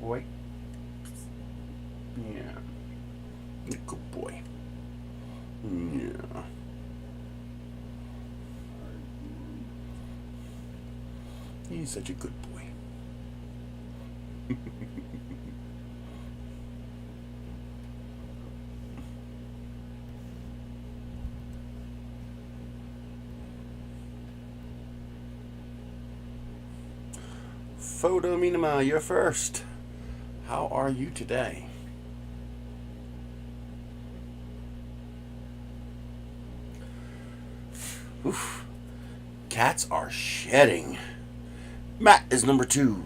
boy. Yeah. Good boy. Yeah. He's such a good boy. Photo Minima, you're first. How are you today? Oof. Cats are shedding. Matt is number 2.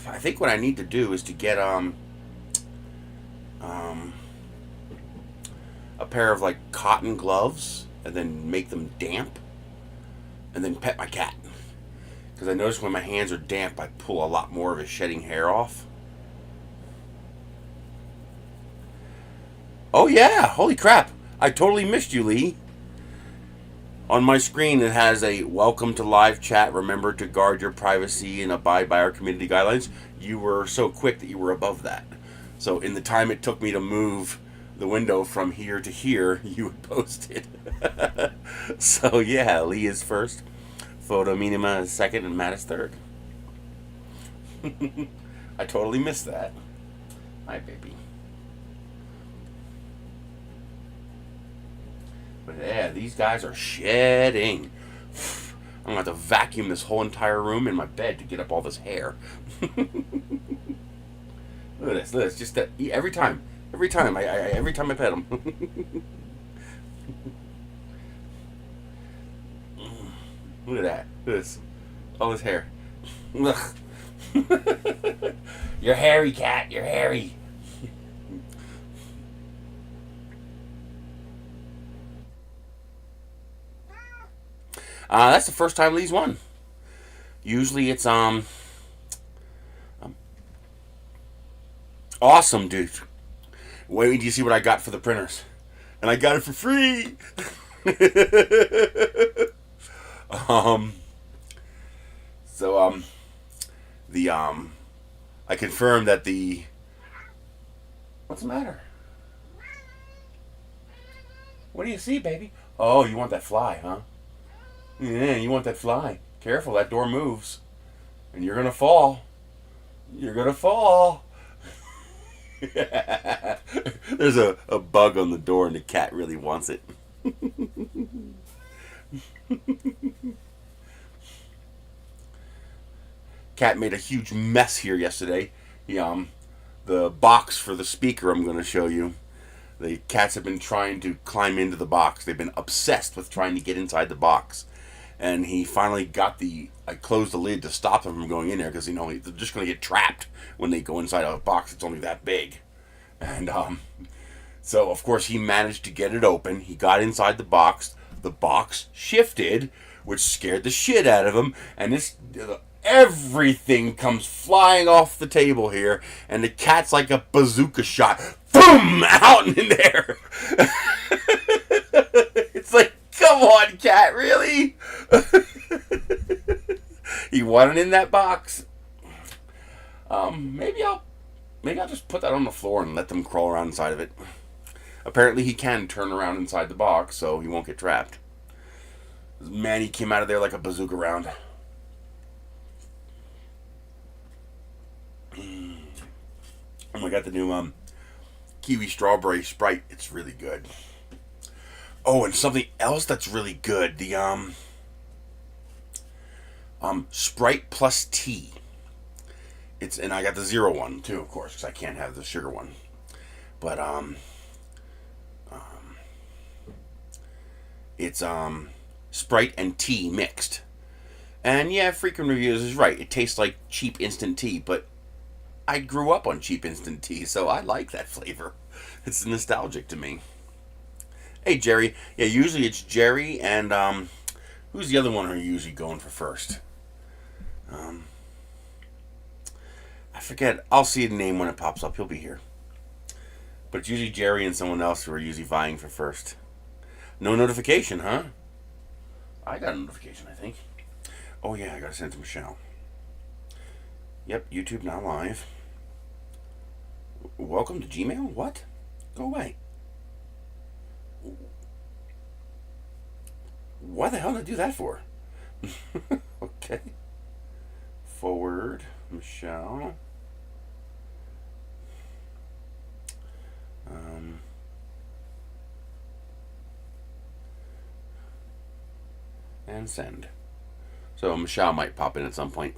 I think what I need to do is to get a pair of like cotton gloves and then make them damp and then pet my cat. Because I notice when my hands are damp, I pull a lot more of his shedding hair off. Oh yeah, holy crap. I totally missed you, Lee. On my screen it has a welcome to live chat. Remember to guard your privacy and abide by our community guidelines. You were so quick that you were above that. So in the time it took me to move the window from here to here, you had posted. So yeah, Lee is first, Photo Minima is second, and Matt is third. I totally missed that. Hi, baby. But yeah, these guys are shedding. I'm going to have to vacuum this whole entire room in my bed to get up all this hair. Look at this. Look at this. Just that, every time I pet them. Look at that. Look at this. All this hair. You're hairy, cat. You're hairy. That's the first time Lee's won. Usually it's awesome, dude. Wait till you see what I got for the printers, and I got it for free. I confirmed that the. What's the matter? What do you see, baby? Oh, you want that fly, huh? Yeah, you want that fly. Careful, that door moves. And you're gonna fall. You're gonna fall. There's a bug on the door and the cat really wants it. Cat made a huge mess here yesterday. The box for the speaker I'm gonna show you. The cats have been trying to climb into the box. They've been obsessed with trying to get inside the box. And he finally I closed the lid to stop them from going in there because, they're just going to get trapped when they go inside a box that's only that big. And so, of course, he managed to get it open. He got inside the box. The box shifted, which scared the shit out of him. And everything comes flying off the table here. And the cat's like a bazooka shot. Boom! Out and in there. It's like, come on, cat, really? He wanted in that box. Maybe I'll just put that on the floor and let them crawl around inside of it. Apparently he can turn around inside the box, so he won't get trapped. Man, he came out of there like a bazooka round. I got the new kiwi strawberry Sprite. It's really good. Oh, and something else that's really good. The Sprite plus tea. And I got the zero one too, of course, because I can't have the sugar one. But it's Sprite and tea mixed. And yeah, Frequent Reviews is right. It tastes like cheap instant tea, but I grew up on cheap instant tea, so I like that flavor. It's nostalgic to me. Hey, Jerry. Yeah, usually it's Jerry and who's the other one who are usually going for first? I forget. I'll see the name when it pops up. He'll be here. But it's usually Jerry and someone else who are usually vying for first. No notification, huh? I got a notification, I think. Oh yeah, I gotta send it to Michelle. Yep, YouTube now live. Welcome to Gmail? What? Go away. Why the hell did I do that for? Okay. Forward, Michelle. And send. So Michelle might pop in at some point.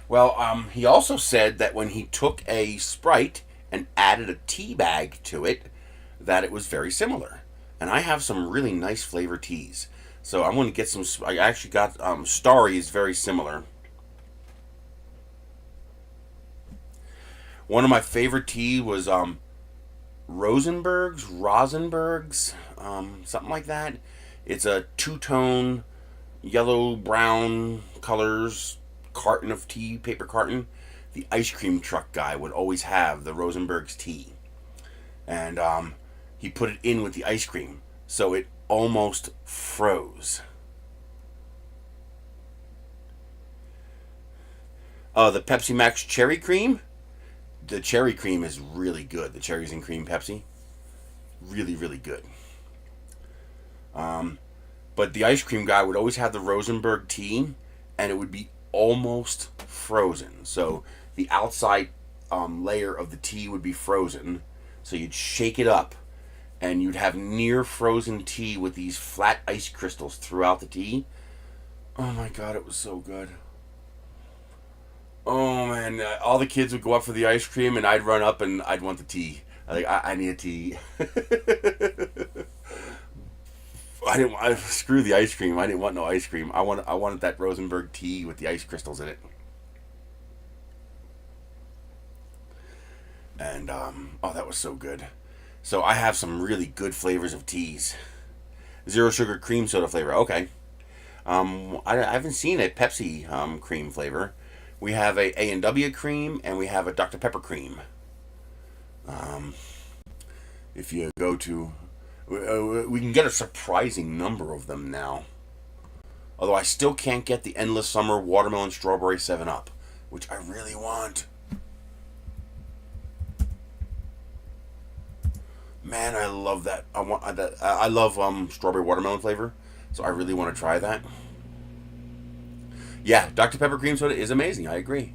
Well, he also said that when he took a Sprite and added a tea bag to it, that it was very similar. And I have some really nice flavor teas. So I'm going to get some. I actually got Starry is very similar. One of my favorite tea was Rosenberg's, something like that. It's a two-tone yellow brown colors carton of tea, paper carton. The ice cream truck guy would always have the Rosenberg's tea, and he put it in with the ice cream, so it almost froze. The Pepsi Max Cherry Cream. The cherry cream is really good. The cherries and cream Pepsi, really really good. But the ice cream guy would always have the Rosenberg tea, and it would be almost frozen. So the outside layer of the tea would be frozen. So you'd shake it up, and you'd have near frozen tea with these flat ice crystals throughout the tea. Oh my god, it was so good. Oh man, all the kids would go up for the ice cream, and I'd run up and I'd want the tea. I need a tea. Screw the ice cream. I didn't want no ice cream. I wanted that Rosenberg tea with the ice crystals in it. And oh, that was so good. So I have some really good flavors of teas. Zero sugar cream soda flavor. Okay. I haven't seen a Pepsi cream flavor. We have a A&W cream, and we have a Dr. Pepper cream. If you go to, we can get a surprising number of them now. Although I still can't get the Endless Summer Watermelon Strawberry 7-Up, which I really want. Man, I love that. I love strawberry watermelon flavor, so I really want to try that. Yeah, Dr. Pepper cream soda is amazing. I agree.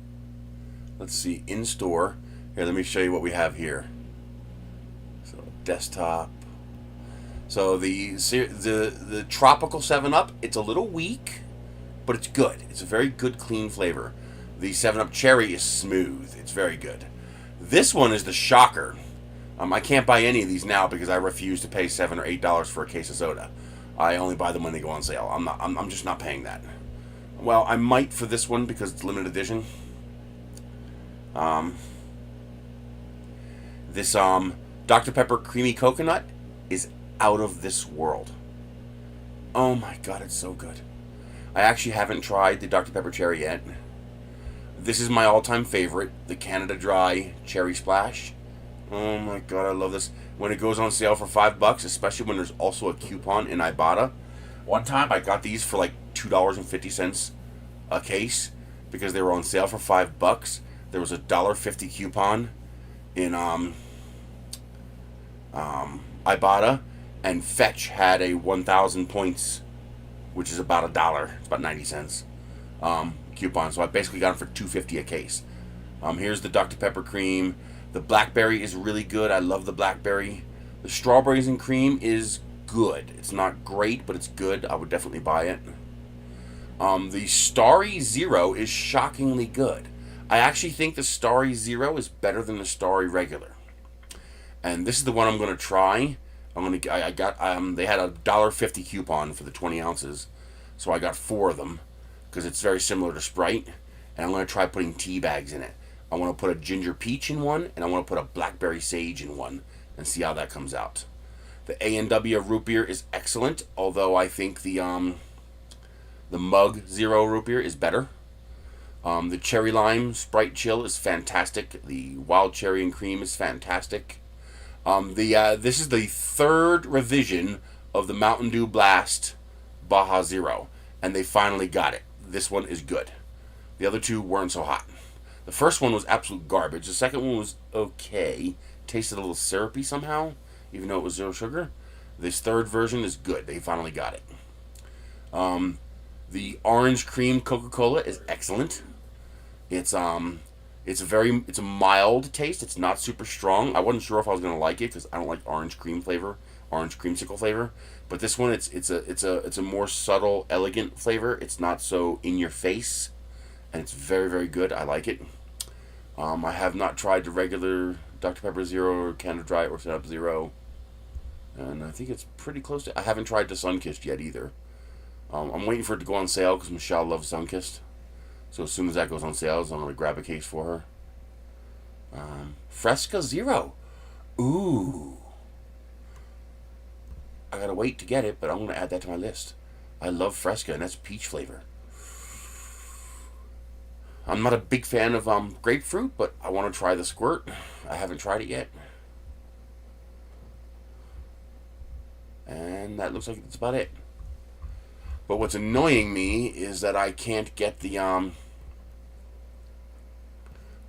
Let's see, in store. Here, let me show you what we have here. So desktop. So the tropical 7-Up, it's a little weak, but it's good. It's a very good, clean flavor. The 7-Up cherry is smooth. It's very good. This one is the shocker. I can't buy any of these now because I refuse to pay $7 or $8 for a case of soda. I only buy them when they go on sale. I'm just not paying that. Well, I might for this one because it's limited edition. This Dr. Pepper Creamy Coconut is out of this world. Oh my god, it's so good. I actually haven't tried the Dr. Pepper Cherry yet. This is my all-time favorite, the Canada Dry Cherry Splash. Oh my god, I love this. When it goes on sale for $5, especially when there's also a coupon in Ibotta. One time I got these for like $2.50 a case because they were on sale for $5. There was a $1.50 coupon in Ibotta, and Fetch had a 1,000 points, which is about $1. It's about 90 cents coupon. So I basically got them for $2.50 a case. Here's the Dr. Pepper cream. The blackberry is really good. I love the blackberry. The strawberries and cream is good. It's not great, but it's good. I would definitely buy it. The Starry Zero is shockingly good. I actually think the Starry Zero is better than the Starry Regular. And this is the one I'm going to try. I got they had a $1.50 coupon for the 20 ounces, so I got 4 of them because it's very similar to Sprite. And I'm going to try putting tea bags in it. I want to put a ginger peach in one, and I want to put a blackberry sage in one, and see how that comes out. The A&W root beer is excellent, although I think the Mug Zero root beer is better. The cherry lime Sprite chill is fantastic. The wild cherry and cream is fantastic. This is the third revision of the Mountain Dew Blast Baja Zero, and they finally got it. This one is good. The other two weren't so hot. The first one was absolute garbage. The second one was okay. Tasted a little syrupy somehow, even though it was zero sugar. This third version is good. They finally got it. The orange cream Coca-Cola is excellent. It's a mild taste. It's not super strong. I wasn't sure if I was gonna like it because I don't like orange creamsicle flavor. But this one, it's a more subtle, elegant flavor. It's not so in your face, and it's very, very good. I like it. I have not tried the regular Dr. Pepper Zero or Canada Dry or 7-Up Zero, and I think it's pretty close to. I haven't tried the Sunkissed yet either. I'm waiting for it to go on sale because Michelle loves Sunkissed. So as soon as that goes on sale, I'm going to grab a case for her. Fresca Zero. Ooh. I got to wait to get it, but I'm going to add that to my list. I love Fresca, and that's peach flavor. I'm not a big fan of grapefruit, but I want to try the Squirt. I haven't tried it yet. And that looks like that's about it. But what's annoying me is that I can't get the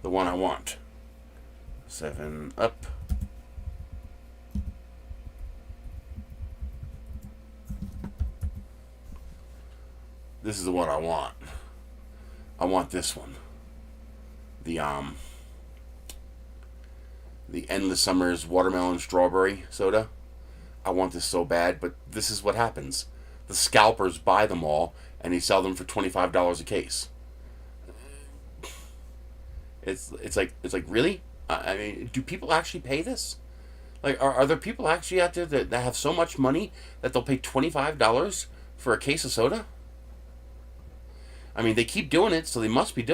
one I want. 7-Up. This is the one I want. I want this one. The Endless Summers Watermelon Strawberry Soda. I want this so bad, but this is what happens. The scalpers buy them all, and they sell them for $25 a case. It's like really? I mean, do people actually pay this? Like, are there people actually out there that have so much money that they'll pay $25 for a case of soda? I mean, they keep doing it, so they must be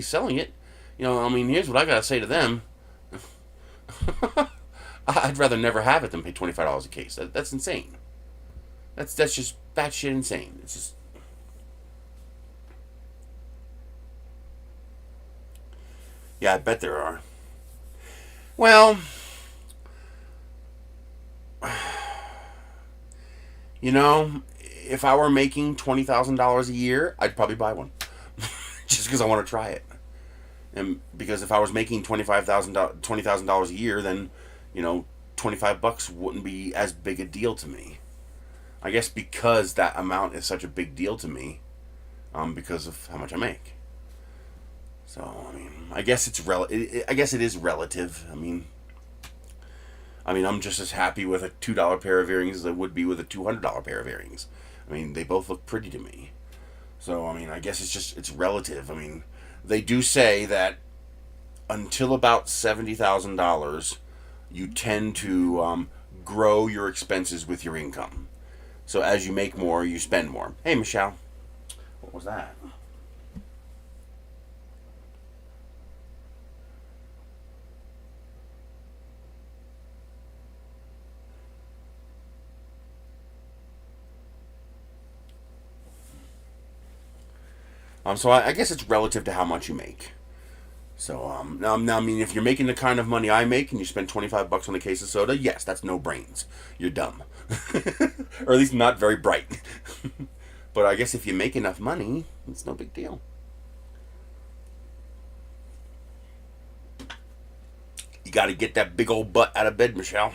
selling it. You know, I mean, here's what I gotta say to them. I'd rather never have it than pay $25 a case. That's insane. That's just batshit insane. It's just. Yeah, I bet there are. Well, you know, if I were making $20,000 a year, I'd probably buy one, just because I want to try it. And because if I was making $20,000 a year, then, you know, $25 wouldn't be as big a deal to me. I guess because that amount is such a big deal to me, because of how much I make. So I mean, I guess I guess it is relative. I mean, I'm just as happy with a $2 pair of earrings as I would be with a $200 pair of earrings. I mean, they both look pretty to me. So I mean, I guess it's relative. I mean, they do say that until about $70,000, you tend to grow your expenses with your income. So as you make more, you spend more. Hey, Michelle. What was that? So I guess it's relative to how much you make. So now, I mean, if you're making the kind of money I make and you spend $25 on a case of soda, yes, that's no brains. You're dumb, or at least not very bright. But I guess if you make enough money, it's no big deal. You got to get that big old butt out of bed, Michelle.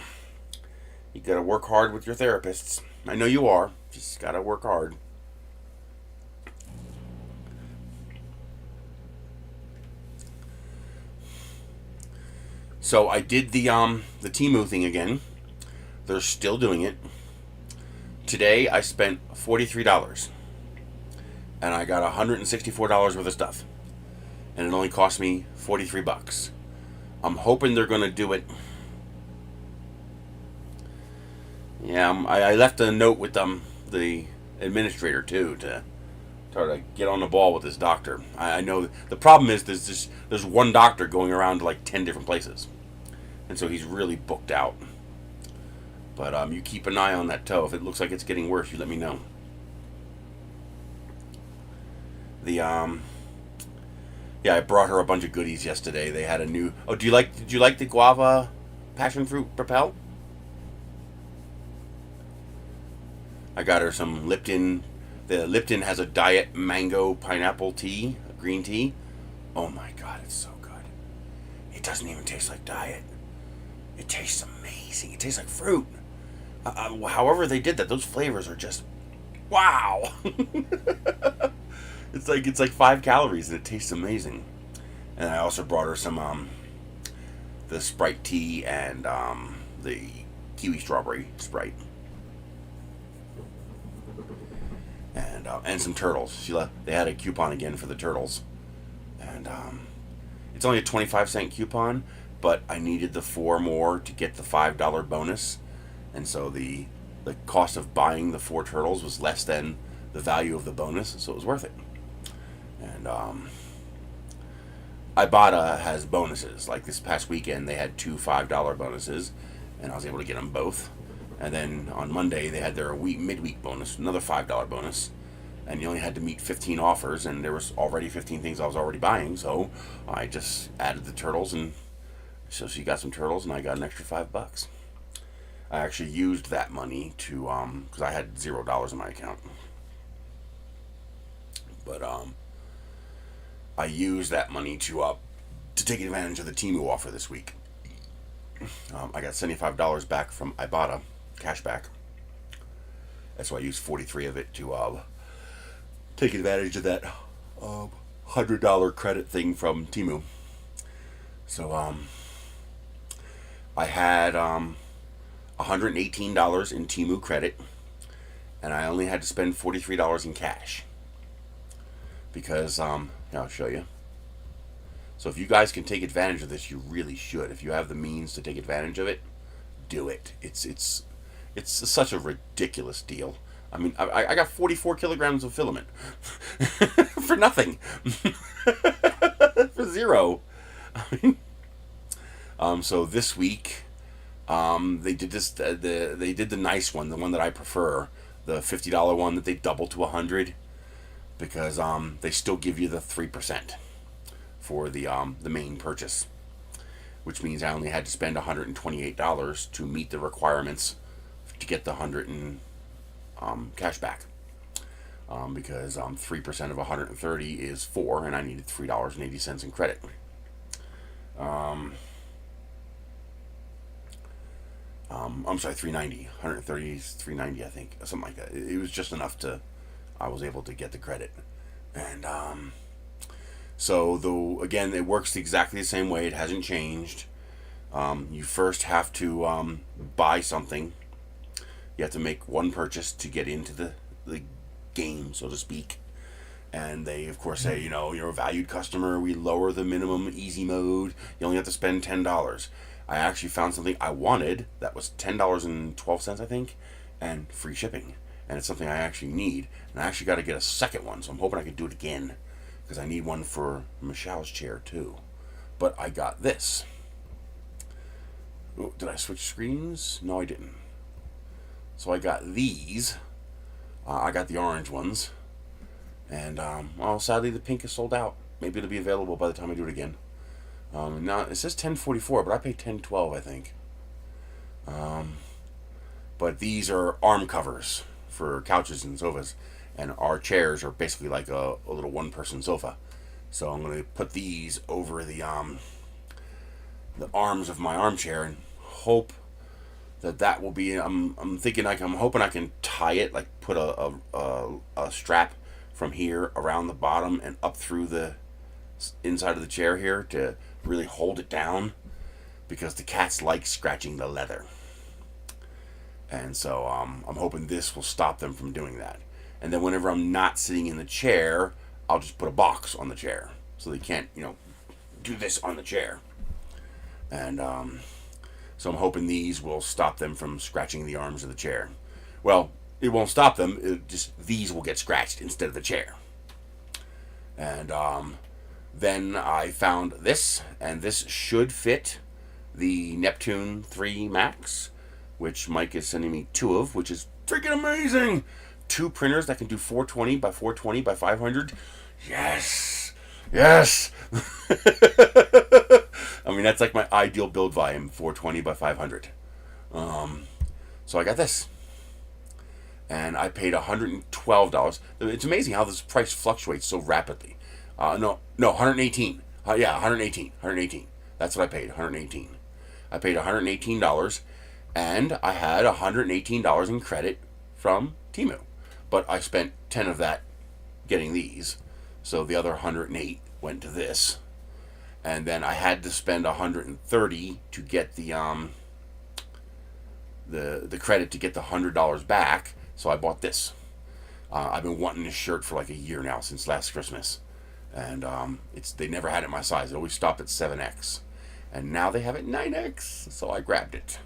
You got to work hard with your therapists. I know you are. Just got to work hard. So I did the Temu thing again. They're still doing it. Today I spent $43, and I got $164 worth of stuff, and it only cost me $43. I'm hoping they're gonna do it. Yeah, I left a note with the administrator too to try to get on the ball with this doctor. I know the problem is there's one doctor going around to like 10 different places. And so he's really booked out. But you keep an eye on that toe. If it looks like it's getting worse, you let me know. Yeah, I brought her a bunch of goodies yesterday. They had a new. Oh, did you like the guava passion fruit Propel? I got her some Lipton. The Lipton has a diet mango pineapple tea, green tea. Oh my god, it's so good. It doesn't even taste like diet. It tastes amazing. It tastes like fruit. However they did that, those flavors are just wow. It's like 5 calories and it tastes amazing. And I also brought her some the Sprite tea and the kiwi strawberry Sprite. And some turtles. They had a coupon again for the turtles, and it's only a 25-cent coupon, but I needed the 4 more to get the $5 bonus, and so the cost of buying the 4 turtles was less than the value of the bonus, so it was worth it. And Ibotta has bonuses. Like this past weekend, they had 2 $5 bonuses, and I was able to get them both. And then on Monday, they had their midweek bonus, another $5 bonus. And you only had to meet 15 offers, and there was already 15 things I was already buying, so I just added the turtles, and so she got some turtles, and I got an extra $5. I actually used that money to, because I had $0 in my account. But I used that money to take advantage of the Temu offer this week. I got $75 back from Ibotta, cash back. That's why I used 43 of it to take advantage of that $100 credit thing from Temu. So I had $118 in Temu credit, and I only had to spend $43 in cash. Because I'll show you. So if you guys can take advantage of this, you really should. If you have the means to take advantage of it, do it. It's such a ridiculous deal. I mean, I got 44 kilograms of filament for nothing, for zero. I mean, so this week, they did this. They did the nice one, the one that I prefer, the $50 one that they doubled to $100, because they still give you the 3% for the main purchase, which means I only had to spend $128 to meet the requirements to get the $100 in cash back, because 3% of 130 is $4, and I needed $3.80 in credit. I'm sorry, $3.90. 130 is $3.90, I think, something like that. It was just enough I was able to get the credit, and so though again, it works exactly the same way. It hasn't changed. You first have to buy something. You have to make one purchase to get into the game, so to speak. And they, of course, say, you're a valued customer. We lower the minimum easy mode. You only have to spend $10. I actually found something I wanted that was $10.12, I think, and free shipping. And it's something I actually need. And I actually got to get a second one, so I'm hoping I can do it again, because I need one for Michelle's chair, too. But I got this. Oh, did I switch screens? No, I didn't. So I got these. I got the orange ones. And, sadly, the pink is sold out. Maybe it'll be available by the time I do it again. Now, it says $10.44, but I paid $10.12, I think. But these are arm covers for couches and sofas. And our chairs are basically like a little one-person sofa. So I'm going to put these over the arms of my armchair and hope that will be. I'm hoping I can tie it, like put a strap from here around the bottom and up through the inside of the chair here to really hold it down, because the cats like scratching the leather. And so I'm hoping this will stop them from doing that. And then whenever I'm not sitting in the chair, I'll just put a box on the chair so they can't, do this on the chair. And so I'm hoping these will stop them from scratching the arms of the chair. Well, it won't stop them. These will get scratched instead of the chair. And then I found this, and this should fit the Neptune 3 Max, which Mike is sending me 2 of, which is freaking amazing. 2 printers that can do 420 by 420 by 500. Yes. I mean, that's like my ideal build volume, 420 by 500. So I got this. and I paid $112. It's amazing how this price fluctuates so rapidly. No, 118. Yeah, 118. 118. That's what I paid. 118. I paid $118, and I had $118 in credit from Temu, but I spent 10 of that getting these, so the other 108 went to this, and then I had to spend 130 to get the credit to get the $100 back. So I bought this. I've been wanting this shirt for like a year now, since last Christmas, and they never had it my size. It always stopped at 7X, and now they have it 9X. So I grabbed it.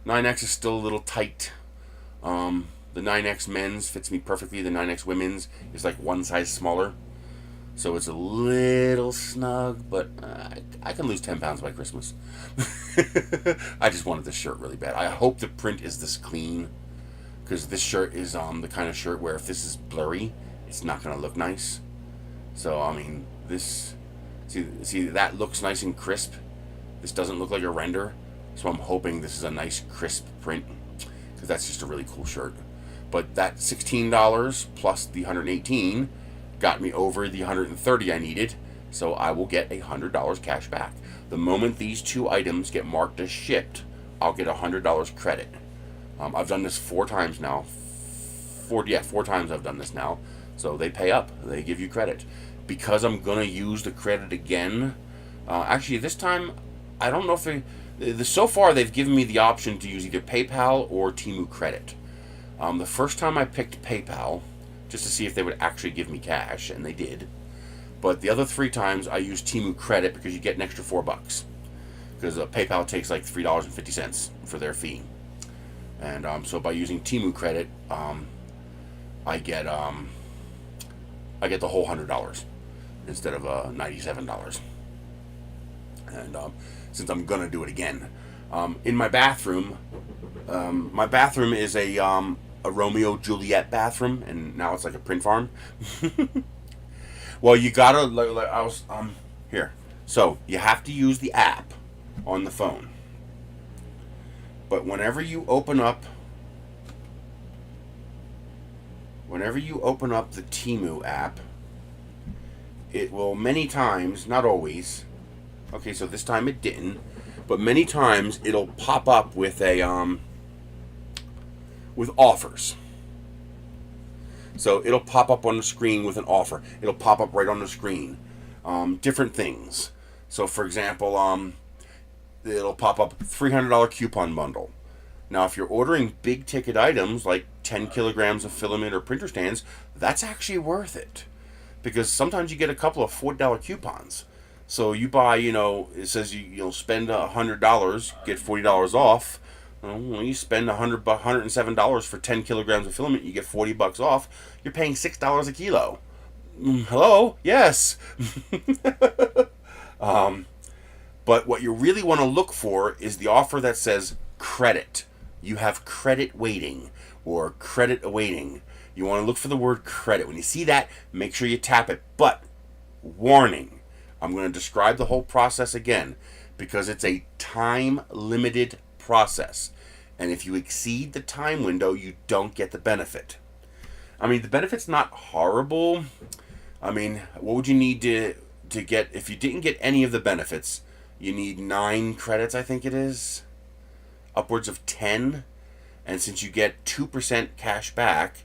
9X is still a little tight. The 9X men's fits me perfectly. The 9X women's is like one size smaller, so it's a little snug, but I can lose 10 pounds by Christmas. I just wanted this shirt really bad. I hope the print is this clean, because this shirt is the kind of shirt where if this is blurry, it's not going to look nice. So, I mean, this, see, that looks nice and crisp. This doesn't look like a render, so I'm hoping this is a nice crisp print, because that's just a really cool shirt. But that $16 plus the 118 got me over the 130 I needed, so I will get $100 cash back. The moment these two items get marked as shipped, I'll get $100 credit. I've done this 4 times now. 4 times I've done this now. So they pay up. They give you credit. Because I'm going to use the credit again. Actually, this time, I don't know if so far they've given me the option to use either PayPal or Temu credit. The first time I picked PayPal, just to see if they would actually give me cash, and they did. But the other 3 times I used Temu credit because you get an extra $4. Because PayPal takes like $3.50 for their fee. And so by using Temu credit, I get the whole $100 instead of $97. And since I'm gonna do it again, in my bathroom is a Romeo Juliet bathroom, and now it's like a print farm. Well, you gotta here. So you have to use the app on the phone. But whenever you open up the Temu app, it will many times, not always. Okay, so this time it didn't, but many times it'll pop up with with offers. So it'll pop up on the screen with an offer. It'll pop up right on the screen. Different things. So for example, it'll pop up $300 coupon bundle. Now, if you're ordering big ticket items like 10 kilograms of filament or printer stands, that's actually worth it, because sometimes you get a couple of $40 coupons. So you buy, it says you'll spend $100, get $40 off. When you spend $107 for 10 kilograms of filament, you get $40 off. You're paying $6 a kilo. Hello? Yes. But what you really want to look for is the offer that says credit. You have credit waiting or credit awaiting. You want to look for the word credit. When you see that, make sure you tap it. But, warning, I'm going to describe the whole process again, because it's a time-limited process. And if you exceed the time window, you don't get the benefit. I mean, the benefit's not horrible. I mean, what would you need to get, if you didn't get any of the benefits? You need 9 credits, I think it is. Upwards of 10. And since you get 2% cash back,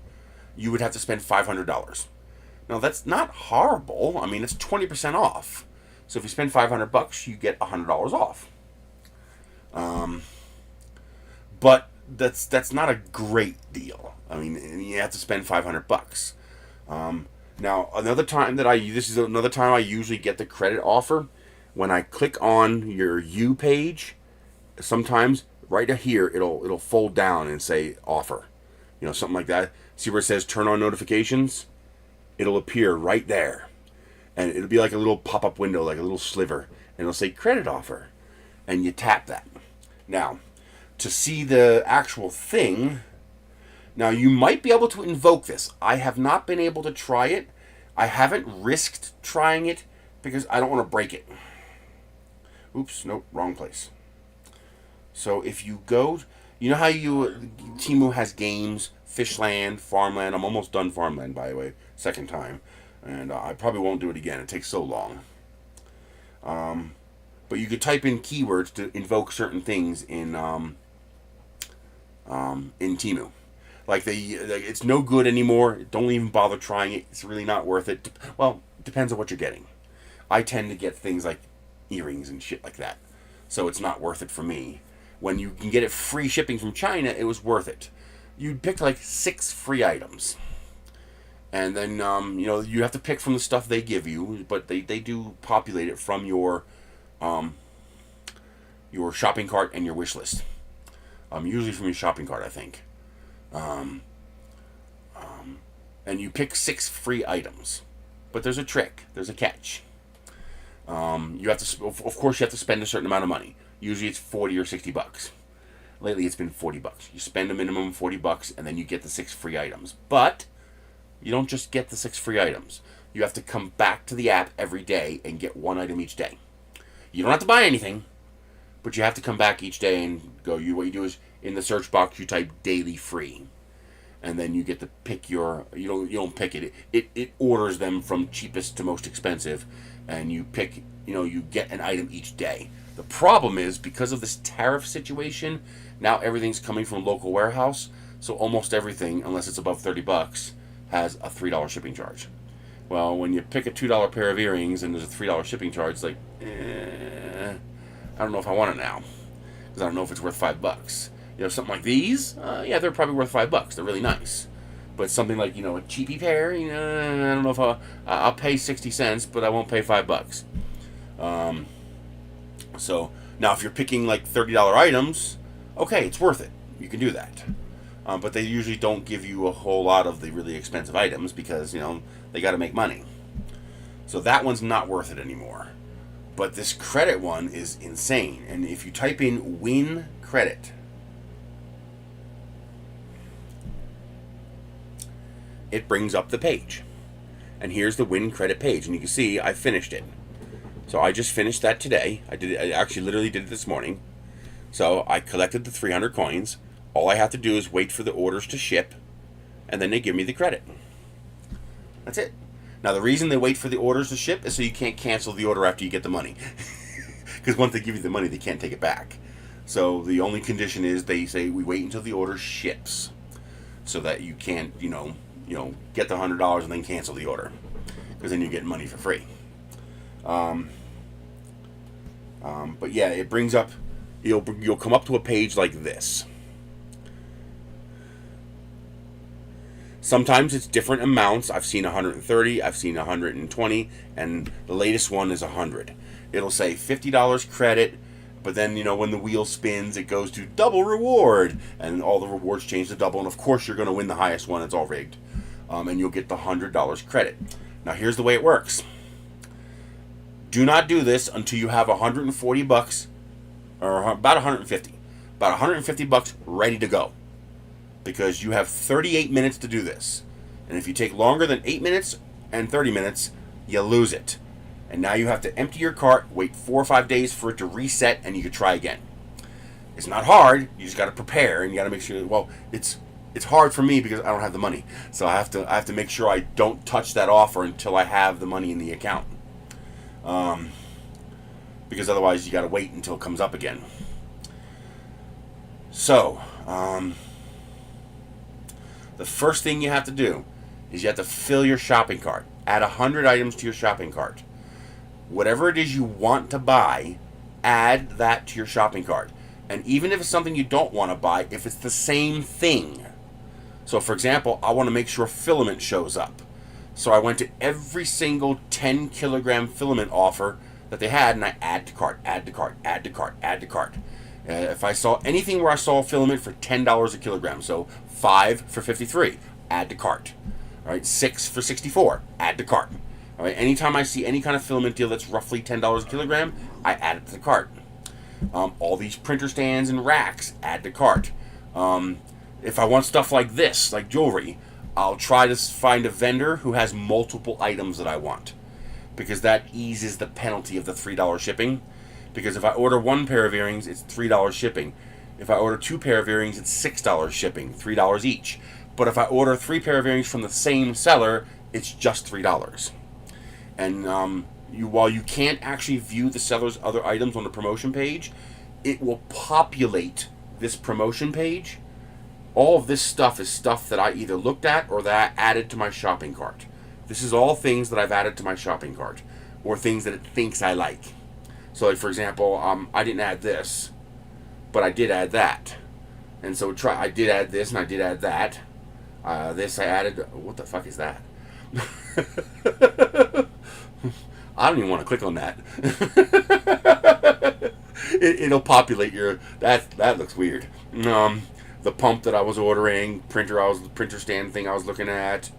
you would have to spend $500. Now, that's not horrible. I mean, it's 20% off. So if you spend $500, you get $100 off. But that's not a great deal. I mean, you have to spend $500. Now, another time this is another time I usually get the credit offer. When I click on your U page, sometimes right here it'll fold down and say offer, something like that. See where it says turn on notifications? It'll appear right there, and it'll be like a little pop-up window, like a little sliver, and it'll say credit offer, and you tap that. Now, to see the actual thing, now you might be able to invoke this. I have not been able to try it. I haven't risked trying it because I don't want to break it. Oops, nope, wrong place. So if you go, You know how Temu has games, Fishland, Farmland. I'm almost done Farmland, by the way, second time, and I probably won't do it again. It takes so long. But you could type in keywords to invoke certain things in Temu. Like it's no good anymore. Don't even bother trying it. It's really not worth it. Well, it depends on what you're getting. I tend to get things like earrings and shit like that, so it's not worth it for me. When you can get it free shipping from China, it was worth it. You pick like 6 free items, and then you have to pick from the stuff they give you, but they do populate it from your shopping cart and your wish list. Usually from your shopping cart, I think. And you pick 6 free items, but there's a trick. There's a catch. You have to, of course, you have to spend a certain amount of money. Usually it's $40 or $60. Lately it's been $40. You spend a minimum of $40, and then you get the 6 free items. But you don't just get the 6 free items. You have to come back to the app every day and get 1 item each day. You don't have to buy anything, but you have to come back each day and go. What you do is in the search box you type daily free, and then you get to pick your. You don't pick it. It orders them from cheapest to most expensive, and you pick. You get an item each day. The problem is, because of this tariff situation, now everything's coming from local warehouse, so almost everything, unless it's above $30, has a $3 shipping charge. Well, when you pick a $2 pair of earrings and there's a $3 shipping charge, it's like, I don't know if I want it now, because I don't know if it's worth $5. Something like these, yeah, they're probably worth $5. They're really nice. But something like, a cheapy pair, I don't know if I'll pay 60 cents, but I won't pay $5. So now if you're picking like $30 items, okay, it's worth it. You can do that. But they usually don't give you a whole lot of the really expensive items because, they got to make money. So that one's not worth it anymore. But this credit one is insane. And if you type in win credit, it brings up the page. And here's the win credit page. And you can see I finished it. So I just finished that today. I actually literally did it this morning. So I collected the 300 coins. All I have to do is wait for the orders to ship, and then they give me the credit. That's it. Now the reason they wait for the orders to ship is so you can't cancel the order after you get the money. Because once they give you the money, they can't take it back. So the only condition is they say we wait until the order ships, so that you can't, get the $100 and then cancel the order, because then you get money for free. But yeah, it brings up, you'll come up to a page like this. Sometimes it's different amounts. I've seen 130, I've seen 120, and the latest one is 100. It'll say $50 credit, but then, when the wheel spins, it goes to double reward, and all the rewards change to double, and of course you're going to win the highest one. It's all rigged. And you'll get the $100 credit. Now here's the way it works. Do not do this until you have $140 or about 150. About $150 ready to go. Because you have 38 minutes to do this. And if you take longer than 8 minutes and 30 minutes, you lose it. And now you have to empty your cart, wait 4 or 5 days for it to reset, and you can try again. It's not hard. You just got to prepare, and you got to make sure. Well, it's hard for me because I don't have the money, so I have to make sure I don't touch that offer until I have the money in the account. Because otherwise you got to wait until it comes up again. So, the first thing you have to do is you have to fill your shopping cart. Add 100 items to your shopping cart. Whatever it is you want to buy, add that to your shopping cart. And even if it's something you don't want to buy, if it's the same thing. So for example, I want to make sure Filament shows up. So I went to every single 10 kilogram filament offer that they had, and I add to cart, add to cart, add to cart, add to cart. If I saw anything where I saw filament for $10 a kilogram, so 5 for 53, add to cart. All right, 6 for 64, add to cart. All right, anytime I see any kind of filament deal that's roughly $10 a kilogram, I add it to the cart. All these printer stands and racks, add to cart. If I want stuff like this, like jewelry, I'll try to find a vendor who has multiple items that I want, because that eases the penalty of the $3 shipping. Because if I order one pair of earrings, it's $3 shipping. If I order 2 pair of earrings, it's $6 shipping, $3 each. But if I order 3 pair of earrings from the same seller, it's just $3. And while you can't actually view the seller's other items on the promotion page, it will populate this promotion page. All of this stuff is stuff that I either looked at or that I added to my shopping cart. This is all things that I've added to my shopping cart, or things that it thinks I like. So, like, for example, I didn't add this, but I did add that. And so I did add this, and I did add that. This I added. What the fuck is that? I don't even want to click on that. It'll populate your. That looks weird. The pump that I was ordering, printer stand thing I was looking at.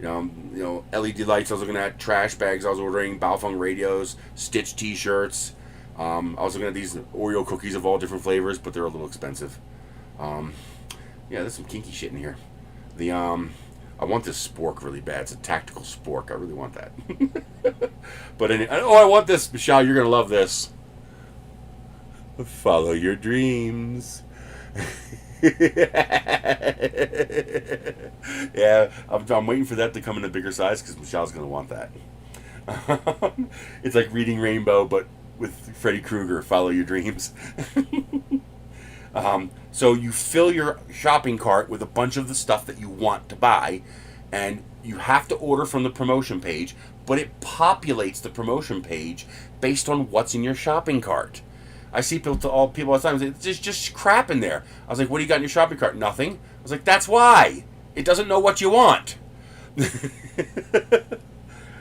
LED lights I was looking at, trash bags I was ordering, Baofeng radios, Stitch T-shirts. I was looking at these Oreo cookies of all different flavors, but they're a little expensive. Yeah, there's some kinky shit in here. I want this spork really bad. It's a tactical spork. I really want that. But anyway, I want this, Michelle. You're gonna love this. Follow your dreams. Yeah, I'm waiting for that to come in a bigger size because Michelle's gonna want that. It's like reading Rainbow, but with Freddy Krueger. Follow your dreams. So you fill your shopping cart with a bunch of the stuff that you want to buy, and you have to order from the promotion page, but it populates the promotion page based on what's in your shopping cart. I see people all the time say, there's just crap in there. I was like, what do you got in your shopping cart? Nothing. I was like, that's why. It doesn't know what you want.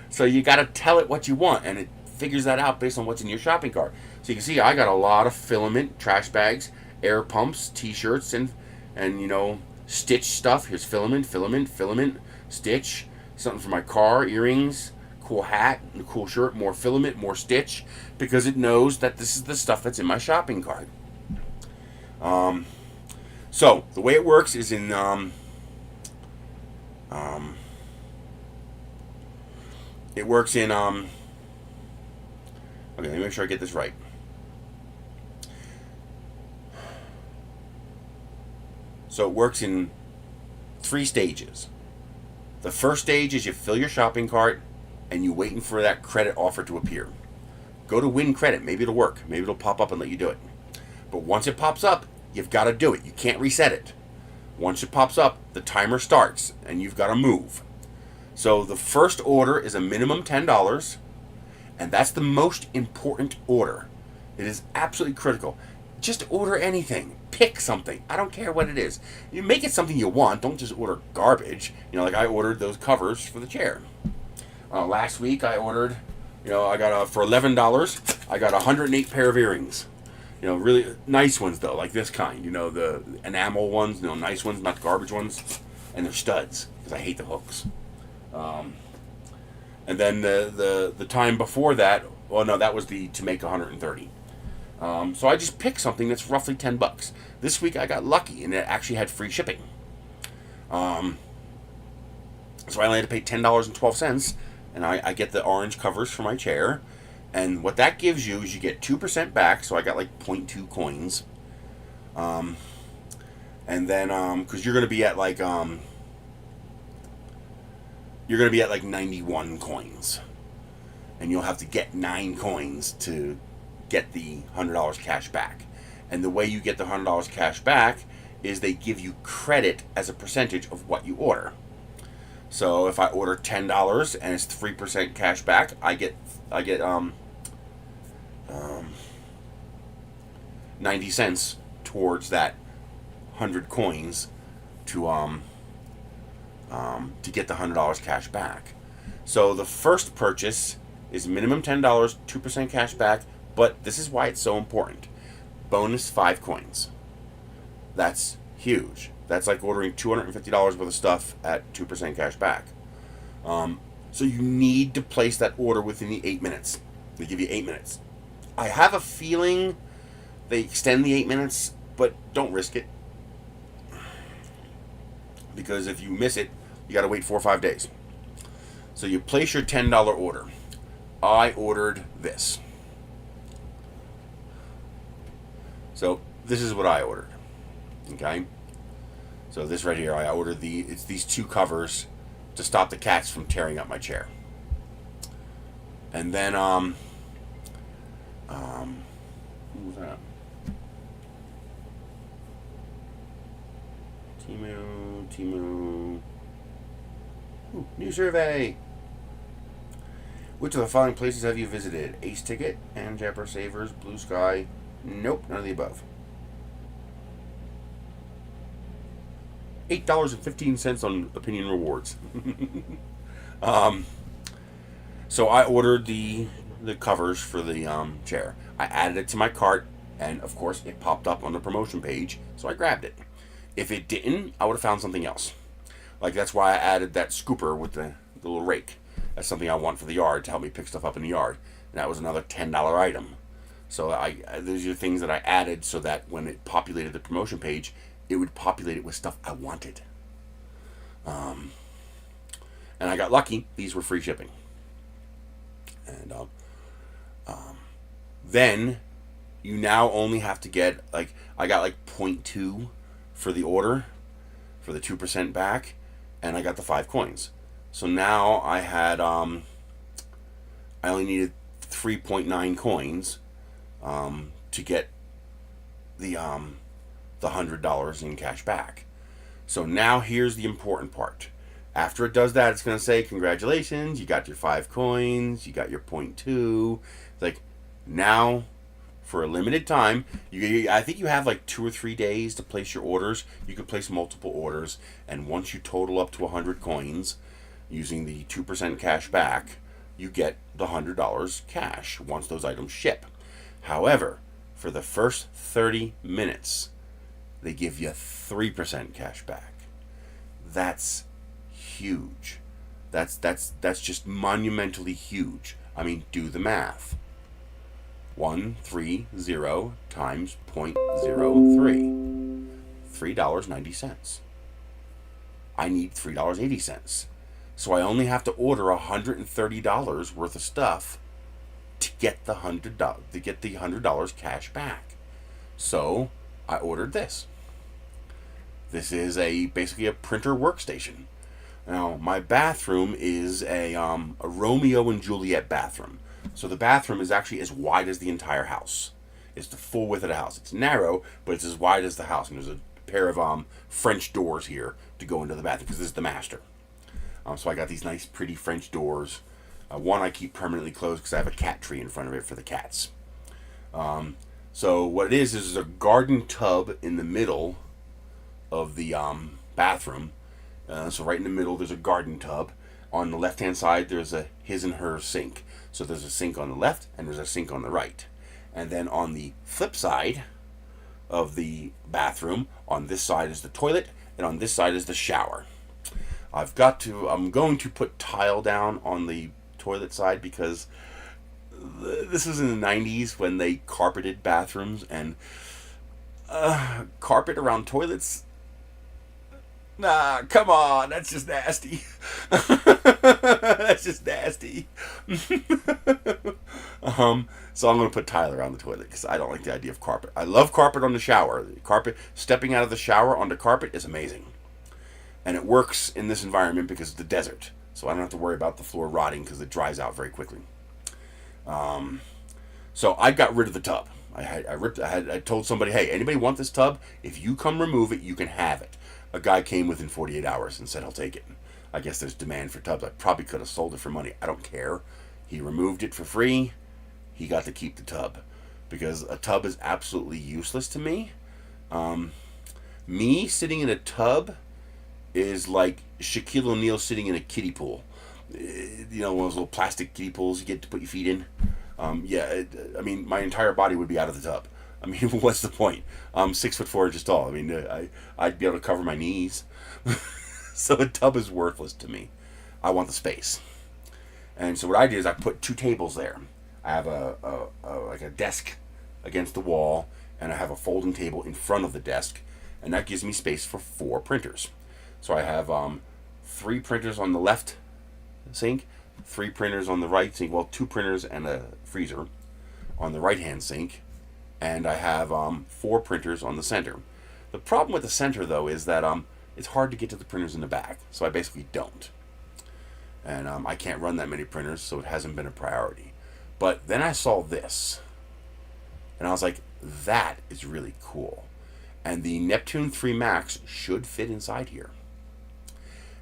So you got to tell it what you want, and it figures that out based on what's in your shopping cart. So you can see I got a lot of Filament, trash bags, air pumps, T-shirts, and Stitch stuff. Here's Filament, Stitch, something for my car, earrings, cool hat, and a cool shirt, more Filament, more Stitch, because it knows that this is the stuff that's in my shopping cart. So the way it works is in it works in okay, let me make sure I get this right. So it works in 3 stages. The first stage is you fill your shopping cart and you waiting for that credit offer to appear. Go to win credit. Maybe it'll work. Maybe it'll pop up and let you do it. But once it pops up, you've got to do it. You can't reset it. Once it pops up, the timer starts and you've got to move. So the first order is a minimum $10, and that's the most important order. It is absolutely critical. Just order anything. Pick something. I don't care what it is. You make it something you want. Don't just order garbage. Like I ordered those covers for the chair. Last week I ordered, I got for $11, I got 108 pair of earrings. Really nice ones though, like this kind. The enamel ones, nice ones, not the garbage ones. And they're studs, because I hate the hooks. And then the time before that, well, no, that was to make 130. So I just picked something that's roughly $10. This week I got lucky and it actually had free shipping. So I only had to pay $10.12, and I get the orange covers for my chair. And what that gives you is you get 2% back, so I got like 0.2 coins. And then because you're gonna be at like 91 coins, and you'll have to get 9 coins to get the $100 cash back. And the way you get the $100 cash back is they give you credit as a percentage of what you order. So if I order $10 and it's 3% cash back, I get 90 cents towards that 100 coins to get the $100 cash back. So the first purchase is minimum $10, 2% cash back, but this is why it's so important. Bonus 5 coins. That's huge. That's like ordering $250 worth of stuff at 2% cash back. So you need to place that order within the 8 minutes. They give you 8 minutes. I have a feeling they extend the 8 minutes, but don't risk it. Because if you miss it, you got to wait 4 or 5 days. So you place your $10 order. I ordered this. So this is what I ordered. Okay, so this right here, I ordered it's these two covers to stop the cats from tearing up my chair. And then who was that? Timu. Ooh, new survey. Which of the following places have you visited? Ace Ticket, and Japper Savers, Blue Sky. Nope, none of the above. $8.15 on opinion rewards. So I ordered the covers for the chair. I added it to my cart, and of course it popped up on the promotion page, so I grabbed it. If it didn't, I would have found something else. Like, that's why I added that scooper with the little rake. That's something I want for the yard to help me pick stuff up in the yard. And that was another $10 item. So those are things that I added so that when it populated the promotion page, it would populate it with stuff I wanted. And I got lucky. These were free shipping. And then you now only have to get, like, I got like 0.2 for the order, for the 2% back, and I got the 5 coins. So now I had, I only needed 3.9 coins to get the $100 in cash back. So now here's the important part. After it does that, it's going to say, congratulations, you got your 5 coins, you got your 0.2. It's like, now, for a limited time, I think you have like 2 or 3 days to place your orders. You can place multiple orders, and once you total up to 100 coins, using the 2% cash back, you get the $100 cash once those items ship. However, for the first 30 minutes, they give you 3% cash back. That's huge. That's just monumentally huge. I mean, do the math. 130 times 0.03. $3.90. I need $3.80. So I only have to order $130 worth of stuff to get the $100 cash back. So I ordered this. This is basically a printer workstation. Now, my bathroom is a Romeo and Juliet bathroom. So the bathroom is actually as wide as the entire house. It's the full width of the house. It's narrow, but it's as wide as the house. And there's a pair of French doors here to go into the bathroom, because this is the master. So I got these nice, pretty French doors. One I keep permanently closed because I have a cat tree in front of it for the cats. So what it is a garden tub in the middle of the bathroom. So right in the middle, there's a garden tub. On the left-hand side, there's a his and her sink. So there's a sink on the left, and there's a sink on the right. And then on the flip side of the bathroom, on this side is the toilet, and on this side is the shower. I'm going to put tile down on the toilet side, because this was in the 90s when they carpeted bathrooms, and carpet around toilets, nah, come on, that's just nasty. That's just nasty. So I'm going to put tile around the toilet, because I don't like the idea of carpet. I love carpet on the shower. Stepping out of the shower onto carpet is amazing. And it works in this environment because it's the desert. So I don't have to worry about the floor rotting, because it dries out very quickly. So I got rid of the tub. I told somebody, hey, anybody want this tub? If you come remove it, you can have it. A guy came within 48 hours and said he'll take it. I guess there's demand for tubs. I probably could have sold it for money. I don't care. He removed it for free. He got to keep the tub, because a tub is absolutely useless to me. Me sitting in a tub is like Shaquille O'Neal sitting in a kiddie pool. You know, one of those little plastic kiddie pools you get to put your feet in. I mean, my entire body would be out of the tub. I mean, what's the point? I'm 6'4" tall. I mean, I'd be able to cover my knees. So a tub is worthless to me. I want the space. And so what I did is I put 2 tables there. I have like a desk against the wall, and I have a folding table in front of the desk, and that gives me space for 4 printers. So I have 3 printers on the left sink, 3 printers on the right sink, well, 2 printers and a freezer on the right hand sink, and I have 4 printers on the center. The problem with the center, though, is that it's hard to get to the printers in the back, so I basically don't. And I can't run that many printers, so it hasn't been a priority. But then I saw this, and I was like, that is really cool. And the Neptune 3 Max should fit inside here.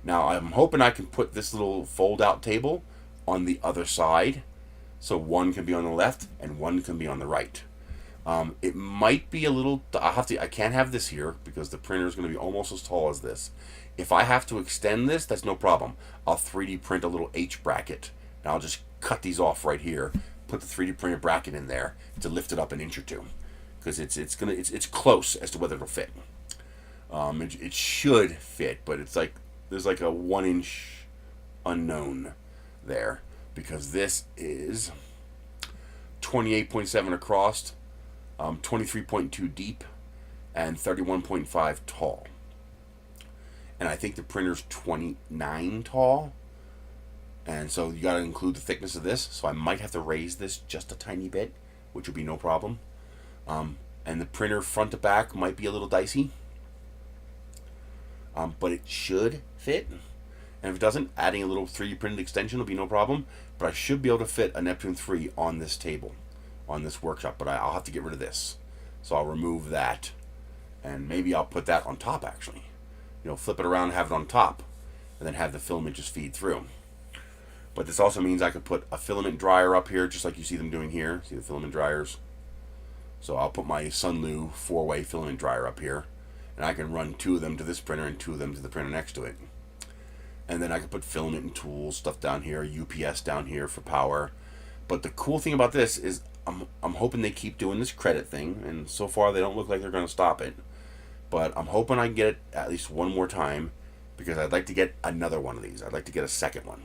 Now, I'm hoping I can put this little fold-out table on the other side, so one can be on the left and one can be on the right. It might be a little. I can't have this here because the printer is going to be almost as tall as this. If I have to extend this, that's no problem. I'll 3D print a little H bracket, and I'll just cut these off right here. Put the 3D printed bracket in there to lift it up an inch or two, because it's close as to whether it'll fit. It should fit, but it's like there's like a 1 inch unknown there, because this is 28.7 across, 23.2 deep, and 31.5 tall. And I think the printer's 29 tall, and so you got to include the thickness of this. So I might have to raise this just a tiny bit, which would be no problem. And the printer front to back might be a little dicey, but it should fit. And if it doesn't, adding a little 3D printed extension will be no problem. But I should be able to fit a Neptune 3 on this table, on this workshop. But I'll have to get rid of this. So I'll remove that. And maybe I'll put that on top, actually. You know, flip it around and have it on top. And then have the filament just feed through. But this also means I could put a filament dryer up here, just like you see them doing here. See the filament dryers? So I'll put my Sunlu 4-way filament dryer up here. And I can run 2 of them to this printer and 2 of them to the printer next to it. And then I can put filament and tools, stuff down here, UPS down here for power. But the cool thing about this is I'm hoping they keep doing this credit thing. And so far they don't look like they're going to stop it. But I'm hoping I can get it at least one more time, because I'd like to get another one of these. I'd like to get a second one.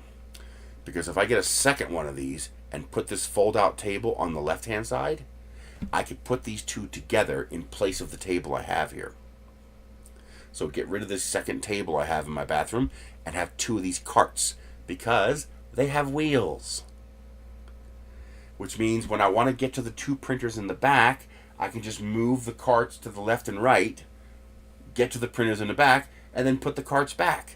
Because if I get a second one of these and put this fold-out table on the left-hand side, I could put these two together in place of the table I have here. So get rid of this second table I have in my bathroom and have 2 of these carts, because they have wheels. Which means when I want to get to the 2 printers in the back, I can just move the carts to the left and right, get to the printers in the back, and then put the carts back.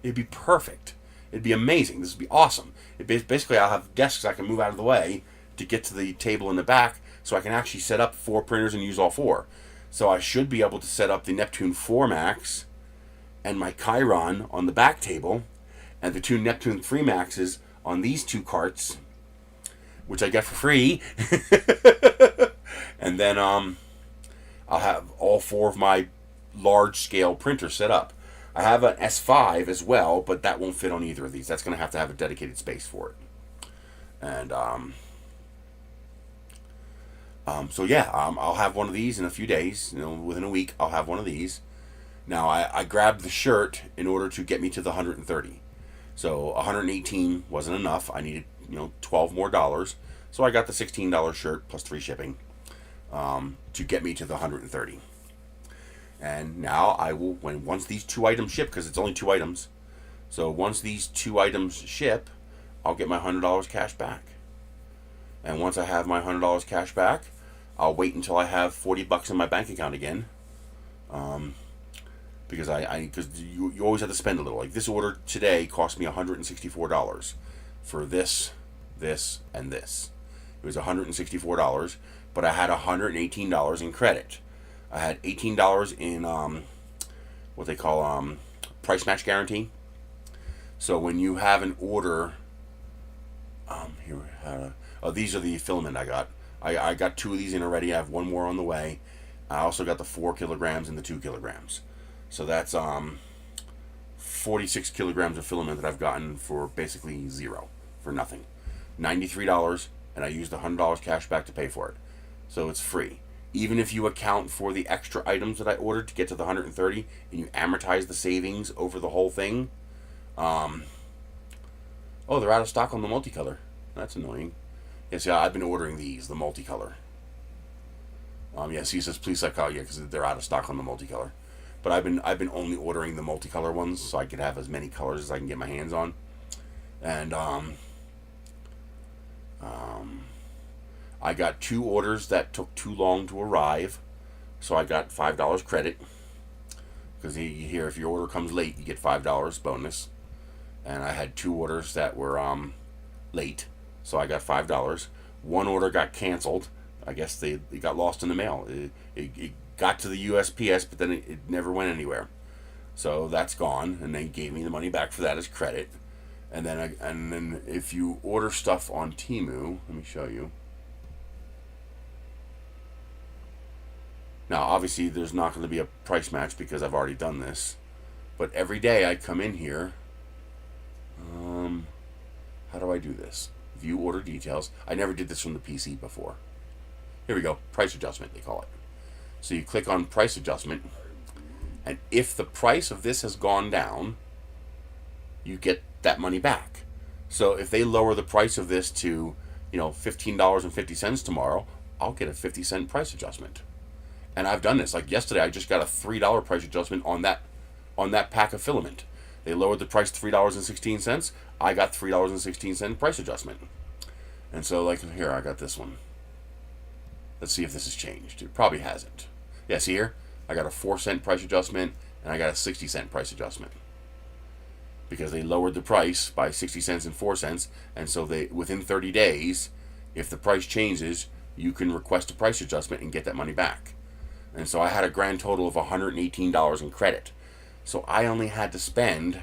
It'd be perfect. It'd be amazing. This would be awesome. Basically, I'll have desks I can move out of the way to get to the table in the back, so I can actually set up 4 printers and use all 4. So I should be able to set up the Neptune 4 Max and my Chiron on the back table, and the 2 Neptune 3 Maxes on these 2 carts, which I get for free. And then I'll have all 4 of my large-scale printers set up. I have an S5 as well, but that won't fit on either of these. That's going to have a dedicated space for it. And so yeah, I'll have one of these in a few days. You know, within a week, I'll have one of these. Now, I grabbed the shirt in order to get me to the 130. So 118 wasn't enough. I needed, $12 more. So I got the $16 shirt plus 3 shipping to get me to the 130. And now I will, once these 2 items ship, because it's only 2 items. So once these 2 items ship, I'll get my $100 cash back. And once I have my $100 cash back, I'll wait until I have $40 in my bank account again. Because because you always have to spend a little. Like this order today cost me $164 for this, and this. It was $164, but I had $118 in credit. I had $18 in what they call price match guarantee. So when you have an order, these are the filament I got. I got 2 of these in already. I have 1 more on the way. I also got the 4 kilograms and the 2 kilograms. So that's 46 kilograms of filament that I've gotten for basically zero, for nothing. $93, and I used $100 cash back to pay for it. So it's free. Even if you account for the extra items that I ordered to get to the 130, and you amortize the savings over the whole thing. Oh, they're out of stock on the multicolor. That's annoying. Yes, yeah, I've been ordering these, the multicolor. Yeah, see, it says please check out, yeah, because they're out of stock on the multicolor. But I've been only ordering the multicolor ones so I could have as many colors as I can get my hands on. And I got 2 orders that took too long to arrive, so I got $5 credit. because here, if your order comes late, you get $5 bonus. And I had 2 orders that were late, so I got $5. 1 order got canceled. I guess it got lost in the mail. It got to the USPS, but then it never went anywhere. So that's gone, and they gave me the money back for that as credit. And then if you order stuff on Temu, let me show you. Now, obviously, there's not going to be a price match because I've already done this. But every day I come in here. How do I do this? View order details. I never did this from the PC before. Here we go. Price adjustment, they call it. So you click on price adjustment. And if the price of this has gone down, you get that money back. So if they lower the price of this to, $15.50 tomorrow, I'll get a 50-cent price adjustment. And I've done this. Like yesterday, I just got a $3 price adjustment on that pack of filament. They lowered the price to $3.16. I got $3.16 price adjustment. And so, like here, I got this one. Let's see if this has changed. It probably hasn't. Yeah, see here? I got a 4-cent price adjustment, and I got a 60-cent price adjustment. Because they lowered the price by 60 cents and 4 cents, and so within 30 days, if the price changes, you can request a price adjustment and get that money back. And so I had a grand total of $118 in credit. So I only had to spend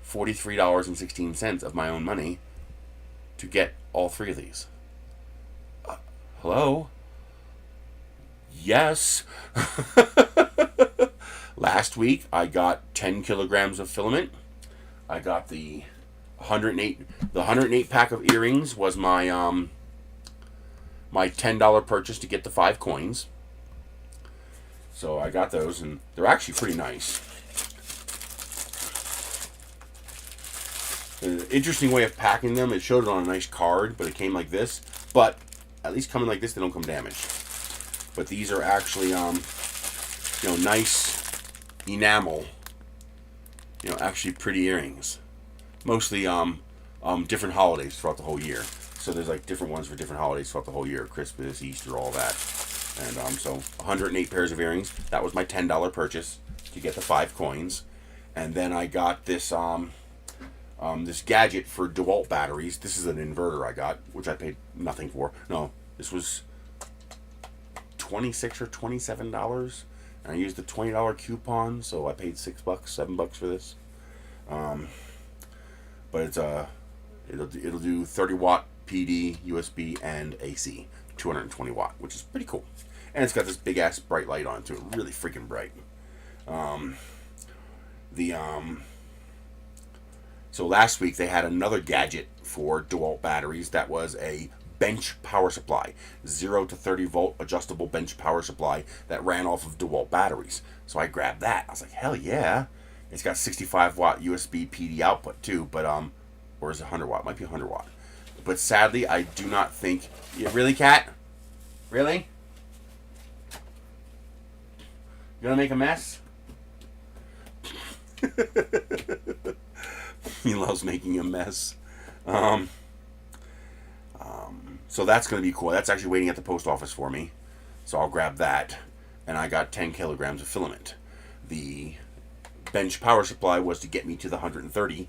$43.16 of my own money to get all 3 of these. Hello? Yes. Last week I got 10 kilograms of filament. I got the 108. The 108 pack of earrings was my my $10 purchase to get the 5 coins. So I got those, and they're actually pretty nice. An interesting way of packing them. It showed it on a nice card, but it came like this. But at least coming like this, they don't come damaged. But these are actually, nice enamel. Actually pretty earrings. Mostly different holidays throughout the whole year. So there's like different ones for different holidays throughout the whole year. Christmas, Easter, all that. And so 108 pairs of earrings. That was my $10 purchase to get the 5 coins. And then I got this this gadget for DeWalt batteries. This is an inverter I got, which I paid nothing for. No, this was $26 or $27. And I used the $20 coupon, so I paid $6, $7 for this. But it's it'll do 30 watt PD, USB, and AC, 220 watt, which is pretty cool. And it's got this big ass bright light on it too, really freaking bright. So last week they had another gadget for DeWalt batteries that was a bench power supply, 0 to 30 volt adjustable bench power supply that ran off of DeWalt batteries. So I grabbed that. I was like, hell yeah! It's got 65 watt USB PD output too, but or is it 100 watt? It might be 100 watt. But sadly, I do not think. Yeah, really, Cat? Really? You gonna make a mess? He loves making a mess. So that's going to be cool. That's actually waiting at the post office for me. So I'll grab that. And I got 10 kilograms of filament. The bench power supply was to get me to the 130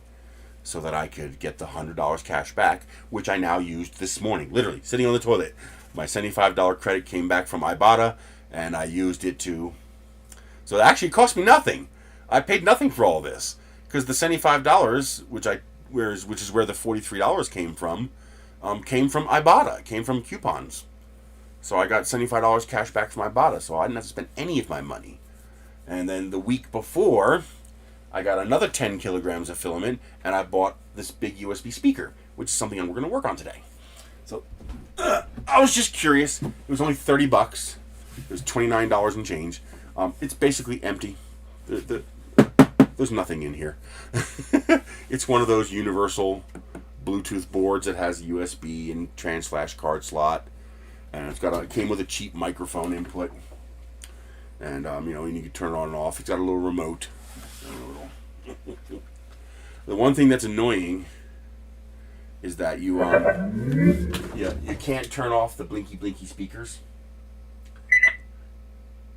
so that I could get the $100 cash back, which I now used this morning. Literally, sitting on the toilet. My $75 credit came back from Ibotta, and I used it to... So it actually cost me nothing. I paid nothing for all this. Because the $75, which is where the $43 came from Ibotta. It came from coupons. So I got $75 cash back from Ibotta, so I didn't have to spend any of my money. And then the week before, I got another 10 kilograms of filament, and I bought this big USB speaker, which is something we're going to work on today. So I was just curious. It was only $30. It was $29 and change. It's basically empty. There's nothing in here. It's one of those universal Bluetooth boards that has USB and trans flash card slot, and it came with a cheap microphone input, and you can turn it on and off. It's got a little remote. The one thing that's annoying is that you can't turn off the blinky speakers.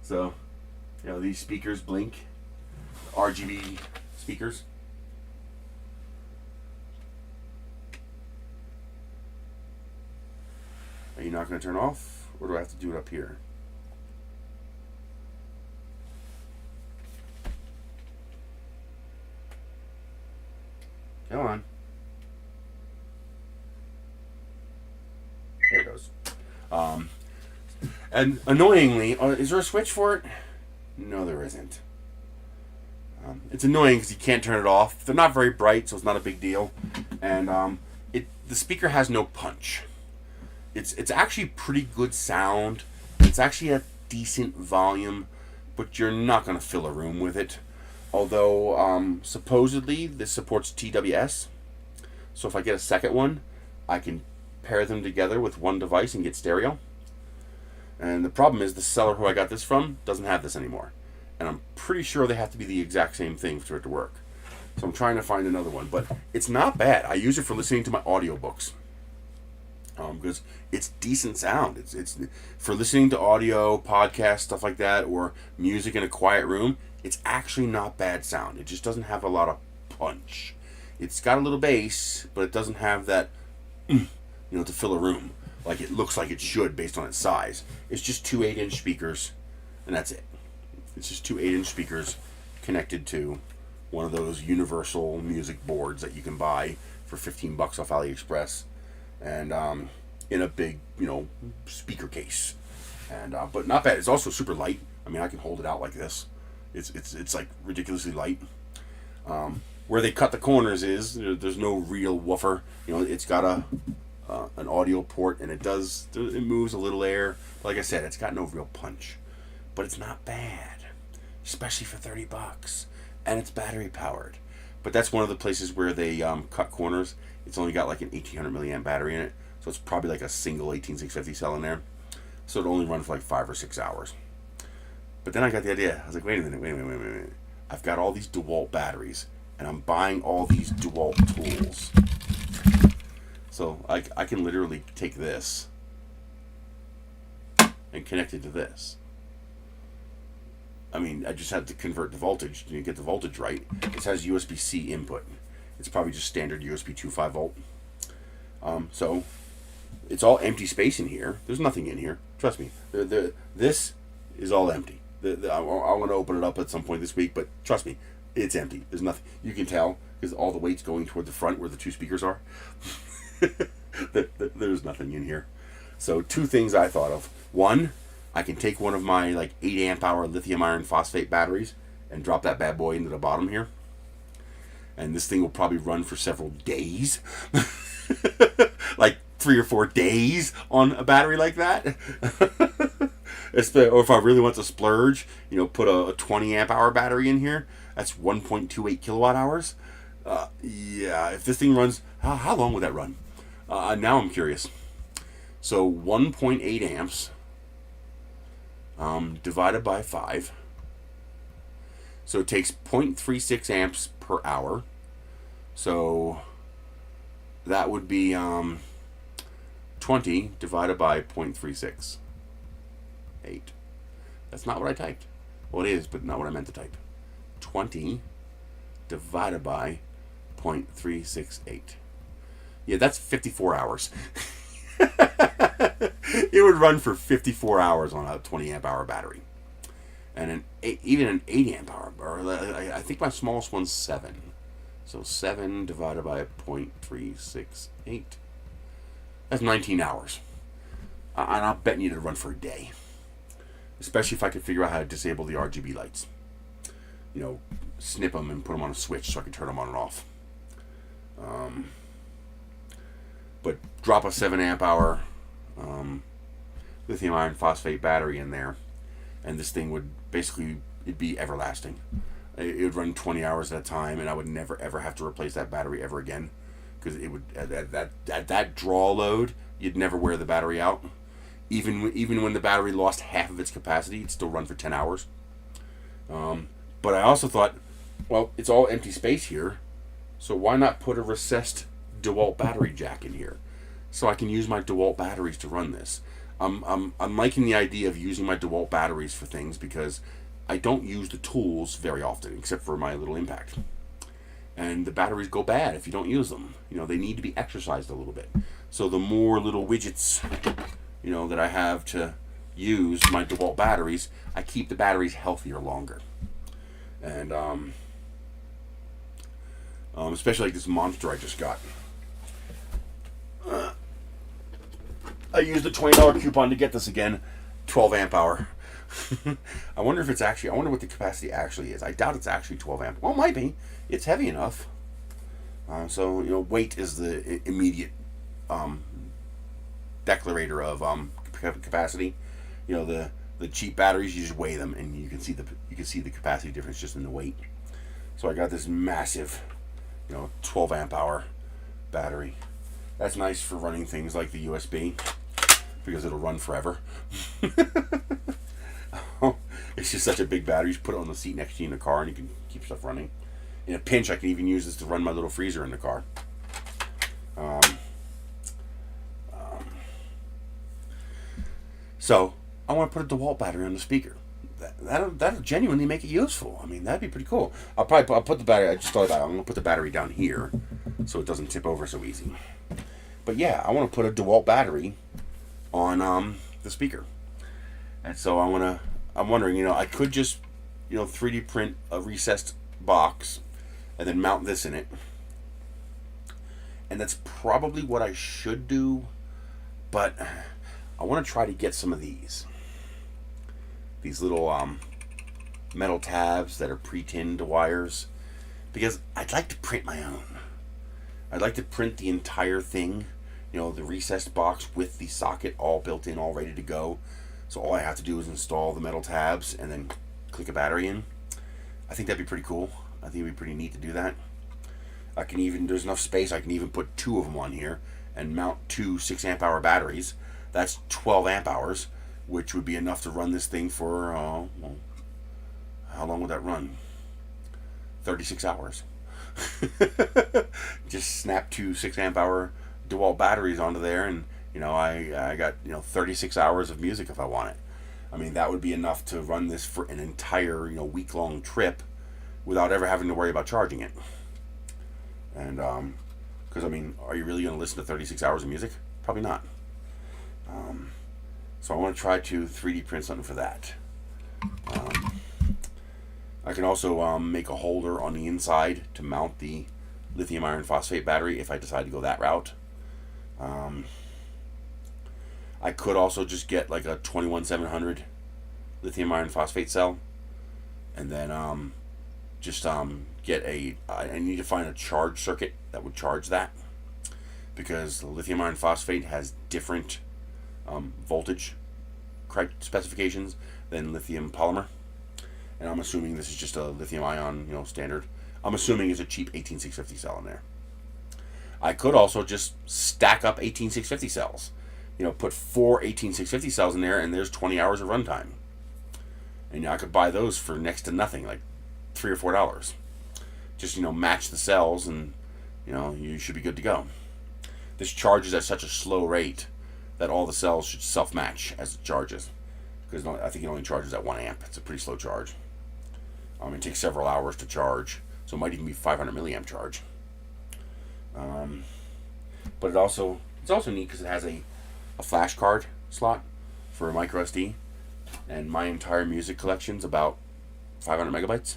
So these speakers blink. RGB speakers. Are you not going to turn off, or do I have to do it up here? Come on. There it goes. And annoyingly, is there a switch for it? No, there isn't. It's annoying because you can't turn it off. They're not very bright, so it's not a big deal. And the speaker has no punch. It's actually pretty good sound. It's actually a decent volume, but you're not going to fill a room with it. Although supposedly this supports TWS, so if I get a second one, I can pair them together with one device and get stereo. And the problem is the seller who I got this from doesn't have this anymore. And I'm pretty sure they have to be the exact same thing for it to work. So I'm trying to find another one. But it's not bad. I use it for listening to my audiobooks. Because it's decent sound. It's for listening to audio, podcasts, stuff like that, or music in a quiet room. It's actually not bad sound. It just doesn't have a lot of punch. It's got a little bass, but it doesn't have that, to fill a room like it looks like it should based on its size. It's just two 8-inch speakers, and that's it. It's just two 8-inch speakers connected to one of those universal music boards that you can buy for $15 off AliExpress, and in a big, speaker case. And but not bad. It's also super light. I mean, I can hold it out like this. It's like ridiculously light. Where they cut the corners is there's no real woofer. It's got an audio port, and it moves a little air. Like I said, it's got no real punch, but it's not bad, especially for $30, and it's battery powered. But that's one of the places where they cut corners. It's only got like an 1800 milliamp battery in it, so it's probably like a single 18650 cell in there. So it'll only run for like 5 or 6 hours. But then I got the idea. I was like, wait a minute. I've got all these DeWalt batteries, and I'm buying all these DeWalt tools. So I can literally take this and connect it to this. I mean, I just had to convert the voltage to get the voltage right. This has USB-C input. It's probably just standard USB 2.5 volt. So it's all empty space in here. There's nothing in here. Trust me. This is all empty. I'm going to open it up at some point this week, but trust me, it's empty. There's nothing. You can tell because all the weight's going toward the front where the two speakers are. There's nothing in here. So two things I thought of. One, I can take one of my like 8 amp hour lithium iron phosphate batteries and drop that bad boy into the bottom here. And this thing will probably run for several days. Like 3 or 4 days on a battery like that. Or if I really want to splurge, put a 20 amp hour battery in here. That's 1.28 kilowatt hours. Yeah, if this thing runs, how long would that run? Now I'm curious. So 1.8 amps divided by 5. So it takes 0.36 amps per hour. So that would be 20 divided by 0.36. 8. That's not what I typed. Well, it is, but not what I meant to type. 20 divided by 0.368. Yeah, that's 54 hours. It would run for 54 hours on a 20 amp hour battery. And even an 8 amp hour, or I think my smallest one's 7. So 7 divided by 0.368. That's 19 hours. And I'll bet you it'd run for a day. Especially if I could figure out how to disable the RGB lights. Snip them and put them on a switch so I can turn them on and off. But drop a 7 amp hour lithium iron phosphate battery in there, and this thing would basically, it'd be everlasting. It would run 20 hours at a time, and I would never ever have to replace that battery ever again, because it would at that draw load, you'd never wear the battery out. Even when the battery lost half of its capacity, it'd still run for 10 hours. But I also thought, well, it's all empty space here, so why not put a recessed DeWalt battery jack in here, so I can use my DeWalt batteries to run this. I'm liking the idea of using my DeWalt batteries for things because I don't use the tools very often, except for my little impact. And the batteries go bad if you don't use them. You know, they need to be exercised a little bit. So the more little widgets, you know, that I have to use my DeWalt batteries, I keep the batteries healthier longer. And especially like this monster I just got. I used the $20 coupon to get this again, 12 amp hour. I wonder if it's actually, I wonder what the capacity actually is. I doubt it's actually 12 amp. Well, it might be. It's heavy enough. So, you know, weight is the immediate declarator of capacity. You know, the cheap batteries, you just weigh them and you can see the capacity difference just in the weight. So I got this massive, you know, 12 amp hour battery. That's nice for running things like the USB because it'll run forever. It's just such a big battery. You just put it on the seat next to you in the car and you can keep stuff running. In a pinch, I can even use this to run my little freezer in the car. So I want to put a DeWalt battery on the speaker. That'll genuinely make it useful. I mean, that'd be pretty cool. I'll put the battery. I just thought about it. I'm gonna put the battery down here so it doesn't tip over so easy. But yeah, I want to put a DeWalt battery on the speaker, and so I'm wondering, you know, I could just, you know, 3D print a recessed box and then mount this in it, and that's probably what I should do. But I want to try to get some of these little metal tabs that are pre-tinned to wires, because I'd like to print my own. I'd like to print the entire thing, you know, the recessed box with the socket all built in, all ready to go. So all I have to do is install the metal tabs and then click a battery in. I think that'd be pretty cool. I think it'd be pretty neat to do that. I can even, there's enough space, I can even put 2 of them on here and mount 2 6 amp hour batteries. That's 12 amp hours, which would be enough to run this thing for, well, how long would that run? 36 hours. Just snap 2 6 amp hour DeWalt batteries onto there, and you know, I got, you know, 36 hours of music if I want it. I mean, that would be enough to run this for an entire, you know, week-long trip without ever having to worry about charging it. And because I mean, are you really going to listen to 36 hours of music? Probably not. So I want to try to 3D print something for that. I can also make a holder on the inside to mount the lithium iron phosphate battery if I decide to go that route. I could also just get like a 21700 lithium iron phosphate cell, and then just get a, I need to find a charge circuit that would charge that, because the lithium iron phosphate has different voltage specifications than lithium polymer, and I'm assuming this is just a lithium ion, you know, standard. I'm assuming it's a cheap 18650 cell in there. I could also just stack up 18650 cells, you know, put 4 18650 cells in there, and there's 20 hours of runtime, and I could buy those for next to nothing, like $3 or $4. Just, you know, match the cells, and you know, you should be good to go. This charges at such a slow rate that all the cells should self-match as it charges, because I think it only charges at 1 amp. It's a pretty slow charge. It takes several hours to charge, so it might even be 500 milliamp charge. But it's also neat because it has a flash card slot for a micro SD, and my entire music collection's about 500 megabytes,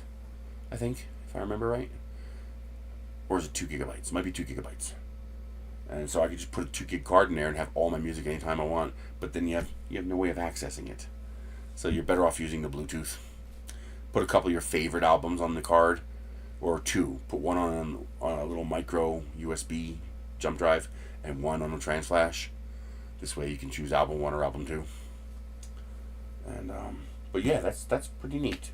I think, if I remember right. Or is it 2 gigabytes? It might be 2 gigabytes. And so I could just put a 2 gig card in there and have all my music anytime I want, but then you have no way of accessing it. So you're better off using the Bluetooth. Put a couple of your favorite albums on the card, or 2. Put one on a little micro USB jump drive and one on a trans flash. This way you can choose album 1 or album 2. And but yeah, that's pretty neat.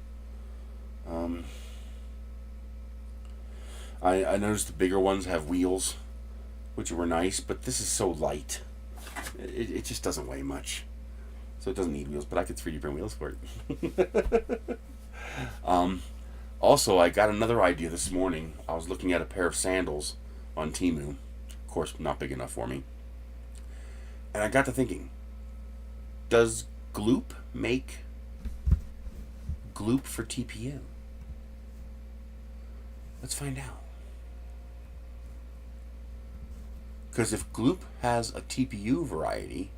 I noticed the bigger ones have wheels, which were nice, but this is so light. It just doesn't weigh much, so it doesn't need wheels, but I could 3D print wheels for it. Also, I got another idea this morning. I was looking at a pair of sandals on Temu. Of course, not big enough for me. And I got to thinking, does Gloop make gloop for TPU? Let's find out. Because if gloop has a TPU variety,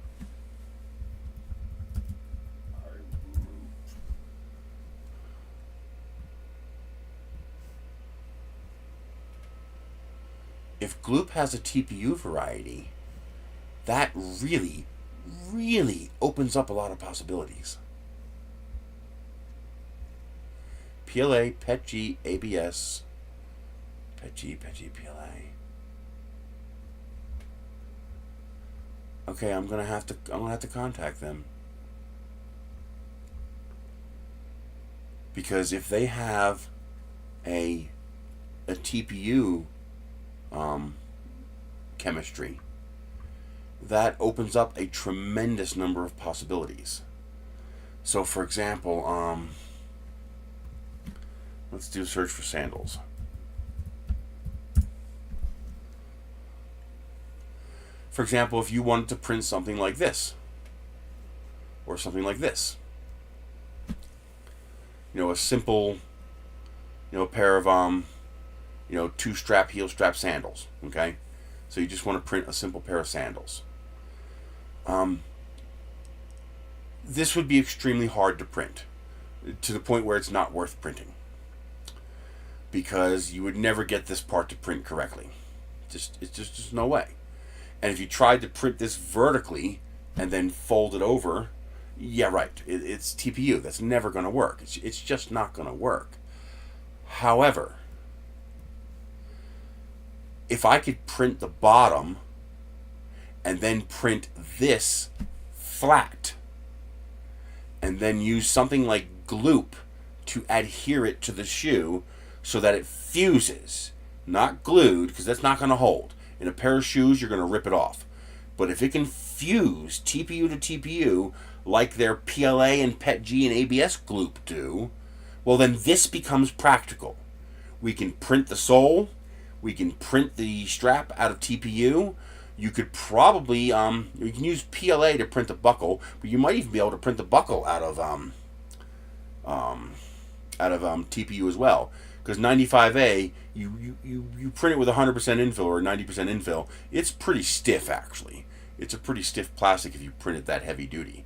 that really, really opens up a lot of possibilities. PLA, PETG, ABS, PETG, PLA. Okay, I'm gonna have to contact them, because if they have a TPU chemistry, that opens up a tremendous number of possibilities. So, for example, let's do a search for sandals. For example, if you wanted to print something like this, or something like this, a simple, pair of, two-strap, heel-strap sandals, okay? So you just want to print a simple pair of sandals. This would be extremely hard to print, to the point where it's not worth printing, because you would never get this part to print correctly. It's just no way. And if you tried to print this vertically and then fold it over, yeah, right, it's TPU. That's never going to work. It's just not going to work. However, if I could print the bottom and then print this flat, and then use something like gloop to adhere it to the shoe so that it fuses, not glued, because that's not going to hold. In a pair of shoes, you're going to rip it off. But if it can fuse TPU to TPU like their PLA and PETG and ABS gloop do, well, then this becomes practical. We can print the sole. We can print the strap out of TPU. You could probably, you can use PLA to print the buckle, but you might even be able to print the buckle out of TPU as well. Because 95A, you print it with 100% infill or 90% infill. It's pretty stiff, actually. It's a pretty stiff plastic if you print it that heavy duty.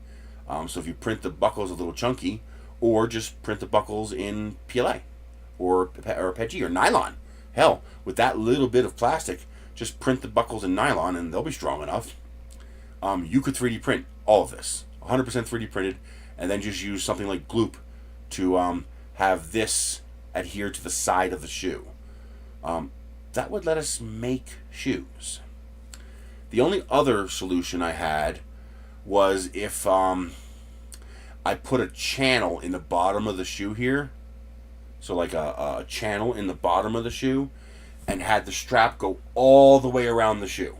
So if you print the buckles a little chunky, or just print the buckles in PLA or PETG or nylon. Hell, with that little bit of plastic, just print the buckles in nylon and they'll be strong enough. You could 3D print all of this, 100% 3D printed, and then just use something like gloop to have this adhere to the side of the shoe. That would let us make shoes. The only other solution I had was if I put a channel in the bottom of the shoe here, so like a channel in the bottom of the shoe, and had the strap go all the way around the shoe.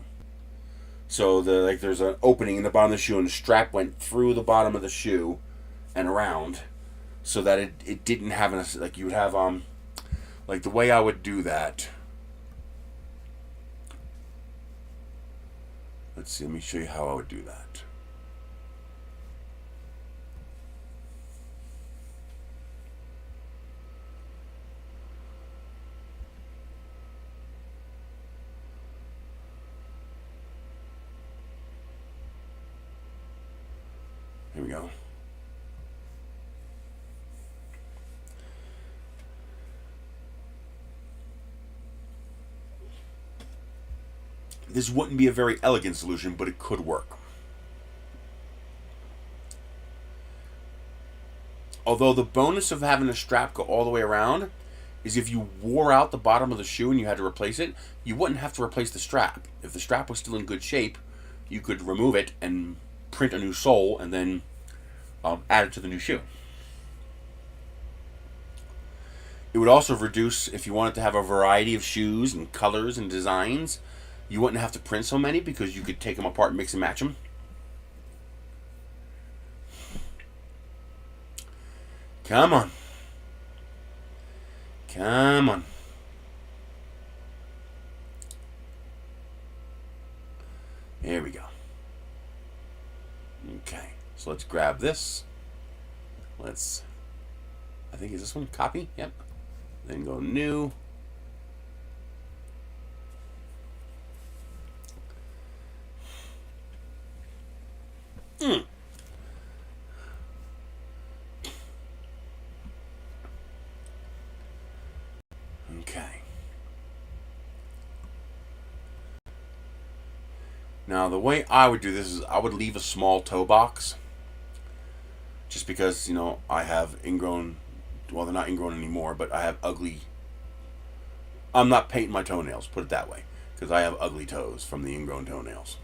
So there's an opening in the bottom of the shoe, and the strap went through the bottom of the shoe and around, so that it didn't have you would have like the way I would do that. Let's see. Let me show you how I would do that. Here we go. This wouldn't be a very elegant solution, but it could work. Although the bonus of having a strap go all the way around is if you wore out the bottom of the shoe and you had to replace it, you wouldn't have to replace the strap. If the strap was still in good shape, you could remove it and print a new sole and then add it to the new shoe. It would also reduce, if you wanted to have a variety of shoes and colors and designs, you wouldn't have to print so many because you could take them apart and mix and match them. Come on. Come on. There we go. Okay, so let's grab this. Let's I think is this one, copy, yep. Then go new. Okay. Now the way I would do this is I would leave a small toe box, just because, you know, I have ingrown, well, they're not ingrown anymore, but I have ugly, I'm not painting my toenails, put it that way, because I have ugly toes from the ingrown toenails.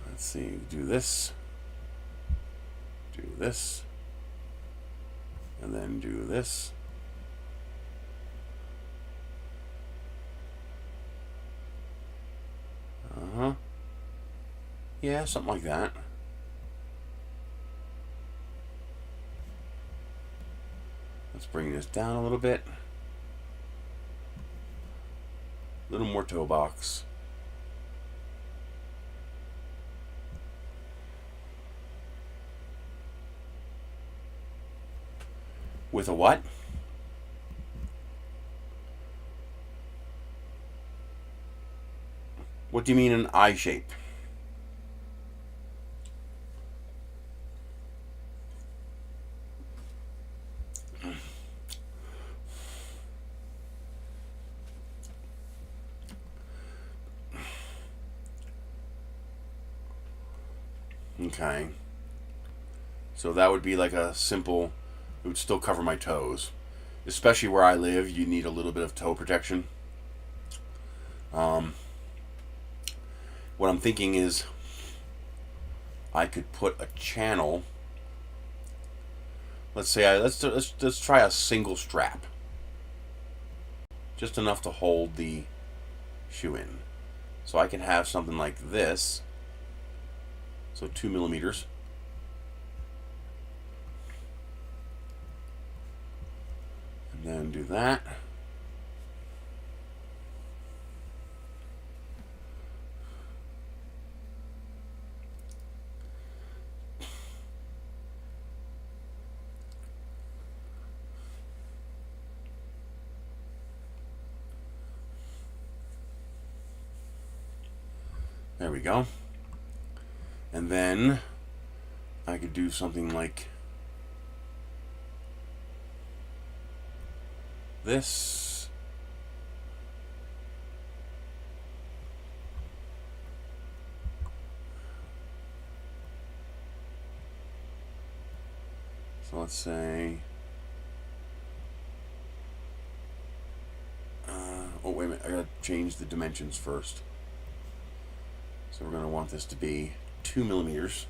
Let's see, do this, and then do this. Yeah, something like that. Let's bring this down a little bit. A little more toe box. With a what? What do you mean an eye shape? Okay. So that would be like a simple, it would still cover my toes. Especially where I live, you need a little bit of toe protection. What I'm thinking is I could put a channel. Let's say let's try a single strap, just enough to hold the shoe in. So I can have something like this. So 2 millimeters. And then do that. There we go. And then I could do something like this. So let's say, oh wait a minute, I gotta change the dimensions first. So we're gonna want this to be 2 millimeters.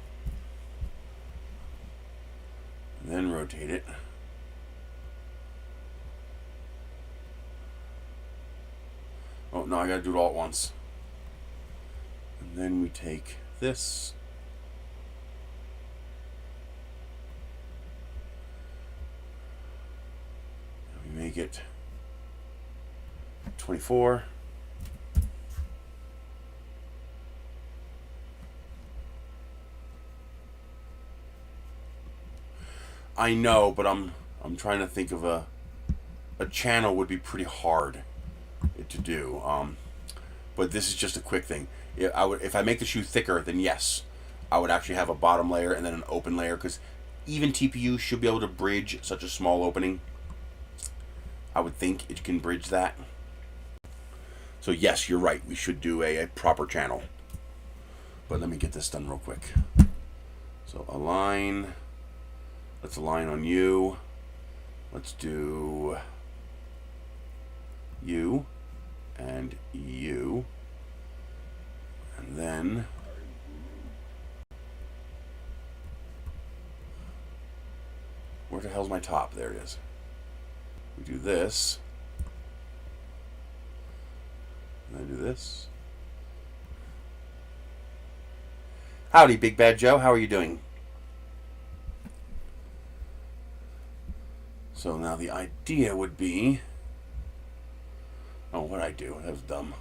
And then rotate it. Oh no, I gotta do it all at once. And then we take this. And we make it 24. I know, but I'm trying to think of a channel would be pretty hard to do. But this is just a quick thing. If I make the shoe thicker, then yes, I would actually have a bottom layer and then an open layer, because even TPU should be able to bridge such a small opening. I would think it can bridge that. So yes, you're right. We should do a proper channel. But let me get this done real quick. So align. Let's align on you. Let's do you and you. And then where the hell's my top? There it is. We do this. And I do this. Howdy, Big Bad Joe. How are you doing? So now the idea would be, oh, what'd I do? That was dumb.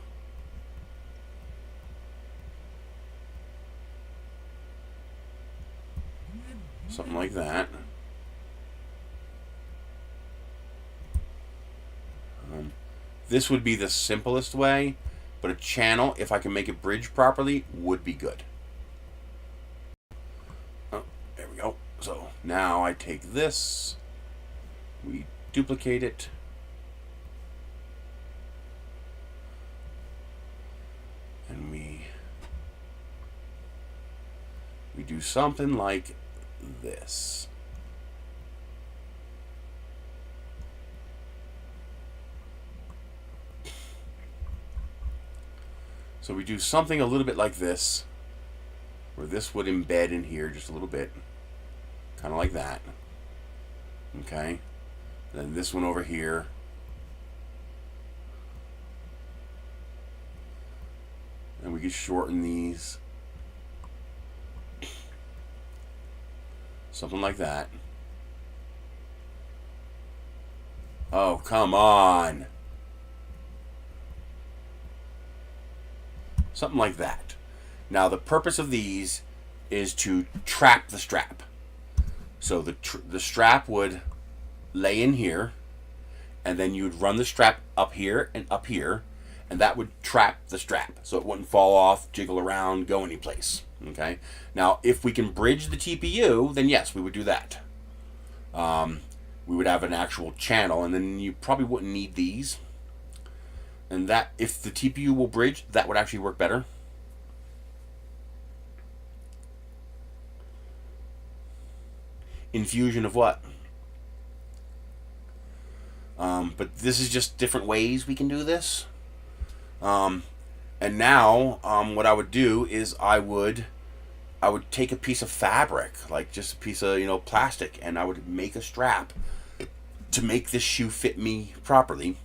Something like that. This would be the simplest way, but a channel, if I can make it bridge properly, would be good. Oh, there we go. So now I take this, we duplicate it, and we do something like this. So we do something a little bit like this, where this would embed in here just a little bit, kind of like that. Okay, then this one over here. And we can shorten these. Something like that. Oh, come on. Something like that. Now, the purpose of these is to trap the strap. So the strap would lay in here, and then you would run the strap up here, and that would trap the strap so it wouldn't fall off, jiggle around, go anyplace. Okay. Now, if we can bridge the TPU, then yes, we would do that. We would have an actual channel, and then you probably wouldn't need these. And that, if the TPU will bridge, that would actually work better. Infusion of what? But this is just different ways we can do this. And now, what I would do is I would take a piece of fabric, like just a piece of plastic, and I would make a strap to make this shoe fit me properly.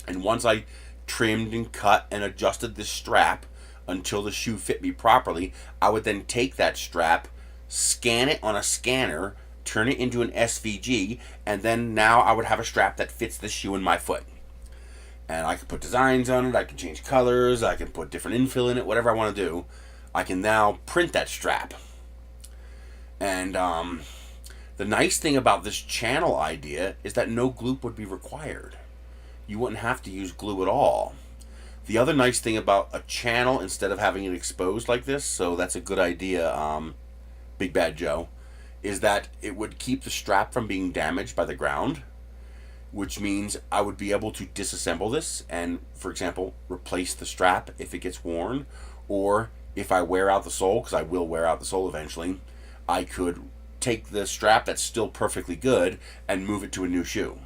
And once I trimmed and cut and adjusted this strap until the shoe fit me properly, I would then take that strap, scan it on a scanner, turn it into an SVG, and then now I would have a strap that fits the shoe in my foot. And I can put designs on it, I can change colors, I can put different infill in it, whatever I want to do. I can now print that strap. And the nice thing about this channel idea is that no glue would be required. You wouldn't have to use glue at all. The other nice thing about a channel, instead of having it exposed like this, so that's a good idea, Big Bad Joe, is that it would keep the strap from being damaged by the ground, which means I would be able to disassemble this and, for example, replace the strap if it gets worn, or if I wear out the sole, because I will wear out the sole eventually, I could take the strap that's still perfectly good and move it to a new shoe.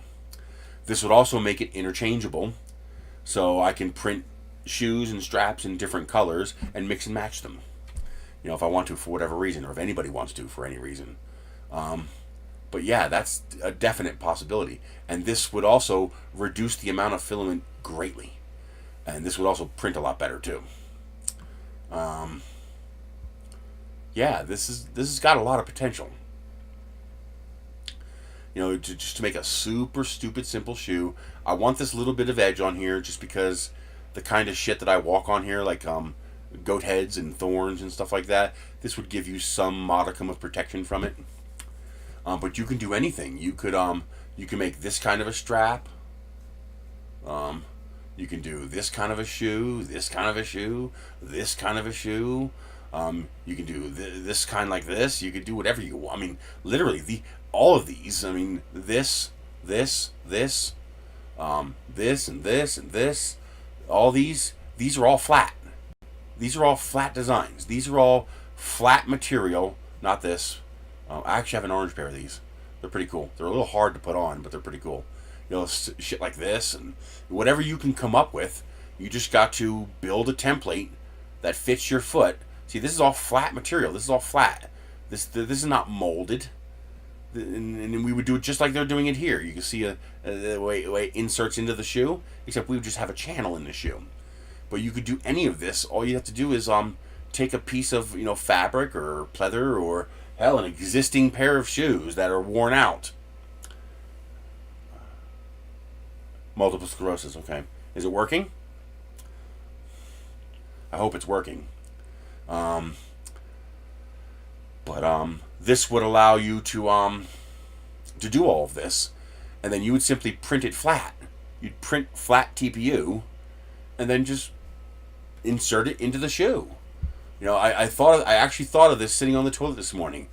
This would also make it interchangeable, so I can print shoes and straps in different colors and mix and match them, if I want to for whatever reason, or if anybody wants to for any reason. But yeah, that's a definite possibility. And this would also reduce the amount of filament greatly. And this would also print a lot better too. Yeah, this has got a lot of potential. Just to make a super stupid simple shoe. I want this little bit of edge on here just because the kind of shit that I walk on here, like goat heads and thorns and stuff like that, this would give you some modicum of protection from it. But you can do anything. You can make this kind of a strap. You can do this kind of a shoe, this kind of a shoe, this kind of a shoe. You can do this kind like this. You could do whatever you want. I mean, literally, all of these. I mean, this, this, this, this, and this, and this. All these are all flat. These are all flat designs. These are all flat material. Not this. I actually have an orange pair of these. They're pretty cool. They're a little hard to put on, but they're pretty cool. Shit like this, and whatever you can come up with, you just got to build a template that fits your foot. See, this is all flat material. This is all flat. This is not molded. And we would do it just like they're doing it here. You can see the way it inserts into the shoe, except we would just have a channel in the shoe. But you could do any of this. All you have to do is take a piece of fabric or pleather or hell, an existing pair of shoes that are worn out, Multiple sclerosis, okay. Is it working? I hope it's working. This would allow you to do all of this, and then you would simply print it flat. You'd print flat TPU, and then just insert it into the shoe. You know, I actually thought of this sitting on the toilet this morning,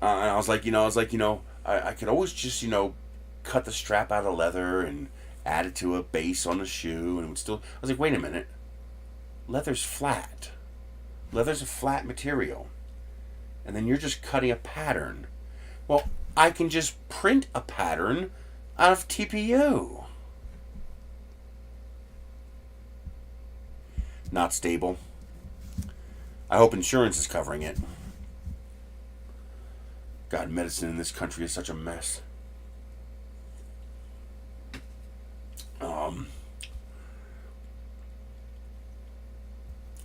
and I was like, I could always just, cut the strap out of leather and add it to a base on the shoe, and it would still. I was like, wait a minute, leather's flat. Leather's a flat material, and then you're just cutting a pattern. Well, I can just print a pattern out of TPU. Not stable. I hope insurance is covering it. God, medicine in this country is such a mess.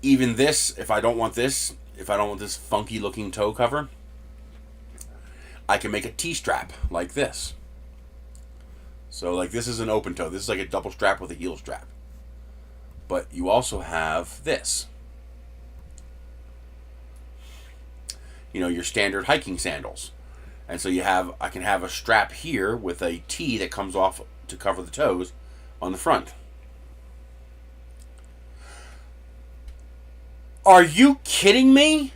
Even this, if I don't want this funky looking toe cover, I can make a T-strap like this. So like this is an open toe. This is like a double strap with a heel strap. But you also have this. Your standard hiking sandals. And so I can have a strap here with a T that comes off to cover the toes on the front. Are you kidding me?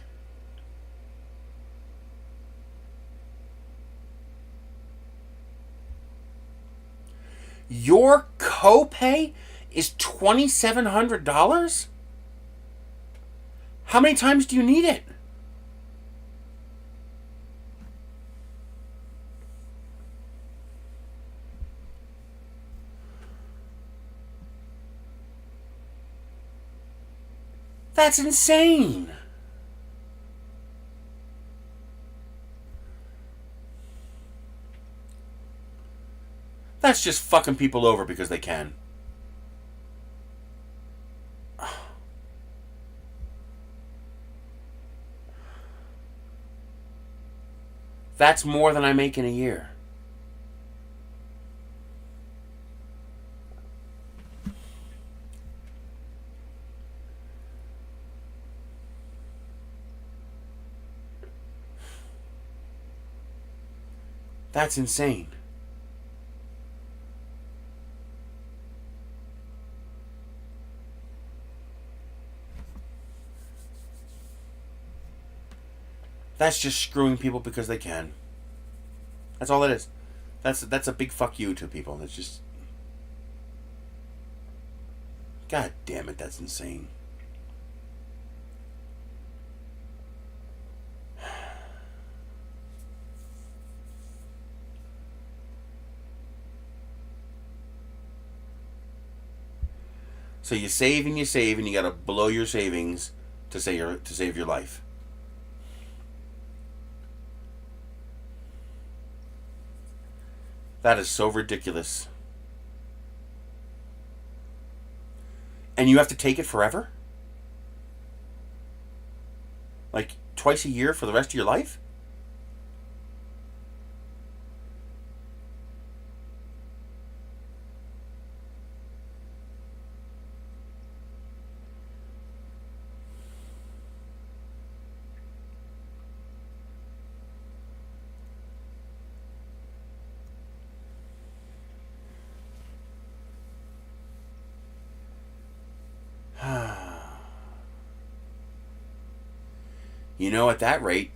Your copay is $2,700? How many times do you need it? That's insane. That's just fucking people over because they can. That's more than I make in a year. That's insane. That's just screwing people because they can. That's all it is. That's a big fuck you to people. That's just... God damn it, that's insane. So you save and you gotta blow your savings to save your life. That is so ridiculous. And you have to take it forever? Like twice a year for the rest of your life? At that rate,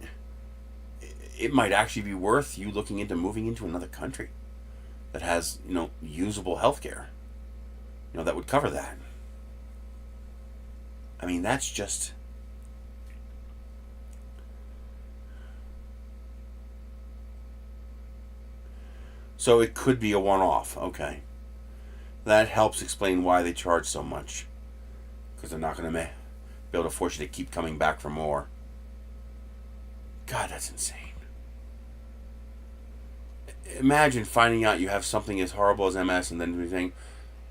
it might actually be worth you looking into moving into another country that has, usable healthcare, that would cover that. I mean, that's just... So it could be a one-off. Okay. That helps explain why they charge so much. Because they're not going to be able to force you to keep coming back for more. God, that's insane. Imagine finding out you have something as horrible as MS and then saying,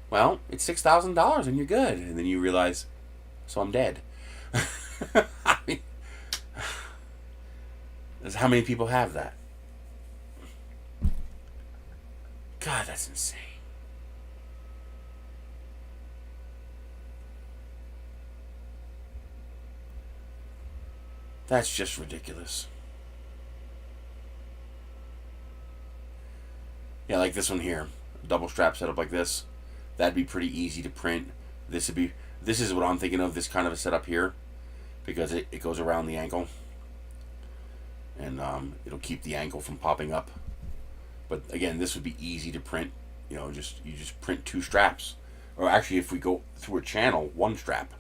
well, it's $6,000 and you're good. And then you realize, so I'm dead. I mean, how many people have that? God, that's insane. That's just ridiculous. Yeah, like this one here. Double strap setup like this. That'd be pretty easy to print. This is what I'm thinking of, this kind of a setup here. Because it goes around the ankle. And it'll keep the ankle from popping up. But again, this would be easy to print. You know, you just print 2 straps. Or actually, if we go through a channel, 1 strap.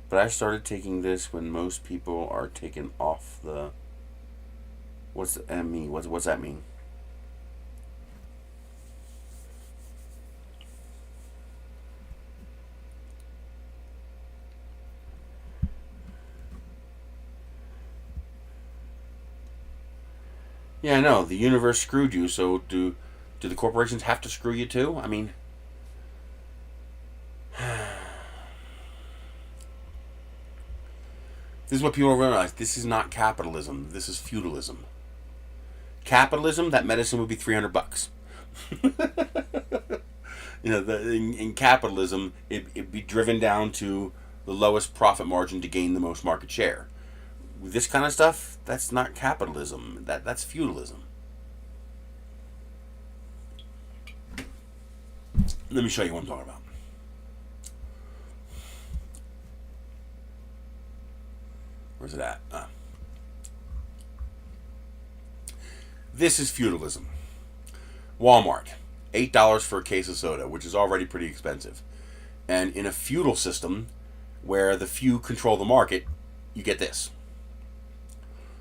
But I started taking this when most people are taking off the... What's that mean? What's that mean? Yeah, I know. The universe screwed you, so do the corporations have to screw you too? I mean... This is what people don't realize. This is not capitalism. This is feudalism. Capitalism, that medicine would be $300. You know, in capitalism, it'd be driven down to the lowest profit margin to gain the most market share. This kind of stuff, that's not capitalism. That's feudalism. Let me show you what I'm talking about. Where's it at? This is feudalism. Walmart, $8 for a case of soda, which is already pretty expensive. And in a feudal system, where the few control the market, you get this.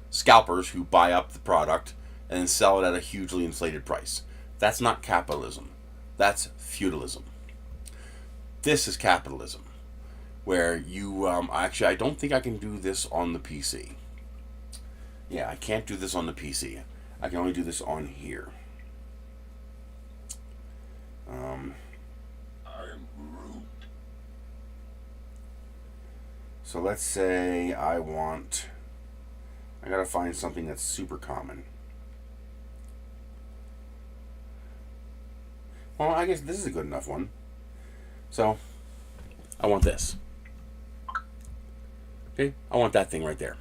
Scalpers who buy up the product and then sell it at a hugely inflated price. That's not capitalism. That's feudalism. This is capitalism, where you... actually, I don't think I can do this on the PC. Yeah, I can't do this on the PC. I can only do this on here. So let's say I gotta find something that's super common. Well, I guess this is a good enough one. So, I want this. Okay, I want that thing right there.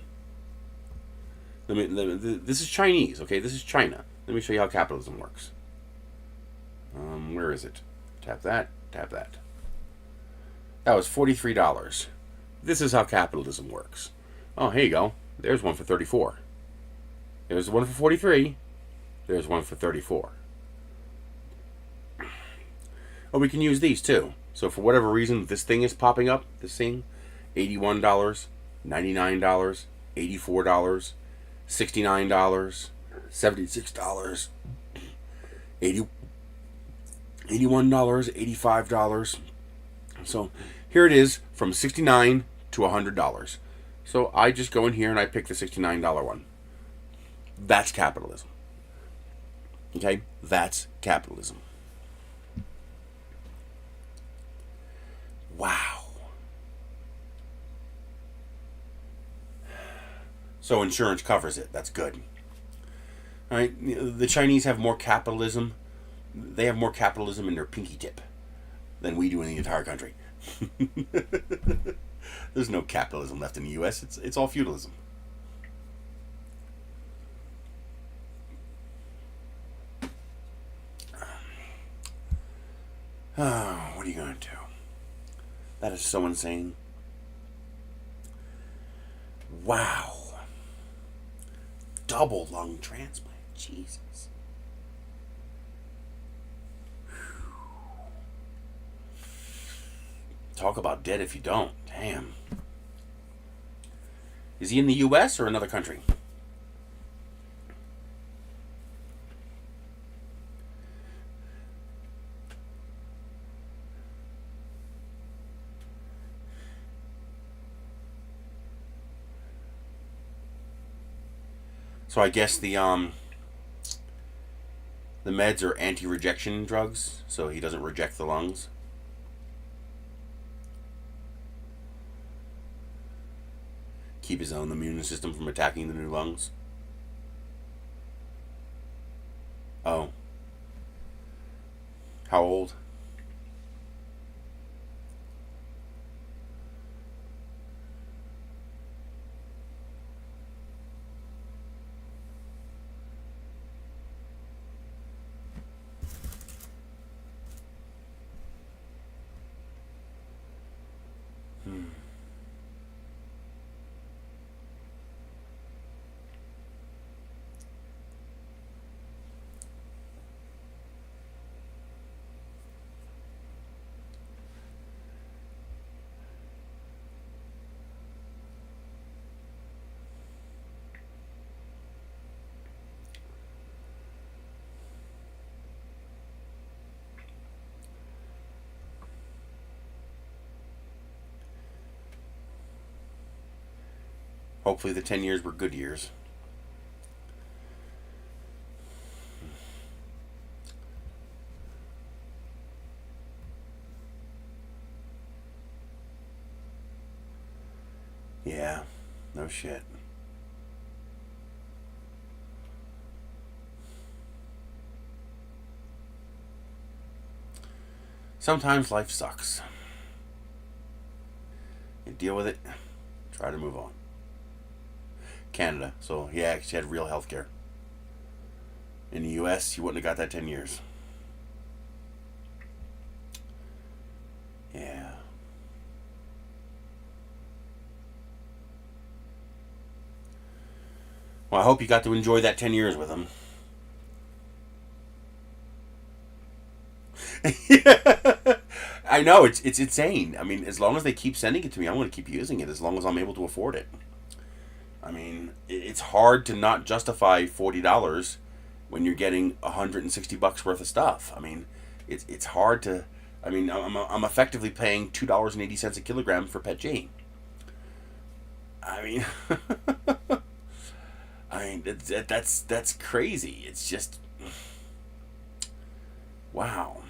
This is Chinese, okay? This is China. Let me show you how capitalism works. Where is it? Tap that, tap that. That was $43. This is how capitalism works. Oh, here you go. There's one for $34. There's one for $43. There's one for $34. Oh, we can use these too. So for whatever reason this thing is popping up, this thing, $81, $99, $84, $69, $76, $81, $85. So here it is from $69 to $100. So I just go in here and I pick the $69 one. That's capitalism. Okay? That's capitalism. Wow. So insurance covers it. That's good. All right. The Chinese have more capitalism. They have more capitalism in their pinky tip than we do in the entire country. There's no capitalism left in the U.S. It's all feudalism. Oh, what are you going to do? That is so insane. Wow. Double lung transplant. Jesus. Talk about dead if you don't. Damn. Is he in the U.S. or another country? So I guess the meds are anti-rejection drugs, so he doesn't reject the lungs. Keep his own immune system from attacking the new lungs. Oh. How old? Hopefully the 10 years were good years. Yeah, no shit. Sometimes life sucks. You deal with it, try to move on. Canada, so yeah, she had real health care. In the US, you wouldn't have got that 10 years. Yeah. Well, I hope you got to enjoy that 10 years with him. I know, it's insane. I mean, as long as they keep sending it to me, I'm going to keep using it as long as I'm able to afford it. I mean, it's hard to not justify $40 when you're getting $160 worth of stuff. I mean, it's hard to. I mean, I'm effectively paying $2.80 a kilogram for PET G. I mean, that's crazy. It's just wow.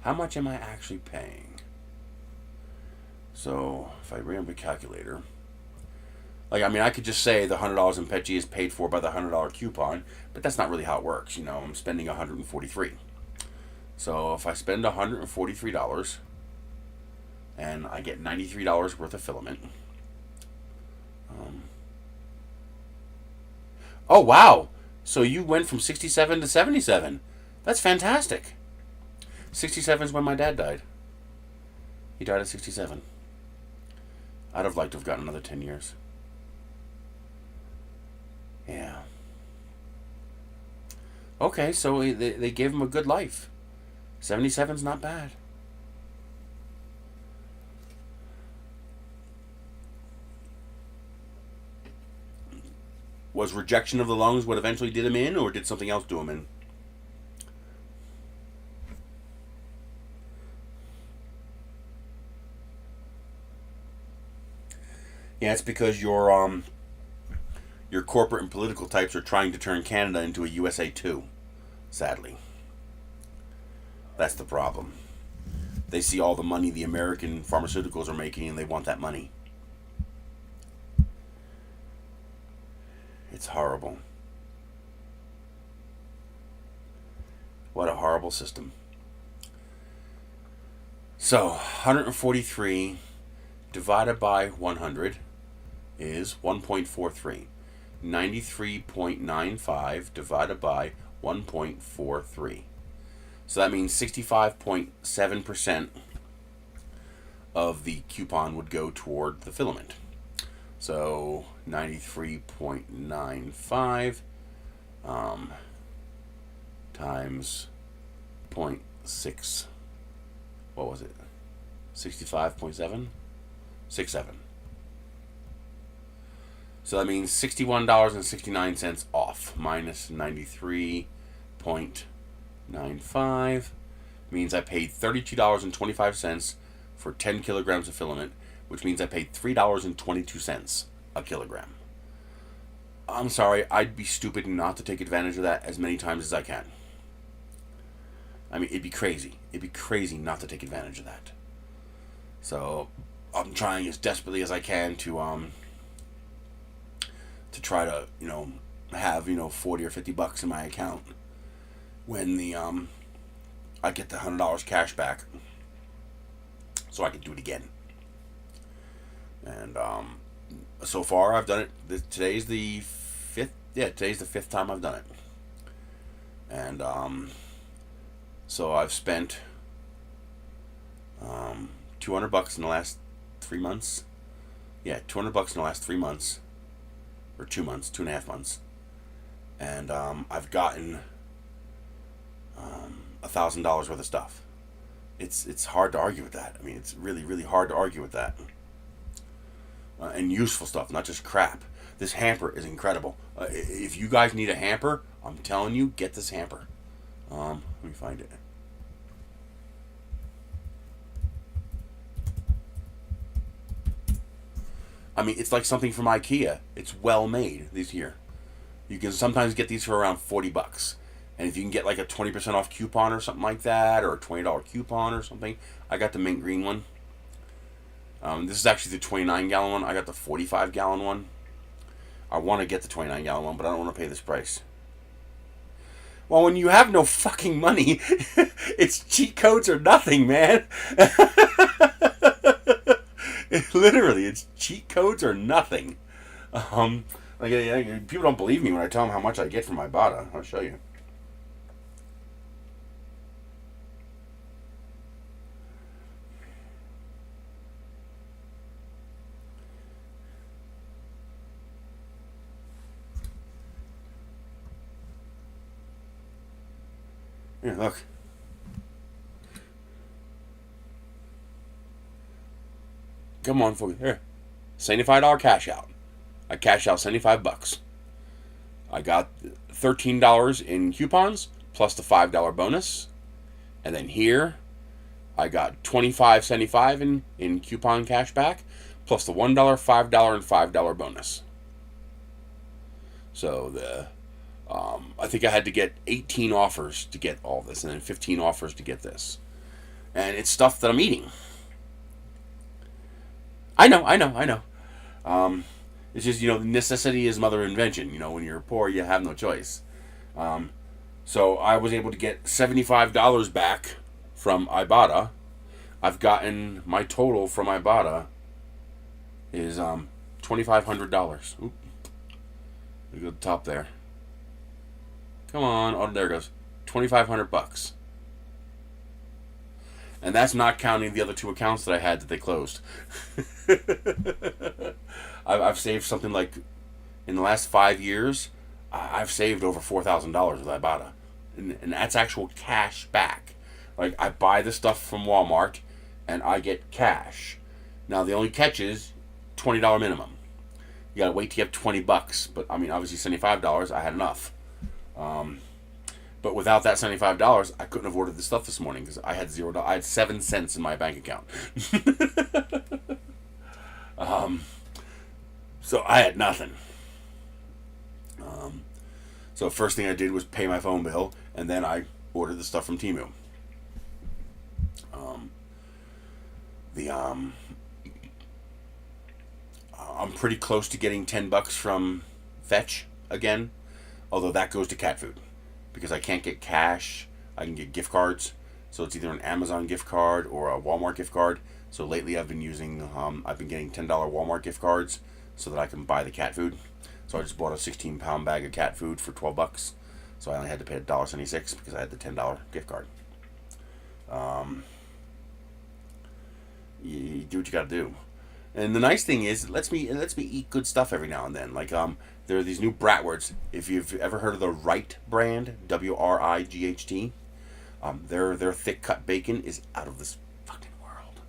How much am I actually paying? So if I bring up a calculator, like, I mean, I could just say the $100 in PET G is paid for by the $100 coupon, but that's not really how it works. You know, I'm spending $143. So if I spend $143 and I get $93 worth of filament. Oh wow! So you went from 67 to 77. That's fantastic. 67 is when my dad died. He died at 67. I'd have liked to have gotten another 10 years. Yeah. Okay, so they gave him a good life. 77's not bad. Was rejection of the lungs what eventually did him in, or did something else do him in? Yeah, it's because your corporate and political types are trying to turn Canada into a USA 2. Sadly, that's the problem. They see all the money the American pharmaceuticals are making, and they want that money. It's horrible. What a horrible system. So, 143 divided by 100 is 1.43. 93.95 divided by 1.43. So that means 65.7% of the coupon would go toward the filament. So 93.95 times 0.6. What was it? 65.7? 67. So that means $61.69 off minus 93.95 means I paid $32.25 for 10 kilograms of filament, which means I paid $3.22 a kilogram. I'm sorry, I'd be stupid not to take advantage of that as many times as I can. I mean, it'd be crazy. It'd be crazy not to take advantage of that. So I'm trying as desperately as I can to try to, have 40 or $50 in my account when I get the $100 cash back, so I can do it again. And so far I've done it. Today's the fifth. Yeah, today's the fifth time I've done it. And so I've spent $200 in the last 3 months. Yeah, $200 in the last 3 months, or 2 months, 2.5 months, and I've gotten $1,000 worth of stuff. It's hard to argue with that. I mean, it's really, really hard to argue with that. And useful stuff, not just crap. This hamper is incredible. If you guys need a hamper, I'm telling you, get this hamper. Let me find it. I mean, it's like something from IKEA. It's well made. These here, you can sometimes get these for around $40. And if you can get like a 20% off coupon or something like that, or a $20 coupon or something, I got the mint green one. This is actually the 29-gallon one. I got the 45-gallon one. I want to get the 29-gallon one, but I don't want to pay this price. Well, when you have no fucking money, it's cheat codes or nothing, man. Literally, it's cheat codes or nothing. People don't believe me when I tell them how much I get from Ibotta. I'll show you. Here, look. Come on, for here. $75 cash out. I cashed out $75. I got $13 in coupons plus the $5 bonus, and then here I got $25.75 in coupon cash back plus the $1, $5, and $5 bonus. So I think I had to get 18 offers to get all this, and then 15 offers to get this. And it's stuff that I'm eating. I know. It's just, necessity is mother of invention. When you're poor, you have no choice. So I was able to get $75 back from Ibotta. I've gotten, my total from Ibotta is $2,500. Oop. Look at the top there. Come on. Oh, there it goes. $2,500. And that's not counting the other 2 accounts that I had that they closed. I've saved something like, in the last 5 years, I've saved over $4,000 with Ibotta. And that's actual cash back. Like, I buy the stuff from Walmart, and I get cash. Now, the only catch is $20 minimum. You gotta wait till you have $20. But, I mean, obviously $75, I had enough. But without that $75, I couldn't have ordered the stuff this morning because I had $0. I had 7 cents in my bank account. So I had nothing. So first thing I did was pay my phone bill, and then I ordered the stuff from Temu. I'm pretty close to getting $10 from Fetch again, although that goes to cat food. Because I can't get cash, I can get gift cards. So it's either an Amazon gift card or a Walmart gift card. So lately I've been getting $10 Walmart gift cards so that I can buy the cat food. So I just bought a 16-pound bag of cat food for $12. So I only had to pay $1.76 because I had the $10 gift card. You do what you gotta do. And the nice thing is, it lets me eat good stuff every now and then. Like, there are these new bratwursts. If you've ever heard of the Wright brand, WRIGHT, their thick cut bacon is out of this fucking world.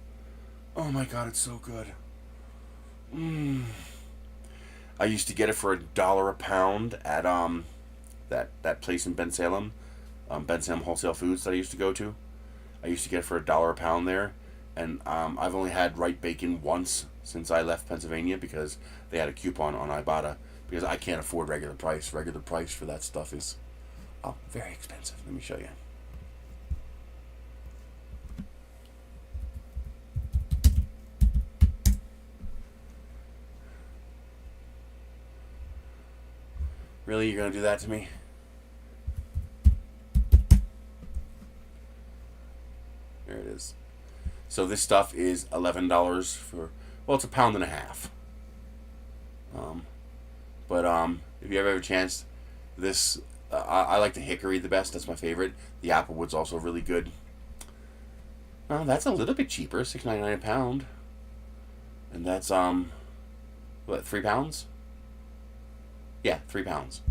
Oh my god, it's so good. I used to get it for $1 a pound at that place in Bensalem, Bensalem Wholesale Foods that I used to go to. I used to get it for $1 a pound there, and I've only had Wright bacon once since I left Pennsylvania because they had a coupon on Ibotta. Because I can't afford regular price. Regular price for that stuff is very expensive. Let me show you. Really? You're going to do that to me? There it is. So this stuff is $11 for, well, it's £1.50. But if you ever have a chance, this, I like the hickory the best. That's my favorite. The applewood's also really good. That's a little bit cheaper, $6.99 a pound. And that's, what, 3 pounds? Yeah, 3 pounds.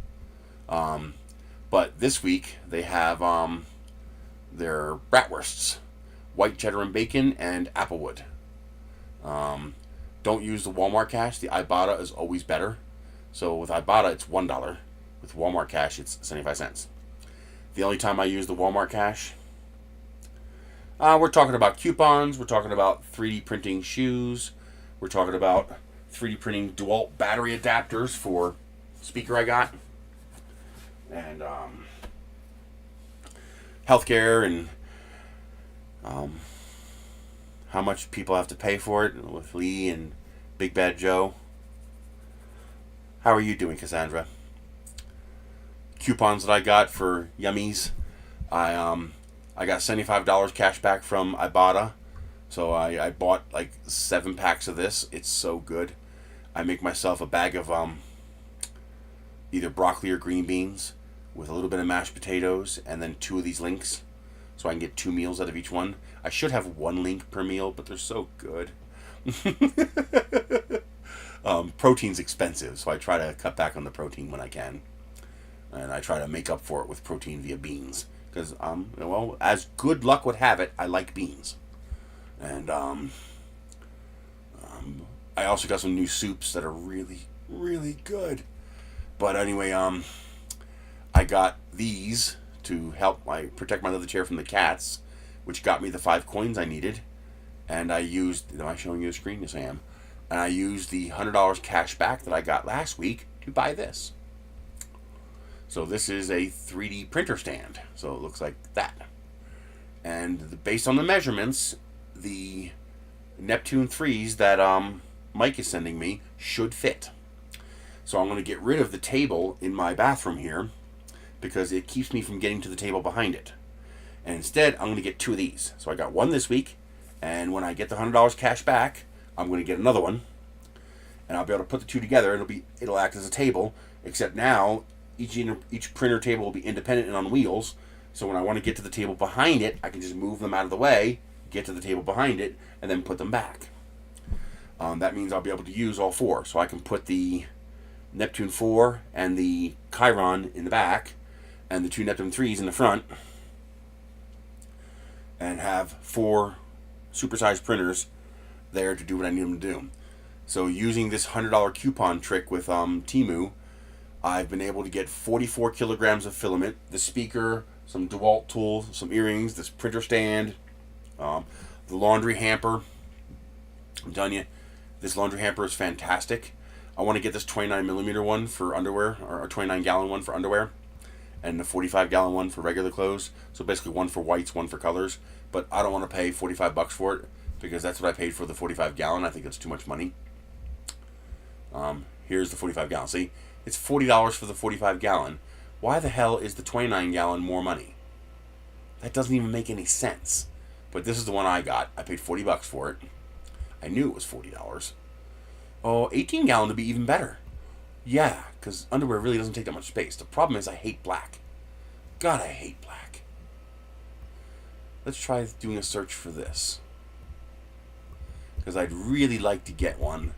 But this week, they have, their bratwursts. White cheddar and bacon, and applewood. Don't use the Walmart cash. The Ibotta is always better. So with Ibotta, it's $1. With Walmart cash, it's 75 cents. The only time I use the Walmart cash, we're talking about coupons. We're talking about 3D printing shoes. We're talking about 3D printing DeWalt battery adapters for speaker I got. And healthcare and how much people have to pay for it with Lee and Big Bad Joe. How are you doing, Cassandra? Coupons that I got for Yummies. I got $75 cash back from Ibotta. So I bought like 7 packs of this. It's so good. I make myself a bag of either broccoli or green beans with a little bit of mashed potatoes and then 2 of these links. So I can get 2 meals out of each one. I should have 1 link per meal, but they're so good. Protein's expensive, so I try to cut back on the protein when I can. And I try to make up for it with protein via beans. Because, well, as good luck would have it, I like beans. And I also got some new soups that are really, really good. But anyway, I got these to help protect my leather chair from the cats, which got me the 5 coins I needed. And I used, am I showing you the screen? Yes, I am. And I used the $100 cash back that I got last week to buy this. So this is a 3D printer stand. So it looks like that. And based on the measurements, the Neptune 3s that Mike is sending me should fit. So I'm going to get rid of the table in my bathroom here because it keeps me from getting to the table behind it. And instead, I'm going to get 2 of these. So I got 1 this week, and when I get the $100 cash back, I'm going to get another one. And I'll be able to put the 2 together. It'll act as a table, except now each printer table will be independent and on wheels. So when I want to get to the table behind it, I can just move them out of the way, get to the table behind it, and then put them back. That means I'll be able to use all 4. So I can put the Neptune 4 and the Chiron in the back, and the 2 Neptune 3s in the front, and have 4 supersized printers there to do what I need them to do. So using this $100 coupon trick with Temu, I've been able to get 44 kilograms of filament, the speaker, some DeWalt tools, some earrings, this printer stand, the laundry hamper. I'm telling you, this laundry hamper is fantastic. I want to get this 29mm one for underwear, or a 29-gallon one for underwear, and the 45-gallon one for regular clothes. So basically 1 for whites, 1 for colors. But I don't want to pay $45 for it because that's what I paid for the 45-gallon. I think it's too much money. Here's the 45-gallon. See, it's $40 for the 45-gallon. Why the hell is the 29-gallon more money? That doesn't even make any sense. But this is the one I got. I paid $40 for it. I knew it was $40. Oh, 18-gallon would be even better. Yeah, because underwear really doesn't take that much space. The problem is I hate black. God, I hate black. Let's try doing a search for this. Because I'd really like to get one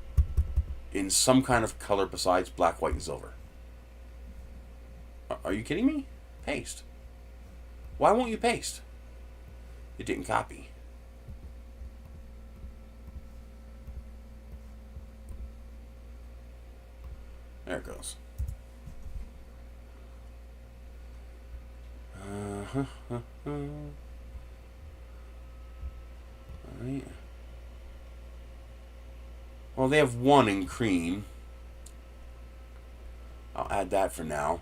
in some kind of color besides black, white, and silver. Are you kidding me? Paste. Why won't you paste? It didn't copy. There it goes. Alright. Well, they have 1 in cream. I'll add that for now.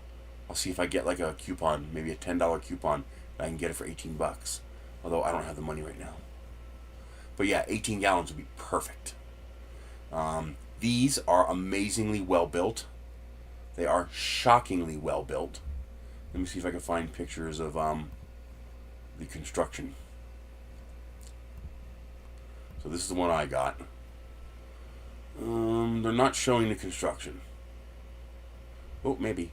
I'll see if I get like a coupon, maybe a $10 coupon, and I can get it for $18. Although I don't have the money right now. But yeah, 18 gallons would be perfect. These are amazingly well built. They are shockingly well built. Let me see if I can find pictures of the construction. So this is the one I got. They're not showing the construction. Oh, maybe.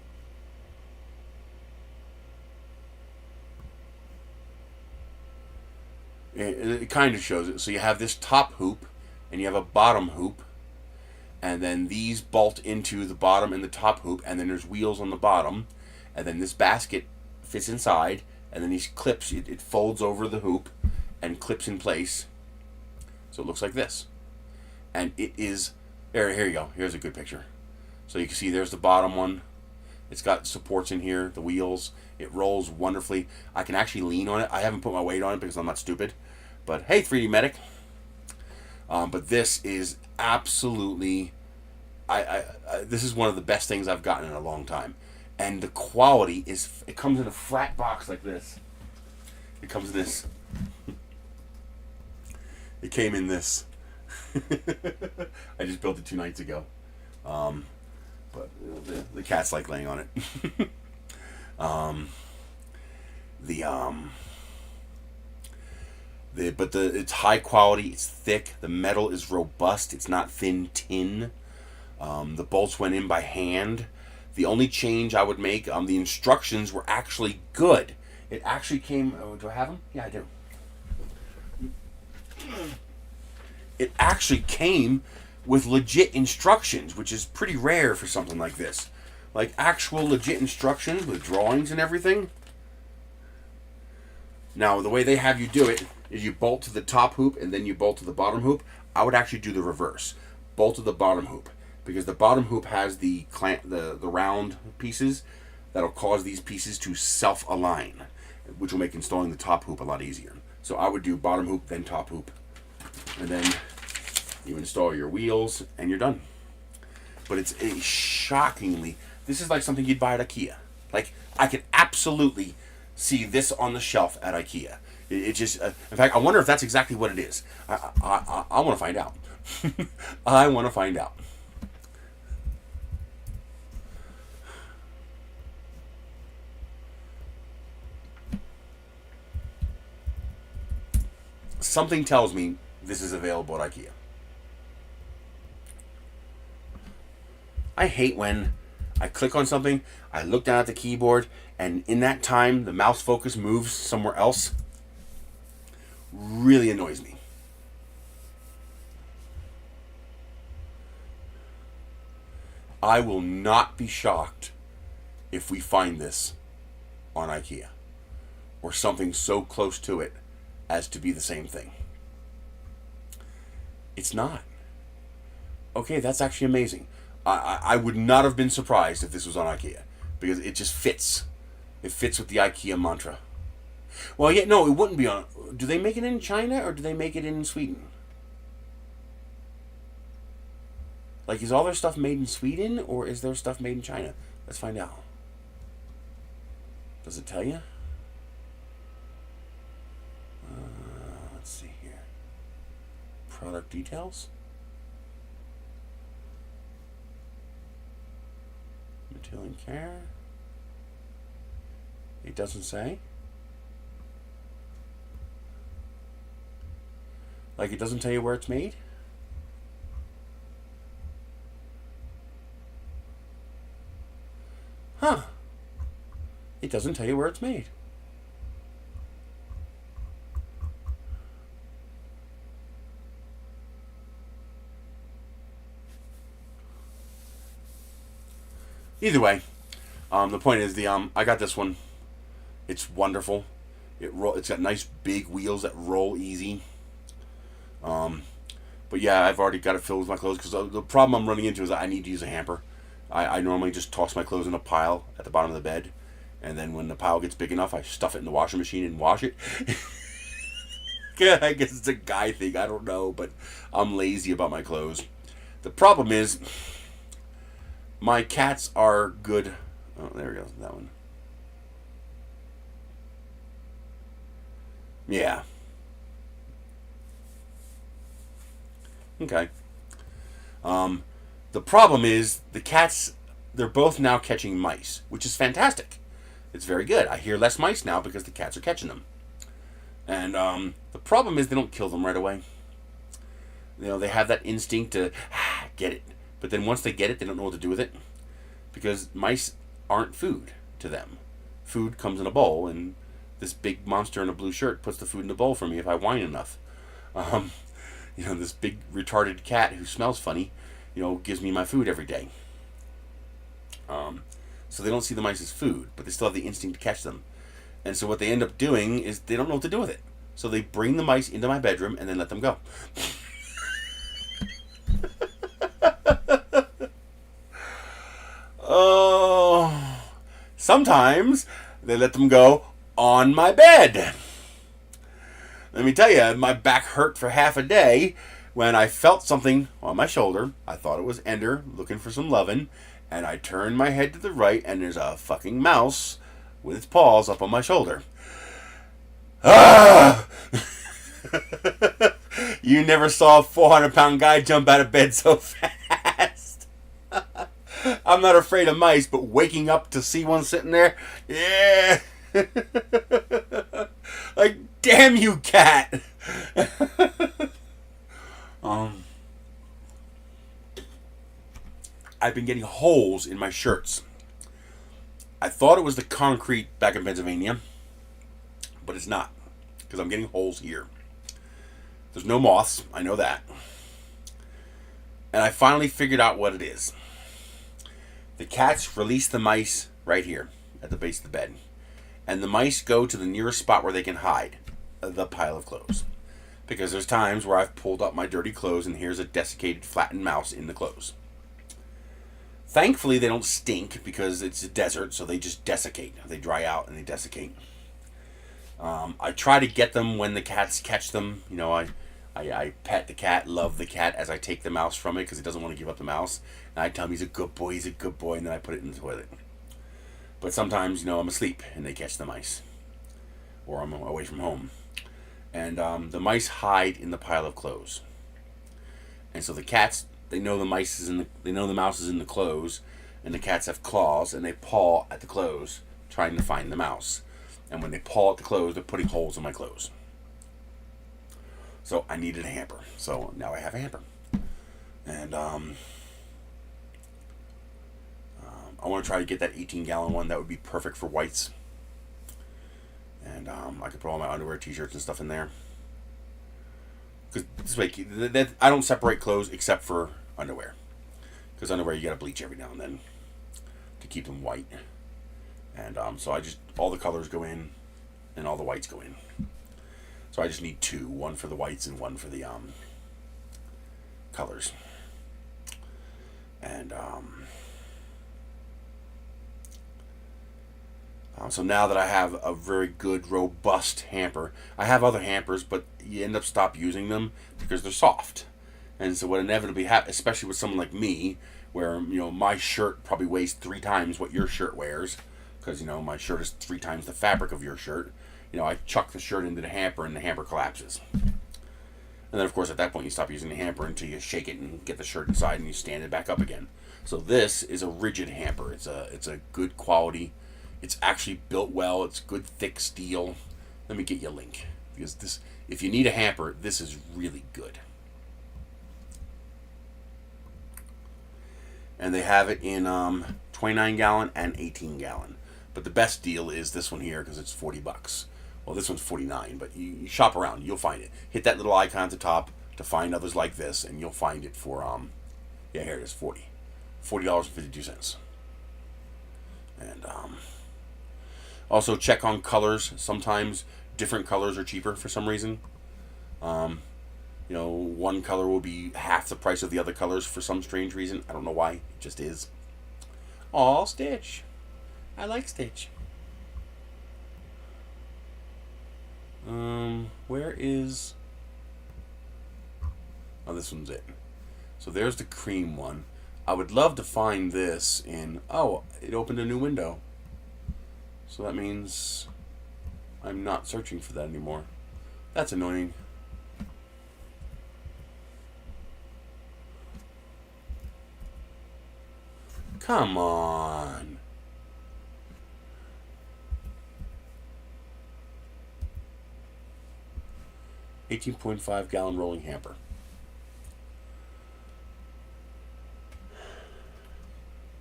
It kind of shows it. So you have this top hoop, and you have a bottom hoop, and then these bolt into the bottom and the top hoop, and then there's wheels on the bottom, and then this basket fits inside, and then these clips, it folds over the hoop and clips in place. So it looks like this. And it is, here you go. Here's a good picture. So you can see there's the bottom one. It's got supports in here, the wheels. It rolls wonderfully. I can actually lean on it. I haven't put my weight on it because I'm not stupid. But hey, 3D Medic. But this is absolutely, this is one of the best things I've gotten in a long time. And the quality is, it comes in a flat box like this. It comes in this. It came in this. I just built it 2 nights ago. But the cat's like laying on it. It's high quality. It's thick. The metal is robust. It's not thin tin. The bolts went in by hand. The only change I would make, the instructions were actually good. It actually came. Oh, do I have them? Yeah, I do. It actually came with legit instructions, which is pretty rare for something like this. Like actual legit instructions with drawings and everything. Now, the way they have you do it is you bolt to the top hoop and then you bolt to the bottom hoop. I would actually do the reverse. Bolt to the bottom hoop. Because the bottom hoop has the round pieces that'll cause these pieces to self-align, which will make installing the top hoop a lot easier. So I would do bottom hoop, then top hoop. And then you install your wheels and you're done. But it's a shockingly, this is like something you'd buy at IKEA. Like, I could absolutely see this on the shelf at IKEA. It just, in fact, I wonder if that's exactly what it is. I want to find out. I want to find out. Something tells me this is available at IKEA. I hate when I click on something, I look down at the keyboard, and in that time, the mouse focus moves somewhere else. Really annoys me. I will not be shocked if we find this on IKEA, or something so close to it as to be the same thing. It's not. Okay, that's actually amazing. I would not have been surprised if this was on IKEA, because it just fits. It fits with the IKEA mantra. Well, yeah, no, it wouldn't be on. Do they make it in China or do they make it in Sweden? Like, is all their stuff made in Sweden or is their stuff made in China? Let's find out. Does it tell you? Let's see here. Product details. Material and care. It doesn't say. Like, it doesn't tell you where it's made? Huh. It doesn't tell you where it's made. Either way, the point is I got this one. It's wonderful. It's got nice big wheels that roll easy. But yeah, I've already got it filled with my clothes because the problem I'm running into is I need to use a hamper. I normally just toss my clothes in a pile at the bottom of the bed, and then when the pile gets big enough, I stuff it in the washing machine and wash it. Yeah, I guess it's a guy thing. I don't know, but I'm lazy about my clothes. The problem is, my cats are good. Oh, there we go. That one. Yeah. Okay. The problem is the cats they're both now catching mice, which is fantastic. It's very good. I hear less mice now because the cats are catching them. And the problem is they don't kill them right away. You know, they have that instinct to get it. But then once they get it, they don't know what to do with it. Because mice aren't food to them. Food comes in a bowl, and this big monster in a blue shirt puts the food in the bowl for me if I whine enough. You know, this big retarded cat who smells funny, you know, gives me my food every day. So they don't see the mice as food, but they still have the instinct to catch them. And so what they end up doing is they don't know what to do with it. So they bring the mice into my bedroom and then let them go. Oh, sometimes they let them go on my bed. Let me tell you, my back hurt for half a day when I felt something on my shoulder. I thought it was Ender looking for some lovin', and I turned my head to the right, and there's a fucking mouse with its paws up on my shoulder. Ah! You never saw a 400-pound guy jump out of bed so fast. I'm not afraid of mice, but waking up to see one sitting there, yeah. Like, damn you, cat. I've been getting holes in my shirts. I thought it was the concrete back in Pennsylvania, but it's not, because I'm getting holes here. There's no moths, I know that. And I finally figured out what it is. The cats release the mice right here at the base of the bed. And the mice go to the nearest spot where they can hide, the pile of clothes. Because there's times where I've pulled up my dirty clothes and here's a desiccated, flattened mouse in the clothes. Thankfully, they don't stink because it's a desert, so they just desiccate. They dry out and they desiccate. I try to get them when the cats catch them. You know, I pet the cat, love the cat as I take the mouse from it because he doesn't want to give up the mouse. And I tell him he's a good boy, and then I put it in the toilet. But sometimes, you know, I'm asleep and they catch the mice. Or I'm away from home. And the mice hide in the pile of clothes. And so the cats, they know the mouse is in the clothes, and the cats have claws, and they paw at the clothes, trying to find the mouse. And when they paw at the clothes, they're putting holes in my clothes. So I needed a hamper. So now I have a hamper. And I want to try to get that 18-gallon one. That would be perfect for whites. And I could put all my underwear, t-shirts, and stuff in there. Because this way, I don't separate clothes except for underwear. Because underwear, you got to bleach every now and then to keep them white. And so I just, all the colors go in, and all the whites go in. So I just need two, one for the whites and one for the colors. And so now that I have a very good, robust hamper, I have other hampers, but you end up stop using them because they're soft. And so what inevitably happens, especially with someone like me, where, you know, my shirt probably weighs 3 times what your shirt wears, because, you know, my shirt is 3 times the fabric of your shirt. You know, I chuck the shirt into the hamper and the hamper collapses. And then, of course, at that point, you stop using the hamper until you shake it and get the shirt inside and you stand it back up again. So this is a rigid hamper. It's a good quality. It's actually built well. It's good, thick steel. Let me get you a link. Because this, if you need a hamper, this is really good. And they have it in 29-gallon and 18-gallon. But the best deal is this one here because it's $40. Well, this one's $49, but you shop around. You'll find it. Hit that little icon at the top to find others like this, and you'll find it for, yeah, here it is, $40.52. And also check on colors. Sometimes different colors are cheaper for some reason. You know, one color will be half the price of the other colors for some strange reason. I don't know why. It just is. Aw, Stitch. I like Stitch. Where is... Oh, this one's it. So there's the cream one. I would love to find this in... Oh, it opened a new window. So that means I'm not searching for that anymore. That's annoying. Come on. $18.5 gallon rolling hamper.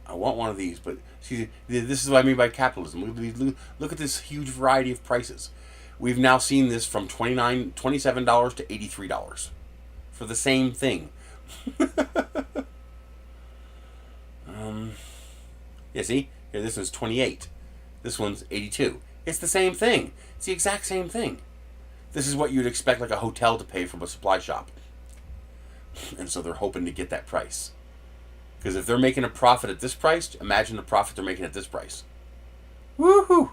I want one of these, but see, this is what I mean by capitalism. Look at this huge variety of prices. We've now seen this from $27 to $83 for the same thing. Yeah, see? Here, this one's 28. This one's 82. It's the same thing. It's the exact same thing. This is what you'd expect like a hotel to pay from a supply shop. And so they're hoping to get that price. Because if they're making a profit at this price, imagine the profit they're making at this price. Woohoo!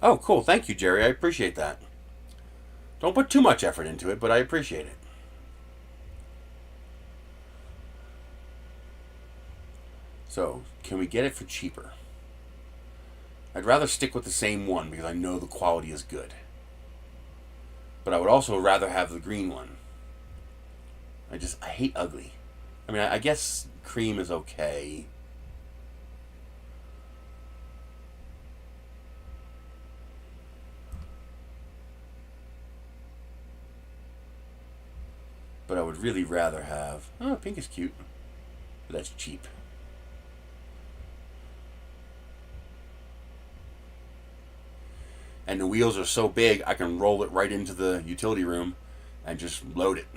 Oh, cool. Thank you, Jerry. I appreciate that. Don't put too much effort into it, but I appreciate it. So, can we get it for cheaper? I'd rather stick with the same one because I know the quality is good. But I would also rather have the green one. I hate ugly. I mean, I guess cream is okay. But I would really rather have... Oh, pink is cute. But that's cheap. And the wheels are so big, I can roll it right into the utility room and just load it.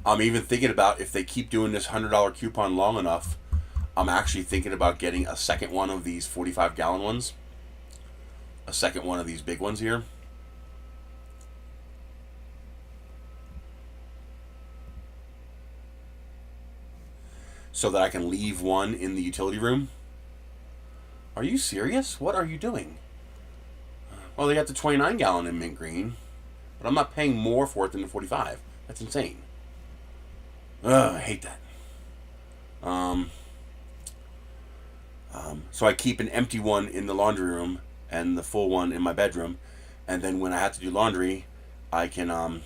I'm even thinking about, if they keep doing this $100 coupon long enough, I'm actually thinking about getting a second one of these 45-gallon ones. A second one of these big ones here. So that I can leave one in the utility room. Are you serious? What are you doing? Well, they got the 29-gallon in mint green, but I'm not paying more for it than the 45. That's insane. Ugh, I hate that. So I keep an empty one in the laundry room and the full one in my bedroom, and then when I have to do laundry, I can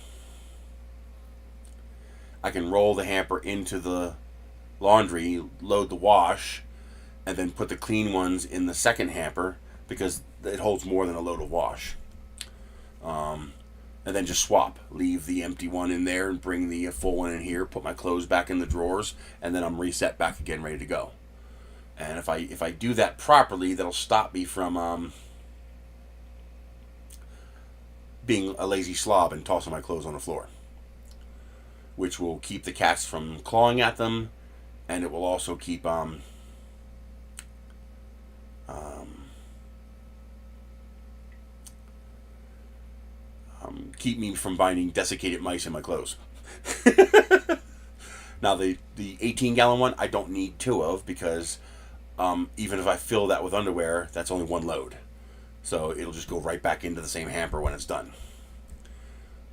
roll the hamper into the laundry, load the wash, and then put the clean ones in the second hamper because it holds more than a load of wash. And then just swap. Leave the empty one in there and bring the full one in here, put my clothes back in the drawers, and then I'm reset back again, ready to go. And if I do that properly, that'll stop me from being a lazy slob and tossing my clothes on the floor. Which will keep the cats from clawing at them, and it will also keep keep me from finding desiccated mice in my clothes. Now the 18-gallon one I don't need two of because even if I fill that with underwear, that's only one load. So it'll just go right back into the same hamper when it's done.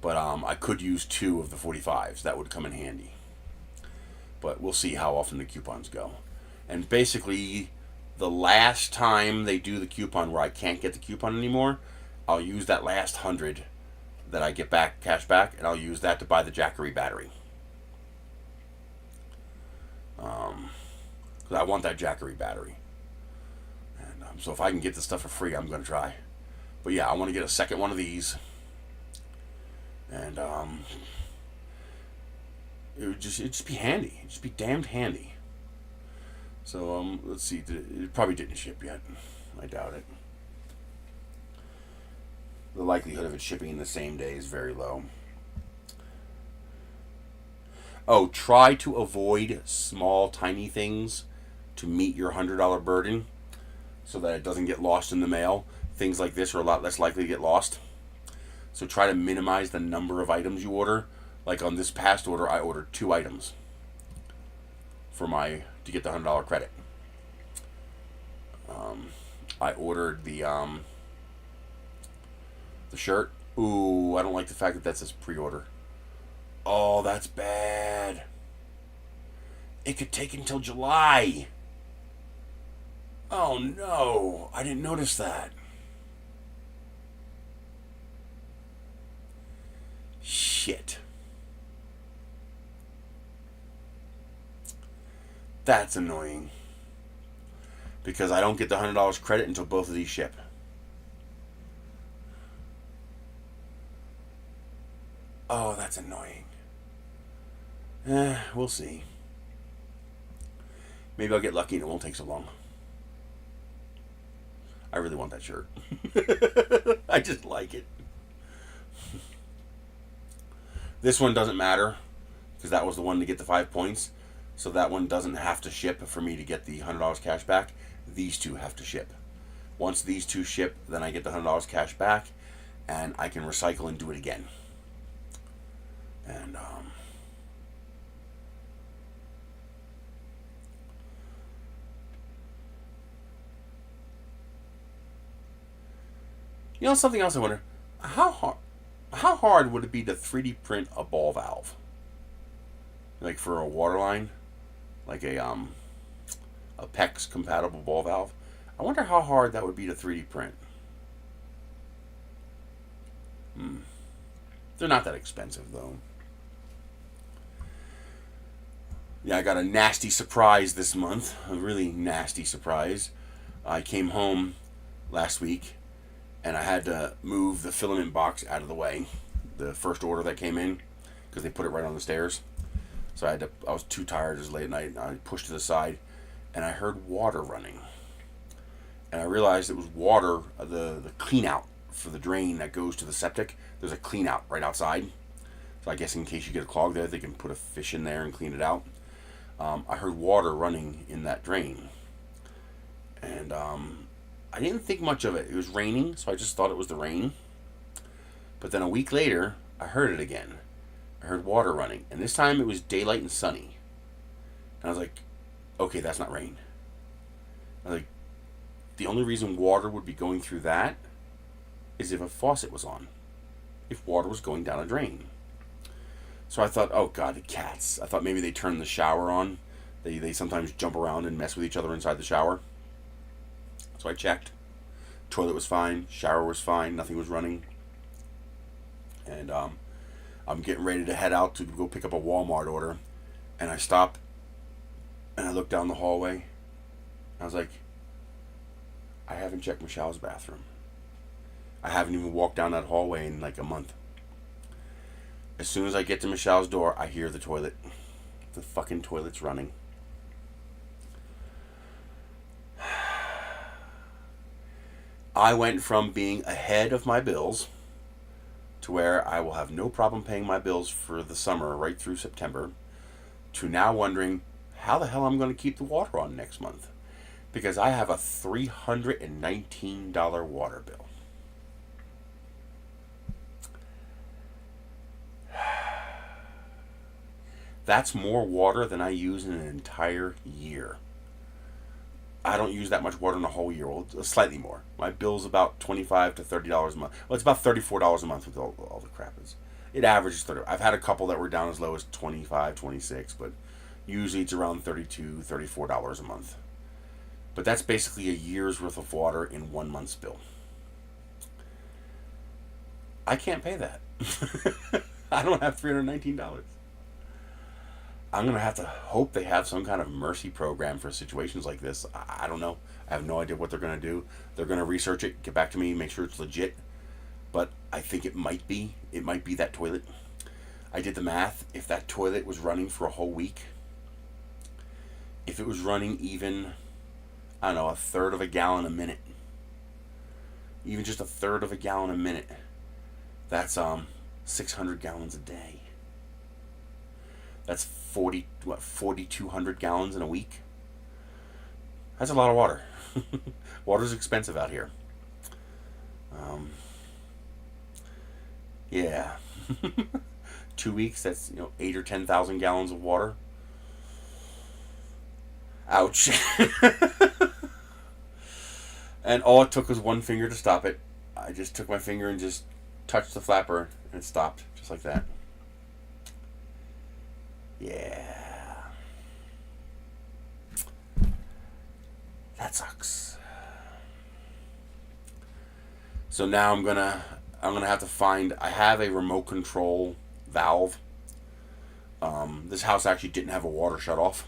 But I could use two of the 45s. That would come in handy. But we'll see how often the coupons go. And basically, the last time they do the coupon where I can't get the coupon anymore, I'll use that last 100 that I get back, cash back, and I'll use that to buy the Jackery battery. Because I want that Jackery battery. And so if I can get the stuff for free, I'm going to try. But yeah, I want to get a second one of these. And it'd just be handy. It'd just be damned handy. So let's see. It probably didn't ship yet. I doubt it. The likelihood of it shipping in the same day is very low. Oh, try to avoid small, tiny things to meet your $100 burden so that it doesn't get lost in the mail. Things like this are a lot less likely to get lost. So try to minimize the number of items you order. Like on this past order, I ordered 2 items for to get the $100 credit. I ordered the shirt. Ooh, I don't like the fact that that says pre-order. Oh, that's bad. It could take until July. Oh no, I didn't notice that. Shit. That's annoying. Because I don't get the $100 credit until both of these ship. Oh, that's annoying. We'll see. Maybe I'll get lucky and it won't take so long. I really want that shirt. I just like it. This one doesn't matter because that was the one to get the 5 points. So that one doesn't have to ship for me to get the $100 cash back. These two have to ship. Once these two ship, then I get the $100 cash back and I can recycle and do it again. And you know, something else I wonder, how hard would it be to 3D print a ball valve? Like for a water line, like a PEX compatible ball valve. I wonder how hard that would be to 3D print. They're not that expensive though. Yeah, I got a nasty surprise this month. A really nasty surprise. I came home last week and I had to move the filament box out of the way. The first order that came in, because they put it right on the stairs. So I was too tired, it was late at night, and I pushed to the side and I heard water running. And I realized it was water, the clean out for the drain that goes to the septic. There's a clean out right outside. So I guess in case you get a clog there, they can put a fish in there and clean it out. I heard water running in that drain. And I didn't think much of it. It was raining, so I just thought it was the rain. But then a week later, I heard it again. I heard water running. And this time it was daylight and sunny. And I was like, okay, that's not rain. I was like, the only reason water would be going through that is if a faucet was on. If water was going down a drain. So I thought, oh god, the cats. I thought maybe they turned the shower on. They sometimes jump around and mess with each other inside the shower. So I checked. Toilet was fine. Shower was fine. Nothing was running. And I'm getting ready to head out to go pick up a Walmart order. And I stop and I look down the hallway. I was like, I haven't checked Michelle's bathroom. I haven't even walked down that hallway in like a month. As soon as I get to Michelle's door, I hear the toilet. The fucking toilet's running. I went from being ahead of my bills to where I will have no problem paying my bills for the summer right through September to now wondering how the hell I'm going to keep the water on next month. Because I have a $319 water bill. That's more water than I use in an entire year. I don't use that much water in a whole year. Well, slightly more. My bill's about $25 to $30 a month. Well, it's about $34 a month with all the crap. It averages 30. I've had a couple that were down as low as 25, 26, but usually it's around $32, $34 a month. But that's basically a year's worth of water in 1 month's bill. I can't pay that. I don't have $319. I'm going to have to hope they have some kind of mercy program for situations like this. I don't know. I have no idea what they're going to do. They're going to research it, get back to me, make sure it's legit. But I think it might be. It might be that toilet. I did the math. If that toilet was running for a whole week, if it was running even, I don't know, a third of a gallon a minute, even just a third of a gallon a minute, that's 600 gallons a day. That's 4,200 gallons in a week? That's a lot of water. Water's expensive out here. Yeah. 2 weeks, that's 8 or 10,000 gallons of water. Ouch. And all it took was one finger to stop it. I just took my finger and just touched the flapper and it stopped, just like that. Yeah. That sucks. So now I'm gonna have to find. I have a remote control valve. This house actually didn't have a water shut-off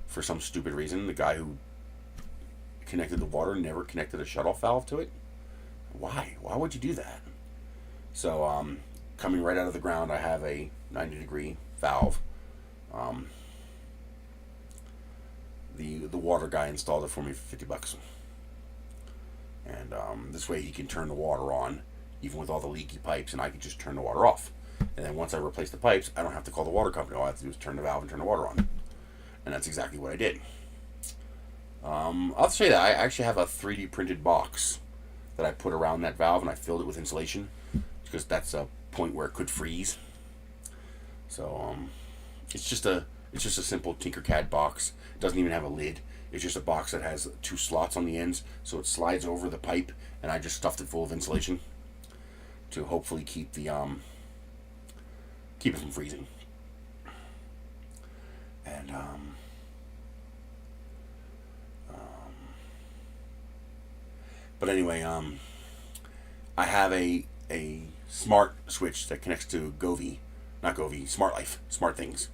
for some stupid reason. The guy who connected the water never connected a shut-off valve to it. Why? Why would you do that? So, coming right out of the ground, I have a 90-degree valve. The water guy installed it for me for $50. And this way he can turn the water on, even with all the leaky pipes, and I can just turn the water off. And then once I replace the pipes, I don't have to call the water company. All I have to do is turn the valve and turn the water on. And that's exactly what I did. I'll say that I actually have a 3D printed box that I put around that valve, and I filled it with insulation because that's a point where it could freeze. So it's just a simple Tinkercad box. It doesn't even have a lid. It's just a box that has 2 slots on the ends, so it slides over the pipe, and I just stuffed it full of insulation to hopefully keep the keep it from freezing. And but anyway, I have a smart switch that connects to Smart Life, Smart Things.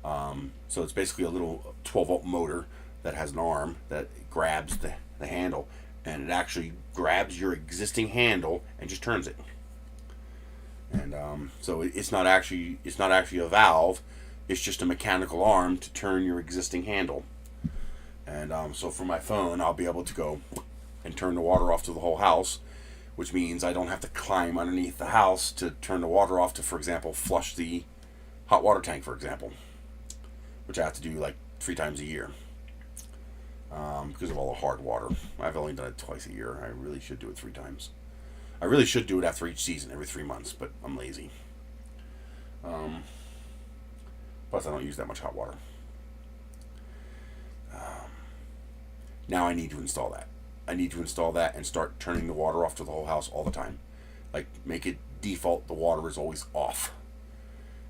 So it's basically a little 12-volt motor that has an arm that grabs the handle, and it actually grabs your existing handle and just turns it. And so it's not actually a valve. It's just a mechanical arm to turn your existing handle. And so for my phone, I'll be able to go and turn the water off to the whole house, which means I don't have to climb underneath the house to turn the water off to, for example, flush the hot water tank, for example, which I have to do like 3 times a year because of all the hard water. I've only done it twice a year. I really should do it 3 times. I really should do it after each season, every 3 months, but I'm lazy. Plus, I don't use that much hot water. Now I need to install that. I need to install that and start turning the water off to the whole house all the time. Like, make it default, the water is always off.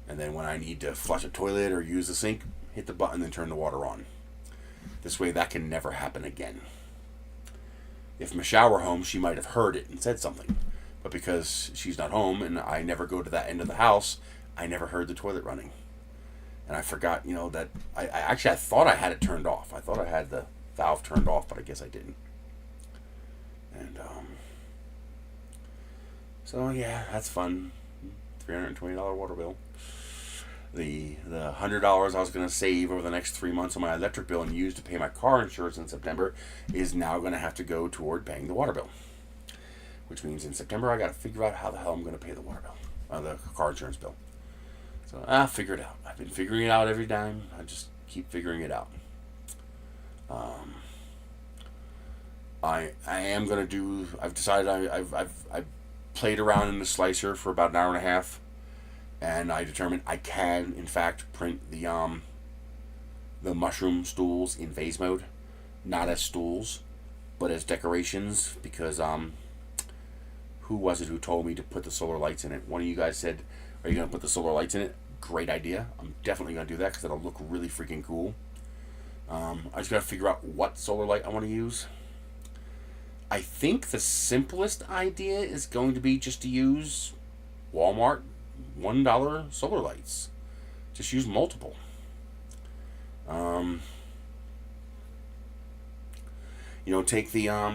And then when I need to flush a toilet or use the sink, hit the button and turn the water on. This way that can never happen again. If Michelle were home, she might have heard it and said something. But because she's not home and I never go to that end of the house, I never heard the toilet running. And I forgot, that I thought I had it turned off. I thought I had the valve turned off, but I guess I didn't. And so yeah, that's fun. $320 water bill. The $100 I was going to save over the next 3 months on my electric bill and use to pay my car insurance in September is now going to have to go toward paying the water bill. Which means in September I got to figure out how the hell I'm going to pay the water bill, the car insurance bill. So I'll figure it out. I've been figuring it out every time. I just keep figuring it out. I am going to do. I've decided I've played around in the slicer for about an hour and a half. And I determined I can, in fact, print the mushroom stools in vase mode, not as stools, but as decorations. Because who was it who told me to put the solar lights in it? One of you guys said, "Are you going to put the solar lights in it?" Great idea. I'm definitely going to do that because it'll look really freaking cool. I just got to figure out what solar light I want to use. I think the simplest idea is going to be just to use Walmart $1 solar lights. Just use multiple. Take the I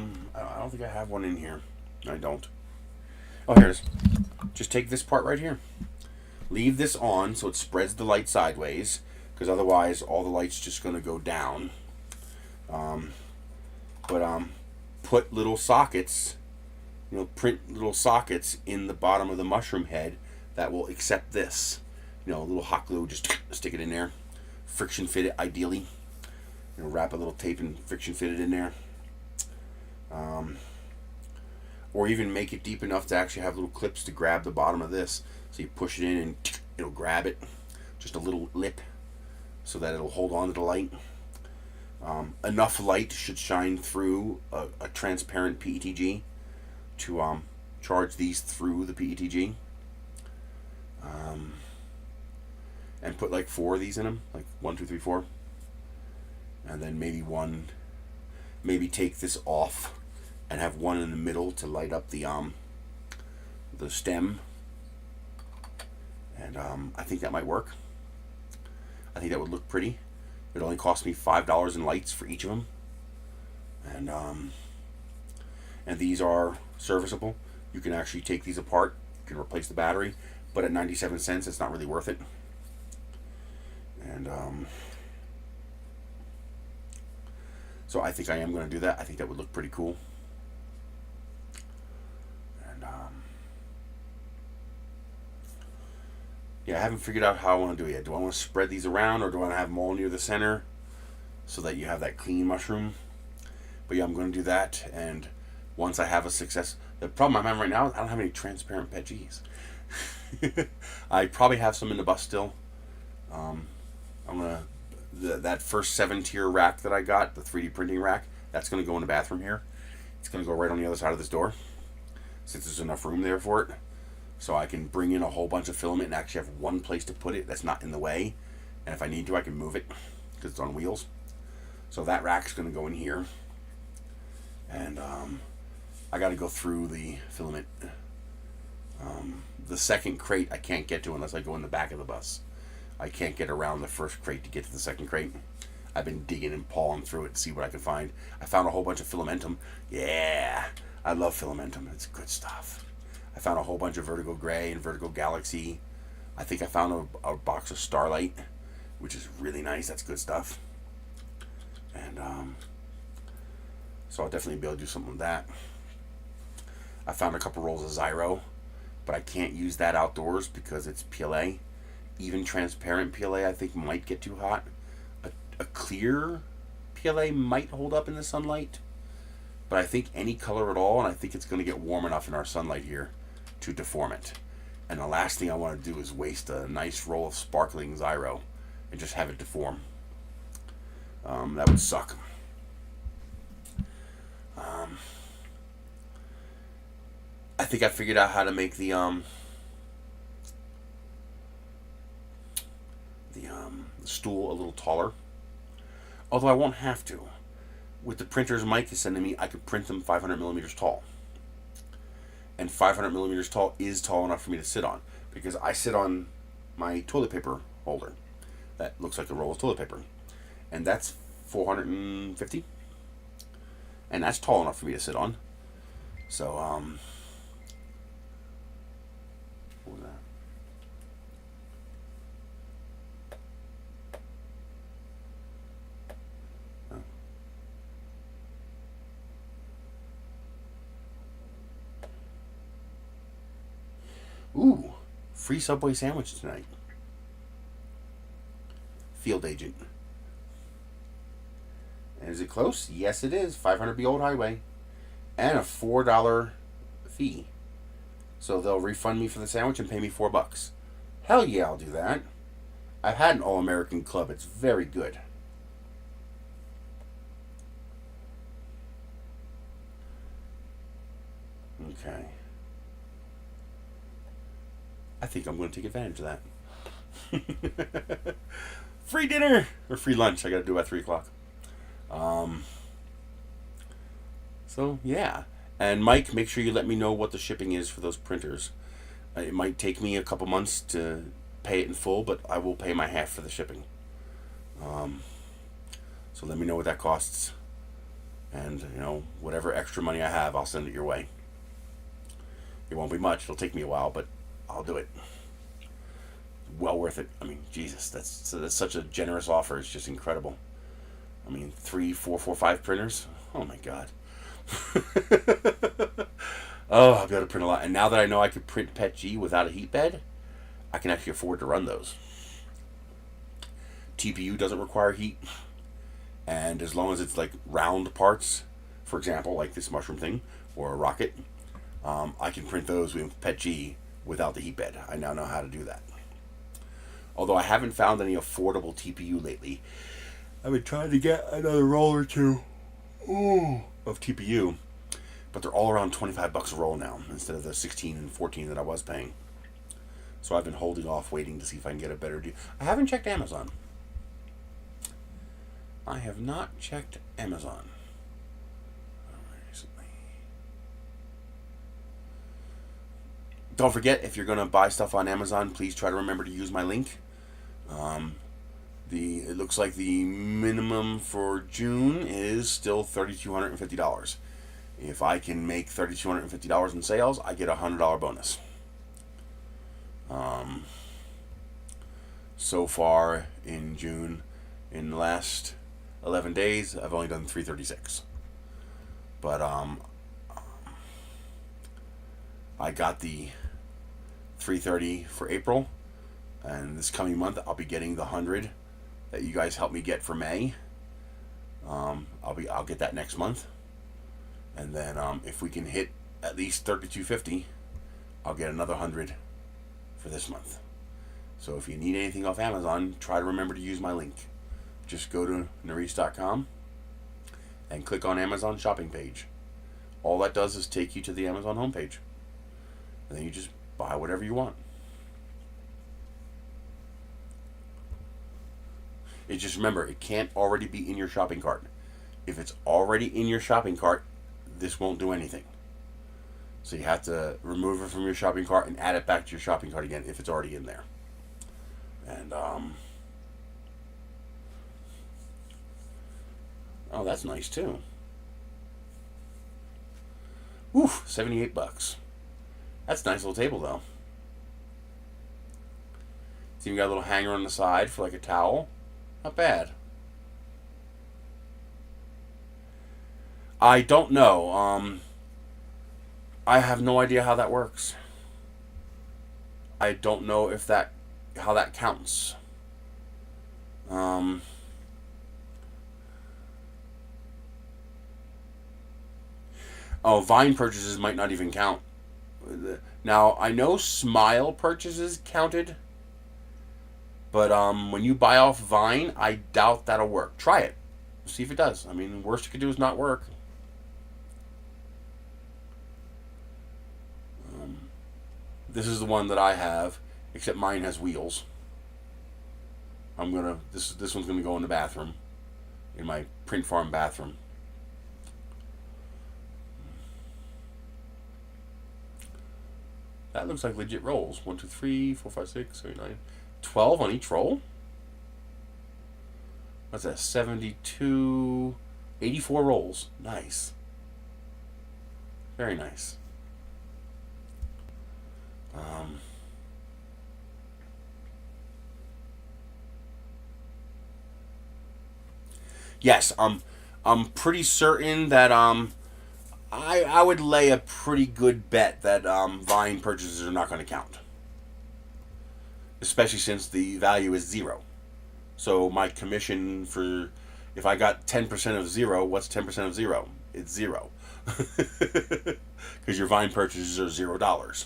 don't think I have one in here. I don't. Oh, here it is. Just take this part right here. Leave this on so it spreads the light sideways, because otherwise all the light's just going to go down. Put little sockets, print little sockets in the bottom of the mushroom head that will accept this. A little hot glue, just stick it in there. Friction fit it, ideally. Wrap a little tape and friction fit it in there. Or even make it deep enough to actually have little clips to grab the bottom of this. So you push it in and it'll grab it. Just a little lip so that it'll hold on to the light. Enough light should shine through a transparent PETG to charge these through the PETG. And put like 4 of these in them, like 1, 2, 3, 4, and then maybe take this off and have one in the middle to light up the stem, And I think that might work. I think that would look pretty. It only cost me $5 in lights for each of them. And these are serviceable. You can actually take these apart. You can replace the battery, but at 97 cents, it's not really worth it. And so I think I am going to do that. I think that would look pretty cool. And yeah, I haven't figured out how I want to do it yet. Do I want to spread these around, or do I want to have them all near the center so that you have that clean mushroom? But yeah, I'm going to do that. And once I have a success, the problem I'm having right now is I don't have any transparent PETGs. I probably have some in the bus still. I'm gonna that first 7-tier rack that I got, the 3D printing rack, that's gonna go in the bathroom here. It's gonna go right on the other side of this door, since there's enough room there for it. So I can bring in a whole bunch of filament and actually have one place to put it that's not in the way. And if I need to, I can move it because it's on wheels. So that rack's gonna go in here. And I got to go through the filament. The second crate I can't get to unless I go in the back of the bus. I can't get around the first crate to get to the second crate. I've been digging and pawing through it to see what I can find. I found a whole bunch of Filamentum. Yeah, I love Filamentum. It's good stuff. I found a whole bunch of Vertigo Gray and Vertigo Galaxy. I think I found a box of Starlight, which is really nice. That's good stuff. And so I'll definitely be able to do something with that. I found a couple rolls of Zyro, but I can't use that outdoors because it's PLA. Even transparent PLA I think might get too hot. A clear PLA might hold up in the sunlight, but I think any color at all, and I think it's going to get warm enough in our sunlight here to deform it. And the last thing I want to do is waste a nice roll of sparkling Zyro and just have it deform. That would suck. I think I figured out how to make the stool a little taller. Although I won't have to. With the printers Mike is sending me, I could print them 500 millimeters tall. And 500 millimeters tall is tall enough for me to sit on, because I sit on my toilet paper holder that looks like a roll of toilet paper, and that's 450, and that's tall enough for me to sit on. So what was that? Ooh, free Subway sandwich tonight. Field agent. And is it close? Yes, it is. 500B Old Highway. And a $4 fee. So they'll refund me for the sandwich and pay me $4. Hell yeah, I'll do that. I've had an All-American Club. It's very good. Okay. I think I'm going to take advantage of that. Free dinner! Or free lunch. I got to do it at 3 o'clock. So, yeah. And Mike, make sure you let me know what the shipping is for those printers. It might take me a couple months to pay it in full, but I will pay my half for the shipping. So let me know what that costs. And, you know, whatever extra money I have, I'll send it your way. It won't be much. It'll take me a while, but I'll do it. Well worth it. I mean, Jesus, that's such a generous offer. It's just incredible. I mean, 3, 4, 4, 5 printers. Oh my God. Oh, I've got to print a lot. And now that I know I could print PETG without a heat bed, I can actually afford to run those. TPU doesn't require heat, and as long as it's like round parts, for example, like this mushroom thing or a rocket, I can print those with PETG without the heat bed. I now know how to do that. Although I haven't found any affordable TPU lately. I've been trying to get another roll or two of TPU, but they're all around $25 a roll now instead of the 16 and 14 that I was paying. So I've been holding off, waiting to see if I can get a better deal. I haven't checked Amazon. I have not checked Amazon recently. Don't forget, if you're going to buy stuff on Amazon, please try to remember to use my link. It looks like the minimum for June is still $3,250. If I can make $3,250 in sales, I get a $100 bonus. So far in June, in the last 11 days, I've only done $336. But I got the $330 for April, and this coming month I'll be getting the $100 that you guys helped me get for May. I'll get that next month, and then if we can hit at least $3,250, I'll get another $100 for this month. So if you need anything off Amazon, try to remember to use my link. Just go to Narice.com and click on Amazon shopping page. All that does is take you to the Amazon homepage, and then you just buy whatever you want. Just remember, it can't already be in your shopping cart. If it's already in your shopping cart, this won't do anything. So you have to remove it from your shopping cart and add it back to your shopping cart again if it's already in there. And oh, that's nice too. Oof, $78. That's a nice little table though. It's even got a little hanger on the side for like a towel. Not bad. I don't know. I have no idea how that works. I don't know if how that counts. Oh, Vine purchases might not even count. Now, I know Smile purchases counted, but when you buy off Vine, I doubt that'll work. Try it. See if it does. I mean, the worst you could do is not work. This is the one that I have, except mine has wheels. This one's gonna go in the bathroom, in my print farm bathroom. That looks like legit rolls. 1, 2, 3, 4, 5, 6, 7, 8, 9, 12 on each roll. What's that? 72, 84 rolls. Nice. Very nice. Yes, I'm pretty certain that I would lay a pretty good bet that Vine purchases are not going to count, especially since the value is 0. So my commission for, if I got 10% of 0, what's 10% of 0? It's 0, because your Vine purchases are $0.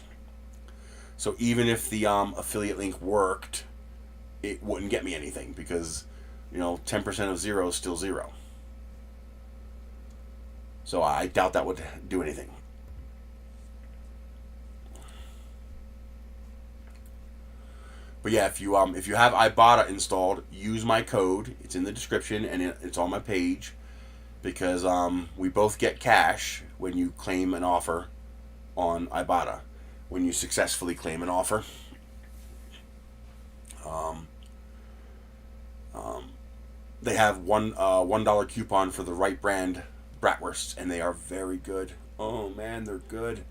So even if the affiliate link worked, it wouldn't get me anything because, 10% of 0 is still 0. So I doubt that would do anything. But yeah, if you have Ibotta installed, use my code. It's in the description and it's on my page, because we both get cash when you claim an offer on Ibotta. When you successfully claim an offer. They have $1 coupon for the right brand bratwursts, and they are very good. Oh man, they're good.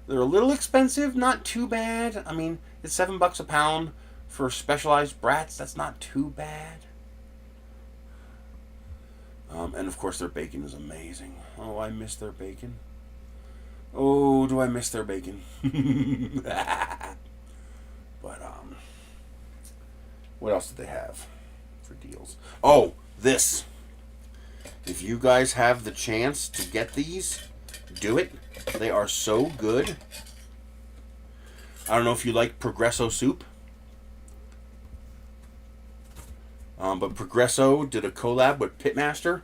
They're a little expensive, not too bad. I mean, it's $7 a pound for specialized brats. That's not too bad. And of course, their bacon is amazing. Oh, I miss their bacon. Oh, do I miss their bacon? But what else did they have for deals? Oh, this. If you guys have the chance to get these, do it. They are so good. I don't know if you like Progresso soup, but Progresso did a collab with Pitmaster,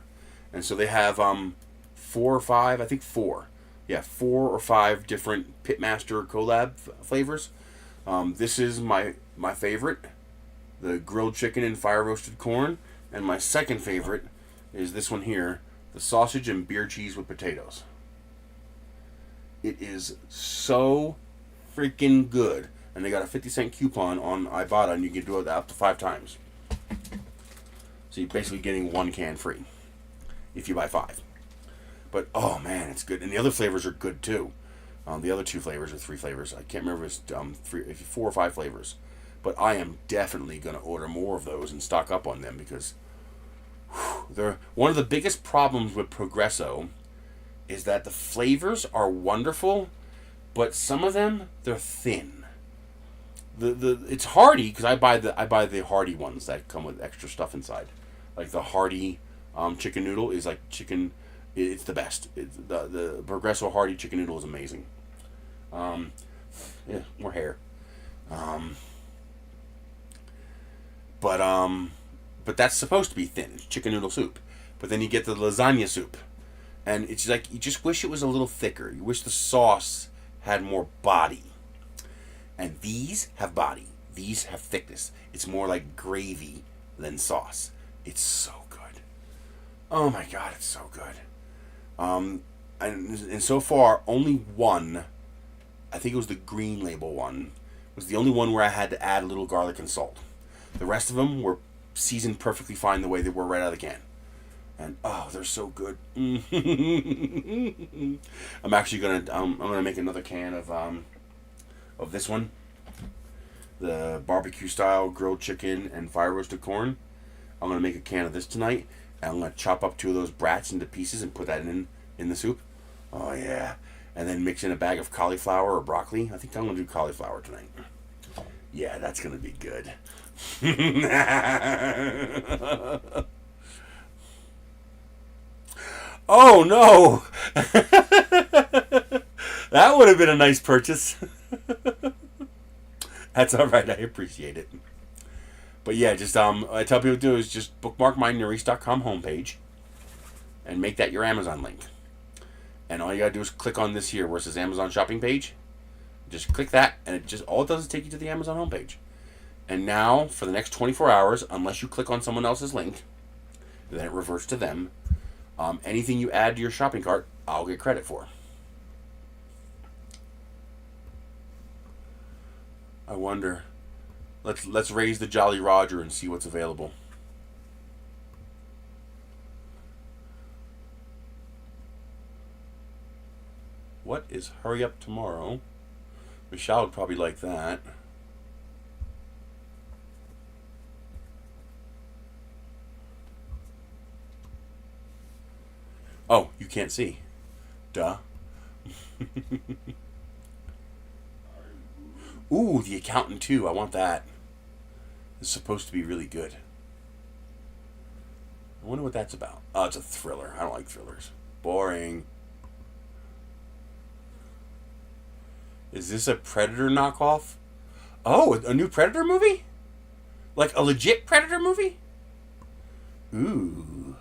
and so they have 4 or 5, I think 4. Yeah, 4 or 5 different Pitmaster collab flavors. This is my favorite, the grilled chicken and fire roasted corn, and my second favorite is this one here, the sausage and beer cheese with potatoes. It is so freaking good. And they got a 50-cent coupon on Ibotta, and you can do it up to 5 times. So you're basically getting 1 can free if you buy 5. But, oh man, it's good. And the other flavors are good too. The other 2 flavors or 3 flavors. I can't remember if it's 4 or 5 flavors. But I am definitely going to order more of those and stock up on them because they're one of the biggest problems with Progresso is that the flavors are wonderful, but some of them, they're thin. It's hearty because I buy the hearty ones that come with extra stuff inside. Like the hearty chicken noodle is like chicken. It's the best. The Progresso hearty chicken noodle is amazing. Yeah, more hair. But that's supposed to be thin. It's chicken noodle soup. But then you get the lasagna soup, and it's like you just wish it was a little thicker. You wish the sauce had more body. And these have body. These have thickness. It's more like gravy than sauce. It's so good. Oh my god, it's so good. And so far, only one, I think it was the green label one, was the only one where I had to add a little garlic and salt. The rest of them were seasoned perfectly fine the way they were right out of the can. And oh, they're so good. I'm actually gonna make another can of this one, the barbecue style grilled chicken and fire roasted corn. I'm gonna make a can of this tonight, and I'm gonna chop up 2 of those brats into pieces and put that in the soup. Oh yeah, and then mix in a bag of cauliflower or broccoli. I think I'm gonna do cauliflower tonight. Yeah, that's gonna be good. Oh no! That would have been a nice purchase. That's alright, I appreciate it. But yeah, just what I tell people to do is just bookmark my Nerys.com homepage and make that your Amazon link. And all you gotta do is click on this here where it says Amazon shopping page. Just click that, and all it does is take you to the Amazon homepage. And now, for the next 24 hours, unless you click on someone else's link, then it reverts to them. Anything you add to your shopping cart, I'll get credit for. I wonder. Let's raise the Jolly Roger and see what's available. What is Hurry Up Tomorrow? Michelle would probably like that. Oh, you can't see. Duh. Ooh, The Accountant 2. I want that. It's supposed to be really good. I wonder what that's about. Oh, it's a thriller. I don't like thrillers. Boring. Is this a Predator knockoff? Oh, a new Predator movie? Like a legit Predator movie? Ooh.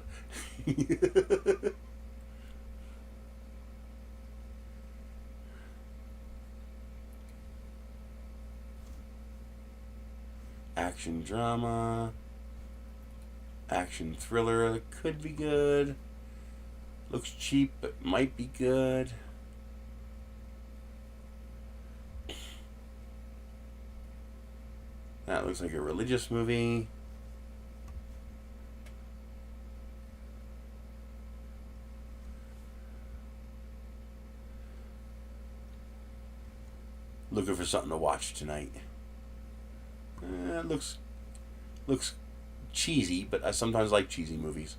Action drama. Action thriller. That could be good. Looks cheap, but might be good. That looks like a religious movie. Looking for something to watch tonight. It looks cheesy, but I sometimes like cheesy movies.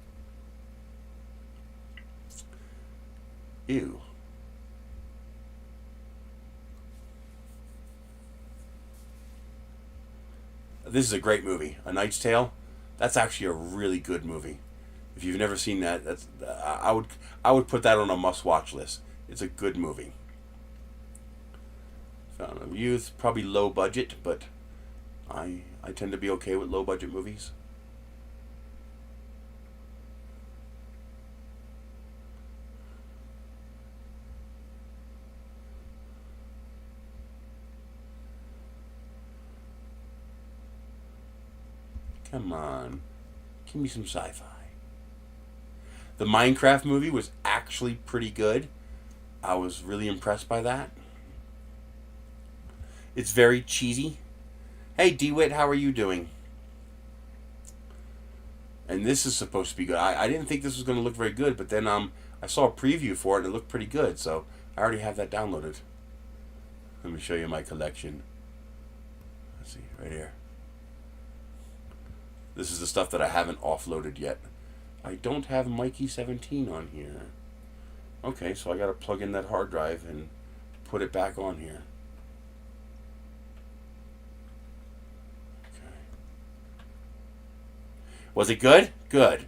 Ew. This is a great movie. A Knight's Tale. That's actually a really good movie. If you've never seen that, I would put that on a must-watch list. It's a good movie. Fountain of Youth, probably low budget, but I tend to be okay with low budget movies. Come on. Give me some sci-fi. The Minecraft movie was actually pretty good. I was really impressed by that. It's very cheesy. Hey, DeWitt, how are you doing? And this is supposed to be good. I didn't think this was going to look very good, but then I saw a preview for it and it looked pretty good, so I already have that downloaded. Let me show you my collection. Let's see, right here. This is the stuff that I haven't offloaded yet. I don't have Mikey 17 on here. Okay, so I got to plug in that hard drive and put it back on here. Okay. Was it good? Good.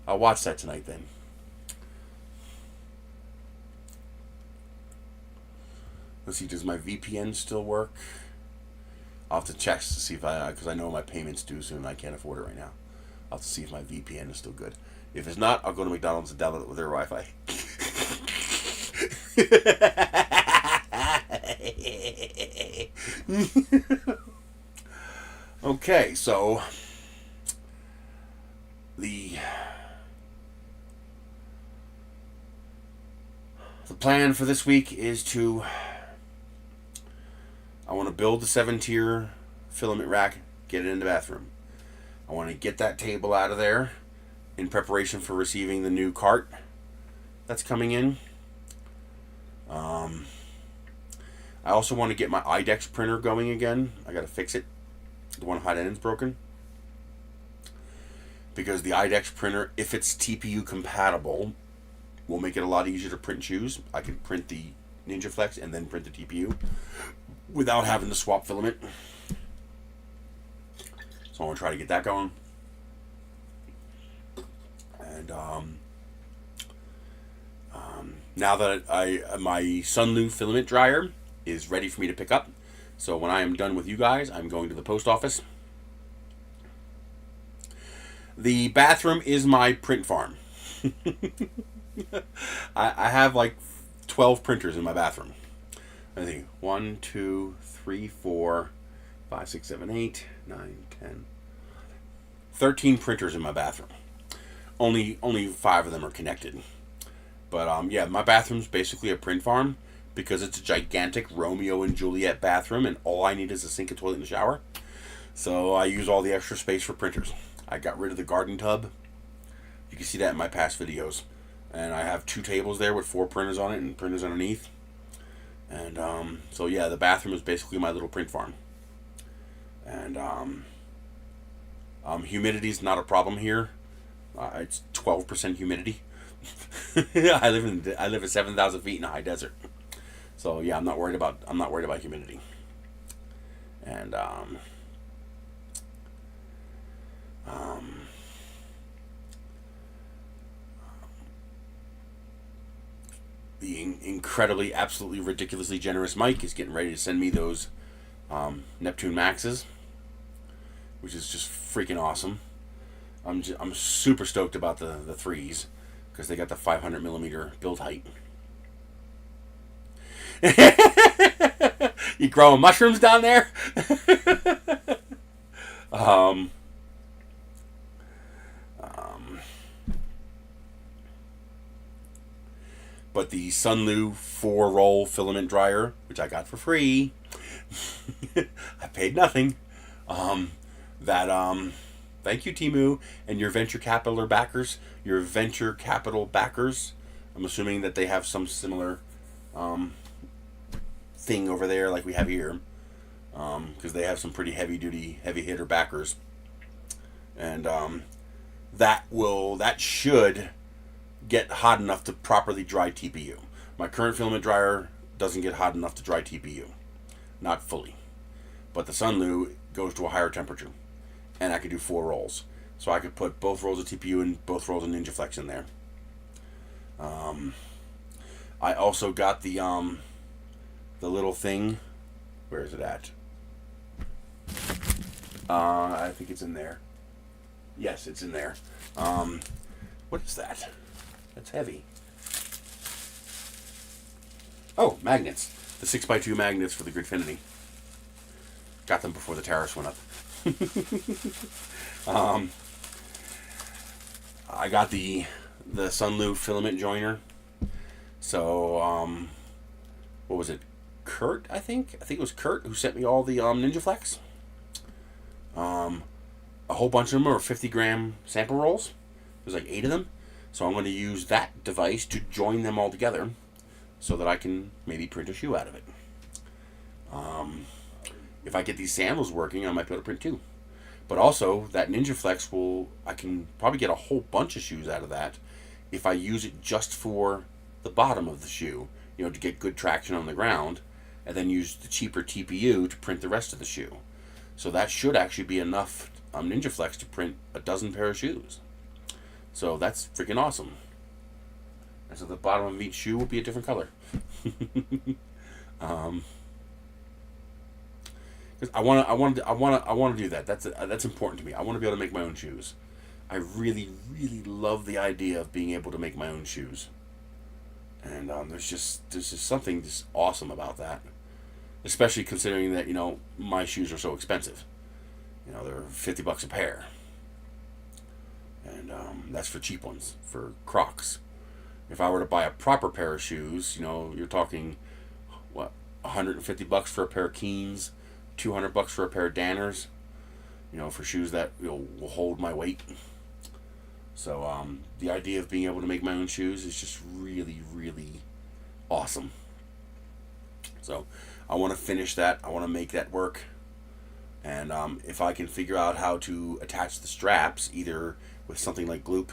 I'll watch that tonight then. Let's see, does my VPN still work? I'll have to check to see if because I know my payment's due soon and I can't afford it right now. I'll have to see if my VPN is still good. If it's not, I'll go to McDonald's and download it with their Wi-Fi. Okay, so the plan for this week is I want to build the 7-tier filament rack, get it in the bathroom. I want to get that table out of there in preparation for receiving the new cart that's coming in. I also want to get my IDEX printer going again. I got to fix it. The one hot end's broken. Because the IDEX printer, if it's TPU compatible, will make it a lot easier to print shoes. I can print the Ninja Flex and then print the TPU without having to swap filament. So I want to try to get that going. And now that my Sunlu filament dryer is ready for me to pick up, so when I am done with you guys, I'm going to the post office. The bathroom is my print farm. I have like 12 printers in my bathroom. I think 1, 2, 3, 4, 5, 6, 7, 8, 9, 10, 13 printers in my bathroom. Only 5 of them are connected. But yeah, my bathroom's basically a print farm because it's a gigantic Romeo and Juliet bathroom, and all I need is a sink, a toilet, and a shower. So I use all the extra space for printers. I got rid of the garden tub. You can see that in my past videos. And I have 2 tables there with 4 printers on it and printers underneath. And so yeah, the bathroom is basically my little print farm. And humidity's not a problem here. It's 12% humidity. I live at 7,000 feet in a high desert. So yeah, I'm not worried about humidity. And the incredibly, absolutely, ridiculously generous Mike is getting ready to send me those Neptune Maxes, which is just freaking awesome. I'm super stoked about the 3s because they got the 500 millimeter build height. You growing mushrooms down there? But the Sunlu 4-roll filament dryer, which I got for free, I paid nothing. Thank you, Timu, and your venture capital backers. I'm assuming that they have some similar thing over there like we have here, because they have some pretty heavy hitter backers, and that should get hot enough to properly dry TPU. My current filament dryer doesn't get hot enough to dry TPU, not fully, but the Sunlu goes to a higher temperature, and I could do 4 rolls, so I could put both rolls of TPU and both rolls of Ninja Flex in there. I also got the little thing. Where is it at? I think it's in there. Yes, it's in there. What is that? That's heavy. Oh, magnets. The 6x2 magnets for the Gridfinity. Got them before the tariffs went up. I got the Sunlu filament joiner. So, what was it? Kurt, I think it was Kurt who sent me all the Ninja Flex. A whole bunch of them are 50-gram sample rolls. There's like 8 of them. So I'm going to use that device to join them all together so that I can maybe print a shoe out of it. If I get these sandals working, I might be able to print 2. But also, that Ninja Flex I can probably get a whole bunch of shoes out of that if I use it just for the bottom of the shoe, to get good traction on the ground, and then use the cheaper TPU to print the rest of the shoe. So that should actually be enough Ninja Flex to print a dozen pair of shoes. So that's freaking awesome. And so the bottom of each shoe will be a different color. I want to do that. That's important to me. I want to be able to make my own shoes. I really, really love the idea of being able to make my own shoes. And there's just something just awesome about that. Especially considering that, my shoes are so expensive. They're $50 a pair. And that's for cheap ones, for Crocs. If I were to buy a proper pair of shoes, you're talking, what, $150 for a pair of Keens, $200 for a pair of Danners, for shoes that will hold my weight. So the idea of being able to make my own shoes is just really, really awesome. So I want to finish that. I want to make that work. And if I can figure out how to attach the straps, either with something like Gloop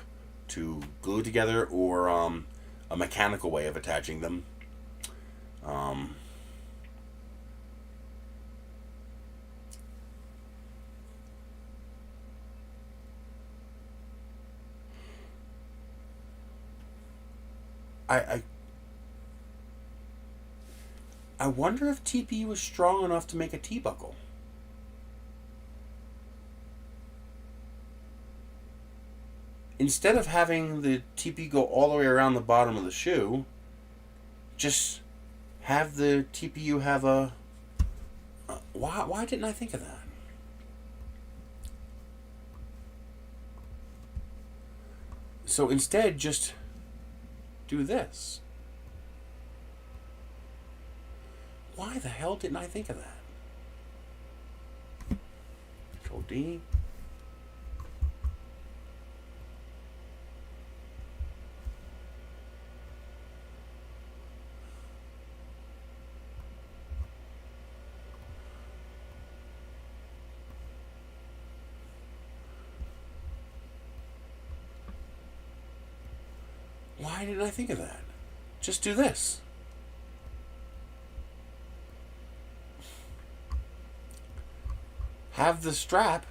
to glue it together, or a mechanical way of attaching them, I wonder if TPU was strong enough to make a T-buckle. Instead of having the TPU go all the way around the bottom of the shoe, just have the TPU have a... why didn't I think of that? So instead, just do this. Why the hell didn't I think of that? Control D. Why didn't I think of that? Just do this. Have the strap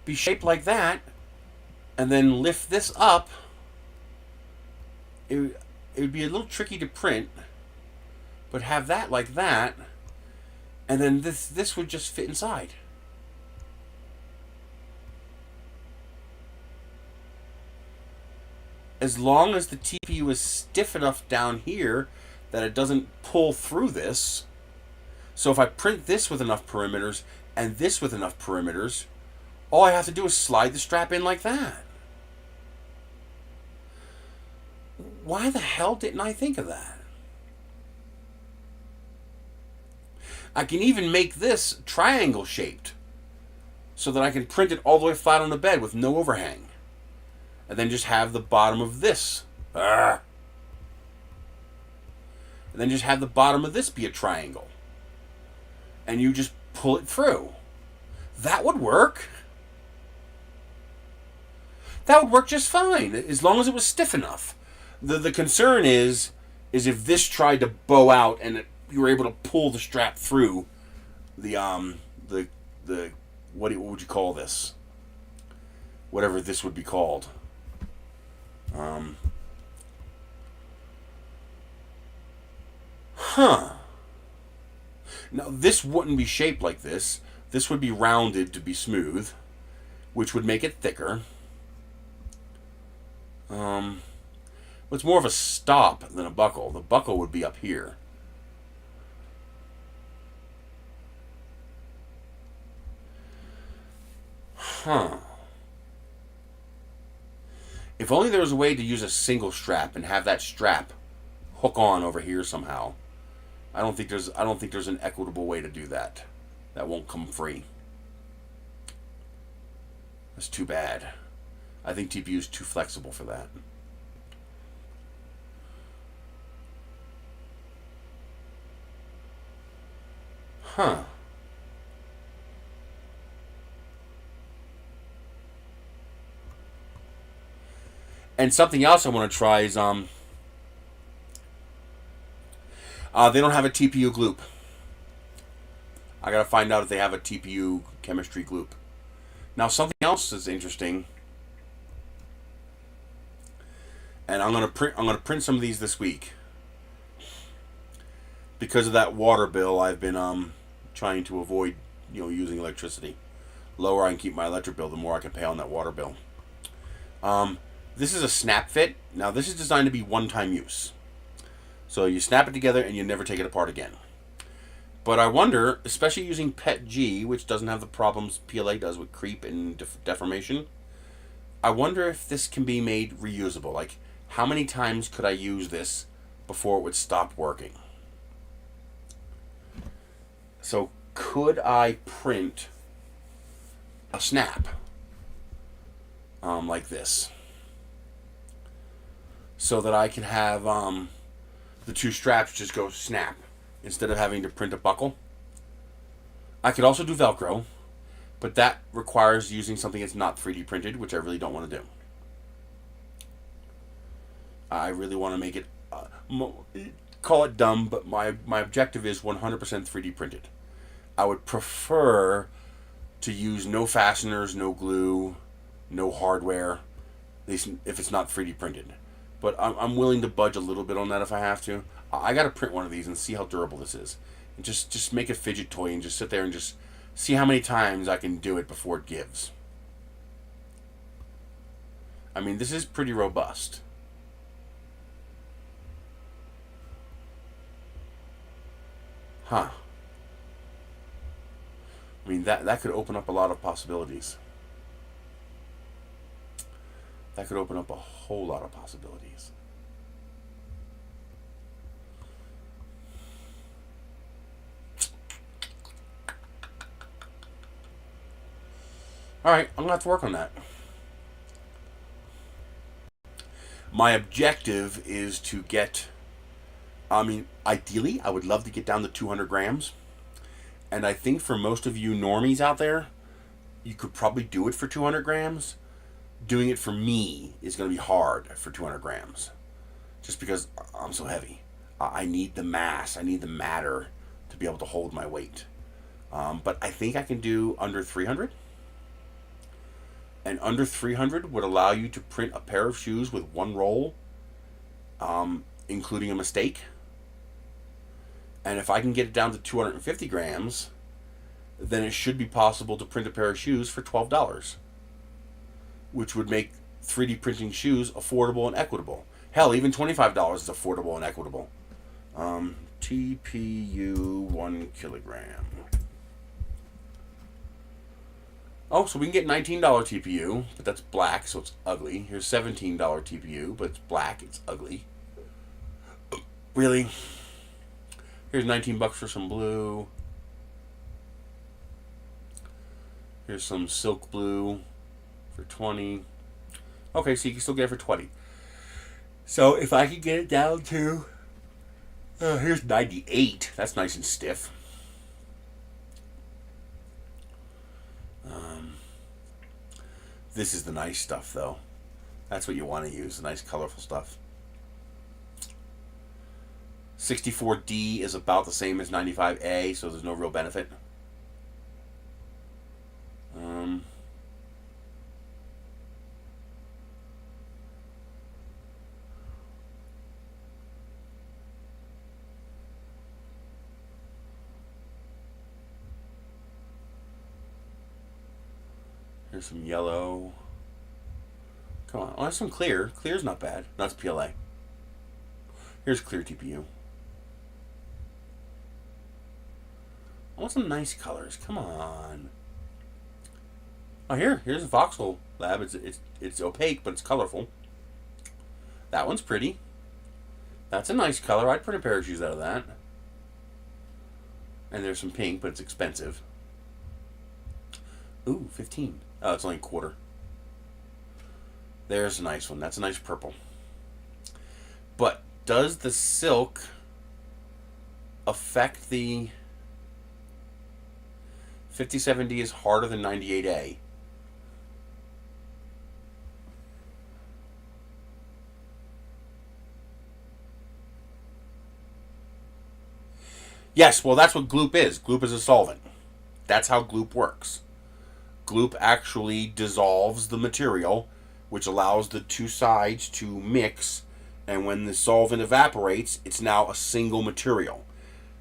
be shaped like that, and then lift this up. It would be a little tricky to print, but have that like that, and then this would just fit inside. As long as the TPU is stiff enough down here that it doesn't pull through this. So if I print this with enough perimeters and this with enough perimeters, all I have to do is slide the strap in like that. Why the hell didn't I think of that? I can even make this triangle shaped so that I can print it all the way flat on the bed with no overhang. And then just have the bottom of this. And then just have the bottom of this be a triangle. And you just pull it through. That would work. That would work just fine, as long as it was stiff enough. The concern is if this tried to bow out and you were able to pull the strap through the what would you call this? Whatever this would be called. Now, this wouldn't be shaped like this. This would be rounded to be smooth, which would make it thicker. It's more of a stop than a buckle. The buckle would be up here. If only there was a way to use a single strap and have that strap hook on over here somehow. I don't think there's an equitable way to do that. That won't come free. That's too bad. I think TPU is too flexible for that. Huh. And something else I want to try is they don't have a TPU gloop. I gotta find out if they have a TPU chemistry gloop. Now something else is interesting, and I'm gonna print some of these this week. Because of that water bill, I've been trying to avoid using electricity. Lower I can keep my electric bill, the more I can pay on that water bill. This is a snap fit. Now this is designed to be one-time use. So you snap it together and you never take it apart again. But I wonder, especially using PETG, which doesn't have the problems PLA does with creep and deformation, I wonder if this can be made reusable. Like, how many times could I use this before it would stop working? So could I print a snap like this, so that I can have the two straps just go snap instead of having to print a buckle? I could also do Velcro, but that requires using something that's not 3D printed, which I really don't want to do. I really want to make it, call it dumb, but my objective is 100% 3D printed. I would prefer to use no fasteners, no glue, no hardware, at least if it's not 3D printed. But I'm willing to budge a little bit on that if I have to. I got to print one of these and see how durable this is. And just make a fidget toy and just sit there and just see how many times I can do it before it gives. I mean, this is pretty robust. Huh. I mean, that could open up a lot of possibilities. That could open up a whole lot of possibilities. Alright, I'm going to have to work on that. My objective is to get, ideally, I would love to get down to 200 grams. And I think for most of you normies out there, you could probably do it for 200 grams. Doing it for me is going to be hard for 200 grams. Just because I'm so heavy. I need the mass, I need the matter to be able to hold my weight. But I think I can do under 300. And under 300 would allow you to print a pair of shoes with one roll, including a mistake. And if I can get it down to 250 grams, then it should be possible to print a pair of shoes for $12, which would make 3D printing shoes affordable and equitable. Hell, even $25 is affordable and equitable. TPU 1 kilogram. Oh, so we can get $19 TPU, but that's black, so it's ugly. Here's $17 TPU, but it's black, it's ugly. Really? Here's 19 bucks for some blue. Here's some silk blue for 20. Okay, so you can still get it for 20. So if I could get it down to, here's 98. That's nice and stiff. This is the nice stuff, though. That's what you want to use, the nice colorful stuff. 64D is about the same as 95A, so there's no real benefit. Here's some yellow. Come on. Oh, that's some clear. Clear's not bad. That's PLA. Here's clear TPU. I want some nice colors. Come on. Oh, here's a voxel lab. It's opaque, but it's colorful. That one's pretty. That's a nice color. I'd print a pair of shoes out of that. And there's some pink, but it's expensive. Ooh, 15. Oh, it's only a quarter. There's a nice one. That's a nice purple. But does the silk affect the 57D is harder than 98A? Yes, well, that's what gloop is. Gloop is a solvent. That's how gloop works. Gloop actually dissolves the material, which allows the two sides to mix, and when the solvent evaporates, it's now a single material.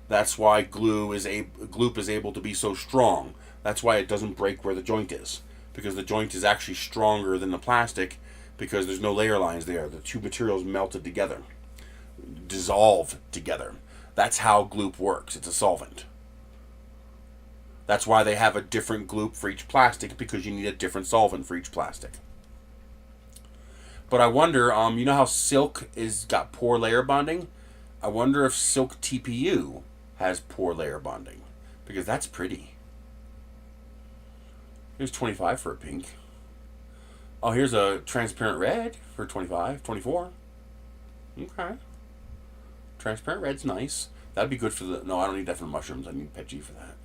That's why gloop is able to be so strong. That's why it doesn't break where the joint is, because the joint is actually stronger than the plastic, because there's no layer lines there. The two materials melted together, dissolved together. That's how gloop works. It's a solvent. That's why they have a different gloop for each plastic, because you need a different solvent for each plastic. But I wonder, you know how silk is got poor layer bonding? I wonder if silk TPU has poor layer bonding, because that's pretty. Here's 25 for a pink. Oh, here's a transparent red for 25, 24. Okay. Transparent red's nice. That'd be good for the... No, I don't need that for the mushrooms. I need PETG for that.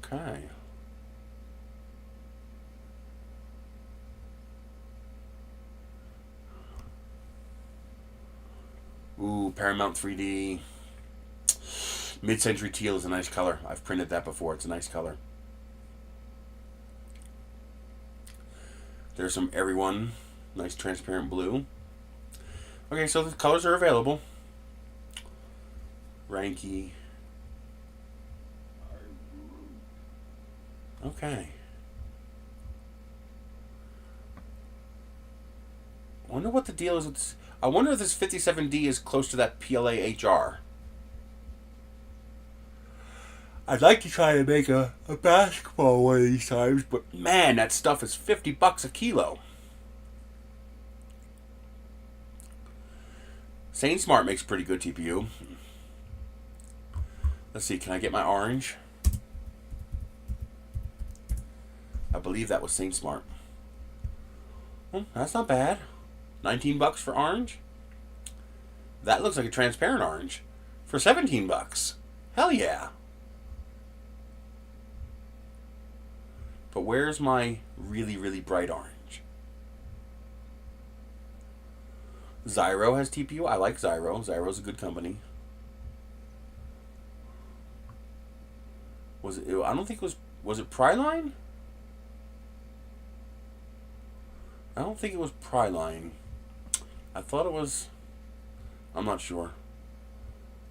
Okay. Ooh, Paramount 3D. Mid-Century Teal is a nice color. I've printed that before. It's a nice color. There's some Everyone. Nice transparent blue. Okay, so the colors are available. Ranky. Okay. I wonder what the deal is with this. I wonder if this 57D is close to that PLA HR. I'd like to try to make a basketball one of these times, but man, that stuff is $50 a kilo. Saint Smart makes pretty good TPU. Let's see, can I get my orange? I believe that was Saint Smart. Well, that's not bad. $19 for orange. That looks like a transparent orange for $17. Hell yeah. But where's my really, really bright orange? Zyro has TPU. I like Zyro. Zyro's a good company. Was it? I don't think it was it Pryline? I don't think it was Pryline. I thought it was... I'm not sure.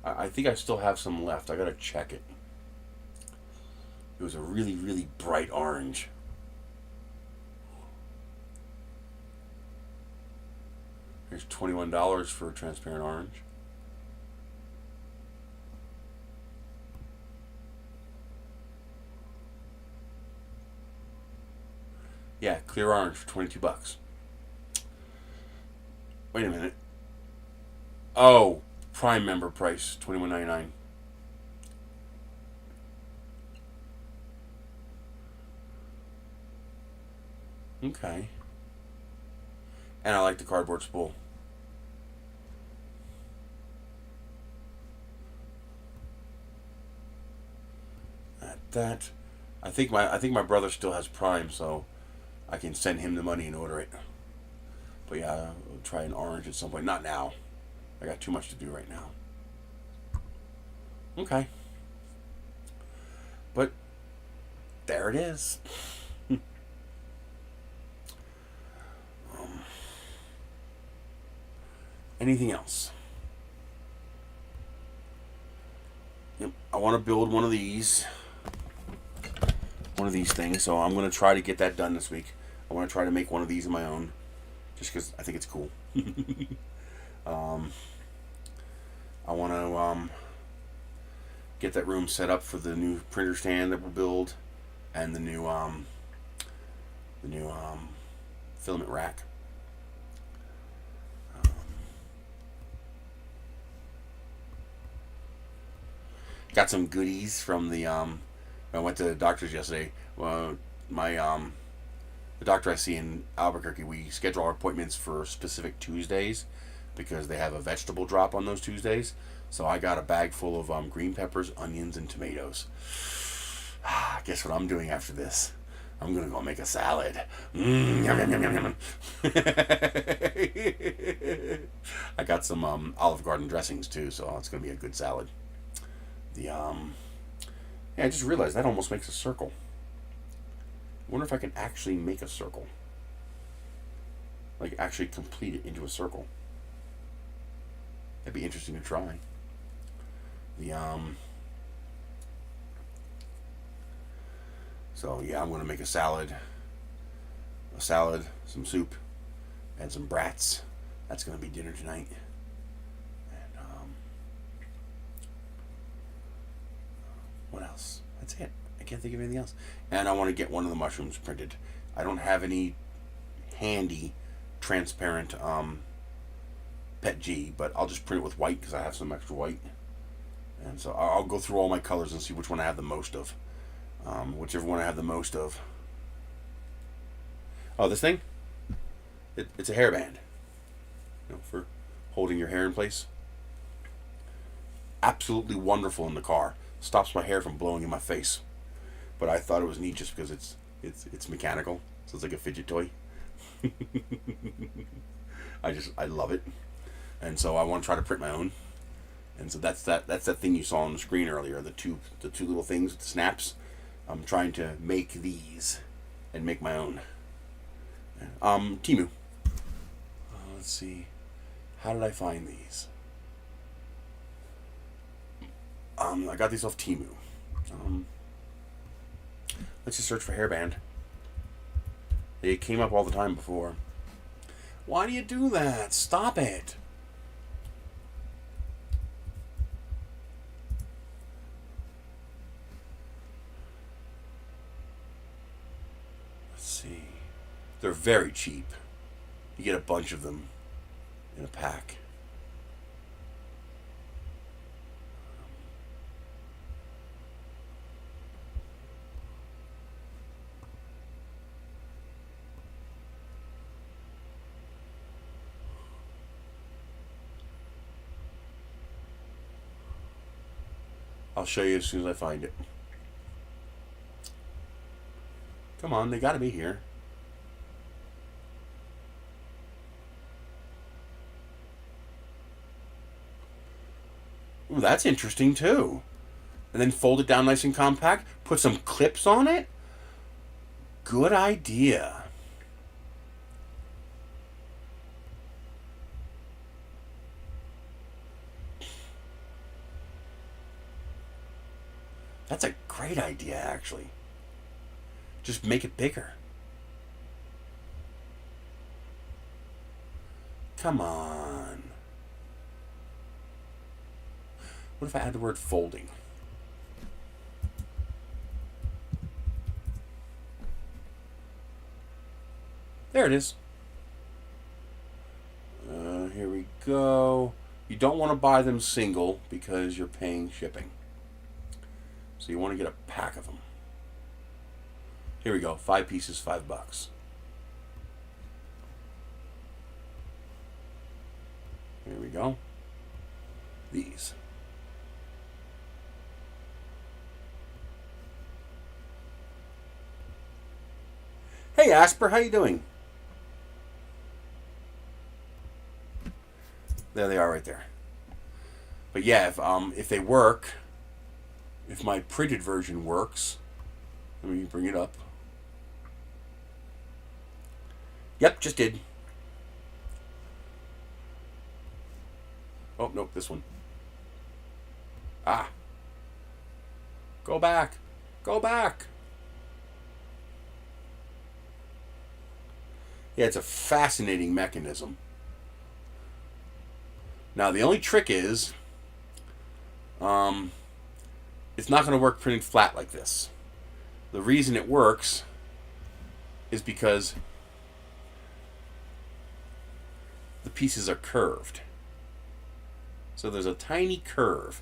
I think I still have some left. I gotta check it. It was a really, really bright orange. Here's $21 for a transparent orange. Yeah, clear orange for $22. Wait a minute. Oh, Prime member price, $21.99. Okay. And I like the cardboard spool. That I think my brother still has Prime, so I can send him the money and order it. But yeah, I'll try an orange at some point. Not now. I got too much to do right now. Okay. But there it is. Anything else? Yep, I want to build one of these things, so I'm going to try to get that done this week. I want to try to make one of these of my own, just because I think it's cool. I want to get that room set up for the new printer stand that we'll build, and the new filament rack. got some goodies from the I went to the doctor's yesterday. My the doctor I see in Albuquerque, we schedule our appointments for specific Tuesdays because they have a vegetable drop on those Tuesdays. So I got a bag full of green peppers, onions, and tomatoes. Guess what I'm doing after this? I'm gonna go make a salad. Yum, yum, yum, yum, yum. I got some Olive Garden dressings too, so it's gonna be a good salad. Yeah, I just realized that almost makes a circle. I wonder if I can actually make a circle. Like actually complete it into a circle. That'd be interesting to try. So yeah, I'm gonna make a salad, some soup, and some brats. That's gonna be dinner tonight. And what else? That's it. I can't think of anything else. And I want to get one of the mushrooms printed. I don't have any handy transparent PET G, but I'll just print it with white because I have some extra white. And so I'll go through all my colors and see which one I have the most of. Whichever one I have the most of. Oh, this thing? It's a hairband. For holding your hair in place. Absolutely wonderful in the car. Stops my hair from blowing in my face. But I thought it was neat just because it's mechanical. So it's like a fidget toy. I love it. And so I want to try to print my own. And so that's that thing you saw on the screen earlier, the two little things with the snaps. I'm trying to make these and make my own. Temu. Let's see. How did I find these? I got these off Temu. Let's just search for hairband. They came up all the time before. Why do you do that? Stop it. See, they're very cheap. You get a bunch of them in a pack. I'll show you as soon as I find it. Come on, they gotta be here. Ooh, that's interesting too. And then fold it down nice and compact. Put some clips on it. Good idea. That's a great idea, actually. Just make it bigger. Come on. What if I add the word folding? There it is. Here we go. You don't want to buy them single because you're paying shipping. So you want to get a pack of them. Here we go. 5 pieces, $5. Here we go. These. Hey Asper, how you doing? There they are right there. But yeah, if they work, if my printed version works, let me bring it up. Yep, just did. Oh, nope, this one. Ah. Go back. Go back. Yeah, it's a fascinating mechanism. Now, the only trick is, it's not going to work printed flat like this. The reason it works is because the pieces are curved. So there's a tiny curve.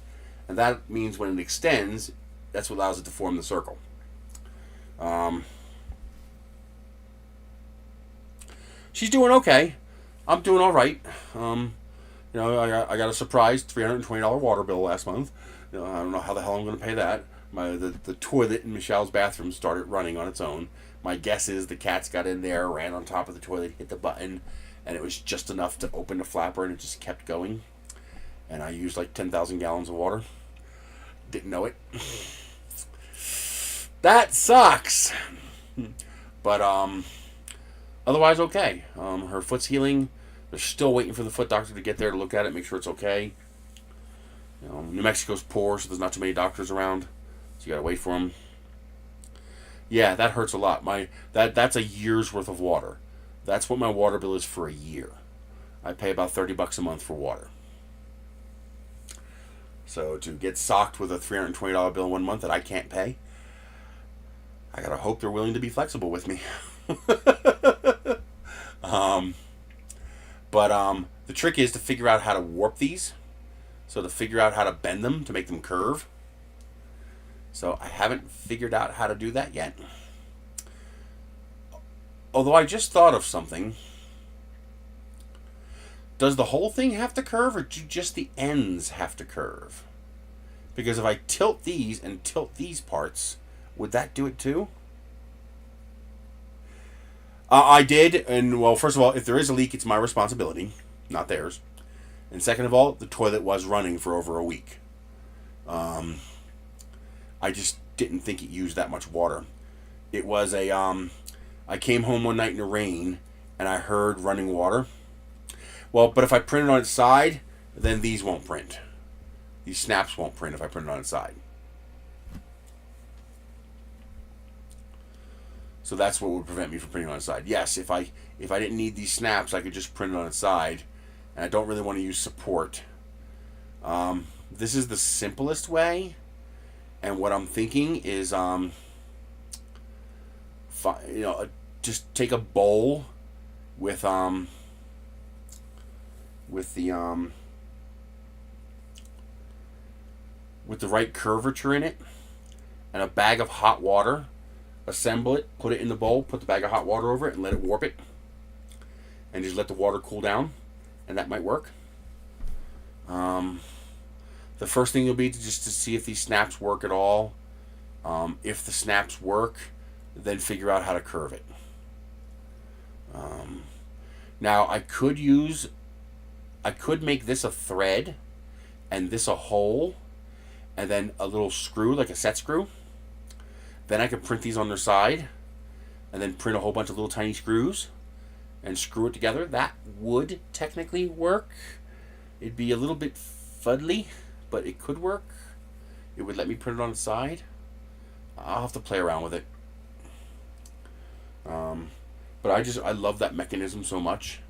And that means when it extends, that's what allows it to form the circle. She's doing okay. I'm doing all right. I got a surprise $320 water bill last month. I don't know how the hell I'm going to pay that. The toilet in Michelle's bathroom started running on its own. My guess is the cats got in there, ran on top of the toilet, hit the button, and it was just enough to open the flapper, and it just kept going. And I used like 10,000 gallons of water. Didn't know it. That sucks. But otherwise okay. Her foot's healing. They're still waiting for the foot doctor to get there to look at it, make sure it's okay. New Mexico's poor, so there's not too many doctors around, so you gotta wait for them. Yeah, that hurts a lot. That's a year's worth of water. That's what my water bill is for a year. I pay about $30 a month for water. So to get socked with a $320 bill in 1 month that I can't pay, I gotta hope they're willing to be flexible with me. But the trick is to figure out how to warp these. So to figure out how to bend them to make them curve. So I haven't figured out how to do that yet. Although I just thought of something. Does the whole thing have to curve, or do just the ends have to curve? Because if I tilt these and tilt these parts, would that do it too? I did, and well, first of all, if there is a leak, it's my responsibility, not theirs. And second of all, the toilet was running for over a week. I just didn't think it used that much water. It was I came home one night in the rain, and I heard running water. Well, but if I print it on its side, then these won't print. These snaps won't print if I print it on its side. So that's what would prevent me from printing on its side. Yes, if I didn't need these snaps, I could just print it on its side. And I don't really want to use support. This is the simplest way. And what I'm thinking is, just take a bowl with the right curvature in it, and a bag of hot water. Assemble it, put it in the bowl, put the bag of hot water over it, and let it warp it. And just let the water cool down, and that might work. The first thing will be just to see if these snaps work at all. If the snaps work, then figure out how to curve it. Now I could make this a thread, and this a hole, and then a little screw, like a set screw. Then I could print these on their side, and then print a whole bunch of little tiny screws, and screw it together. That would technically work. It'd be a little bit fuddly, but it could work. It would let me print it on the side. I'll have to play around with it. But I love that mechanism so much.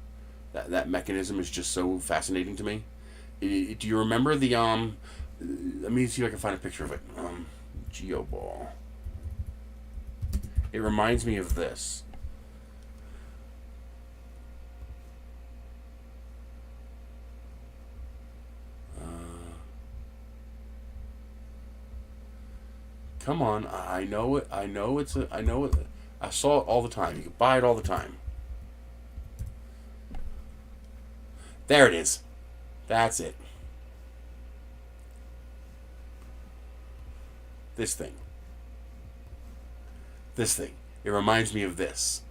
That mechanism is just so fascinating to me. Do you remember the let me see if I can find a picture of it. Geoball. It reminds me of this. Come on, I know it. I know it. I saw it all the time. You can buy it all the time. There it is. That's it. This thing. It reminds me of this.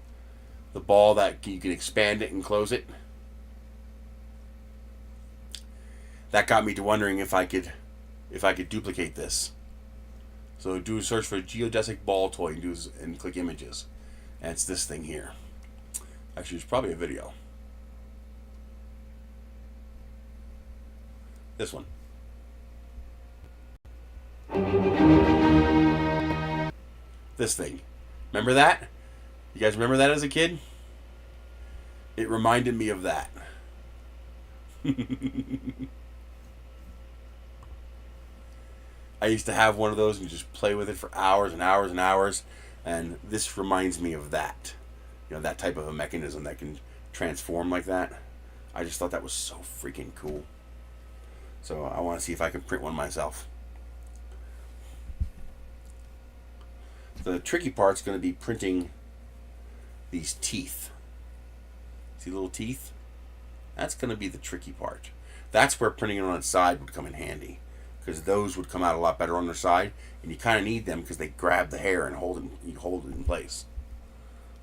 The ball that you can expand it and close it. That got me to wondering if I could duplicate this. So do a search for geodesic ball toy and click images. And it's this thing here. Actually, it's probably a video. This one. This thing. Remember that? You guys remember that as a kid? It reminded me of that. I used to have one of those and just play with it for hours and hours and hours, and this reminds me of that. That type of a mechanism that can transform like that. I just thought that was so freaking cool. So I want to see if I can print one myself. The tricky part's going to be printing these teeth. See little teeth? That's going to be the tricky part. That's where printing it on its side would come in handy, because those would come out a lot better on their side, and you kind of need them because they grab the hair and hold it in place.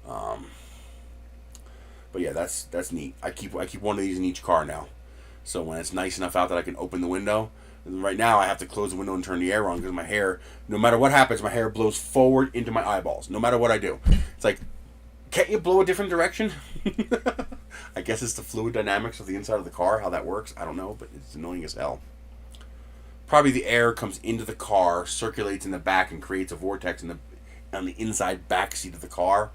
But yeah, that's neat. I keep one of these in each car now, so when it's nice enough out that I can open the window. Right now I have to close the window and turn the air on because my hair, no matter what happens, my hair blows forward into my eyeballs. No matter what I do, it's like, can't you blow a different direction? I guess it's the fluid dynamics of the inside of the car, how that works. I don't know, but it's annoying as hell. Probably the air comes into the car, circulates in the back, and creates a vortex on the inside back seat of the car.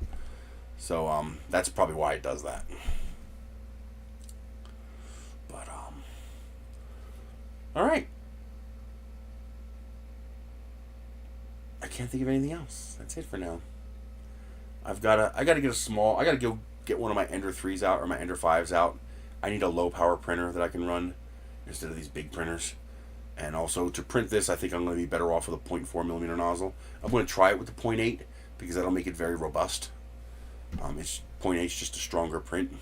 So that's probably why it does that. But all right. I can't think of anything else. That's it for now. I gotta go get one of my Ender 3s out or my Ender 5s out. I need a low power printer that I can run instead of these big printers. And also to print this, I think I'm going to be better off with a 0.4 millimeter nozzle. I'm going to try it with the 0.8 because that'll make it very robust. It's 0.8 is just a stronger print.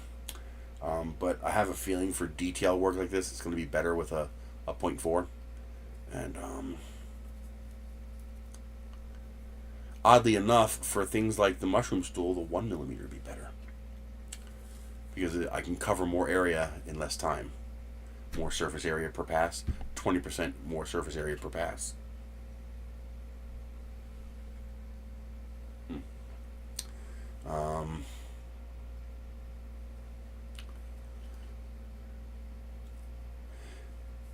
But I have a feeling for detail work like this, it's going to be better with a 0.4. And oddly enough, for things like the mushroom stool, the 1 millimeter would be better, because I can cover more area in less time. More surface area per pass, 20% more surface area per pass.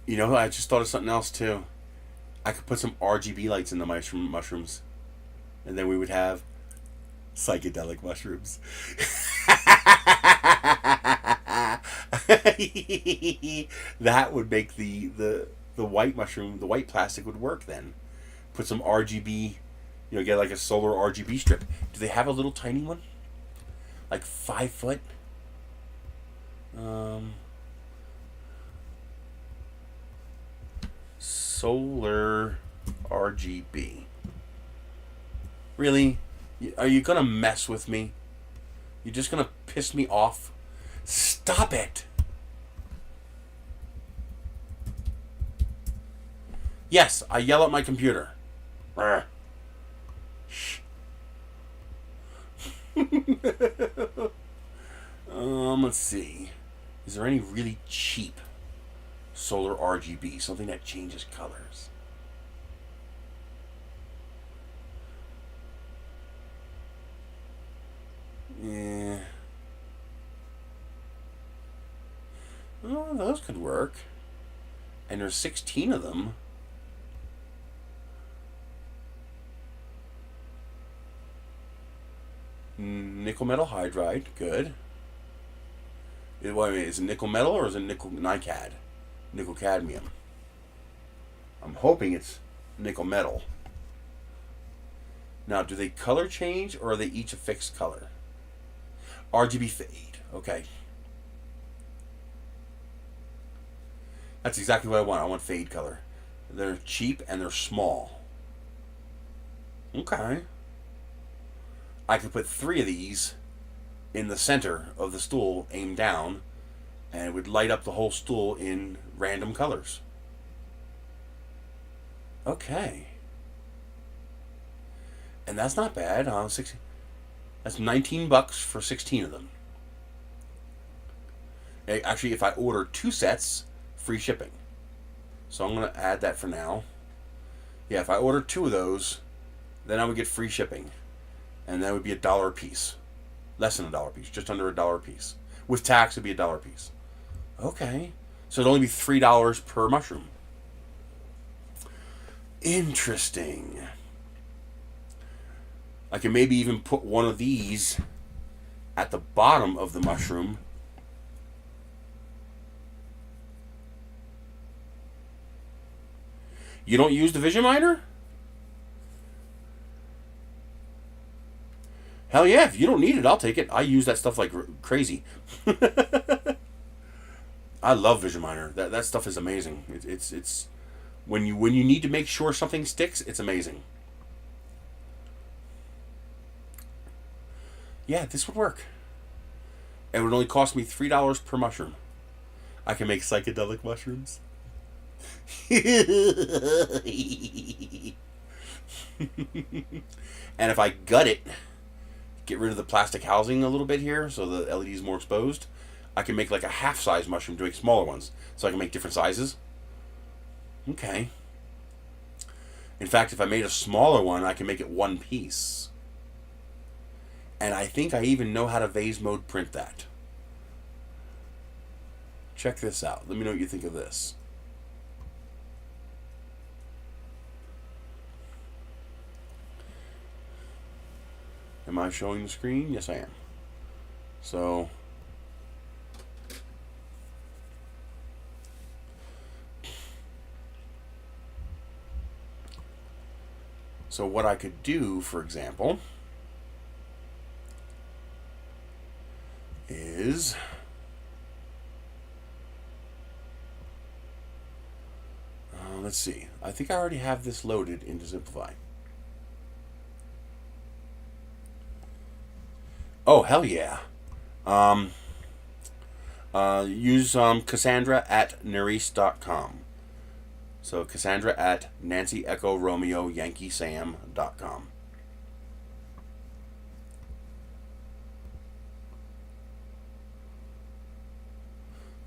You know, I just thought of something else too. I could put some RGB lights in the mushrooms, and then we would have psychedelic mushrooms. That would make the white mushroom, the white plastic would work then. Put some RGB, get like a solar RGB strip. Do they have a little tiny one? Like 5 foot? Solar RGB. Really? Are you gonna mess with me? You're just gonna piss me off? Stop it! Yes, I yell at my computer. Shh. Let's see. Is there any really cheap solar RGB? Something that changes colors. Yeah. Oh, those could work. And there's 16 of them. Nickel metal hydride, good. Is it nickel metal or is it nickel NiCad? Nickel cadmium. I'm hoping it's nickel metal. Now, do they color change or are they each a fixed color? RGB fade, okay. That's exactly what I want. I want fade color. They're cheap and they're small. Okay. I could put 3 of these in the center of the stool, aimed down, and it would light up the whole stool in random colors. Okay. And that's not bad. That's $19 for 16 of them. Actually, if I order 2 sets, free shipping. So I'm going to add that for now. Yeah, if I order 2 of those, then I would get free shipping. And that would be $1 a piece. Less than $1 a piece. Just under $1 a piece. With tax, it'd be $1 a piece. Okay. So it'd only be $3 per mushroom. Interesting. I can maybe even put one of these at the bottom of the mushroom. You don't use the Vision Miner? Hell yeah, if you don't need it, I'll take it. I use that stuff like crazy. I love Vision Miner. That stuff is amazing. It's when you need to make sure something sticks, it's amazing. Yeah, this would work. It would only cost me $3 per mushroom. I can make psychedelic mushrooms. And if I gut it, get rid of the plastic housing a little bit here so the LED is more exposed, I can make like a half-size mushroom to make smaller ones. So I can make different sizes. Okay. In fact, if I made a smaller one, I can make it one piece. And I think I even know how to vase mode print that. Check this out. Let me know what you think of this. Am I showing the screen? Yes, I am. So what I could do, for example, is let's see. I think I already have this loaded into Simplify. Oh, hell yeah. Use Cassandra at Nerisse.com. So Cassandra at Nancy Echo Romeo Yankee Sam.com.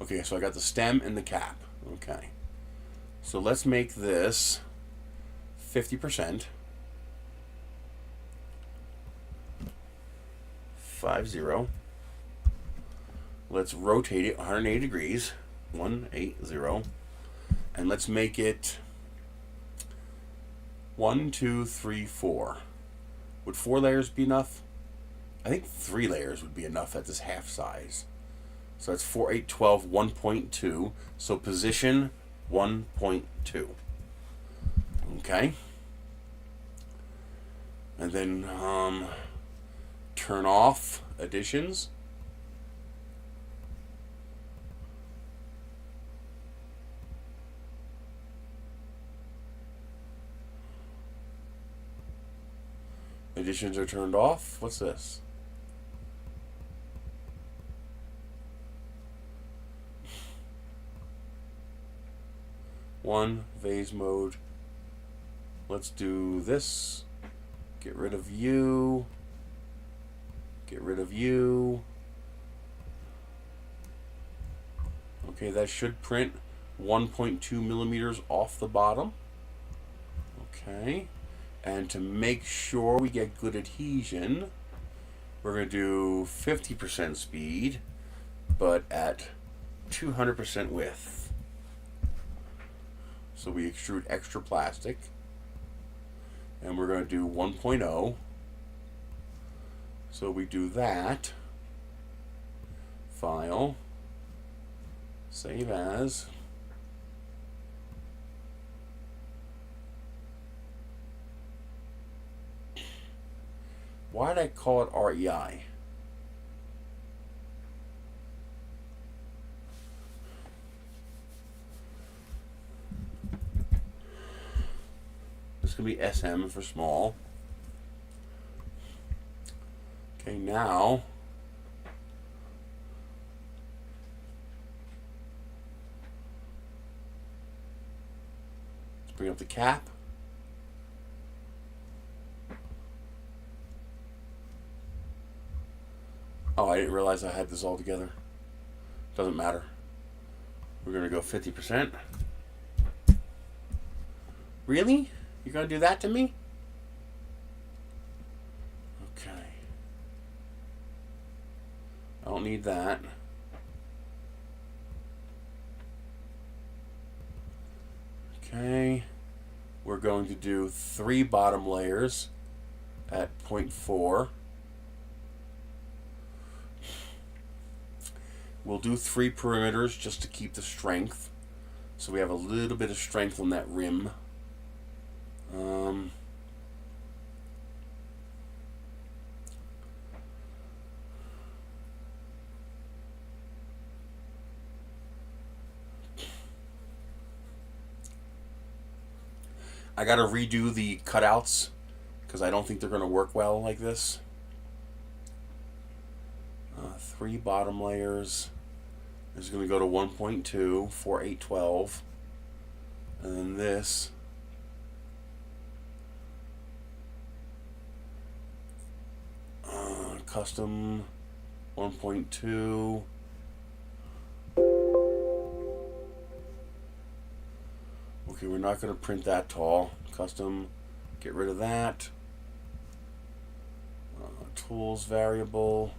Okay, so I got the stem and the cap. Okay. So let's make this 50%. 50. Let's rotate it 180 degrees. 180. And let's make it 1, 2, 3, 4. Would 4 layers be enough? I think 3 layers would be enough at this half size. So that's 4, 8, 12, 1.2. So position 1.2. Okay. And then turn off additions. Additions are turned off. What's this? One, vase mode. Let's do this. Get rid of you. Get rid of you. Okay, that should print 1.2 millimeters off the bottom. Okay. And to make sure we get good adhesion, we're going to do 50% speed, but at 200% width. So we extrude extra plastic, and we're going to do 1.0. So we do that. File. Save as. Why did I call it REI? This is going to be SM for small. Okay, now let's bring up the cap. Oh, I didn't realize I had this all together. Doesn't matter. We're going to go 50%. Really? You're going to do that to me? Okay. I don't need that. Okay. We're going to do 3 bottom layers at 0.4. We'll do 3 perimeters just to keep the strength. So we have a little bit of strength on that rim. I gotta redo the cutouts because I don't think they're gonna work well like this. 3 bottom layers is going to go to 1.2 for 812, and then this custom 1.2. Okay, we're not going to print that tall. Custom, get rid of that. Tools variable.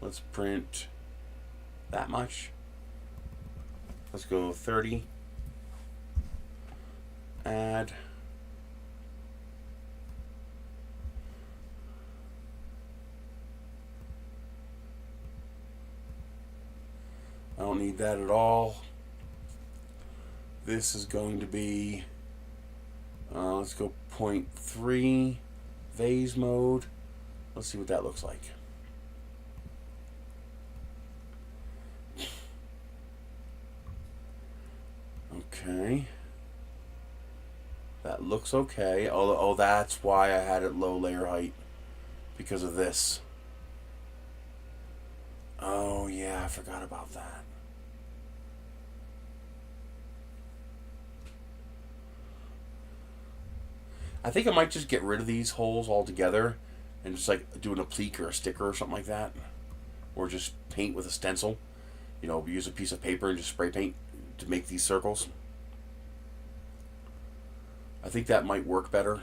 Let's print that much. Let's go 30. Add. I don't need that at all. This is going to be, let's go 0.3 vase mode. Let's see what that looks like. Okay. That looks okay. Oh, that's why I had it low layer height. Because of this. Oh, yeah, I forgot about that. I think I might just get rid of these holes altogether and just like do an applique or a sticker or something like that. Or just paint with a stencil. You know, use a piece of paper and just spray paint to make these circles. I think that might work better.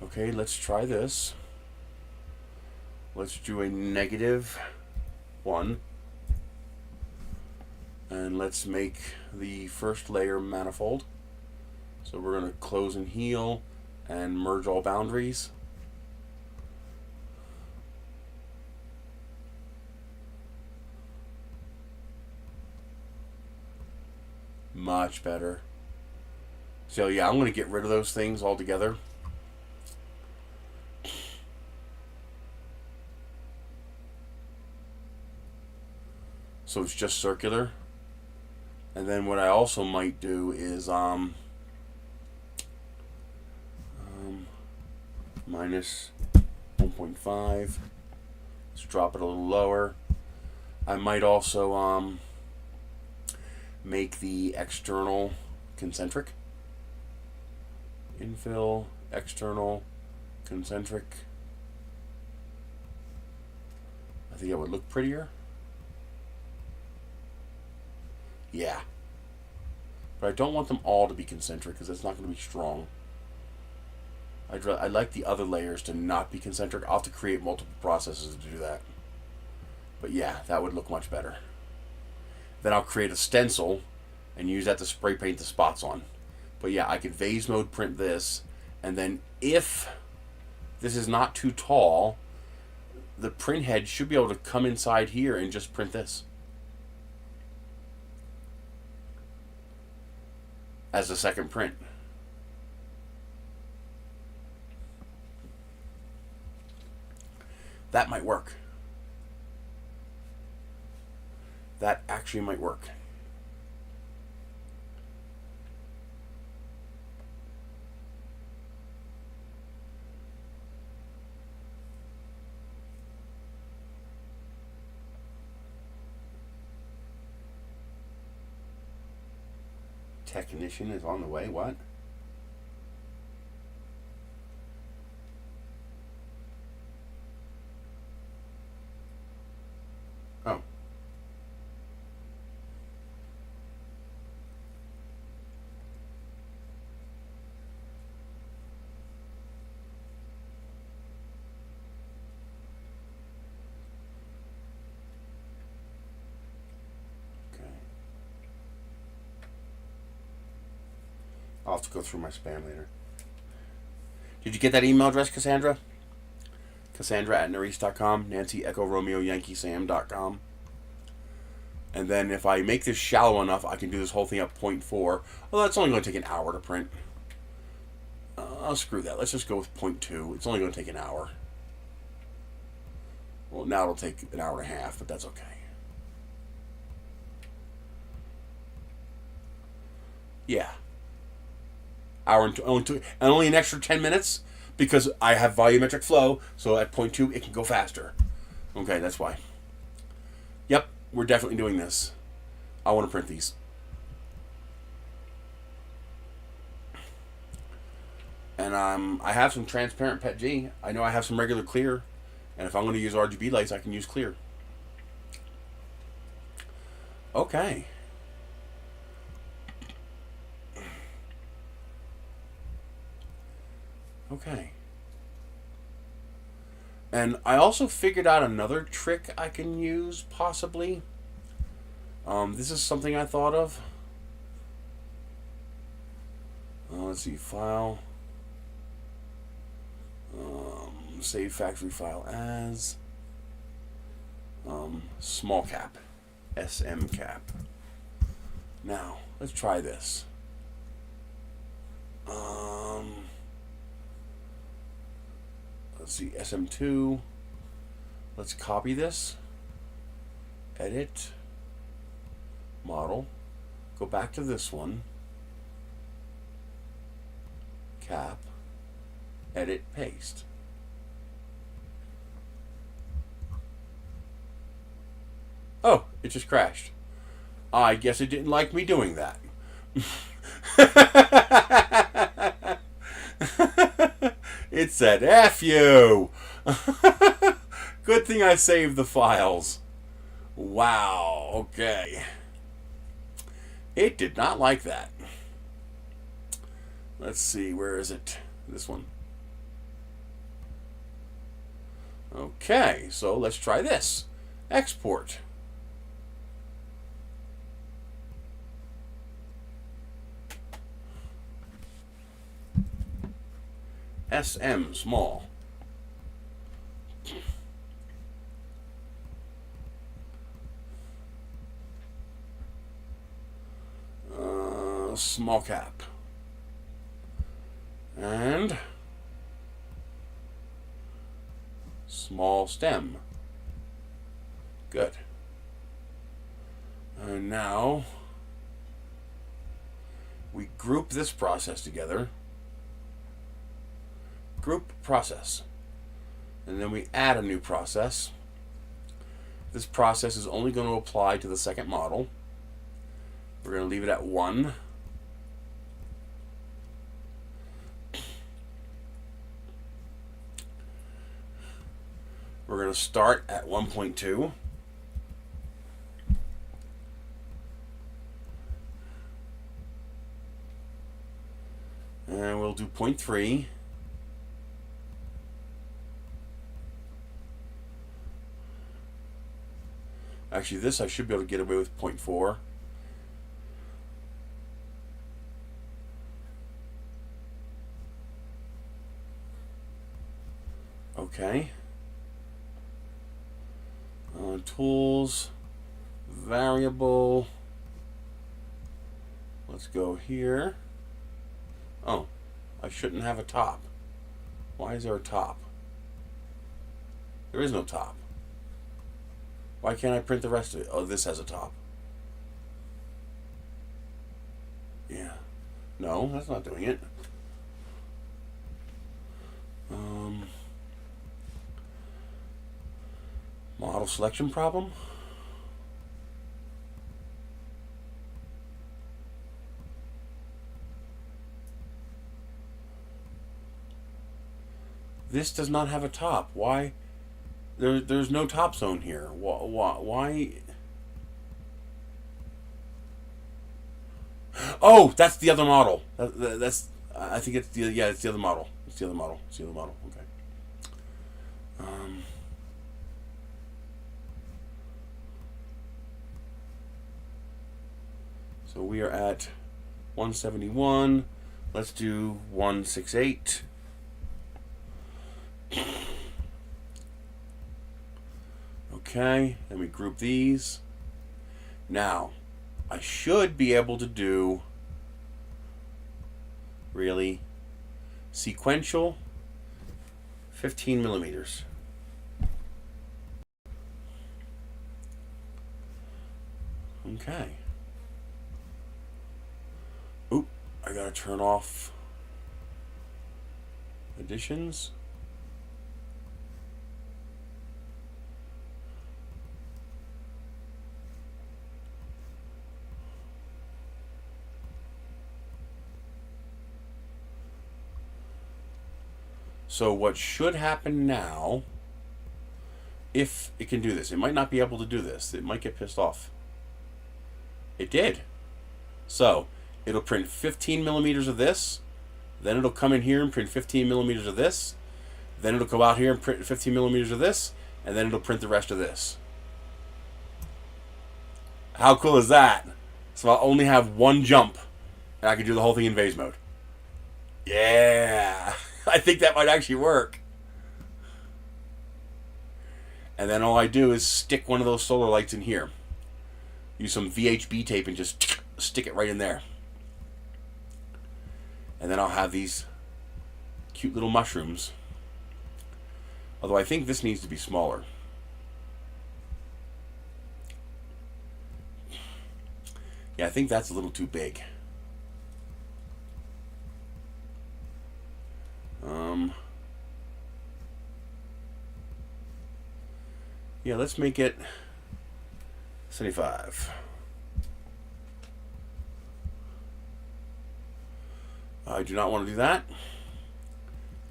Okay, let's try this. Let's do a -1. And let's make the first layer manifold. So we're going to close and heal and merge all boundaries. Much better. So yeah, I'm going to get rid of those things altogether. So it's just circular. And then what I also might do is minus 1.5. Let's drop it a little lower. I might also make the external concentric. Infill, external, concentric. I think that would look prettier. Yeah. But I don't want them all to be concentric because that's not going to be strong. I'd like the other layers to not be concentric. I'll have to create multiple processes to do that. But yeah, that would look much better. Then I'll create a stencil and use that to spray paint the spots on. But yeah, I could vase mode print this, and then if this is not too tall, the print head should be able to come inside here and just print this as a second print. That might work. That actually might work. Technician is on the way. What? Oh. I'll have to go through my spam later. Did you get that email address, Cassandra? Cassandra@Nerisse.com. Nancy Echo Romeo Yankee Sam.com. And then if I make this shallow enough, I can do this whole thing up 0.4. Well, that's only going to take an hour to print. I'll screw that. Let's just go with 0.2. It's only going to take an hour. Well, now it'll take an hour and a half, but that's okay. Yeah. Hour and only an extra 10 minutes because I have volumetric flow. So at 0.2, it can go faster. Okay, that's why. Yep, we're definitely doing this. I want to print these. And I have some transparent PETG. I know I have some regular clear. And if I'm going to use RGB lights, I can use clear. Okay. Okay. And I also figured out another trick I can use, possibly. This is something I thought of. Let's see, file. Save factory file as small cap, SM cap. Now, let's try this. Let's see, SM2. Let's copy this. Edit. Model. Go back to this one. Cap. Edit, paste. Oh, it just crashed. I guess it didn't like me doing that. It said, F you. Good thing I saved the files. Wow, okay. It did not like that. Let's see, where is it? This one. Okay, so let's try this. Export. SM small. Small cap. And small stem. Good. And now we group this process together. Group process. And then we add a new process. This process is only going to apply to the second model. We're going to leave it at 1. We're going to start at 1.2. And we'll do 0.3. Actually, this I should be able to get away with 0.4. Okay. Tools, variable. Let's go here. Oh, I shouldn't have a top. Why is there a top? There is no top. Why can't I print the rest of it? Oh, this has a top. Yeah. No, that's not doing it. Model selection problem. This does not have a top. Why? There's no top zone here. Why? Oh, that's the other model. That's. I think it's the it's the other model. It's the other model. It's the other model. Okay. So we are at 171. Let's do 168. Okay, then we group these. Now, I should be able to do really sequential 15 millimeters. Okay. Oop, I gotta turn off Additions. So what should happen now, if it can do this, it might not be able to do this. It might get pissed off. It did. So it'll print 15 millimeters of this. Then it'll come in here and print 15 millimeters of this. Then it'll go out here and print 15 millimeters of this. And then it'll print the rest of this. How cool is that? So I'll only have one jump. And I can do the whole thing in vase mode. Yeah. I think that might actually work. And then all I do is stick one of those solar lights in here. Use some VHB tape and just stick it right in there. And then I'll have these cute little mushrooms. Although I think this needs to be smaller. Yeah, I think that's a little too big. Yeah, let's make it 75. I do not want to do that.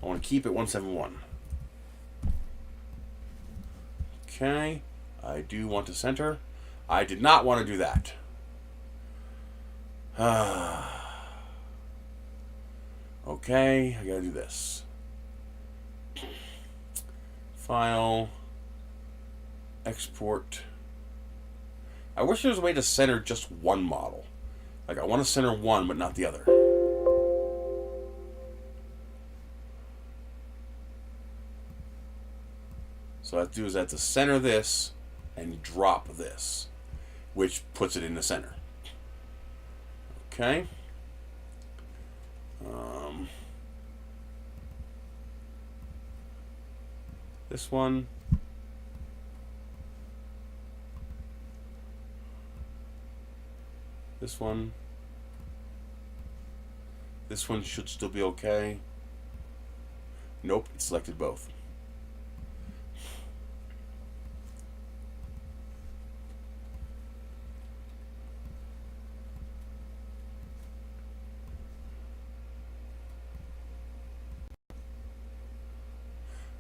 I want to keep it 171. Okay, I do want to center. I did not want to do that. Okay, I gotta do this. File, export. I wish there was a way to center just one model. Like I want to center one, but not the other. So what I have to do is I have to center this and drop this, which puts it in the center. Okay. This one. This one. This one should still be okay. Nope, it selected both.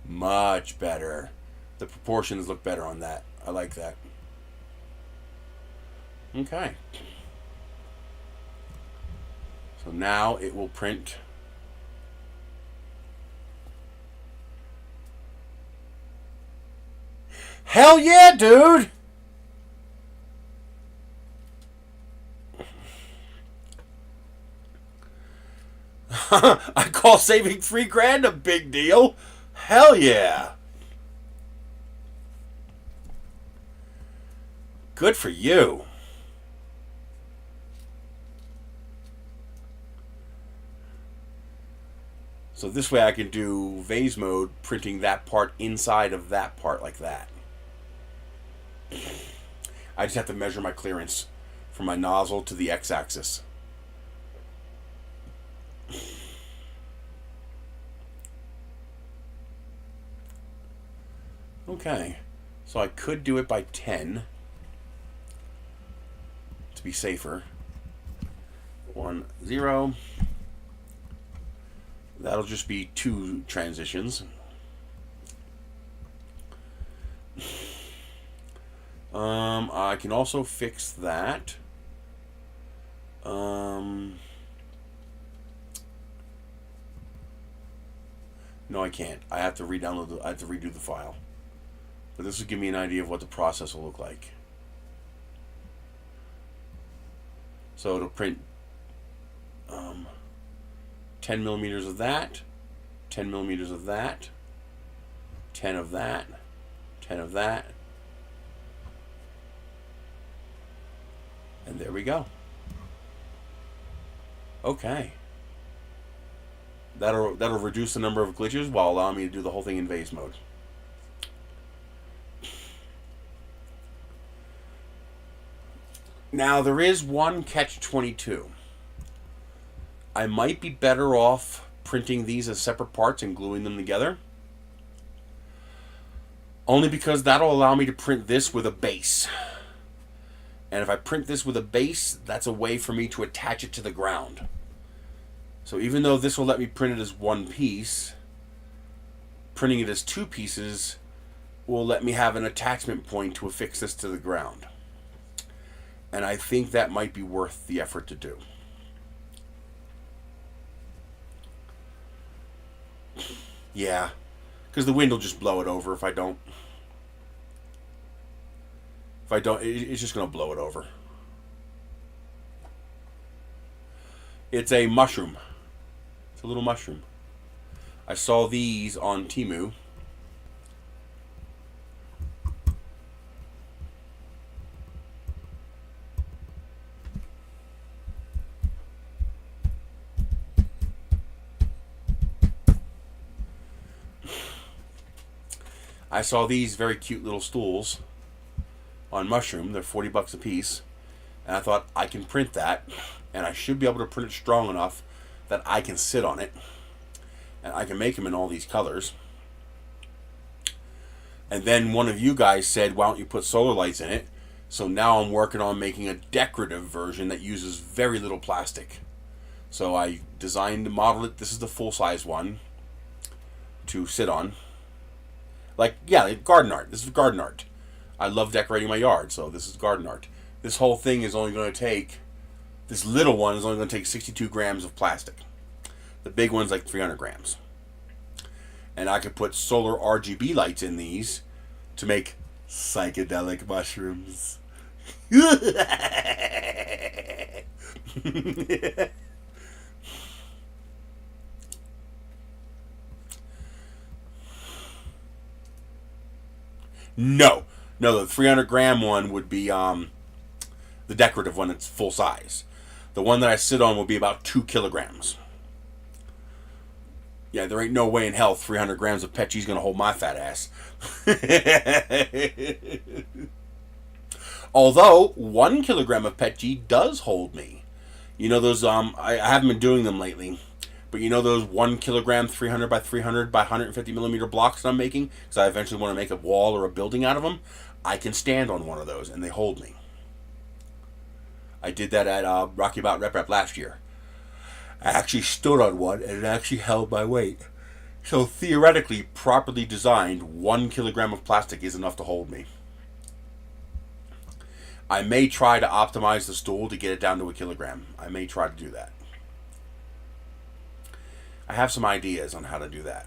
Much better. The proportions look better on that. I like that. Okay. So now it will print. Hell yeah, dude! I call saving $3,000 a big deal. Hell yeah. Good for you. So this way I can do vase mode, printing that part inside of that part like that. I just have to measure my clearance from my nozzle to the x-axis. Okay, so I could do it by 10 to be safer. 1, 0. That'll just be 2 transitions. I can also fix that. No, I can't. I have to re-download. I have to redo the file. But this will give me an idea of what the process will look like. So it'll print 10 millimeters of that, 10 millimeters of that, 10 of that, 10 of that, and there we go. Okay. That'll reduce the number of glitches while allowing me to do the whole thing in vase mode. Now there is one catch-22. I might be better off printing these as separate parts and gluing them together. Only because that'll allow me to print this with a base. And if I print this with a base, that's a way for me to attach it to the ground. So even though this will let me print it as one piece, printing it as two pieces will let me have an attachment point to affix this to the ground. And I think that might be worth the effort to do. Yeah, because the wind will just blow it over if I don't. It's just going to blow it over. It's a mushroom. It's a little mushroom. I saw these on Temu. I saw these very cute little stools on Mushroom. They're 40 bucks a piece. And I thought, I can print that. And I should be able to print it strong enough that I can sit on it. And I can make them in all these colors. And then one of you guys said, why don't you put solar lights in it? So now I'm working on making a decorative version that uses very little plastic. So I designed and modeled it. This is the full-size one to sit on. Like, yeah, garden art. This is garden art. I love decorating my yard, so this is garden art. This whole thing is only going to take, this little one is only going to take 62 grams of plastic. The big one's like 300 grams. And I could put solar RGB lights in these to make psychedelic mushrooms. No, the 300 gram one would be the decorative one that's full size. The one that I sit on will be about 2 kilograms. Yeah, there ain't no way in hell 300 grams of PET cheese going to hold my fat ass. Although 1 kilogram of PET cheese does hold me. You know those I haven't been doing them lately. But you know those 1 kilogram 300 by 300 by 150 millimeter blocks that I'm making? Because I eventually want to make a wall or a building out of them. I can stand on one of those and they hold me. I did that at Rocky Mountain Rep last year. I actually stood on one and it actually held my weight. So theoretically, properly designed, 1 kilogram of plastic is enough to hold me. I may try to optimize the stool to get it down to 1 kilogram. I may try to do that. I have some ideas on how to do that.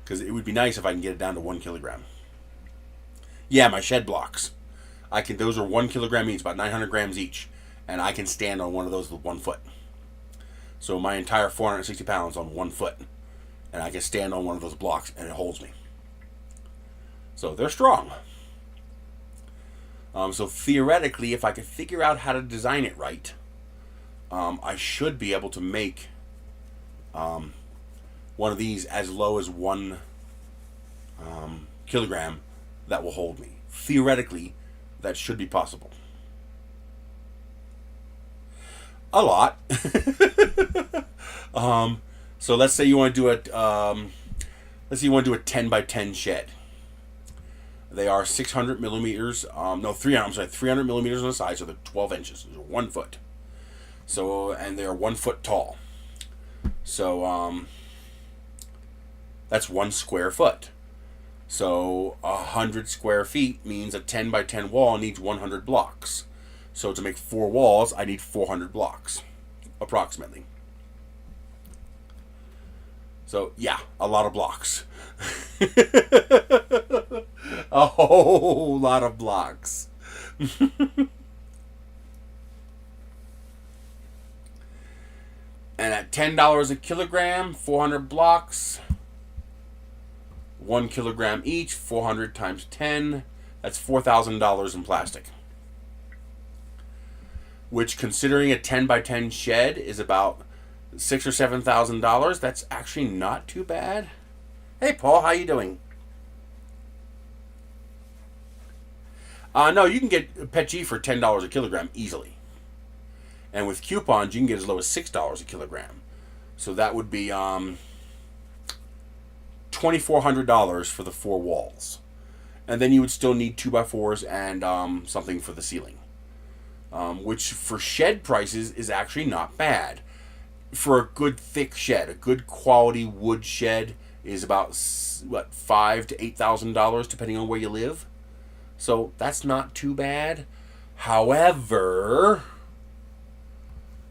Because it would be nice if I can get it down to 1 kilogram. Yeah, my shed blocks. Those are 1 kilogram each, about 900 grams each. And I can stand on one of those with 1 foot. So my entire 460 pounds on 1 foot. And I can stand on one of those blocks and it holds me. So they're strong. So theoretically, if I could figure out how to design it right, I should be able to make one of these as low as 1 kilogram that will hold me. Theoretically, that should be possible. A lot. So let's say you want to do a 10 by 10 shed. They are 600 millimeters, 300 millimeters on the side, so they're 12 inches, so 1 foot. So, and they're 1 foot tall. So, that's 1 square foot. So, 100 square feet means a 10 by 10 wall needs 100 blocks. So, to make 4 walls, I need 400 blocks, approximately. So, yeah, a lot of blocks. A whole lot of blocks. And at $10 a kilogram, 400 blocks, 1 kilogram each, 400 times 10, that's $4,000 in plastic. Which, considering a 10 by 10 shed is about $6,000 or $7,000, that's actually not too bad. Hey, Paul, how you doing? No, you can get PET G for $10 a kilogram easily. And with coupons, you can get as low as $6 a kilogram. So that would be $2,400 for the 4 walls. And then you would still need 2x4s and something for the ceiling. Which for shed prices is actually not bad. For a good thick shed, a good quality wood shed is about what, $5,000 to $8,000 depending on where you live. So that's not too bad. However,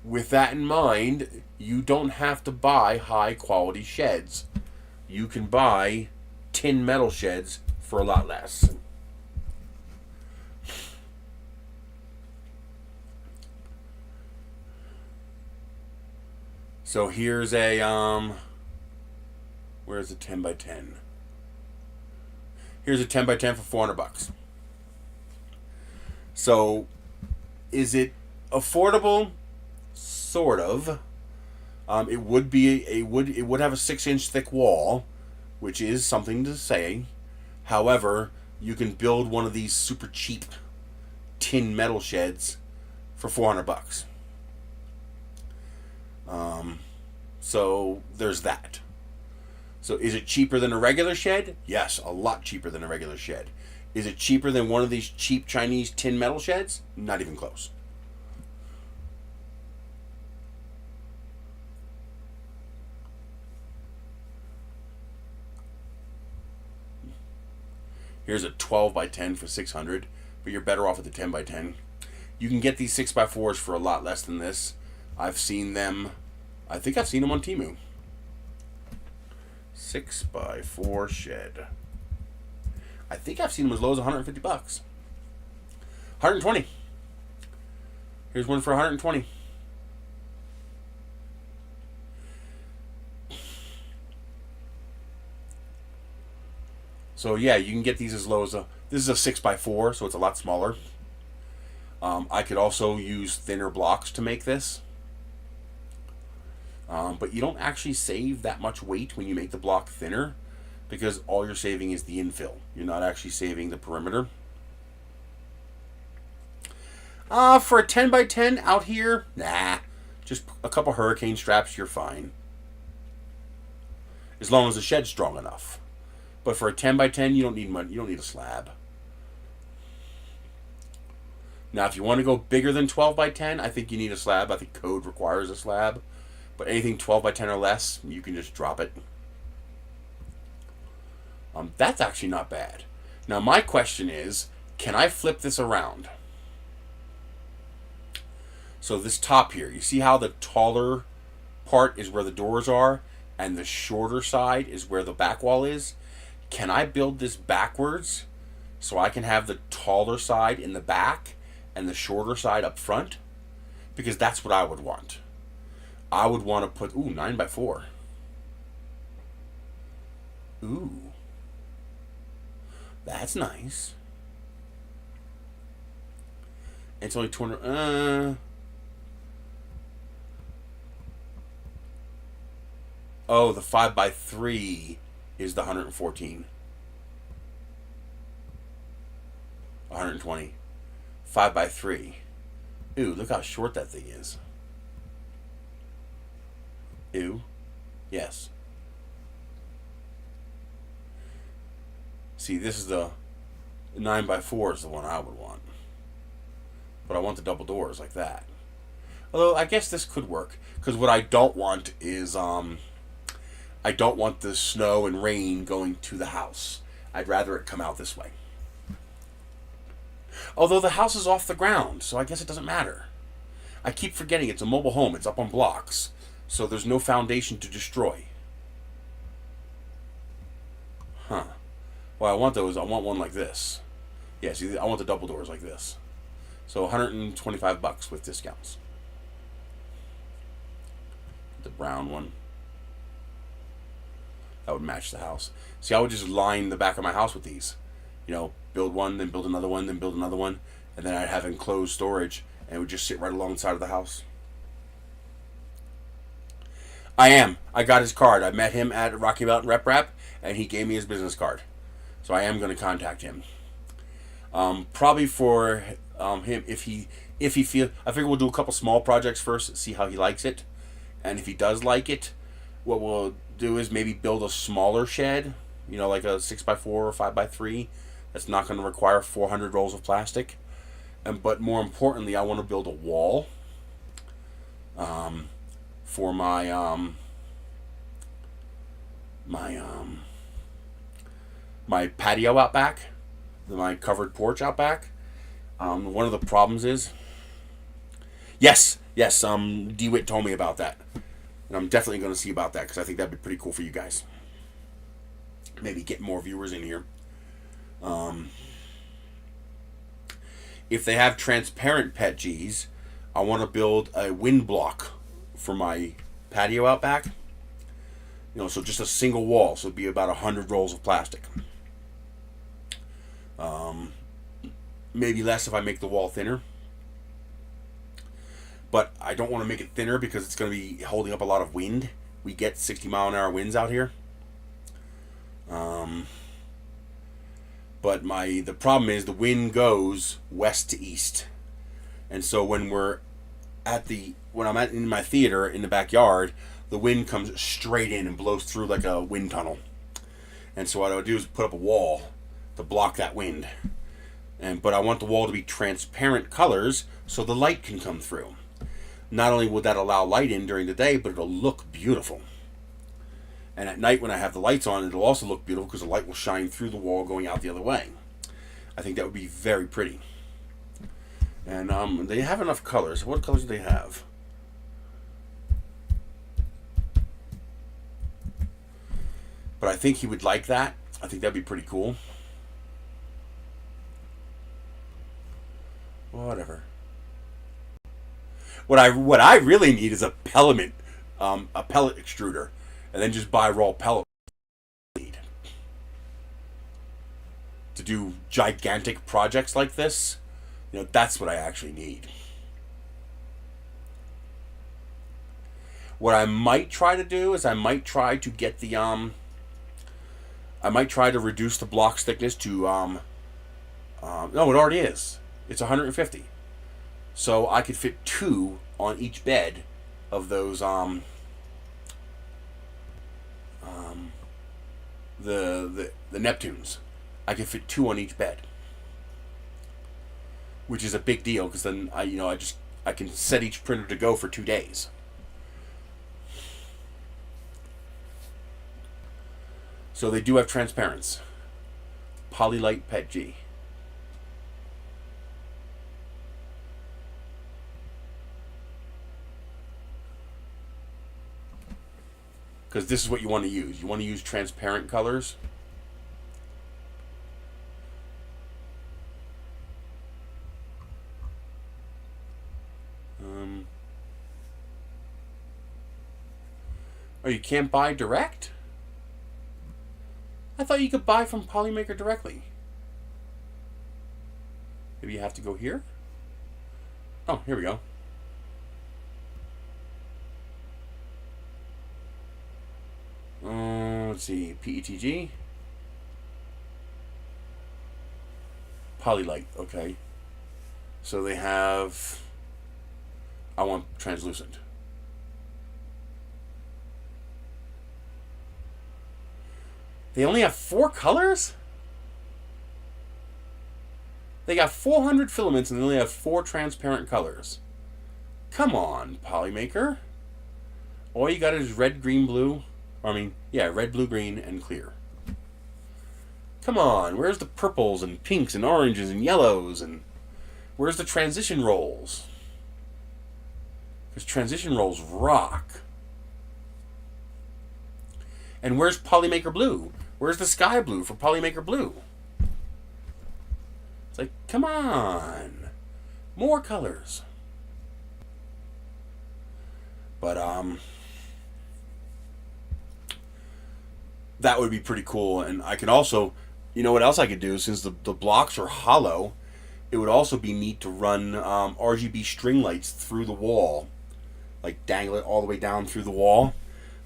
with that in mind, you don't have to buy high quality sheds. You can buy tin metal sheds for a lot less. So here's a where's the 10 by 10? Here's a 10 by 10 for $400. So is it affordable? Sort of. It would be it would have a 6-inch thick wall, which is something to say. However, you can build one of these super cheap tin metal sheds for $400. So there's that. So is it cheaper than a regular shed? Yes, a lot cheaper than a regular shed. Is it cheaper than one of these cheap Chinese tin metal sheds? Not even close. Here's a 12 by 10 for $600, but you're better off with the 10 by 10. You can get these 6x4s for a lot less than this. I've seen them. I think I've seen them on Temu. 6x4 shed. I think I've seen them as low as $150. 120. Here's one for 120. So yeah, you can get these as low as this is a 6x4, so it's a lot smaller. I could also use thinner blocks to make this. But you don't actually save that much weight when you make the block thinner, because all you're saving is the infill. You're not actually saving the perimeter. For a 10 by 10 out here, nah. Just a couple hurricane straps, you're fine. As long as the shed's strong enough. But for a 10 by 10, you don't need much. You don't need a slab. Now, if you want to go bigger than 12 by 10, I think you need a slab. I think code requires a slab. But anything 12 by 10 or less, you can just drop it. That's actually not bad. Now, my question is, can I flip this around? So this top here, you see how the taller part is where the doors are, and the shorter side is where the back wall is? Can I build this backwards so I can have the taller side in the back and the shorter side up front? Because that's what I would want. I would want to put, 9x4. Ooh. That's nice. It's only 200, Oh, the 5x3 is the 114. 120. 5x3. Ooh, look how short that thing is. Ew. Yes. See, this is the 9x4 is the one I would want. But I want the double doors like that. Although, I guess this could work. Because what I don't want is, I don't want the snow and rain going to the house. I'd rather it come out this way. Although the house is off the ground, so I guess it doesn't matter. I keep forgetting it's a mobile home. It's up on blocks. So there's no foundation to destroy. Huh. Well, I want those. I want one like this. Yeah, see, I want the double doors like this. So $125 with discounts. The brown one. That would match the house. See, I would just line the back of my house with these. You know, build one, then build another one, then build another one. And then I'd have enclosed storage, and it would just sit right alongside of the house. I got his card. I met him at Rocky Mountain Rep Rap, and he gave me his business card. So I am going to contact him. Probably for him if he feel. I figure we'll do a couple small projects first, see how he likes it, and if he does like it, what we'll do is maybe build a smaller shed, you know, like a 6x4 or 5x3. That's not going to require 400 rolls of plastic. But more importantly, I want to build a wall for my patio out back, my covered porch out back. One of the problems is, yes, DeWitt told me about that, and I'm definitely going to see about that because I think that'd be pretty cool for you guys. Maybe get more viewers in here. If they have transparent PETGs, I want to build a wind block for my patio out back. You know, so just a single wall, so it'd be about 100 rolls of plastic. Maybe less if I make the wall thinner. But I don't want to make it thinner because it's going to be holding up a lot of wind. We get 60-mile-an-hour winds out here. But the problem is the wind goes west to east, and so when I'm in my theater in the backyard, the wind comes straight in and blows through like a wind tunnel. And so what I would do is put up a wall to block that wind. But I want the wall to be transparent colors so the light can come through. Not only would that allow light in during the day, but it'll look beautiful. And at night when I have the lights on, it'll also look beautiful because the light will shine through the wall going out the other way. I think that would be very pretty. And they have enough colors. What colors do they have? But I think he would like that. I think that'd be pretty cool. Whatever. What I really need is a pellet extruder, and then just buy raw pellet. To do gigantic projects like this, you know, that's what I actually need. What I might try to do is I might try to get the I might try to reduce the block's thickness to no, it already is. It's 150. So I could fit 2 on each bed of those the Neptunes. I could fit 2 on each bed, which is a big deal because then I can set each printer to go for 2 days. So they do have transparents. Polylite PETG. Because this is what you want to use. You want to use transparent colors. Oh, you can't buy direct? I thought you could buy from Polymaker directly. Maybe you have to go here? Oh, here we go. Let's see, PETG. Polylite, okay. So they have... I want translucent. They only have 4 colors? They got 400 filaments and they only have 4 transparent colors. Come on, Polymaker. All you got is red, green, blue. Red, blue, green, and clear. Come on, where's the purples and pinks and oranges and yellows? And where's the transition rolls? Because transition rolls rock. And where's Polymaker blue? Where's the sky blue for Polymaker blue? It's like, come on. More colors. But, that would be pretty cool. And I could also, you know what else I could do? Since the blocks are hollow, it would also be neat to run RGB string lights through the wall. Like dangle it all the way down through the wall.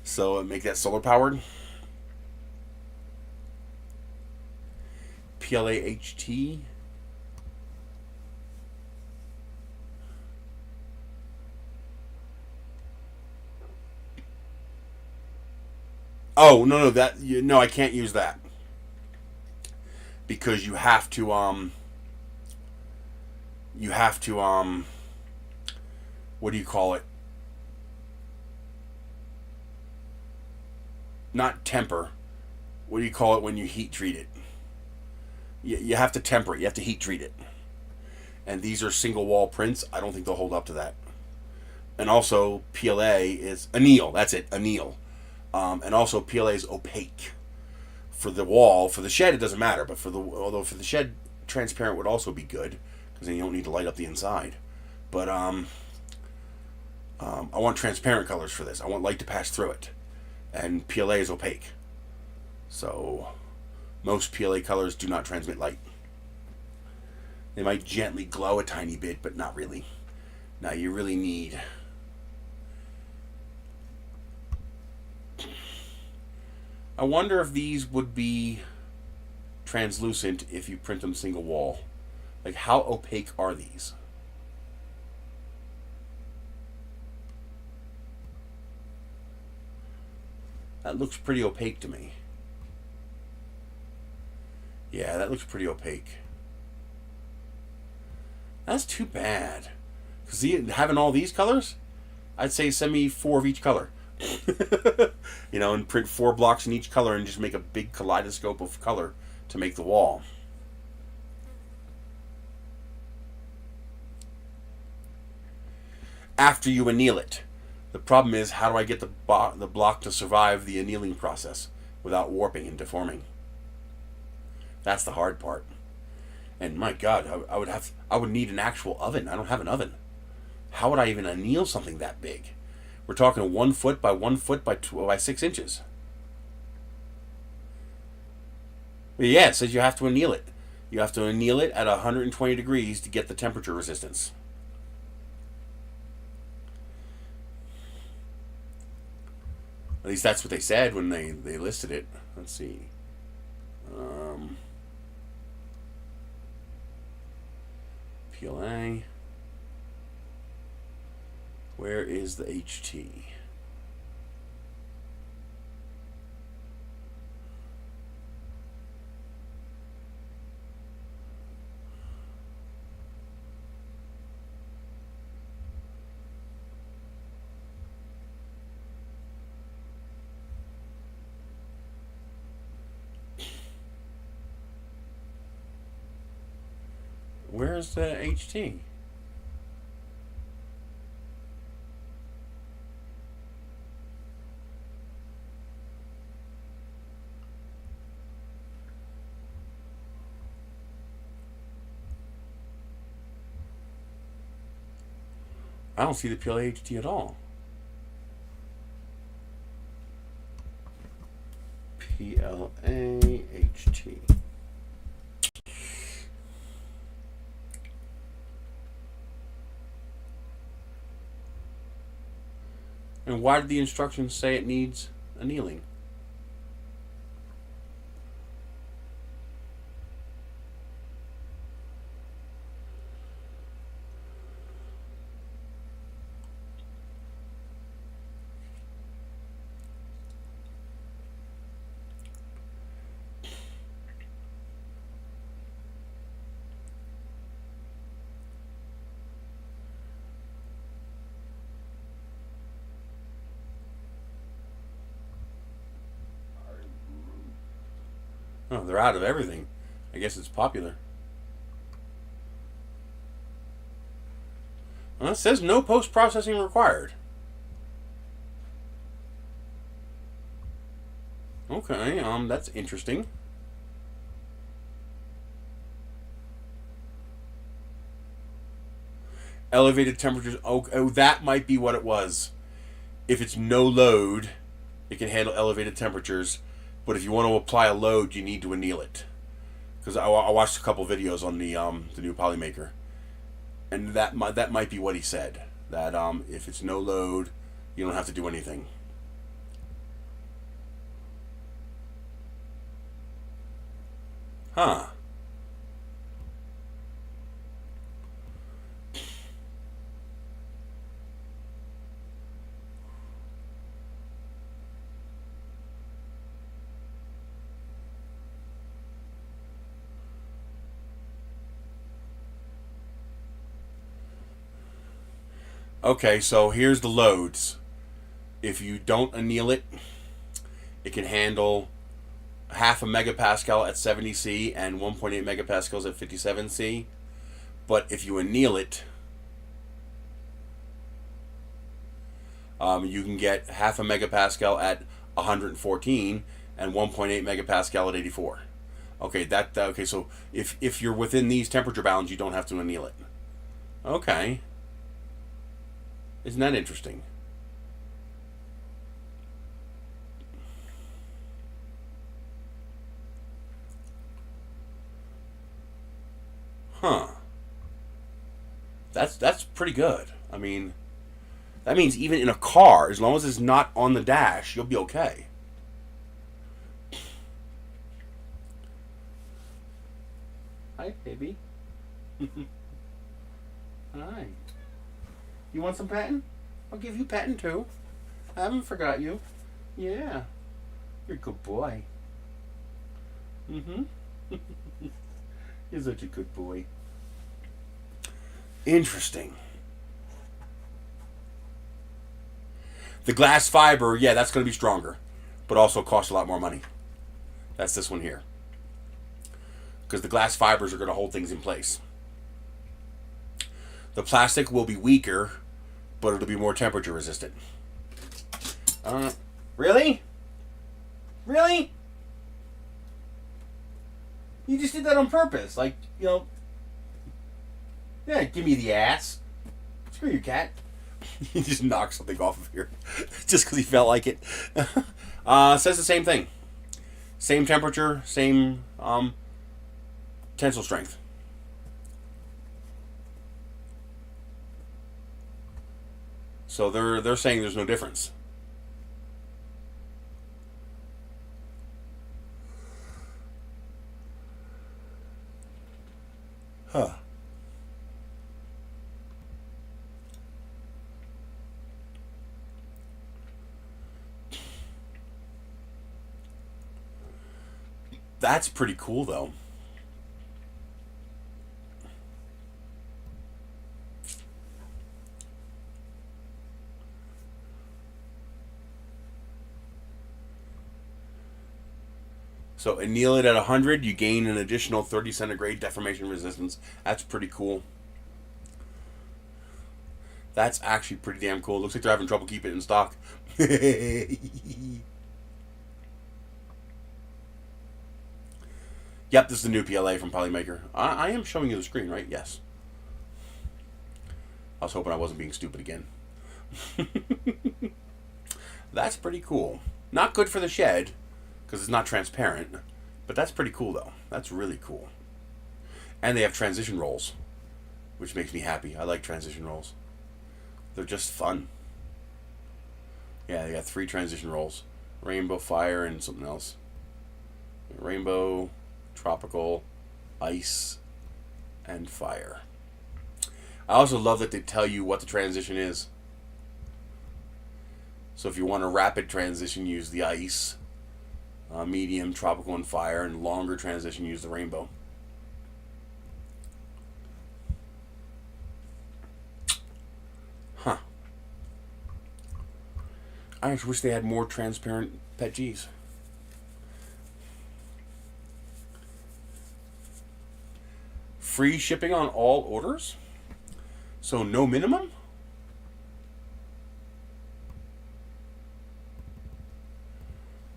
So it'd make that solar powered. PLAHT. Oh no, no, I can't use that because you have to what do you call it? Not temper. What do you call it when you heat treat it? You have to temper it. You have to heat treat it. And these are single wall prints. I don't think they'll hold up to that. And also PLA is anneal. That's it, anneal. And also PLA is opaque. For the wall, for the shed, it doesn't matter. But although for the shed, transparent would also be good because then you don't need to light up the inside. But I want transparent colors for this. I want light to pass through it, and PLA is opaque. So most PLA colors do not transmit light. They might gently glow a tiny bit, but not really. Now you really need. I wonder if these would be translucent if you print them single wall. Like, how opaque are these? That looks pretty opaque to me. Yeah, that looks pretty opaque. That's too bad. Because having all these colors, I'd say send me 4 of each color. And print 4 blocks in each color and just make a big kaleidoscope of color to make the wall. After you anneal it. The problem is, how do I get the block to survive the annealing process without warping and deforming? That's the hard part. And my God, I would need an actual oven. I don't have an oven. How would I even anneal something that big? We're talking 1 foot by 1 foot by 6 inches. But yeah, it says you have to anneal it. You have to anneal it at 120 degrees to get the temperature resistance. At least that's what they said when they listed it. Let's see. PLA. Where is the HT? Where's the HT? I don't see the PLA HT at all. PLA HT. And why did the instructions say it needs annealing? Oh, they're out of everything. I guess it's popular. Well, it says no post-processing required. Okay, that's interesting. Elevated temperatures. Oh, that might be what it was. If it's no load, it can handle elevated temperatures. But if you want to apply a load, you need to anneal it. Because I watched a couple videos on the new Polymaker, and that might be what he said. That if it's no load, you don't have to do anything. Huh. Okay, so here's the loads. If you don't anneal it, it can handle half a megapascal at 70C and 1.8 megapascals at 57C. But if you anneal it, you can get half a megapascal at 114 and 1.8 megapascal at 84. Okay, okay. So if you're within these temperature bounds, you don't have to anneal it. Okay, isn't that interesting? Huh. That's pretty good. I mean, that means even in a car, as long as it's not on the dash, you'll be okay. Hi, baby. Hi. You want some petting? I'll give you petting too. I haven't forgot you. Yeah. You're a good boy. Mm-hmm. You're such a good boy. Interesting. The glass fiber, yeah, that's going to be stronger, but also costs a lot more money. That's this one here. Because the glass fibers are going to hold things in place. The plastic will be weaker, but it'll be more temperature resistant. Really? Really? You just did that on purpose. Like, you know. Yeah, give me the ass. Screw you, cat. He just knocked something off of here. Just because he felt like it. Says the same thing. Same temperature, same tensile strength. So they're saying there's no difference. Huh. That's pretty cool, though. So anneal it at 100, you gain an additional 30 centigrade deformation resistance. That's pretty cool. That's actually pretty damn cool. Looks like they're having trouble keeping it in stock. Yep, this is the new PLA from Polymaker. I am showing you the screen, right? Yes. I was hoping I wasn't being stupid again. That's pretty cool. Not good for the shed, because it's not transparent. But that's pretty cool, though. That's really cool. And they have transition rolls, which makes me happy. I like transition rolls. They're just fun. Yeah, they got 3 transition rolls. Rainbow, fire, and something else. Rainbow, tropical, ice, and fire. I also love that they tell you what the transition is. So if you want a rapid transition, use the ice. Medium, tropical, and fire. And longer transition, use the rainbow. Huh. I just wish they had more transparent PETGs. Free shipping on all orders? So no minimum?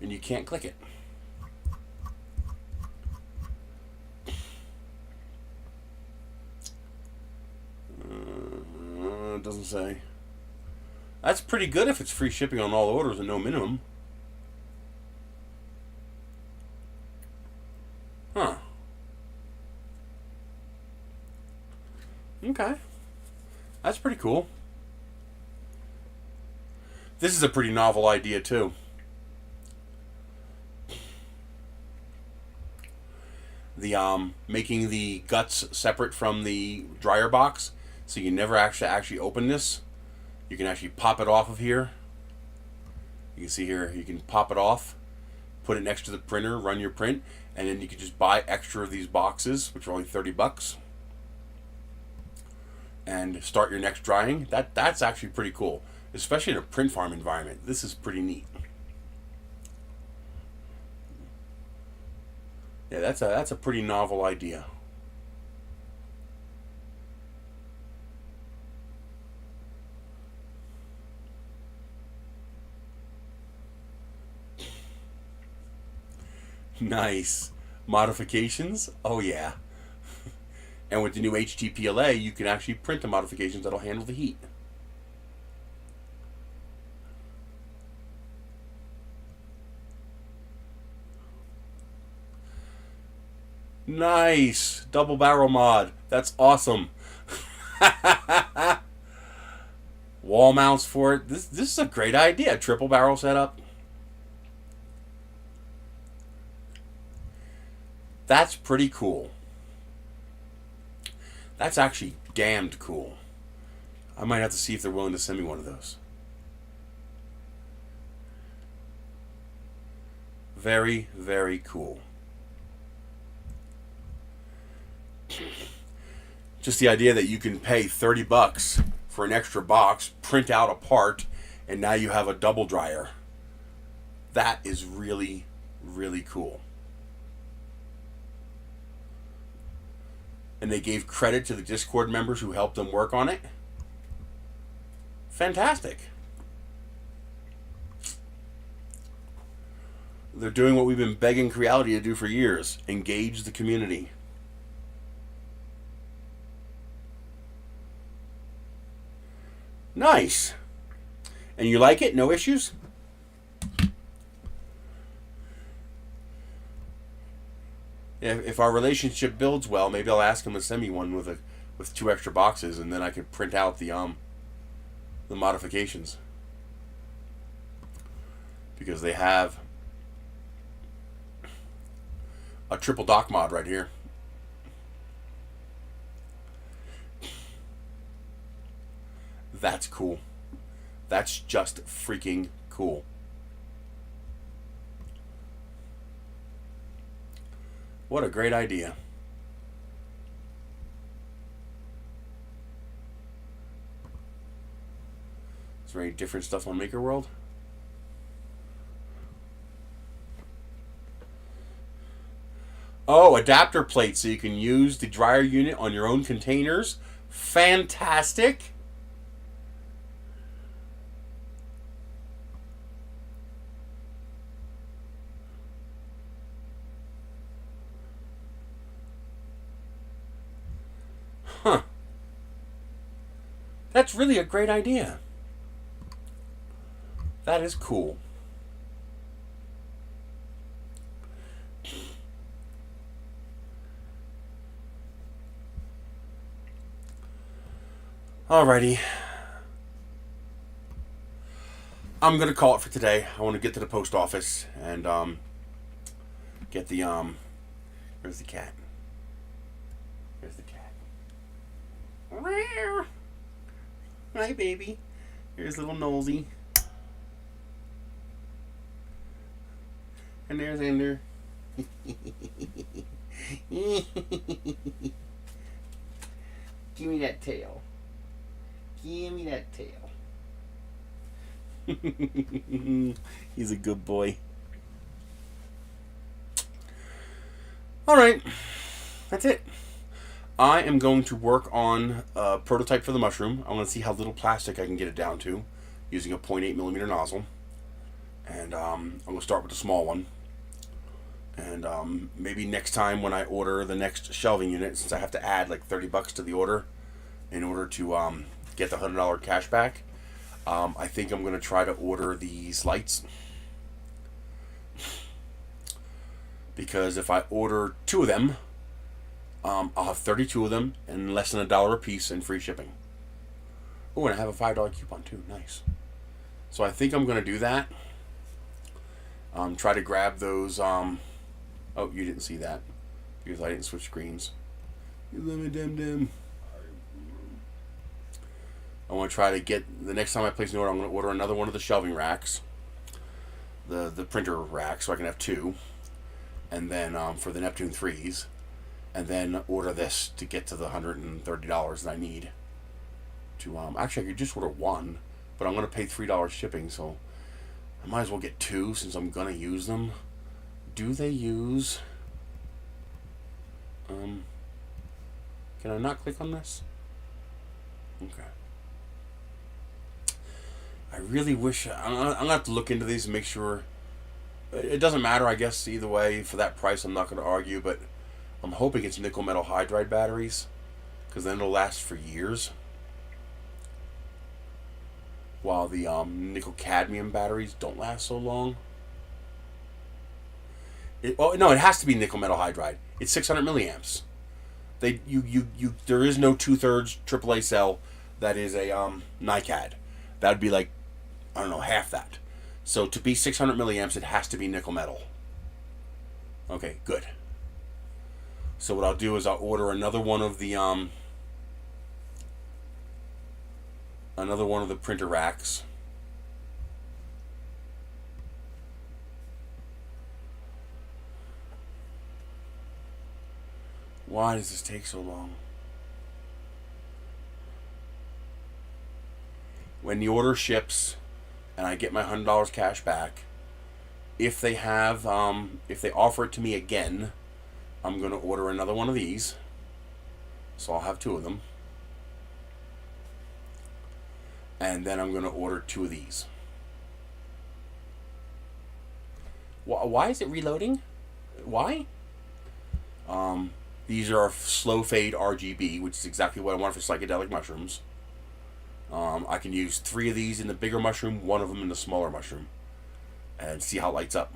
And you can't click it. It doesn't say. That's pretty good if it's free shipping on all orders and no minimum. Huh. Okay. That's pretty cool. This is a pretty novel idea, too. The making the guts separate from the dryer box, so you never actually open this. You can actually pop it off of here. You can see here, you can pop it off, put it next to the printer, run your print, and then you can just buy extra of these boxes, which are only $30. and start your next drying. That's actually pretty cool, especially in a print farm environment. This is pretty neat. Yeah, that's a pretty novel idea. Nice. Modifications? Oh yeah. And with the new HTPLA, you can actually print the modifications that'll handle the heat. Nice. Double barrel mod. That's awesome. Wall mounts for it. This is a great idea. Triple barrel setup. That's pretty cool. That's actually damned cool. I might have to see if they're willing to send me one of those. Very, very cool. Just the idea that you can pay $30 for an extra box, print out a part, and now you have a double dryer. That is really, really cool. And they gave credit to the Discord members who helped them work on it. Fantastic. They're doing what we've been begging Creality to do for years. Engage the community. Nice. And you like it? No issues? If our relationship builds well, maybe I'll ask him to send me one with 2 extra boxes, and then I could print out the modifications, because they have a triple dock mod right here. That's cool. That's just freaking cool. What a great idea. Is there any different stuff on Maker World? Oh, adapter plates so you can use the dryer unit on your own containers. Fantastic. Huh. That's really a great idea. That is cool. Alrighty. I'm gonna call it for today. I want to get to the post office and get the where's the cat? Here's the cat. Hi, baby. Here's little Nosy. And there's Ender. Give me that tail. Give me that tail. He's a good boy. Alright. That's it. I am going to work on a prototype for the mushroom. I want to see how little plastic I can get it down to using a 0.8mm nozzle. And I'm going to start with the small one. And maybe next time when I order the next shelving unit, since I have to add like $30 to the order in order to get the $100 cash back, I think I'm going to try to order these lights. Because if I order 2 of them, I'll have 32 of them and less than $1 a piece and free shipping. Oh, and I have a $5 coupon too. Nice. So I think I'm going to do that. Try to grab those. Oh, you didn't see that because I didn't switch screens. You little dim. I want to try to get, the next time I place an order, I'm going to order another one of the shelving racks, the printer rack, so I can have 2, and then for the Neptune 3s, and then order this to get to the $130 that I need. to actually I could just order one, but I'm gonna pay $3 shipping, so I might as well get two since I'm gonna use them. Do they use? Can I not click on this? Okay. I really wish I'm gonna have to look into these and make sure. It doesn't matter, I guess, either way. For that price, I'm not going to argue, but I'm hoping it's nickel metal hydride batteries, because then it'll last for years. While the nickel cadmium batteries don't last so long. No, it has to be nickel metal hydride. It's 600 milliamps. There is no 2/3 AAA cell that is a NiCad. That would be like, I don't know, half that. So to be 600 milliamps, it has to be nickel metal. Okay, good. So what I'll do is I'll order another one of the printer racks. Why does this take so long? When the order ships and I get my $100 cash back, if they offer it to me again, I'm going to order another one of these. So I'll have two of them. And then I'm going to order two of these. Why is it reloading? Why? These are slow fade RGB, which is exactly what I want for psychedelic mushrooms. I can use 3 of these in the bigger mushroom, 1 of them in the smaller mushroom, and see how it lights up.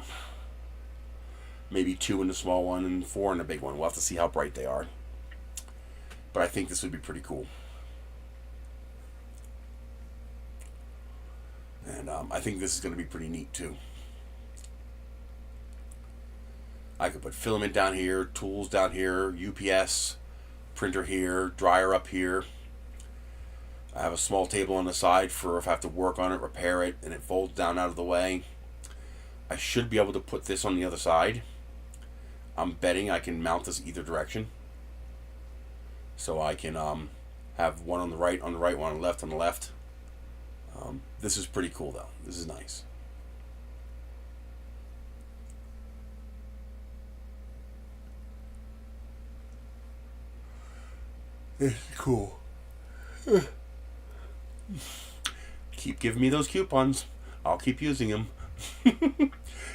Maybe 2 in the small one and 4 in the big one. We'll have to see how bright they are. But I think this would be pretty cool. And I think this is going to be pretty neat too. I could put filament down here, tools down here, UPS, printer here, dryer up here. I have a small table on the side for if I have to work on it, repair it, and it folds down out of the way. I should be able to put this on the other side. I'm betting I can mount this either direction. So I can have one on the right, one on the left, This is pretty cool though. This is nice. It's cool. Keep giving me those coupons. I'll keep using them.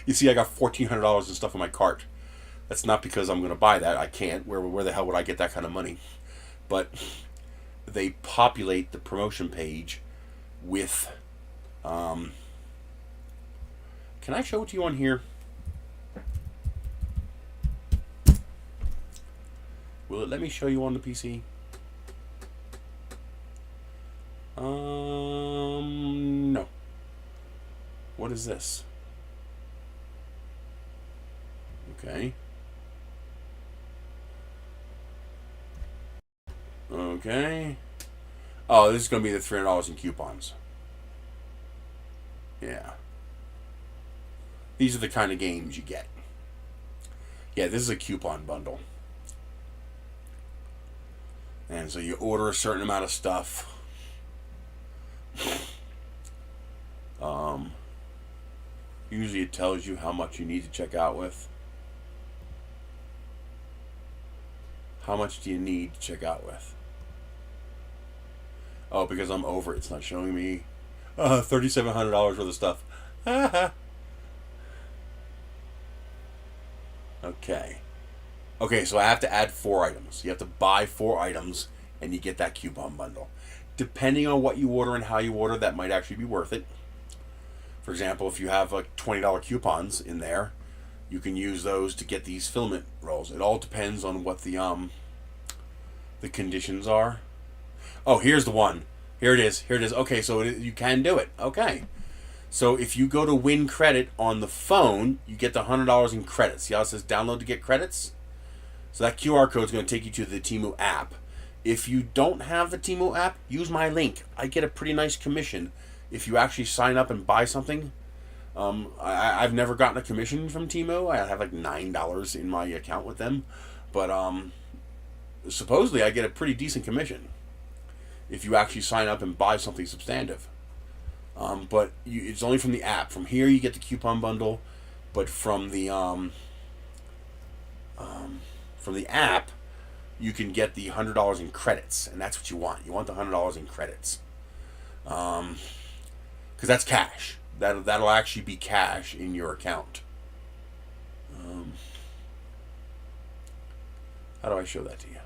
You see, I got $1,400 in stuff in my cart. That's not because I'm going to buy that. I can't. Where the hell would I get that kind of money? But they populate the promotion page with... can I show it to you on here? Will it let me show you on the PC? No. What is this? Okay. Okay. Oh, this is going to be the $300 in coupons. Yeah. These are the kind of games you get. Yeah, this is a coupon bundle. And so you order a certain amount of stuff. Usually it tells you how much you need to check out with. How much do you need to check out with? Oh, because I'm over, it's not showing me $3,700 worth of stuff. Okay. Okay, so I have to add 4 items. You have to buy 4 items and you get that coupon bundle. Depending on what you order and how you order, that might actually be worth it. For example, if you have like $20 coupons in there, you can use those to get these filament rolls. It all depends on what the conditions are. Oh, here's the one. Here it is. Here it is. Okay, so you can do it. Okay. So if you go to win credit on the phone, you get the $100 in credits. See how it says download to get credits? So that QR code is going to take you to the Temu app. If you don't have the Temu app, use my link. I get a pretty nice commission if you actually sign up and buy something. I've never gotten a commission from Temu. I have like $9 in my account with them. But supposedly I get a pretty decent commission if you actually sign up and buy something substantive. But it's only from the app. From here you get the coupon bundle, but from the app you can get the $100 in credits, and that's what you want. You want the $100 in credits, because that's cash. That'll actually be cash in your account. How do I show that to you?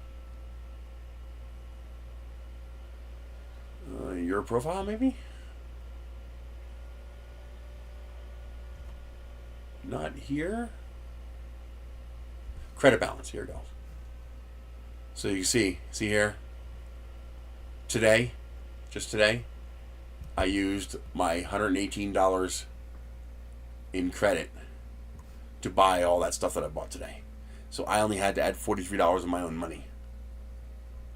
Your profile, maybe? Not here. Credit balance. Here it goes. So you see here. Today, just today, I used my $118 in credit to buy all that stuff that I bought today. So I only had to add $43 of my own money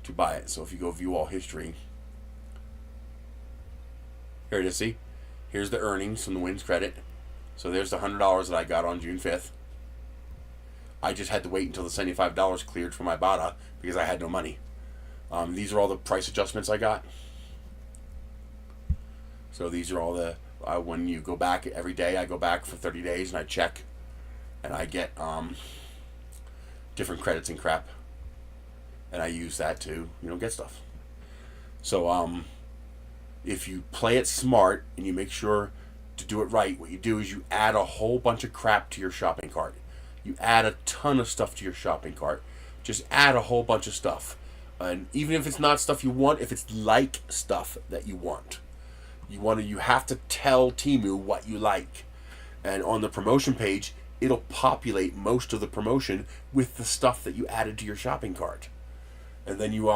to buy it. So if you go view all history, here it is. See, here's the earnings from the wins credit. So there's the $100 that I got on June 5th. I just had to wait until the $75 cleared for my Ibotta because I had no money. These are all the price adjustments I got. So these are all the, when you go back every day, I go back for 30 days and I check, and I get different credits and crap, and I use that to, get stuff. So if you play it smart and you make sure to do it right, what you do is you add a whole bunch of crap to your shopping cart. You add a ton of stuff to your shopping cart. Just add a whole bunch of stuff. And even if it's not stuff you want, if it's like stuff that you want, you have to tell Temu what you like. And on the promotion page, it'll populate most of the promotion with the stuff that you added to your shopping cart. And then you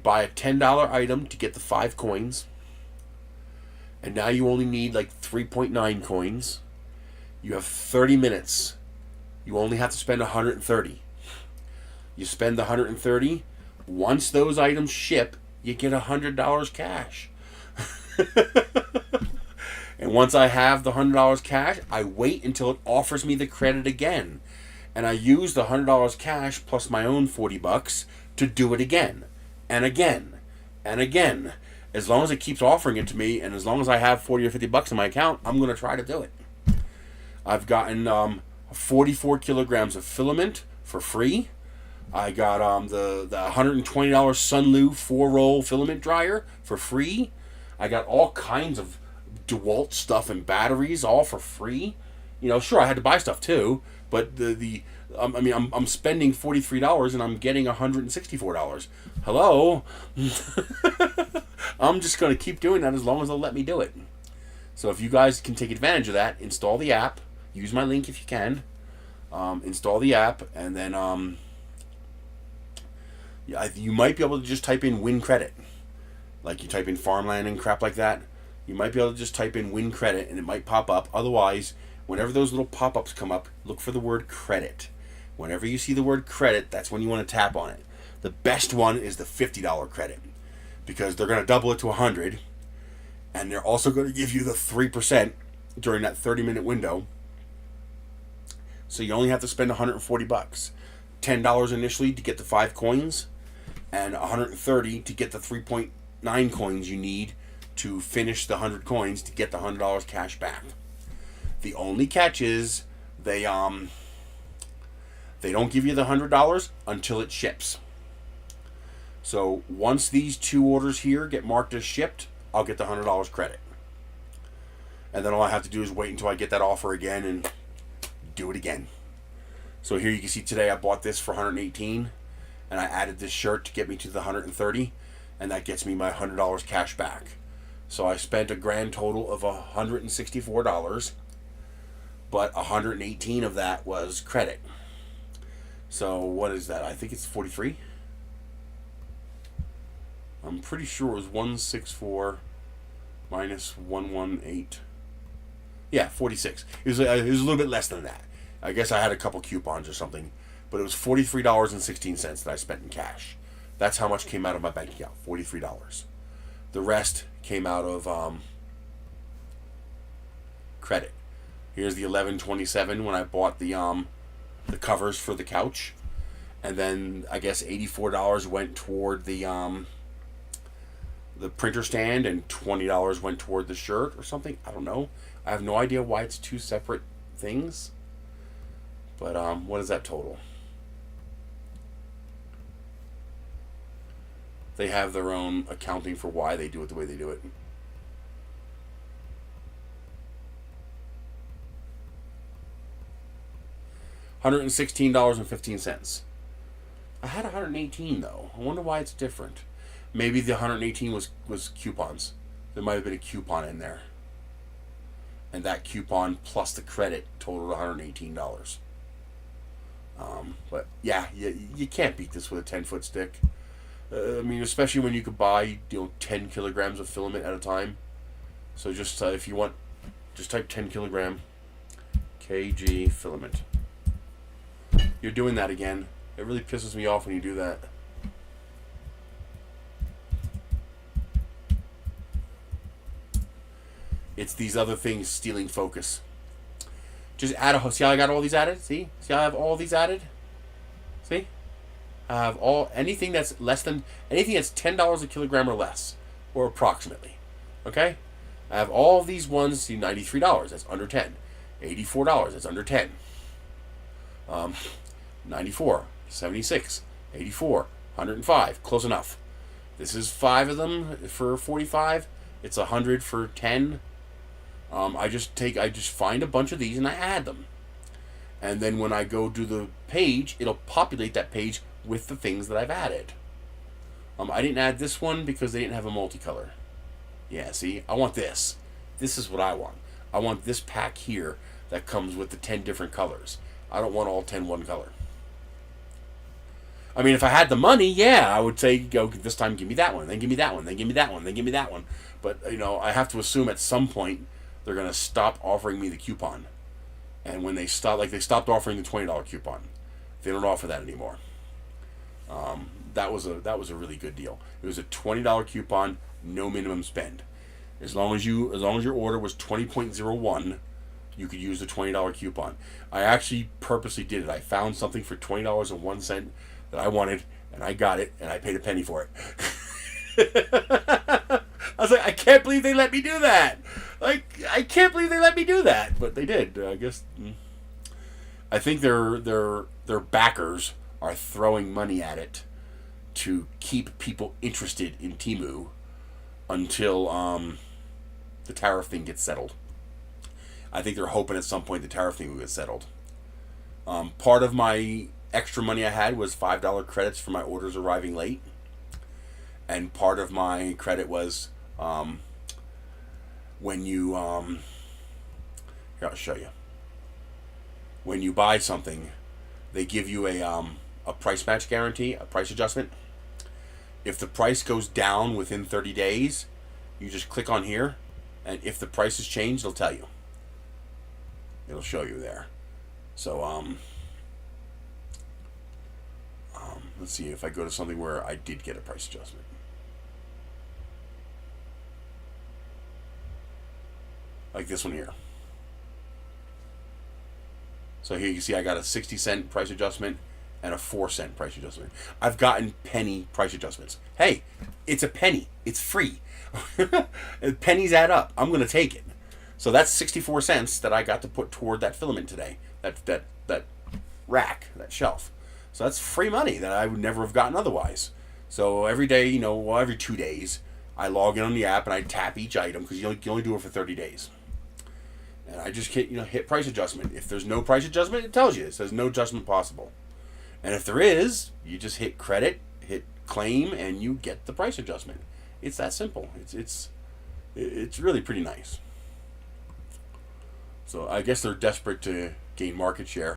buy a $10 item to get the 5 coins. And now you only need like 3.9 coins. You have 30 minutes. You only have to spend 130. You spend the 130. Once those items ship, you get $100 cash. And once I have the $100 cash, I wait until it offers me the credit again. And I use the $100 cash plus my own $40 to do it again. And again. And again. As long as it keeps offering it to me, and as long as I have 40 or $50 in my account, I'm going to try to do it. I've gotten 44 kilograms of filament for free. I got the $120 Sunlu 4-roll filament dryer for free. I got all kinds of DeWalt stuff and batteries all for free. Sure, I had to buy stuff too, but I'm spending $43 and I'm getting $164. Hello? I'm just going to keep doing that as long as they'll let me do it. So if you guys can take advantage of that, install the app. Use my link if you can. Install the app, and then you might be able to just type in win credit. Like you type in farmland and crap like that. You might be able to just type in win credit and it might pop up. Otherwise, whenever those little pop-ups come up, look for the word credit. Whenever you see the word credit, that's when you want to tap on it. The best one is the $50 credit, because they're going to double it to $100, and they're also going to give you the 3% during that 30-minute window. So you only have to spend $140. $10 initially to get the 5 coins, and $130 to get the 3.9 coins you need to finish the 100 coins to get the $100 cash back. The only catch is they don't give you the $100 until it ships. So once these 2 orders here get marked as shipped, I'll get the $100 credit. And then all I have to do is wait until I get that offer again and do it again. So here you can see today I bought this for $118, and I added this shirt to get me to the $130, and that gets me my $100 cash back. So I spent a grand total of $164, but $118 of that was credit. So what is that? I think it's 43. I'm pretty sure it was 164 minus 118. Yeah, 46. It was a little bit less than that. I guess I had a couple coupons or something, but it was $43.16 that I spent in cash. That's how much came out of my bank account, $43. The rest came out of credit. Here's the $11.27 when I bought the covers for the couch, and then I guess $84 went toward the the printer stand and $20 went toward the shirt or something. I don't know. I have no idea why it's two separate things. But what is that total? They have their own accounting for why they do it the way they do it. $116.15. I had 118 though. I wonder why it's different. Maybe the 118 was coupons. There might have been a coupon in there, and that coupon plus the credit totaled $118. But yeah, you can't beat this with a 10-foot stick. I mean, especially when you could buy 10 kilograms of filament at a time. So just if you want, just type 10 kilogram kg filament. You're doing that again. It really pisses me off when you do that. It's these other things stealing focus. Just add a. See how I got all these added? See how I have all these added? See? I have anything that's $10 a kilogram or less, or approximately. Okay? I have all these ones. See, $93. That's under 10. $84. That's under 10. 94, 76, 84, 105. Close enough. This is 5 of them for 45. It's 100 for 10. I just find a bunch of these and I add them. And then when I go to the page, it'll populate that page with the things that I've added. I didn't add this one because they didn't have a multicolor. Yeah, see? I want this. This is what I want. I want this pack here that comes with the 10 different colors. I don't want all 10 one color. I mean, if I had the money, yeah, I would say, go this time, give me that one, then give me that one, then give me that one, then give me that one. But, I have to assume at some point they're going to stop offering me the coupon. And when they stop, like they stopped offering the $20 coupon, they don't offer that anymore. That was a really good deal. It was a $20 coupon, no minimum spend. As long as your order was 20.01, you could use the $20 coupon. I actually purposely did it. I found something for $20.01 that I wanted, and I got it, and I paid a penny for it. I was like, I can't believe they let me do that. I can't believe they let me do that, but they did. I guess. I think their backers are throwing money at it to keep people interested in Temu until the tariff thing gets settled. I think they're hoping at some point the tariff thing will get settled. Part of my extra money I had was $5 credits for my orders arriving late. And part of my credit was when you... here, I'll show you. When you buy something, they give you a price match guarantee, a price adjustment. If the price goes down within 30 days, you just click on here, and if the price has changed, it'll tell you. It'll show you there. So, let's see if I go to something where I did get a price adjustment. Like this one here. So here you see I got a 60-cent price adjustment and a 4-cent price adjustment. I've gotten penny price adjustments. Hey, it's a penny. It's free. Pennies add up. I'm going to take it. So that's 64 cents that I got to put toward that filament today. That rack, that shelf. So that's free money that I would never have gotten otherwise. So every day, every 2 days, I log in on the app and I tap each item because you only do it for 30 days. And I just hit price adjustment. If there's no price adjustment, it tells you. It says no adjustment possible. And if there is, you just hit credit, hit claim, and you get the price adjustment. It's that simple. It's really pretty nice. So I guess they're desperate to gain market share.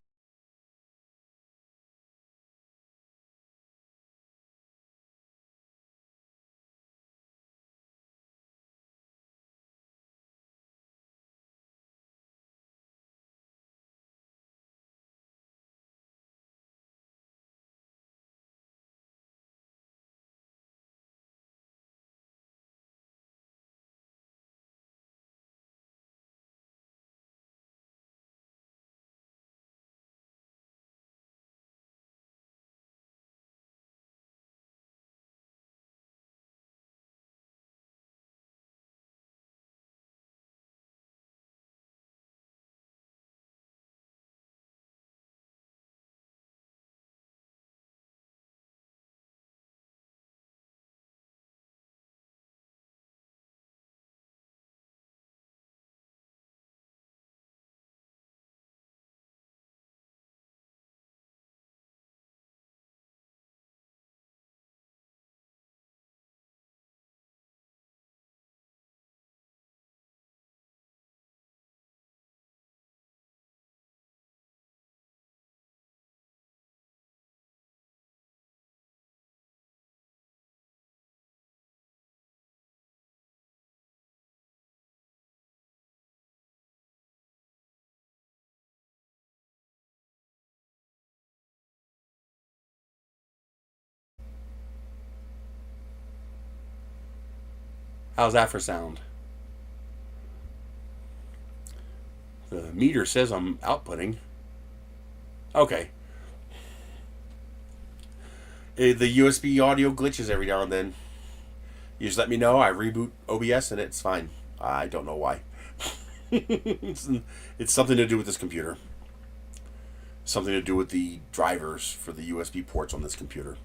How's that for sound? The meter says I'm outputting. Okay. The USB audio glitches every now and then. You just let me know. I reboot OBS and it's fine. I don't know why. It's something to do with this computer. Something to do with the drivers for the USB ports on this computer.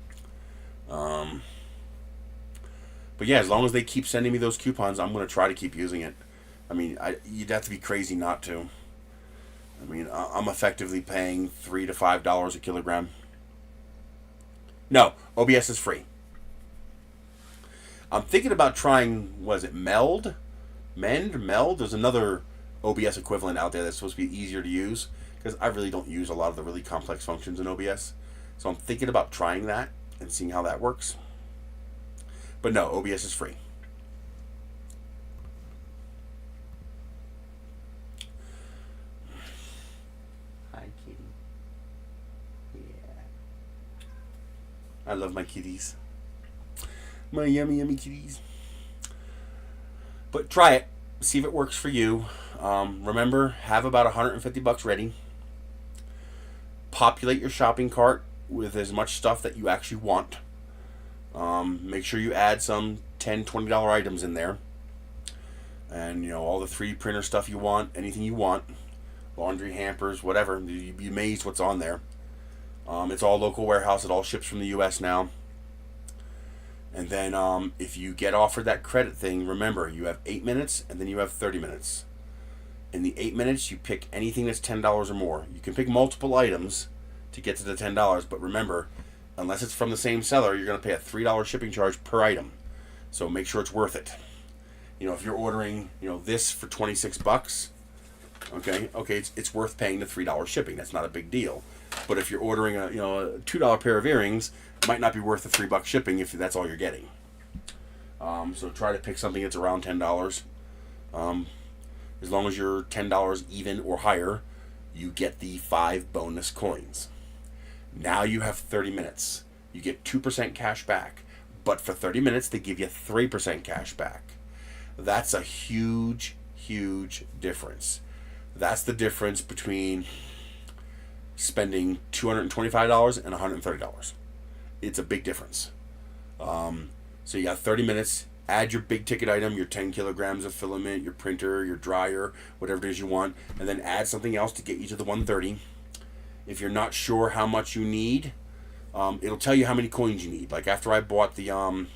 But yeah, as long as they keep sending me those coupons, I'm going to try to keep using it. I mean, you'd have to be crazy not to. I mean, I'm effectively paying $3 to $5 a kilogram. No, OBS is free. I'm thinking about trying, what is it, Meld? There's another OBS equivalent out there that's supposed to be easier to use, because I really don't use a lot of the really complex functions in OBS. So I'm thinking about trying that and seeing how that works. But no, OBS is free. Hi, kitty. Yeah. I love my kitties. My yummy, yummy kitties. But try it. See if it works for you. Remember, have about $150 ready. Populate your shopping cart with as much stuff that you actually want. Make sure you add some $10, $20 items in there. And, you know, all the 3D printer stuff you want, anything you want. Laundry hampers, whatever. You'd be amazed what's on there. It's all local warehouse. It all ships from the U.S. now. And then if you get offered that credit thing, remember, you have 8 minutes and then you have 30 minutes. In the 8 minutes, you pick anything that's $10 or more. You can pick multiple items to get to the $10, but remember, unless it's from the same seller, you're going to pay a $3 shipping charge per item. So make sure it's worth it. You know, if you're ordering, you know, this for $26, okay, it's worth paying the $3 shipping. That's not a big deal. But if you're ordering a $2 pair of earrings, it might not be worth the $3 shipping if that's all you're getting. So try to pick something that's around $10. As long as you're $10 even or higher, you get the 5 bonus coins. Now you have 30 minutes. You get 2% cash back. But for 30 minutes, they give you 3% cash back. That's a huge, huge difference. That's the difference between spending $225 and $130. It's a big difference. So you got 30 minutes. Add your big ticket item, your 10 kilograms of filament, your printer, your dryer, whatever it is you want, and then add something else to get you to the 130. If you're not sure how much you need, it'll tell you how many coins you need. Like after I bought the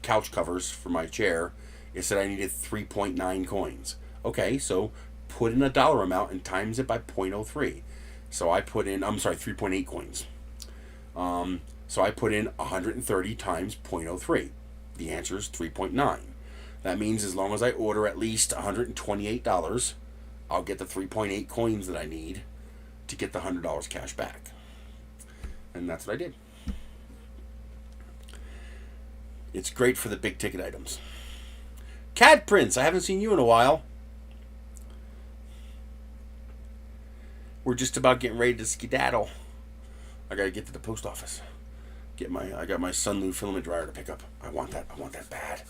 couch covers for my chair, it said I needed 3.9 coins. Okay, so put in a dollar amount and times it by 0.03. So I put in, 3.8 coins. So I put in 130 times 0.03. The answer is 3.9. That means as long as I order at least $128, I'll get the 3.8 coins that I need to get the $100 cash back. And that's what I did. It's great for the big ticket items. Cat Prince, I haven't seen you in a while. We're just about getting ready to skedaddle. I gotta get to the post office. I got my Sunlu filament dryer to pick up. I want that bad.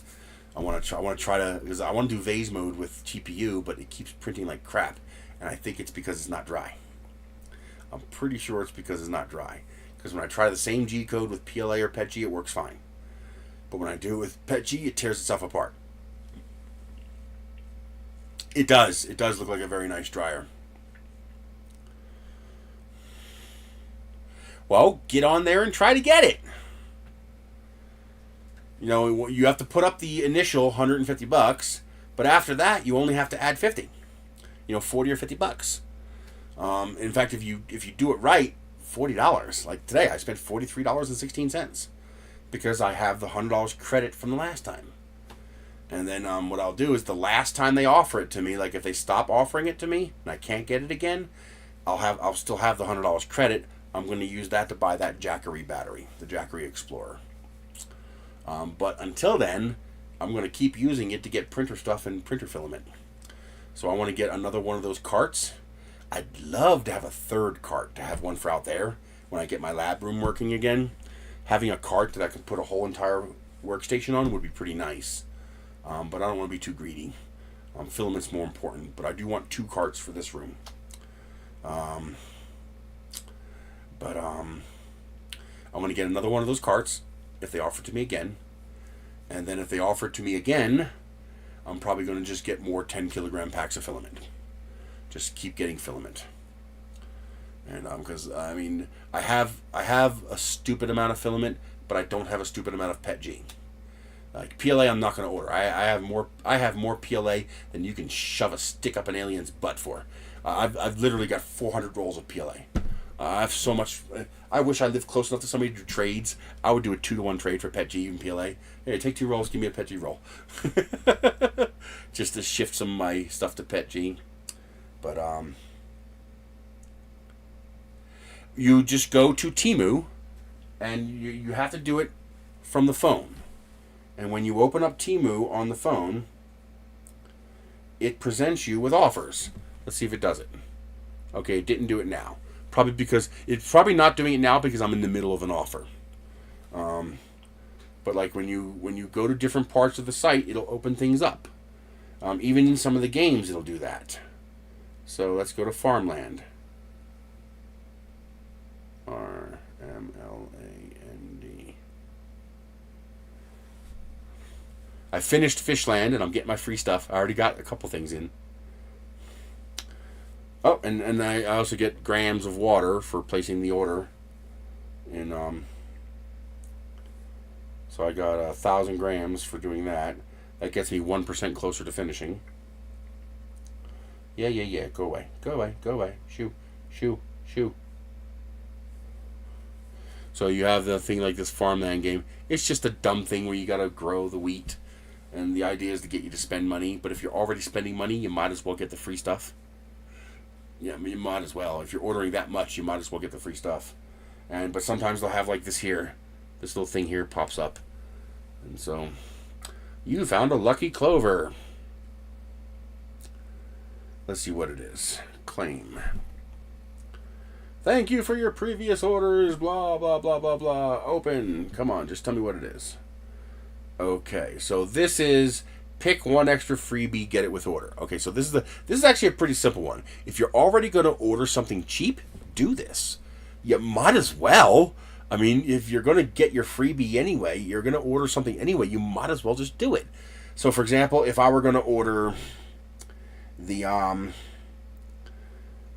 I want to try to, because I want to do vase mode with GPU, but it keeps printing like crap, and I think it's because it's not dry. I'm pretty sure it's because it's not dry. Because when I try the same G code with PLA or PETG, it works fine. But when I do it with PETG, it tears itself apart. It does. It does look like a very nice dryer. Well, get on there and try to get it. You know, you have to put up the initial $150, but after that, you only have to add 50. You know, 40 or 50 bucks. In fact, if you do it right, $40. Like today, I spent $43.16 because I have the $100 credit from the last time. And then what I'll do is the last time they offer it to me, like if they stop offering it to me and I can't get it again, I'll still have the $100 credit. I'm going to use that to buy that Jackery battery, the Jackery Explorer. But until then, I'm going to keep using it to get printer stuff and printer filament. So I want to get another one of those carts. I'd love to have a third cart, to have one for out there when I get my lab room working again. Having a cart that I can put a whole entire workstation on would be pretty nice. but I don't want to be too greedy. Filament's more important, but I do want 2 carts for this room. I'm going to get another one of those carts if they offer it to me again. And then if they offer it to me again, I'm probably going to just get more 10-kilogram packs of filament. Just keep getting filament. And because I mean, I have a stupid amount of filament, but I don't have a stupid amount of PETG. Like PLA, I'm not going to order. I have more PLA than you can shove a stick up an alien's butt for. I've literally got 400 rolls of PLA. I have so much. I wish I lived close enough to somebody to do trades. I would do a 2-to-1 trade for PETG and PLA. Hey, take 2 rolls, give me a PETG roll. Just to shift some of my stuff to PETG. But you just go to Temu, and you have to do it from the phone. And when you open up Temu on the phone, it presents you with offers. Let's see if it does it. Okay, it didn't do it now. Probably because it's probably not doing it now because I'm in the middle of an offer. But like when you go to different parts of the site, it'll open things up. Even in some of the games, it'll do that. So let's go to Farmland. RMLAND. I finished Fishland and I'm getting my free stuff. I already got a couple things in. Oh, and I also get grams of water for placing the order. And so I got 1,000 grams for doing that. That gets me 1% closer to finishing. Yeah. Go away. Shoo. So you have the thing like this Farmland game. It's just a dumb thing where you gotta grow the wheat, and the idea is to get you to spend money. But if you're already spending money, you might as well get the free stuff. Yeah, I mean, you might as well. If you're ordering that much, you might as well get the free stuff. But sometimes they'll have like this here. This little thing here pops up. And so, you found a lucky clover. Let's see what it is. Claim. Thank you for your previous orders, blah, blah, blah, blah, blah. Open. Come on, just tell me what it is. Okay, so this is... Pick 1 extra freebie, get it with order. Okay, so this is actually a pretty simple one. If you're already going to order something cheap, do this. You might as well. I mean, if you're going to get your freebie anyway, you're going to order something anyway, you might as well just do it. So, for example, if I were going to order the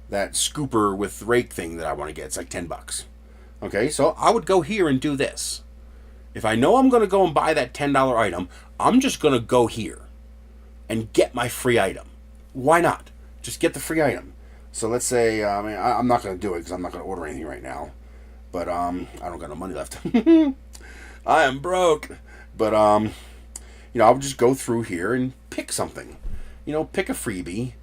that scooper with rake thing that I want to get, it's like $10. Okay, so I would go here and do this. If I know I'm going to go and buy that $10 item, I'm just going to go here and get my free item. Why not? Just get the free item. So let's say, I'm not going to do it because I'm not going to order anything right now. But I don't got no money left. I am broke. But I'll just go through here and pick something. Pick a freebie.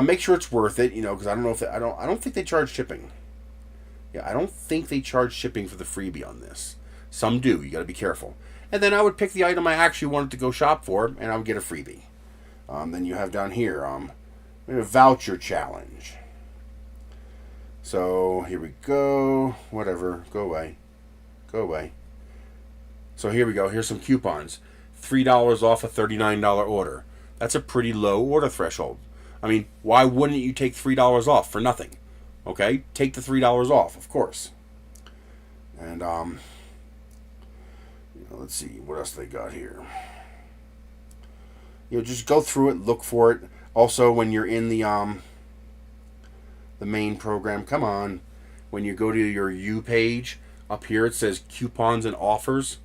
Make sure it's worth it. Because I don't know if I don't think they charge shipping. Yeah, I don't think they charge shipping for the freebie on this. Some do. You got to be careful. And then I would pick the item I actually wanted to go shop for, and I would get a freebie. Then you have down here, a voucher challenge. So here we go. Whatever. Go away. So here we go. Here's some coupons. $3 off a $39 order. That's a pretty low order threshold. I mean, why wouldn't you take $3 off for nothing? Okay? Take the $3 off, of course. And, let's see, what else they got here? Just go through it, look for it. Also, when you're in the main program, come on. When you go to your U page, up here it says coupons and offers.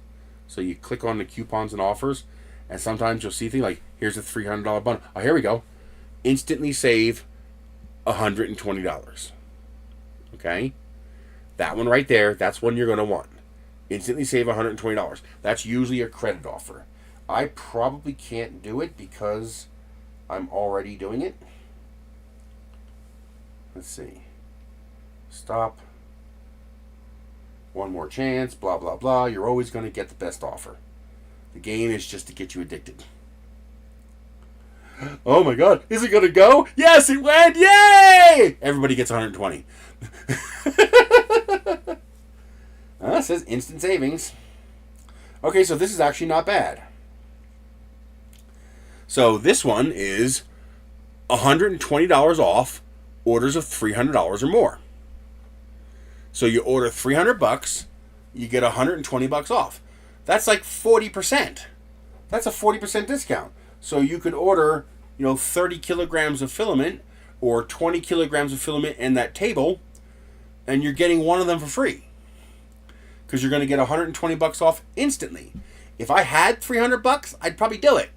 So you click on the coupons and offers, and sometimes you'll see things like, here's a $300 bundle. Oh, here we go. Instantly save $120. Okay? That one right there, that's one you're going to want. Instantly save $120. That's usually a credit offer. I probably can't do it because I'm already doing it. Let's see. Stop. One more chance, blah, blah, blah. You're always going to get the best offer. The game is just to get you addicted. Oh my god, is it going to go? Yes, it went! Yay! Everybody gets 120. It says instant savings. Okay, so this is actually not bad. So this one is $120 off orders of $300 or more. So you order $300, you get $120 off. That's like 40%. That's a 40% discount. So you could order, 30 kilograms of filament or 20 kilograms of filament in that table, and you're getting one of them for free. Because you're going to get $120 off instantly. If I had $300, I'd probably do it.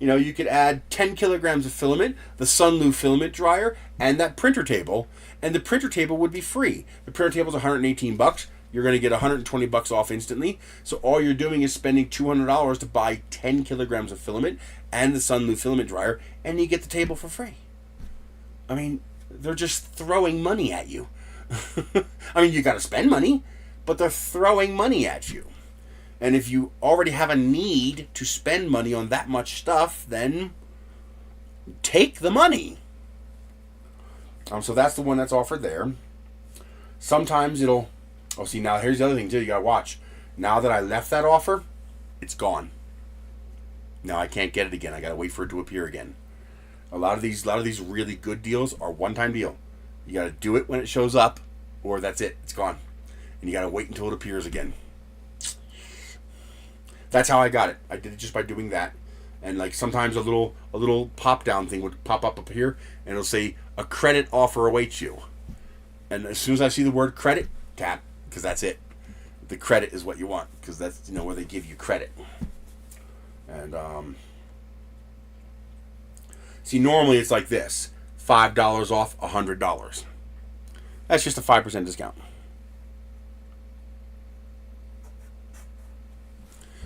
You could add 10 kilograms of filament, the Sunlu filament dryer, and that printer table, and the printer table would be free. The printer table is $118. You're going to get $120 off instantly. So all you're doing is spending $200 to buy 10 kilograms of filament and the Sunlu filament dryer, and you get the table for free. I mean, they're just throwing money at you. I mean, you got to spend money, but they're throwing money at you. And if you already have a need to spend money on that much stuff, then take the money. So that's the one that's offered there. Sometimes it'll... Oh, see, now here's the other thing, too. You got to watch. Now that I left that offer, it's gone. Now I can't get it again. I got to wait for it to appear again. A lot of these really good deals are one-time deal. You got to do it when it shows up, or that's it. It's gone. And you got to wait until it appears again. That's how I got it. I did it just by doing that. And like sometimes a little pop down thing would pop up here, and it'll say a credit offer awaits you. And as soon as I see the word credit, tap, because that's it. The credit is what you want, because that's where they give you credit. And see, normally it's like this: $5 off $100. That's just a 5% discount.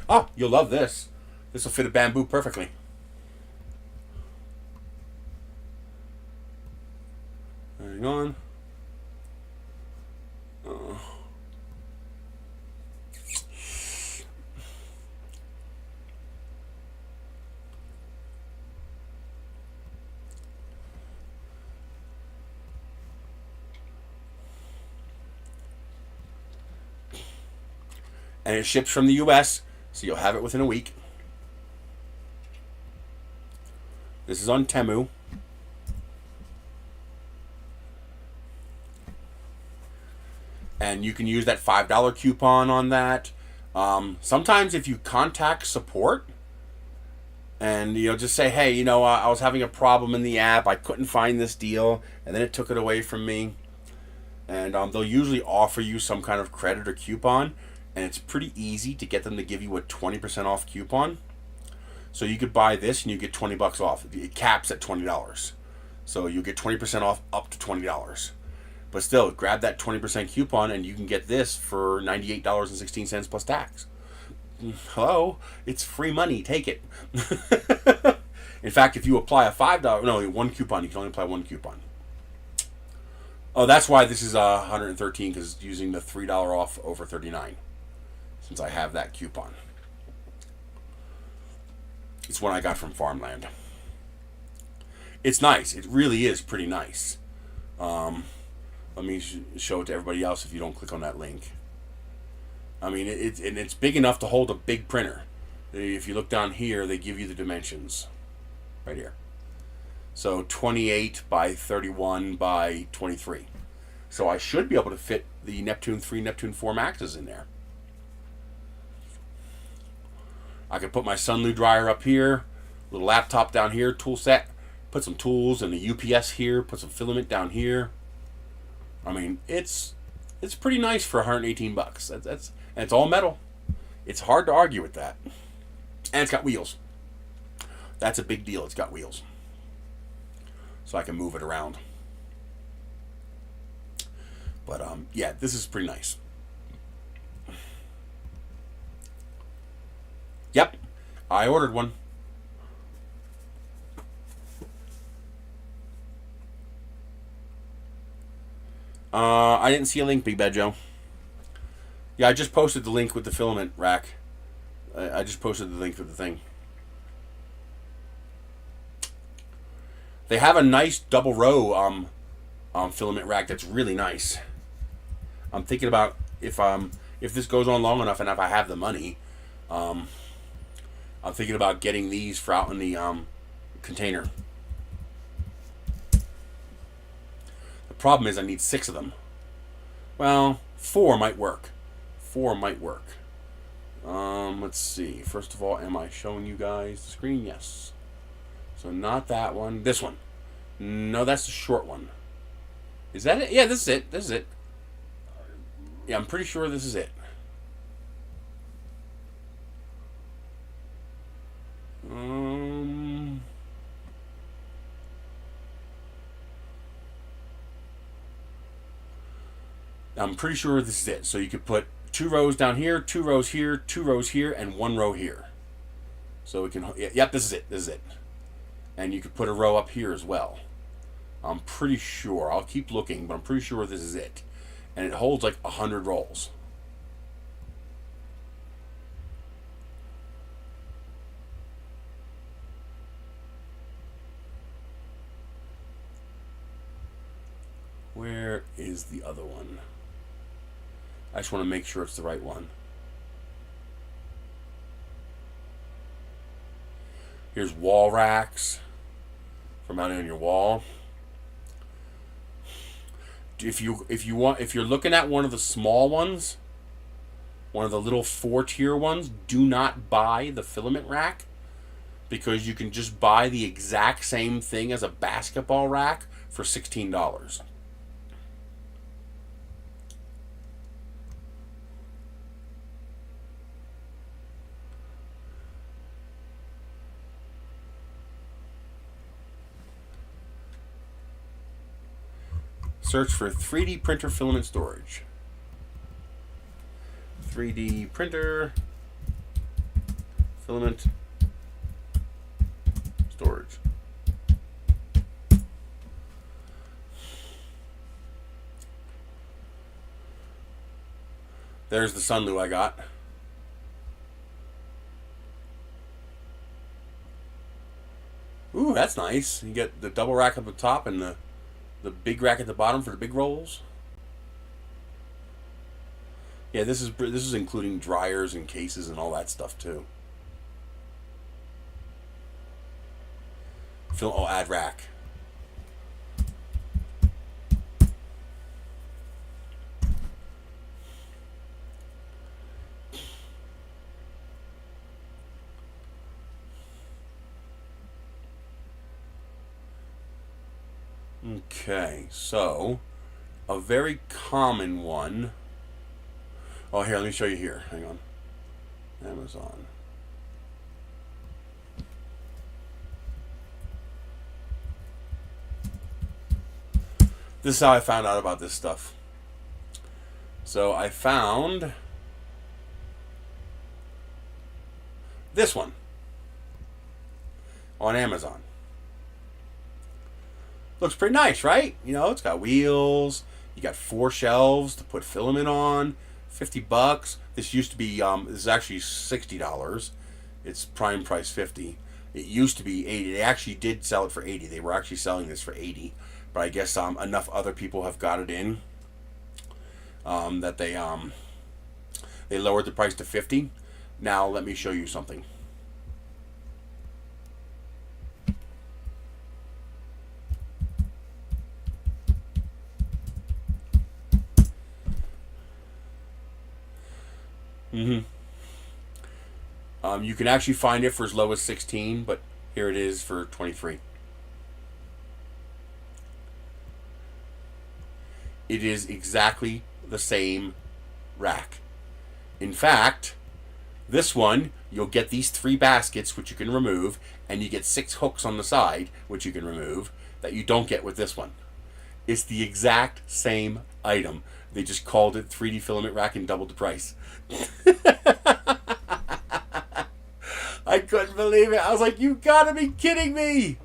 Oh, you'll love this. This will fit a bamboo perfectly. Hang on. And it ships from the U.S., so you'll have it within a week. This is on Temu. And you can use that $5 coupon on that. Sometimes if you contact support and just say, hey, I was having a problem in the app, I couldn't find this deal, and then it took it away from me. And they'll usually offer you some kind of credit or coupon, and it's pretty easy to get them to give you a 20% off coupon. So you could buy this and you get $20 off. It caps at $20. So you get 20% off up to $20. But still, grab that 20% coupon and you can get this for $98.16 plus tax. Hello? It's free money. Take it. In fact, if you apply a one coupon, you can only apply one coupon. Oh, that's why this is $113, because it's using the $3 off over $39. Since I have that coupon. It's one I got from Farmland. It's nice. It really is pretty nice. Let me show it to everybody else if you don't click on that link. I mean, it's big enough to hold a big printer. If you look down here, they give you the dimensions. Right here. So 28 by 31 by 23. So I should be able to fit the Neptune 3, Neptune 4 Maxes in there. I could put my Sunlu dryer up here, little laptop down here, tool set, put some tools and a UPS here, put some filament down here. I mean, it's pretty nice for $118. And it's all metal. It's hard to argue with that. And it's got wheels. That's a big deal. It's got wheels. So I can move it around. But yeah, this is pretty nice. Yep, I ordered one. I didn't see a link, Big Bad Joe. Yeah, I just posted the link with the filament rack. I just posted the link with the thing. They have a nice double row filament rack that's really nice. I'm thinking about if this goes on long enough and if I have the money, I'm thinking about getting these for out in the container. The problem is I need 6 of them. Well, 4 might work. 4 might work. Let's see. First of all, am I showing you guys the screen? Yes. So not that one. This one. No, that's the short one. Is that it? Yeah, this is it. This is it. Yeah, I'm pretty sure this is it. I'm pretty sure this is it. So you could put 2 rows down here, 2 rows here, 2 rows here, and 1 row here. So we can, yep, this is it. This is it. And you could put a row up here as well. I'm pretty sure. I'll keep looking, but I'm pretty sure this is it. And it holds like 100 rolls. Where is the other one? I just want to make sure it's the right one. Here's wall racks for mounting on your wall. If you're looking at one of the small ones, one of the little 4-tier ones, do not buy the filament rack, because you can just buy the exact same thing as a basketball rack for $16. Search for 3D printer filament storage. 3D printer filament storage. There's the sunloo I got. Ooh, that's nice. You get the double rack at the top and the big rack at the bottom for the big rolls. Yeah, this is including dryers and cases and all that stuff too. Add rack. Okay, so a very common one. Oh, here, let me show you here. Hang on. Amazon. This is how I found out about this stuff. So I found this one on Amazon. Looks pretty nice, right? You know, it's got wheels. You got 4 shelves to put filament on. $50. This used to be, this is actually $60. It's prime price $50. It used to be $80. They actually did sell it for $80. They were actually selling this for $80. But I guess enough other people have got it in that they lowered the price to $50. Now let me show you something. You can actually find it for as low as 16, but here it is for 23. It is exactly the same rack. In fact, this one, you'll get these 3 baskets, which you can remove, and you get 6 hooks on the side, which you can remove, that you don't get with this one. It's the exact same item. They just called it 3D filament rack and doubled the price. I couldn't believe it. I was like, you gotta be kidding me.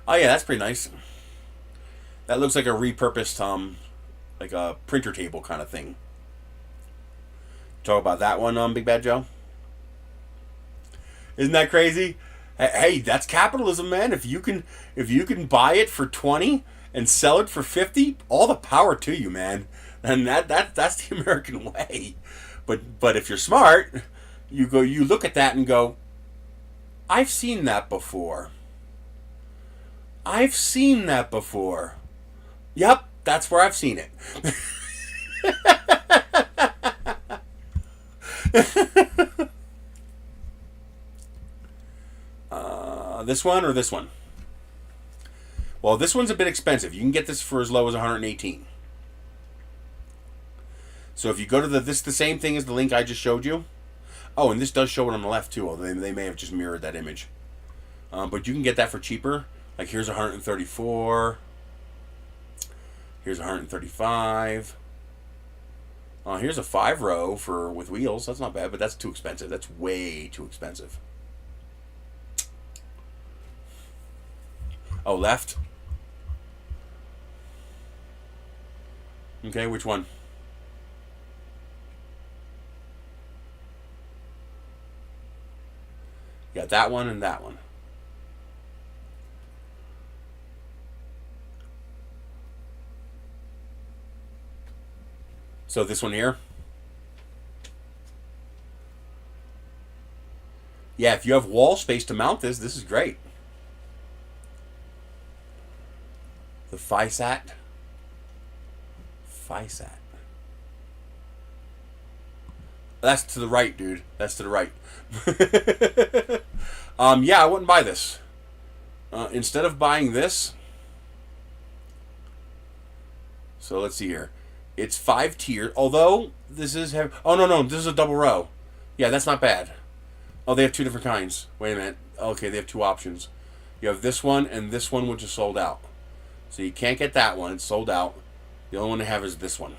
Oh yeah, that's pretty nice. That looks like a repurposed, like a printer table kind of thing. Talk about that one, Big Bad Joe. Isn't that crazy? Hey, that's capitalism, man. If you can buy it for 20 and sell it for 50, all the power to you, man. And that's the American way. But if you're smart, you look at that and go, I've seen that before. I've seen that before. Yep, that's where I've seen it. This one or this one? Well, this one's a bit expensive. You can get this for as low as 118. So if you go to this the same thing as the link I just showed you. Oh, and this does show it on the left too. Although they may have just mirrored that image. But you can get that for cheaper. Like here's 134. Here's 135. Here's a 5-row with wheels. That's not bad, but that's too expensive. That's way too expensive. Oh, left. Okay, which one? You got that one and that one. So this one here. Yeah, if you have wall space to mount this is great. The FISAT. That's to the right, dude. That's to the right. Yeah, I wouldn't buy this. Instead of buying this, so let's see here. It's 5 tier, although this is heavy. Oh, no, this is a double row. Yeah, that's not bad. Oh, they have 2 different kinds. Wait a minute. Okay, they have 2 options. You have this one and this one, which is sold out. So you can't get that one. It's sold out. The only one they have is this one,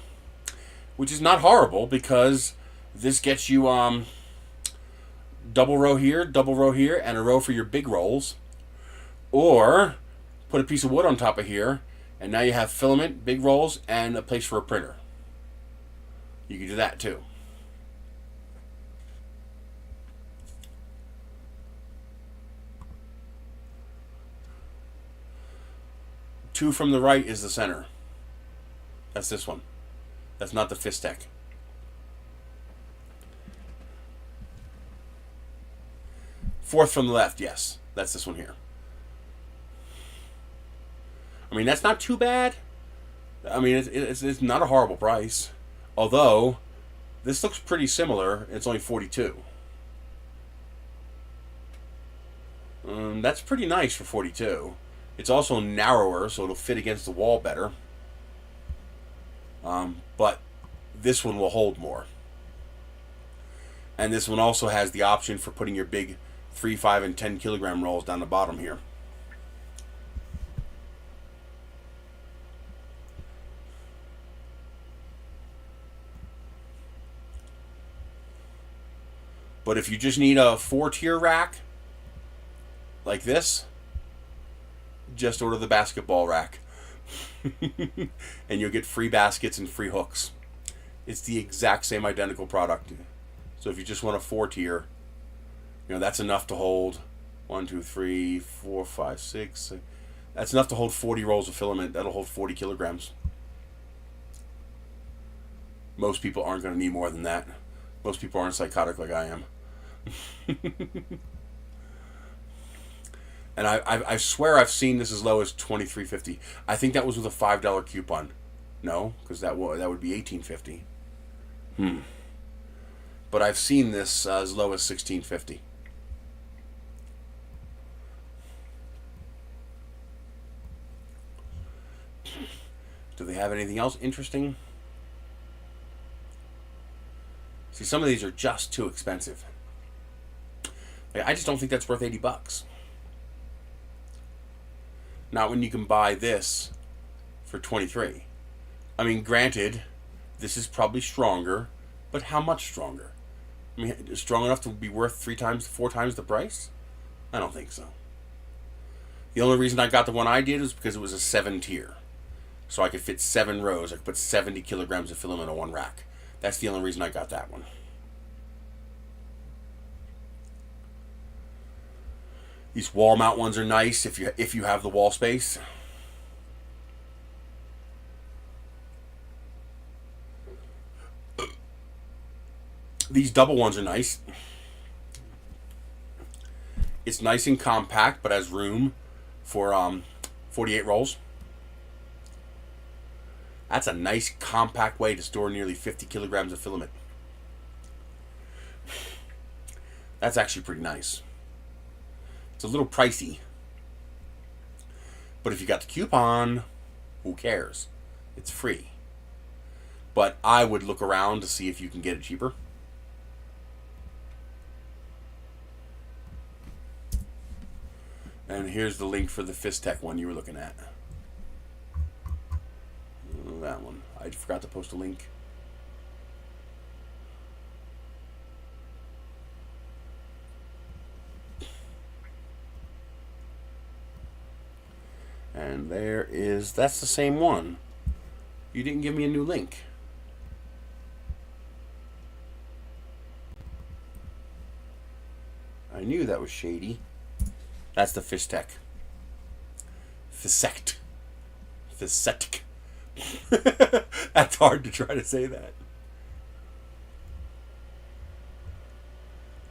which is not horrible because this gets you double row here, and a row for your big rolls. Or put a piece of wood on top of here, and now you have filament, big rolls, and a place for a printer. You can do that too. Two from the right is the center. That's this one. That's not the Fistech. Fourth from the left, yes. That's this one here. I mean, that's not too bad. I mean, it's not a horrible price. Although, this looks pretty similar. It's only 42. That's pretty nice for 42. It's also narrower, so it'll fit against the wall better. But this one will hold more. And this one also has the option for putting your big 3, 5, and 10 kilogram rolls down the bottom here. But if you just need a 4-tier rack, like this, just order the basketball rack. And you'll get free baskets and free hooks. It's the exact same identical product. So if you just want a 4-tier, that's enough to hold 1, 2, 3, 4, 5, 6. That's enough to hold 40 rolls of filament. That'll hold 40 kilograms. Most people aren't going to need more than that. Most people aren't psychotic like I am. And I swear I've seen this as low as $23.50. I think that was with a $5 coupon. No, because that would be $18.50. But I've seen this as low as $16.50. Do they have anything else interesting? See, some of these are just too expensive. I just don't think that's worth $80. Not when you can buy this for $23. I mean, granted, this is probably stronger, but how much stronger? I mean, strong enough to be worth 3 times, 4 times the price? I don't think so. The only reason I got the one I did was because it was a 7-tier. So I could fit 7 rows. I could put 70 kilograms of filament on one rack. That's the only reason I got that one. These wall mount ones are nice if you have the wall space. These double ones are nice. It's nice and compact, but has room for 48 rolls. That's a nice compact way to store nearly 50 kilograms of filament. That's actually pretty nice. It's a little pricey, but if you got the coupon, who cares? It's free. But I would look around to see if you can get it cheaper. And here's the link for the Fistech one you were looking at. That one. I forgot to post a link. And there is, that's the same one. You didn't give me a new link. I knew that was shady. That's the Fistech. Fisect. Fisetic. That's hard to try to say that.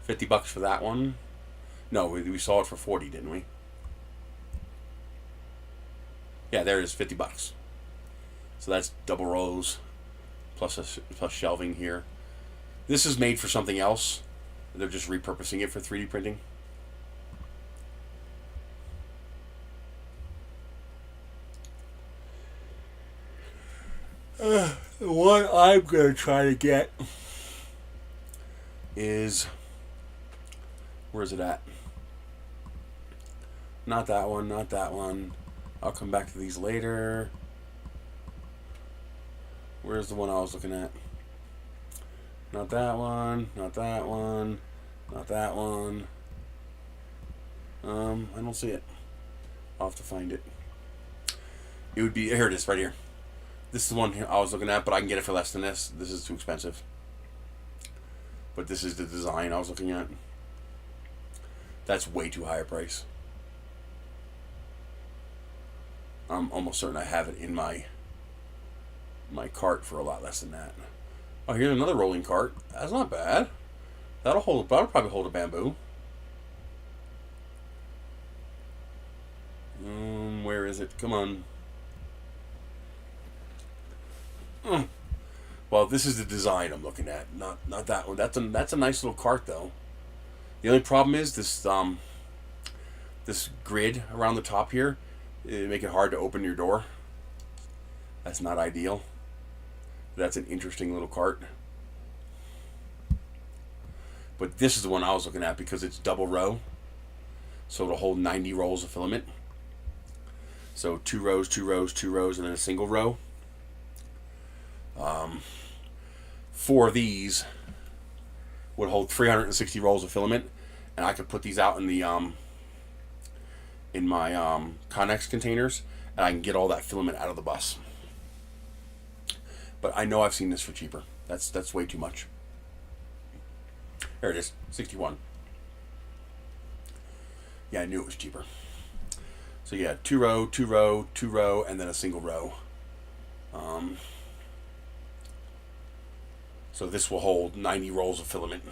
$50 for that one. No, we saw it for 40, didn't we? Yeah, there it is, $50. So that's double rows plus shelving here. This is made for something else. They're just repurposing it for 3D printing. The one I'm going to try to get is, where's it at? Not that one, not that one. I'll come back to these later. Where's the one I was looking at? Not that one, not that one, not that one. I don't see it. I'll have to find it. It would be, here it is, right here. This is the one I was looking at, but I can get it for less than this. This is too expensive. But this is the design I was looking at. That's way too high a price. I'm almost certain I have it in my cart for a lot less than that. Oh, here's another rolling cart. That's not bad. That'll probably hold a bamboo. Where is it? Come on. Well, this is the design I'm looking at, not that one. That's a nice little cart though. The only problem is this this grid around the top here. It make it hard to open your door. That's not ideal. That's an interesting little cart. But this is the one I was looking at because it's double row. So it'll hold 90 rolls of filament. So 2 rows, 2 rows, 2 rows, and then a single row. 4 of these would hold 360 rolls of filament, and I could put these out in the in my Connex containers, and I can get all that filament out of the bus. But I know I've seen this for cheaper. That's way too much. There it is, 61. Yeah, I knew it was cheaper. So yeah, 2 row, 2 row, 2 row, and then a single row. So this will hold 90 rolls of filament.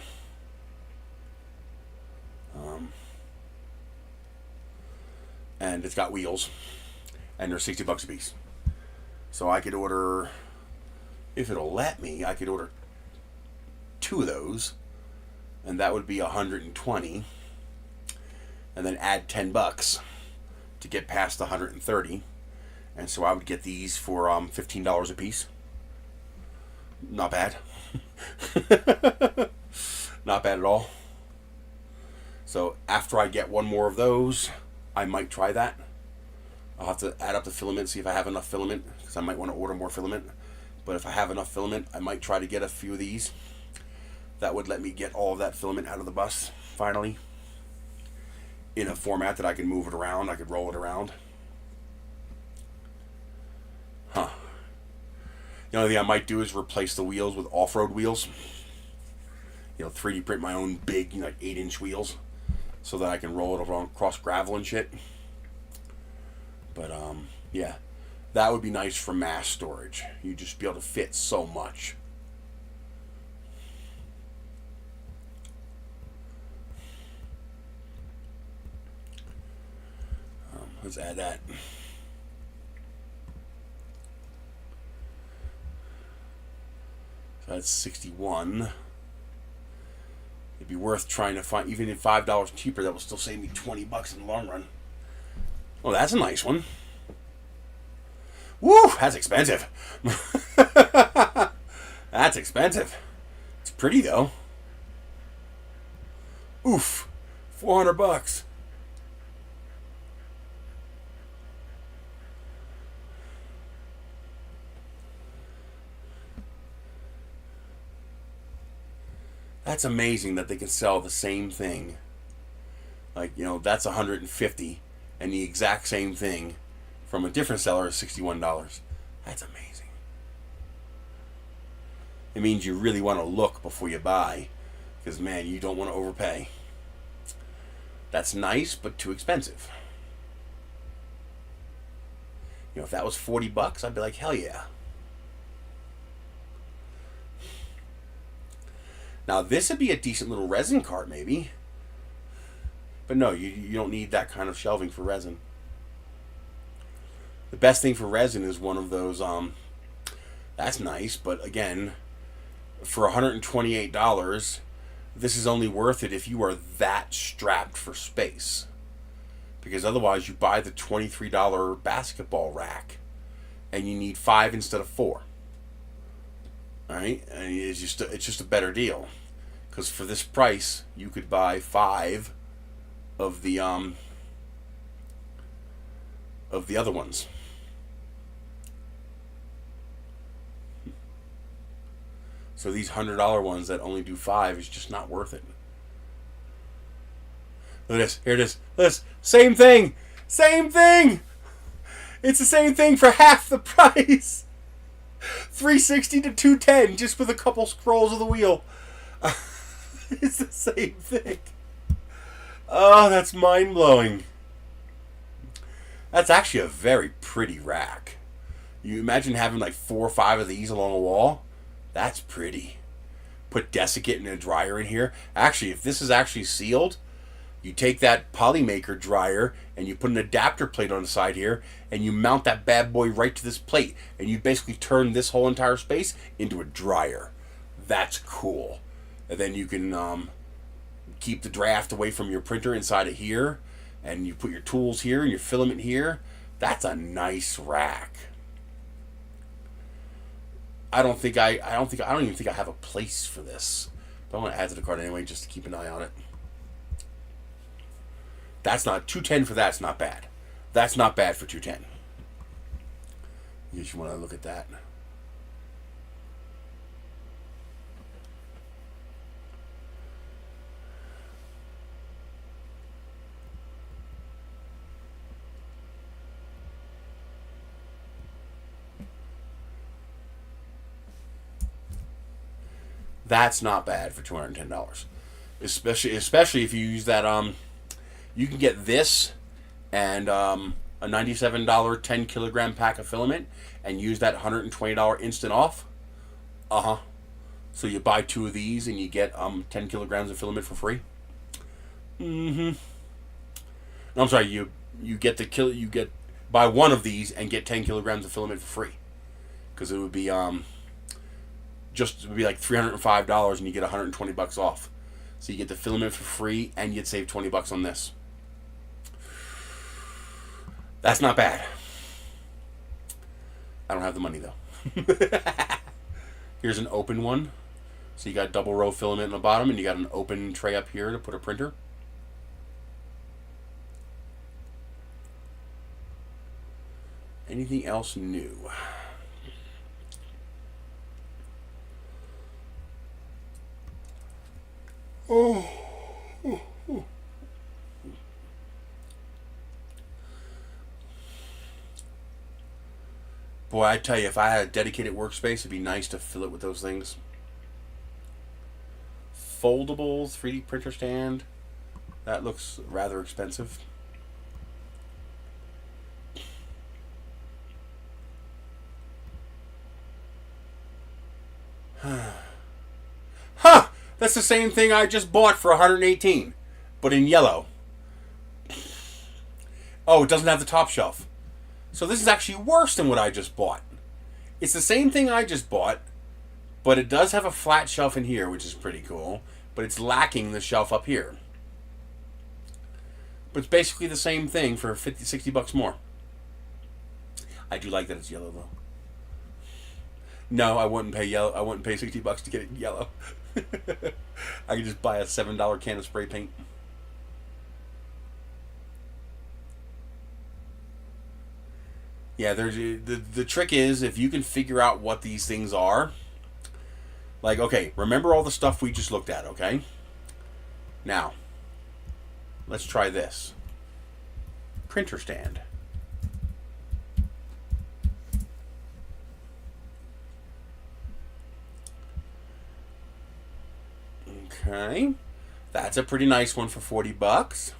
And it's got wheels, and they're $60 a piece. So I could order, if it'll let me, I could order 2 of those, and that would be 120, and then add $10 to get past the 130, and so I would get these for $15 a piece. Not bad. Not bad at all. So after I get one more of those, I might try that. I'll have to add up the filament, see if I have enough filament, because I might want to order more filament. But if I have enough filament, I might try to get a few of these. That would let me get all of that filament out of the bus, finally, in a format that I can move it around, I could roll it around. Huh. The only thing I might do is replace the wheels with off-road wheels. You know, 3D print my own big, 8-inch wheels, so that I can roll it around across gravel and shit. But yeah, that would be nice for mass storage. You'd just be able to fit so much. Let's add that. So that's 61. It'd be worth trying to find, even if $5 cheaper, that will still save me 20 bucks in the long run. Oh, that's a nice one. Woo, that's expensive. That's expensive. It's pretty though. Oof, 400 bucks. That's amazing that they can sell the same thing. Like, you know, that's 150 and the exact same thing from a different seller is $61. That's amazing. It means you really want to look before you buy, because man, you don't want to overpay. That's nice, but too expensive. You know, if that was 40 bucks, I'd be like, hell yeah. Now, this would be a decent little resin cart, maybe. But no, you don't need that kind of shelving for resin. The best thing for resin is one of those, that's nice, but again, for $128, this is only worth it if you are that strapped for space. Because otherwise, you buy the $23 basketball rack, and you need 5 instead of 4. Alright, and it's just a better deal, because for this price you could buy 5 of the other ones. So these $100 ones that only do 5 is just not worth it. Look at this. Here it is. This same thing. Same thing. It's the same thing for half the price. 360 to 210 just with a couple scrolls of the wheel. It's the same thing. Oh, that's mind-blowing. That's actually a very pretty rack. You imagine having like 4 or 5 of these along a wall? That's pretty. Put desiccant and a dryer in here. Actually, if this is actually sealed, you take that Polymaker dryer and you put an adapter plate on the side here and you mount that bad boy right to this plate, and you basically turn this whole entire space into a dryer. That's cool. And then you can keep the draft away from your printer inside of here, and you put your tools here and your filament here. That's a nice rack. I don't even think I have a place for this, but I'm gonna add to the cart anyway just to keep an eye on it. That's not 210 for that's not bad. That's not bad for 210. You just want to look at that. That's not bad for $210. Especially if you use that you can get this and a $97 10 kilogram pack of filament and use that $120 instant off. So you buy 2 of these and you get 10 kilograms of filament for free. No, I'm sorry, you get buy 1 of these and get 10 kilograms of filament for free, because it would be like $305 and you get $120 off. So you get the filament for free and you'd save 20 bucks on this. That's not bad. I don't have the money though. Here's an open one. So you got double row filament in the bottom and you got an open tray up here to put a printer. Anything else new? Oh. Boy, I tell you, if I had a dedicated workspace, it'd be nice to fill it with those things. Foldable 3D printer stand. That looks rather expensive. Huh! That's the same thing I just bought for $118, but in yellow. Oh, it doesn't have the top shelf. So this is actually worse than what I just bought. It's the same thing I just bought, but it does have a flat shelf in here, which is pretty cool. But it's lacking the shelf up here. But it's basically the same thing for 50, 60 bucks more. I do like that it's yellow though. No, I wouldn't pay yellow. I wouldn't pay 60 bucks to get it yellow. I could just buy a $7 can of spray paint. Yeah, there's the trick is if you can figure out what these things are. Like, okay, remember all the stuff we just looked at, okay? Now, let's try this. Printer stand. Okay. That's a pretty nice one for 40 bucks.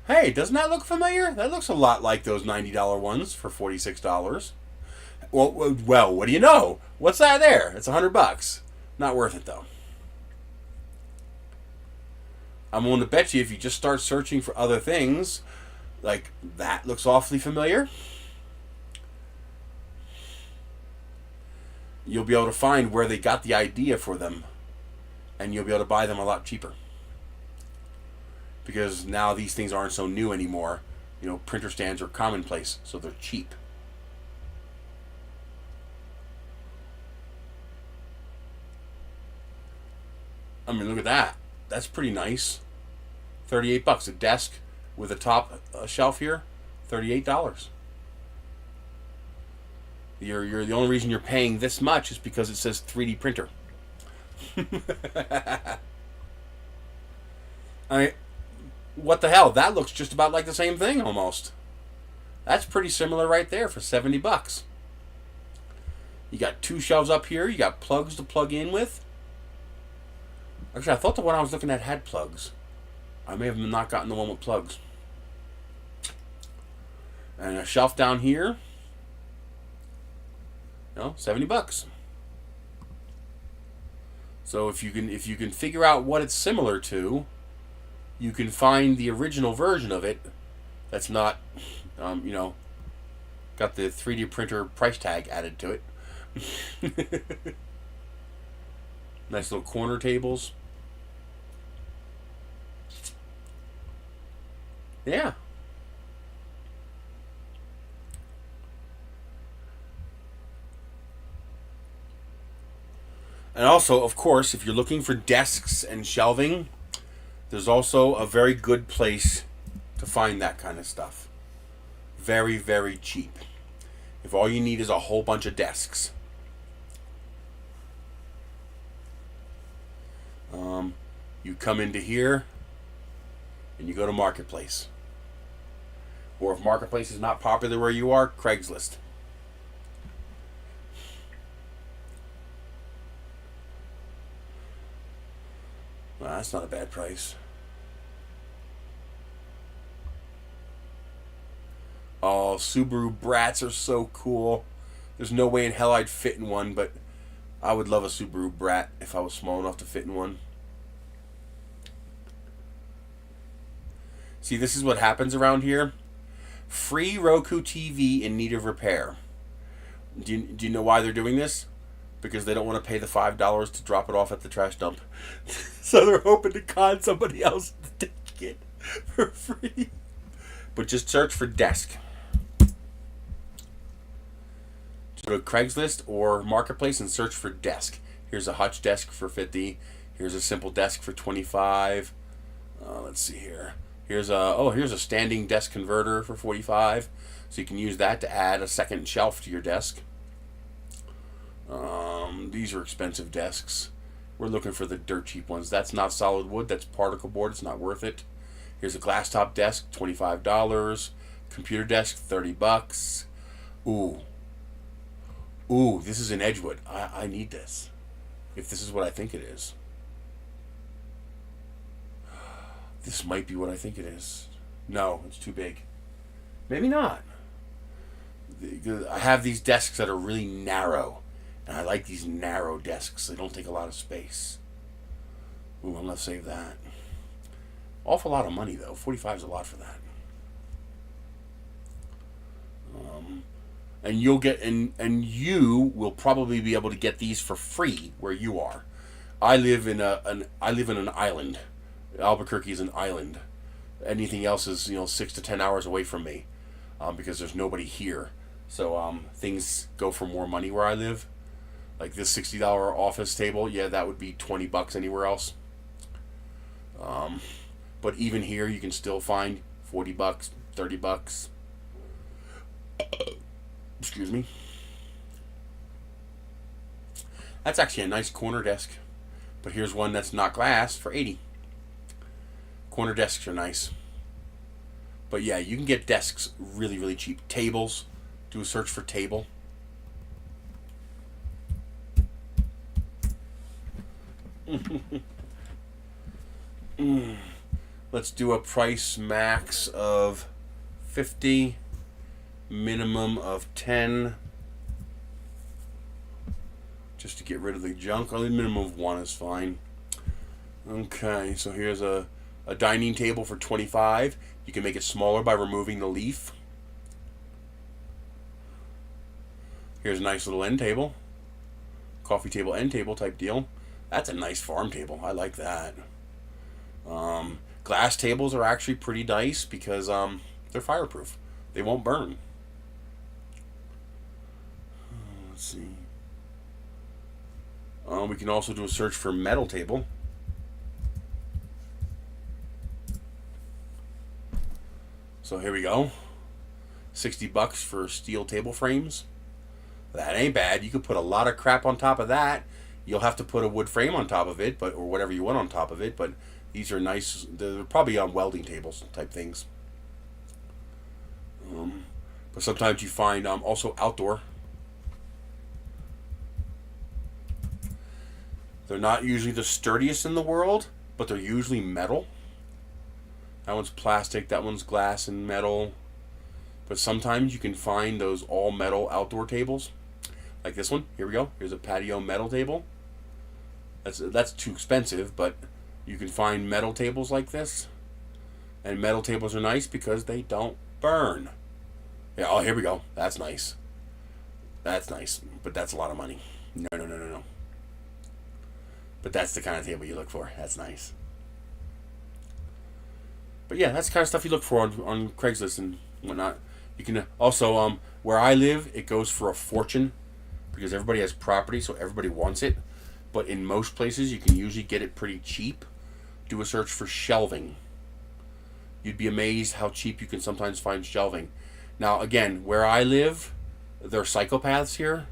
Hey, doesn't that look familiar? That looks a lot like those $90 ones for $46. Well, what do you know? What's that there? It's 100 bucks. Not worth it though. I'm willing to bet you if you just start searching for other things, like that looks awfully familiar, you'll be able to find where they got the idea for them, and you'll be able to buy them a lot cheaper. Because now these things aren't so new anymore. You know, printer stands are commonplace, so they're cheap. I mean, look at that. That's pretty nice. 38 bucks. A desk with a top shelf here, $38. You're the only reason you're paying this much is because it says 3D printer. What the hell? That looks just about like the same thing almost. That's pretty similar right there for 70 bucks. You got two shelves up here. You got plugs to plug in with. Actually, I thought the one I was looking at had plugs. I may have not gotten the one with plugs. And a shelf down here. You know, 70 bucks. So if you can figure out what it's similar to, you can find the original version of it that's not, you know, got the 3D printer price tag added to it. Nice little corner tables. Yeah. And also, of course, if you're looking for desks and shelving, there's also a very good place to find that kind of stuff. Very, very cheap. If all you need is a whole bunch of desks. You come into here and you go to Marketplace. Or if Marketplace is not popular where you are, Craigslist. Well, that's not a bad price. Oh, Subaru Brats are so cool. There's no way in hell I'd fit in one, but I would love a Subaru Brat if I was small enough to fit in one. See, this is what happens around here. Free Roku TV in need of repair. Do you know why they're doing this? Because they don't want to pay the $5 to drop it off at the trash dump. So they're hoping to con somebody else to take it for free. But just search for desk. Just go to Craigslist or Marketplace and search for desk. Here's a Hutch desk for 50. Here's a simple desk for 25. Let's see here. Here's a standing desk converter for 45. So you can use that to add a second shelf to your desk. These are expensive desks. We're looking for the dirt cheap ones. That's not solid wood. That's particle board. It's not worth it. Here's a glass top desk, $25. Computer desk, 30 bucks. Ooh, this is an Edgewood. I need this. If this is what I think it is. This might be what I think it is. No, it's too big. Maybe not. I have these desks that are really narrow. And I like these narrow desks. They don't take a lot of space. Ooh, I'm going to save that. Awful lot of money, though. 45 is a lot for that. And you'll get and you will probably be able to get these for free where you are. I live in an island. Albuquerque is an island. Anything else is 6 to 10 hours away from me, because there's nobody here. So things go for more money where I live. Like this $60 office table, yeah, that would be $20 anywhere else. But even here, you can still find $40, $30. Excuse me. That's actually a nice corner desk. But here's one that's not glass for $80. Corner desks are nice. But yeah, you can get desks really, really cheap. Tables. Do a search for table. Let's do a price max of 50, minimum of 10, just to get rid of the junk. Only minimum of 1 is fine. Okay, so here's a dining table for 25. You can make it smaller by removing the leaf. Here's a nice little end table. Coffee table, end table type deal. That's a nice farm table. I like that. Glass tables are actually pretty nice because they're fireproof. They won't burn. Let's see. We can also do a search for metal table. So here we go. $60 for steel table frames. That ain't bad. You could put a lot of crap on top of that. You'll have to put a wood frame on top of it, or whatever you want on top of it. But these are nice. They're probably on welding tables type things. But sometimes you find also outdoor. They're not usually the sturdiest in the world, but they're usually metal. That one's plastic. That one's glass and metal. But sometimes you can find those all metal outdoor tables, like this one. Here we go. Here's a patio metal table. That's too expensive, but you can find metal tables like this. And metal tables are nice because they don't burn. Yeah, oh, here we go. That's nice. That's nice, but that's a lot of money. No. But that's the kind of table you look for. That's nice. But yeah, that's the kind of stuff you look for on Craigslist and whatnot. You can also, where I live, it goes for a fortune because everybody has property, so everybody wants it. But in most places, you can usually get it pretty cheap. Do a search for shelving. You'd be amazed how cheap you can sometimes find shelving. Now, again, where I live, there are psychopaths here.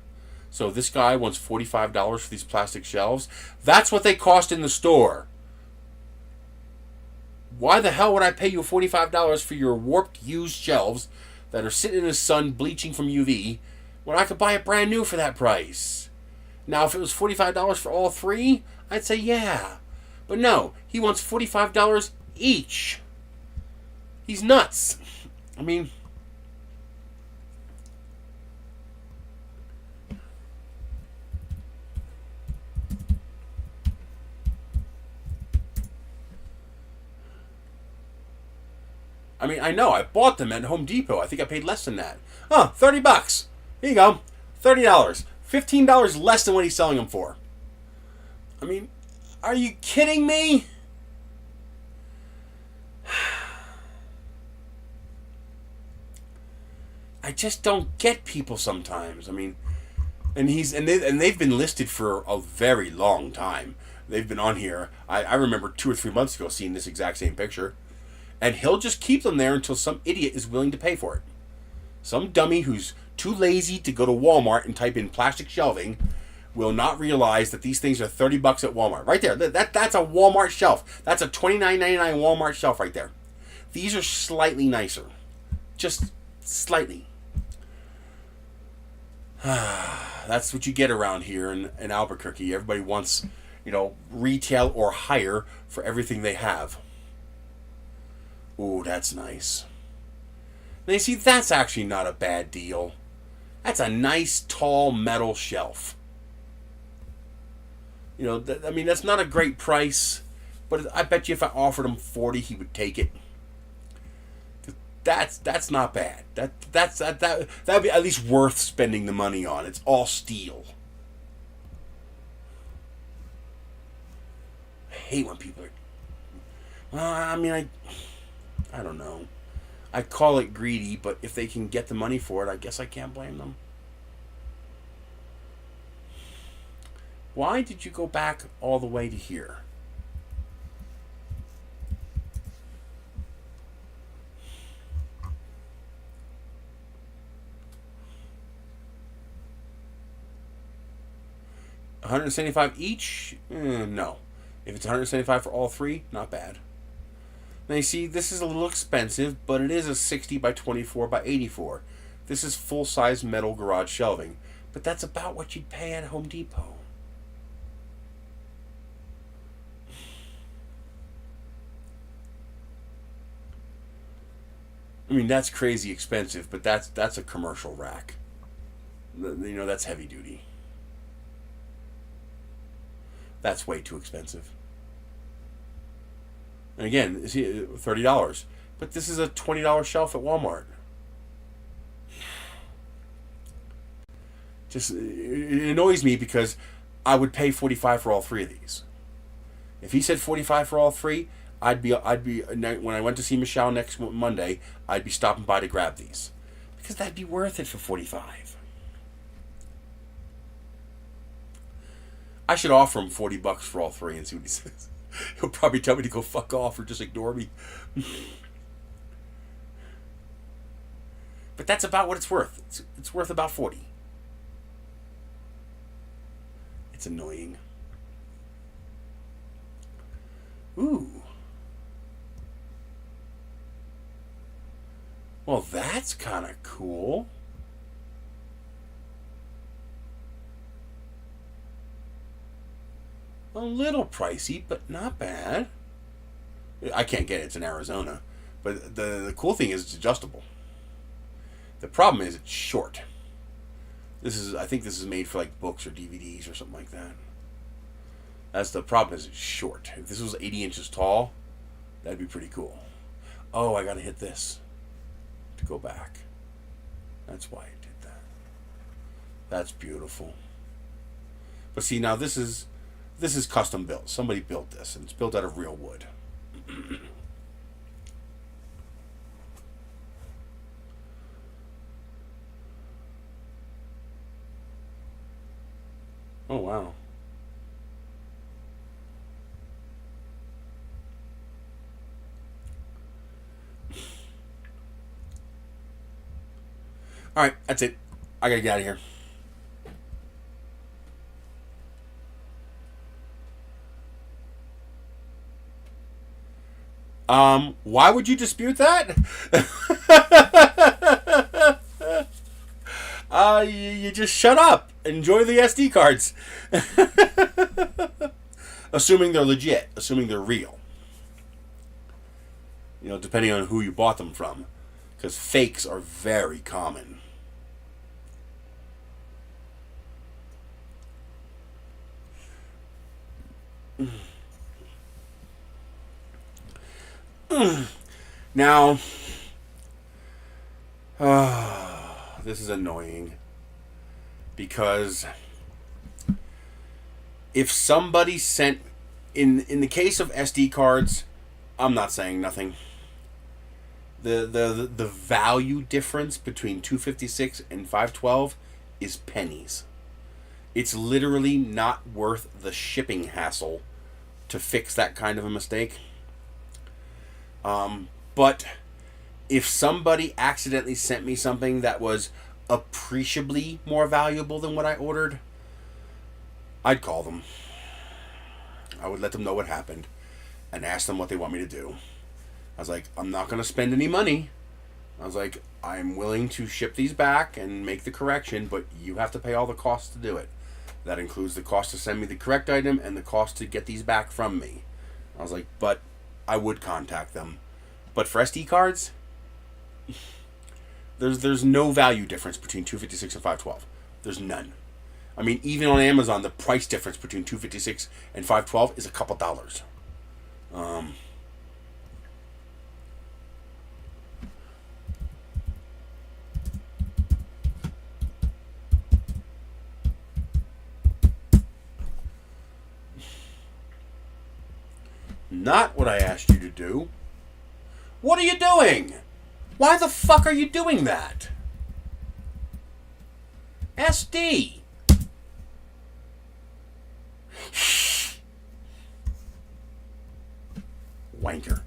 So this guy wants $45 for these plastic shelves. That's what they cost in the store. Why the hell would I pay you $45 for your warped, used shelves that are sitting in the sun bleaching from UV when I could buy it brand new for that price? Now, if it was $45 for all three, I'd say yeah. But no, he wants $45 each. He's nuts. I mean, I know. I bought them at Home Depot. I think I paid less than that. Oh, $30. Here you go. $30. $15 less than what he's selling them for. I mean, are you kidding me? I just don't get people sometimes. I mean, and they've been listed for a very long time. They've been on here. I remember 2 or 3 months ago seeing this exact same picture. And he'll just keep them there until some idiot is willing to pay for it. Some dummy who's too lazy to go to Walmart and type in plastic shelving will not realize that these things are $30 at Walmart. Right there. That's a Walmart shelf. That's a $29.99 Walmart shelf right there. These are slightly nicer. Just slightly. That's what you get around here in Albuquerque. Everybody wants, retail or higher for everything they have. Ooh, that's nice. Now, you see, that's actually not a bad deal. That's a nice, tall metal shelf. That's not a great price, but I bet you if I offered him $40, he would take it. That's not bad. That'd be at least worth spending the money on. It's all steel. I hate when people are. Well, I mean, I don't know. I call it greedy, but if they can get the money for it, I guess I can't blame them. Why did you go back all the way to here? $175 each? No. If it's $175 for all three, not bad. Now you see, this is a little expensive, but it is a 60 by 24 by 84. This is full-size metal garage shelving, but that's about what you'd pay at Home Depot. I mean, that's crazy expensive, but that's a commercial rack. You know, that's heavy duty. That's way too expensive. And again, $30. But this is a $20 shelf at Walmart. Just, it annoys me because I would pay $45 for all three of these. If he said $45 for all three, I'd be when I went to see Michelle next Monday, I'd be stopping by to grab these. Because that'd be worth it for $45. I should offer him $40 for all three and see what he says. He'll probably tell me to go fuck off or just ignore me. But that's about what it's worth. It's worth about $40. It's annoying. Ooh. Well, that's kind of cool. A little pricey, but not bad. I can't get it. It's in Arizona. But the cool thing is it's adjustable. The problem is it's short. I think this is made for like books or DVDs or something like that. That's the problem, is it's short. If this was 80 inches tall, that'd be pretty cool. Oh, I gotta hit this to go back. That's why I did that. That's beautiful. But see, now this is custom built. Somebody built this, and it's built out of real wood. Oh, wow. All right, that's it. I gotta get out of here. Why would you dispute that? You just shut up. Enjoy the SD cards. Assuming they're legit. Assuming they're real. You know, depending on who you bought them from. Because fakes are very common. Now, this is annoying because if somebody sent in the case of SD cards, I'm not saying nothing. The value difference between 256 and 512 is pennies. It's literally not worth the shipping hassle to fix that kind of a mistake. But if somebody accidentally sent me something that was appreciably more valuable than what I ordered, I'd call them. I would let them know what happened and ask them what they want me to do. I was like, I'm not going to spend any money. I was like, I'm willing to ship these back and make the correction, but you have to pay all the costs to do it. That includes the cost to send me the correct item and the cost to get these back from me. I was like, but I would contact them. But for SD cards, there's no value difference between 256 and 512. There's none. I mean, even on Amazon, the price difference between 256 and 512 is a couple dollars. not what I asked you to do. What are you doing? Why the fuck are you doing that? SD. Wanker.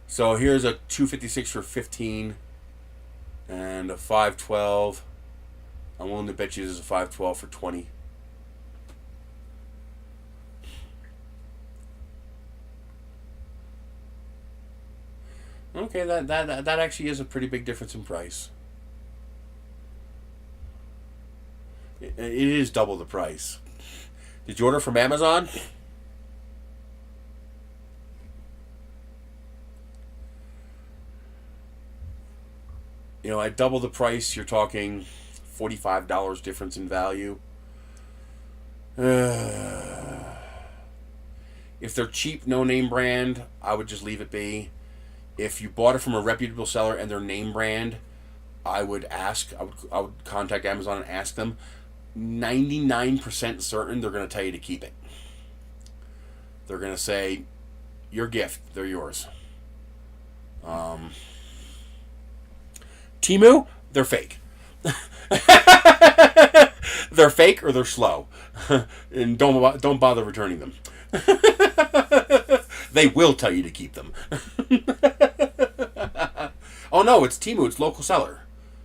So here's a 256 for 15 and a 512. I'm willing to bet you this is a 512 for 20. Okay, that actually is a pretty big difference in price. It is double the price. Did you order from Amazon? You know, at double the price, you're talking $45 difference in value. If they're cheap, no-name brand, I would just leave it be. If you bought it from a reputable seller and their name brand, I would contact Amazon and ask them. 99% certain they're going to tell you to keep it. They're going to say, your gift, they're yours. Temu, they're fake. They're fake or they're slow. And don't bother returning them. They will tell you to keep them. Oh no, it's Temu, it's local seller.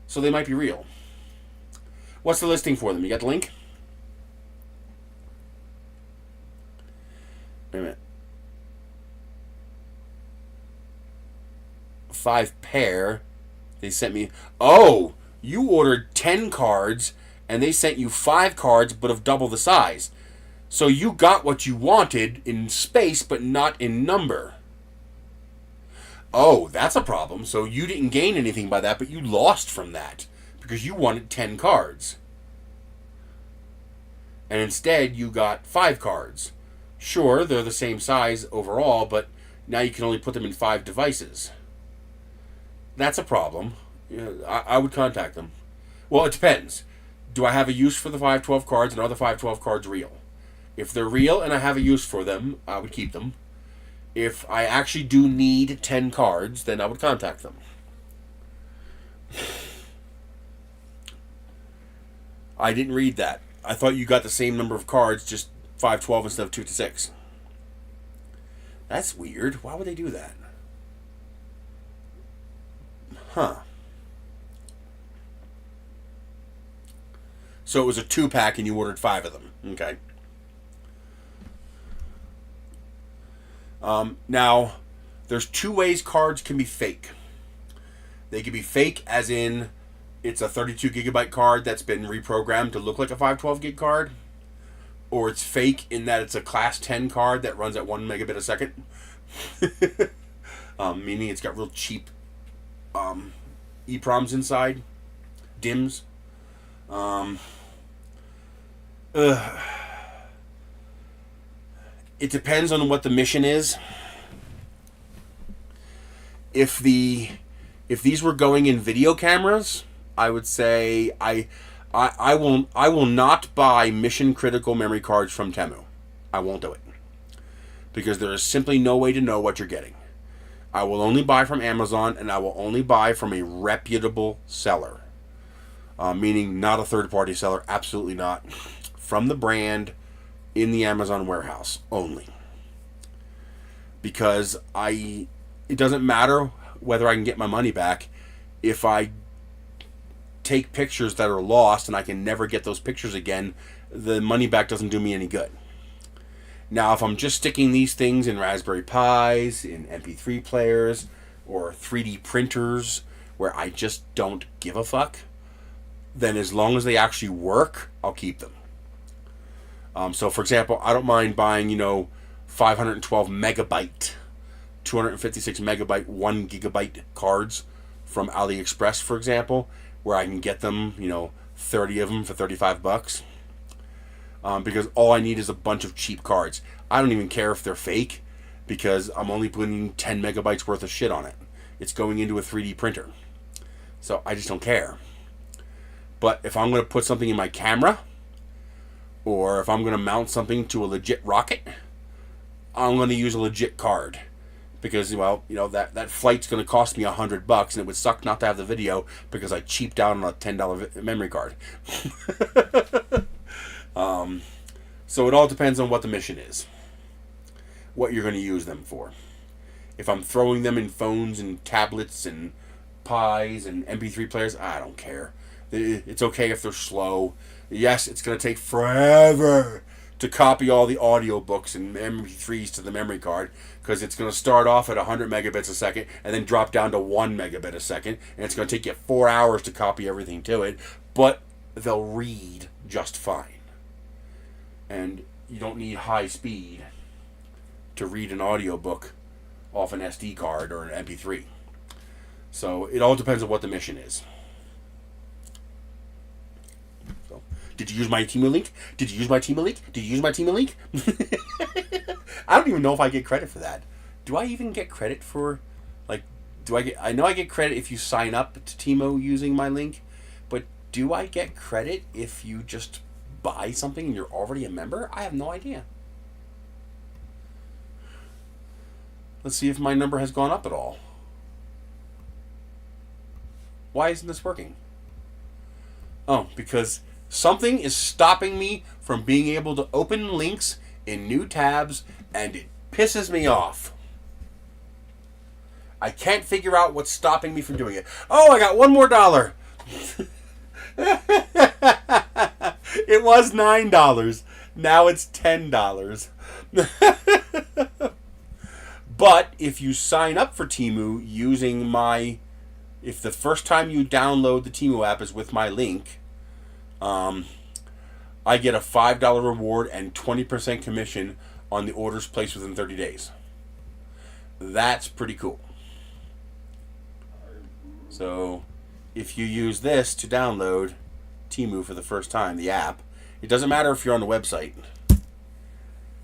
So they might be real. What's the listing for them? You got the link? Wait a minute. 5 pair. They sent me... Oh! You ordered 10 cards, and they sent you 5 cards, but of double the size. So you got what you wanted in space, but not in number. Oh, that's a problem. So you didn't gain anything by that, but you lost from that. Because you wanted 10 cards. And instead, you got 5 cards. Sure, they're the same size overall, but now you can only put them in 5 devices. That's a problem. I would contact them. Well, it depends. Do I have a use for the 512 cards, and are the 512 cards real? If they're real and I have a use for them, I would keep them. If I actually do need 10 cards, then I would contact them. I didn't read that. I thought you got the same number of cards, just 512 instead of 2-6. That's weird. Why would they do that? Huh. So it was a 2-pack and you ordered 5 of them. Okay. Now, there's 2 ways cards can be fake. They can be fake as in it's a 32 gigabyte card that's been reprogrammed to look like a 512 gig card. Or it's fake in that it's a class 10 card that runs at 1 megabit a second. Meaning it's got real cheap EPROMs inside. DIMMs. It depends on what the mission is. If these were going in video cameras, I would say I will not buy mission critical memory cards from Temu. I won't do it. Because there is simply no way to know what you're getting. I will only buy from Amazon, and I will only buy from a reputable seller. Meaning not a third-party seller, absolutely not. From the brand in the Amazon warehouse only. Because it doesn't matter whether I can get my money back if I take pictures that are lost and I can never get those pictures again. The money back doesn't do me any good. Now, if I'm just sticking these things in Raspberry Pis, in MP3 players, or 3D printers where I just don't give a fuck, then as long as they actually work, I'll keep them. So, for example, I don't mind buying, 512 megabyte, 256 megabyte, 1 gigabyte cards from AliExpress, for example, where I can get them, 30 of them for $35. Because all I need is a bunch of cheap cards. I don't even care if they're fake, because I'm only putting 10 megabytes worth of shit on it. It's going into a 3D printer. So I just don't care. But if I'm going to put something in my camera, or if I'm going to mount something to a legit rocket, I'm going to use a legit card. Because, well, you know, that flight's going to cost me $100, and it would suck not to have the video because I cheaped out on a $10 memory card. So it all depends on what the mission is, what you're going to use them for. If I'm throwing them in phones and tablets and Pies and MP3 players, I don't care. It's okay if they're slow. Yes, it's going to take forever to copy all the audiobooks and MP3s to the memory card, because it's going to start off at 100 megabits a second and then drop down to 1 megabit a second, and it's going to take you 4 hours to copy everything to it, but they'll read just fine. And you don't need high speed to read an audiobook off an SD card or an MP3. So it all depends on what the mission is. So, did you use my Temu link? Did you use my Temu link? Did you use my Temu link? I don't even know if I get credit for that. Do I even get credit for, like, I know I get credit if you sign up to Temu using my link, but do I get credit if you just buy something and you're already a member? I have no idea. Let's see if my number has gone up at all. Why isn't this working? Oh, because something is stopping me from being able to open links in new tabs, and it pisses me off. I can't figure out what's stopping me from doing it. Oh, I got $1 more. It was $9. Now it's $10. But if you sign up for Temu using if the first time you download the Temu app is with my link, I get a $5 reward and 20% commission on the orders placed within 30 days. That's pretty cool. So if you use this to download Temu for the first time, the app, it doesn't matter if you're on the website,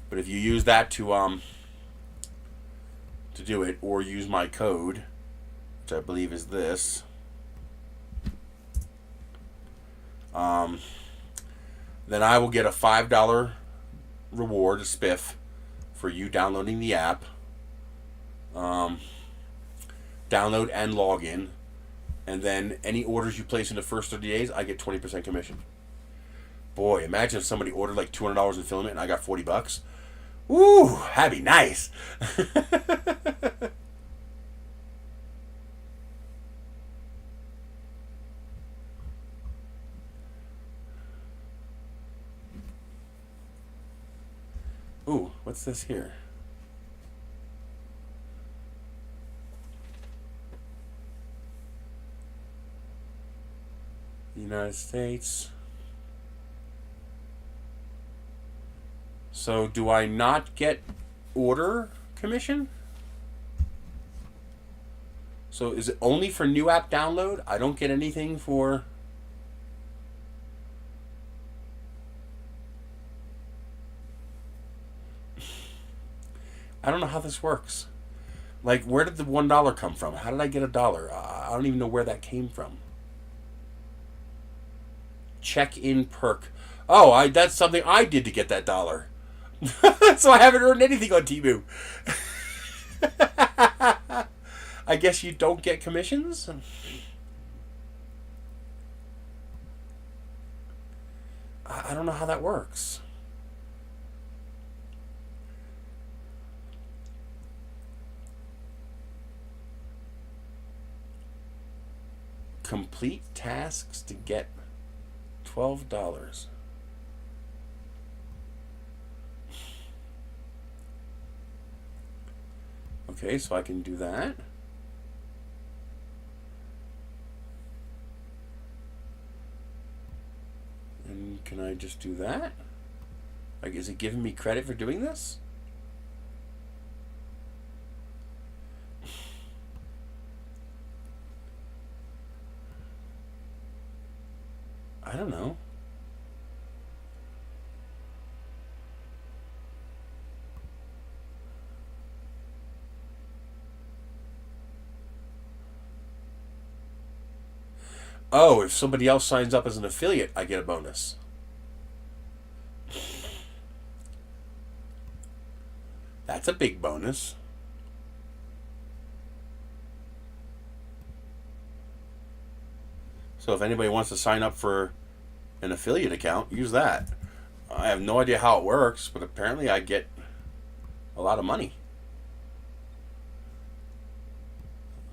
but if you use that to do it, or use my code, which I believe is this, then I will get a $5 reward, a spiff, for you downloading the app, download and log in, and then any orders you place in the first 30 days, I get 20% commission. Boy, imagine if somebody ordered like $200 in Filament and I got $40. Ooh, that'd be nice. Ooh, what's this here? United States. So do I not get order commission? So is it only for new app download? I don't get anything for... I don't know how this works. Like, where did the $1 come from? How did I get $1? I don't even know where that came from. Check-in perk. Oh, that's something I did to get that $1. So I haven't earned anything on Temu. I guess you don't get commissions? I don't know how that works. Complete tasks to get $12. Okay, so I can do that. And can I just do that? Like, is it giving me credit for doing this? I don't know. Oh, if somebody else signs up as an affiliate, I get a bonus. That's That's a big bonus. So if anybody wants to sign up for an affiliate account, use that. I have no idea how it works, but apparently I get a lot of money.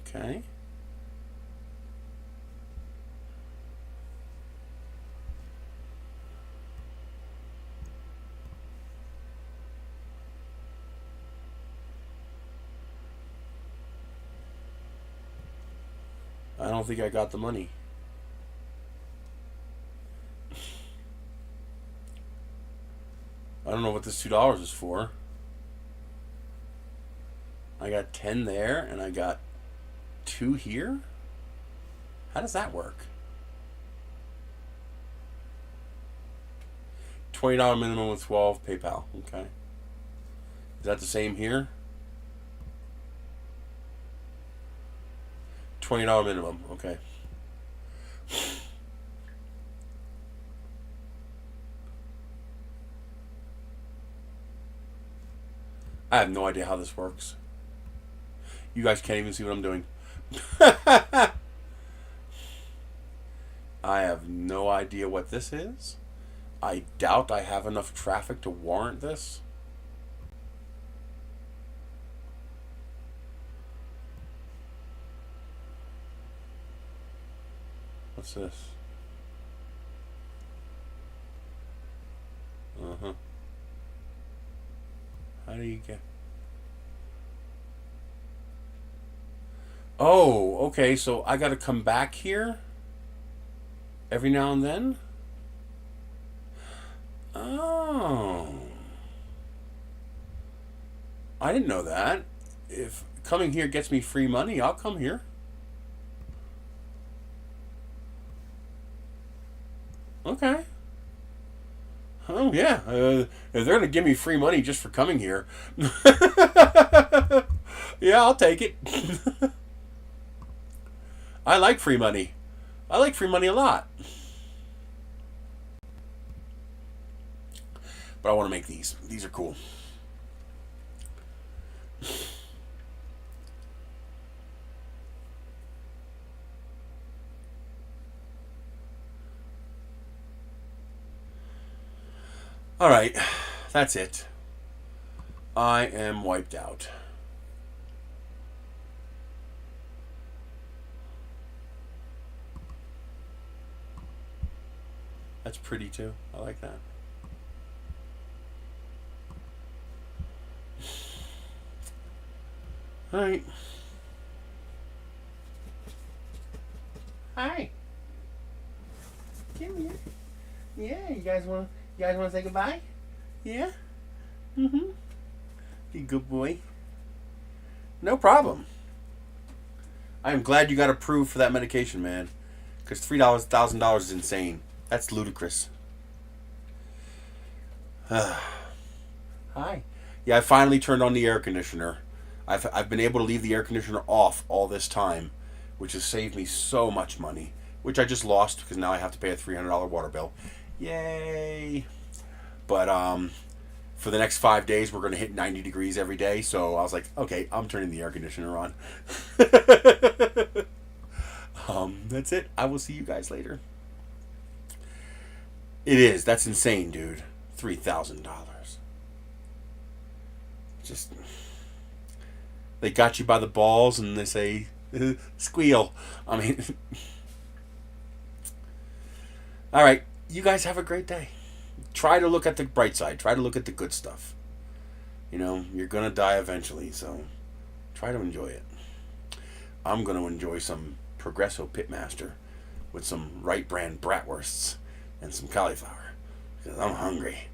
Okay. I don't think I got the money. I don't know what this $2 is for. I got 10 there, and I got 2 here? How does that work? $20 minimum with 12 PayPal. Okay. Is that the same here? $20 minimum. Okay. I have no idea how this works. You guys can't even see what I'm doing. I have no idea what this is. I doubt I have enough traffic to warrant this. What's this? Uh-huh. How do you get... Oh, okay, so I gotta come back here every now and then? Oh. I didn't know that. If coming here gets me free money, I'll come here. Okay. Oh, yeah. If they're going to give me free money just for coming here, yeah, I'll take it. I like free money. I like free money a lot. But I want to make these. These are cool. Alright, that's it. I am wiped out. That's pretty too. I like that. Alright. Hi. Come here. Yeah, you guys want to say goodbye? Yeah? Mm-hmm. You good boy. No problem. I am glad you got approved for that medication, man. Because $1,000 is insane. That's ludicrous. Hi. Yeah, I finally turned on the air conditioner. I've been able to leave the air conditioner off all this time, which has saved me so much money, which I just lost because now I have to pay a $300 water bill. Yay! But for the next 5 days, we're going to hit 90 degrees every day, so I was like, okay, I'm turning the air conditioner on. That's it. I will see you guys later. It is. That's insane, dude. $3,000. Just... They got you by the balls and they say, squeal. I mean... Alright, you guys have a great day. Try to look at the bright side. Try to look at the good stuff. You know, you're going to die eventually, so try to enjoy it. I'm going to enjoy some Progresso Pitmaster with some Right Brand bratwursts and some cauliflower because I'm hungry.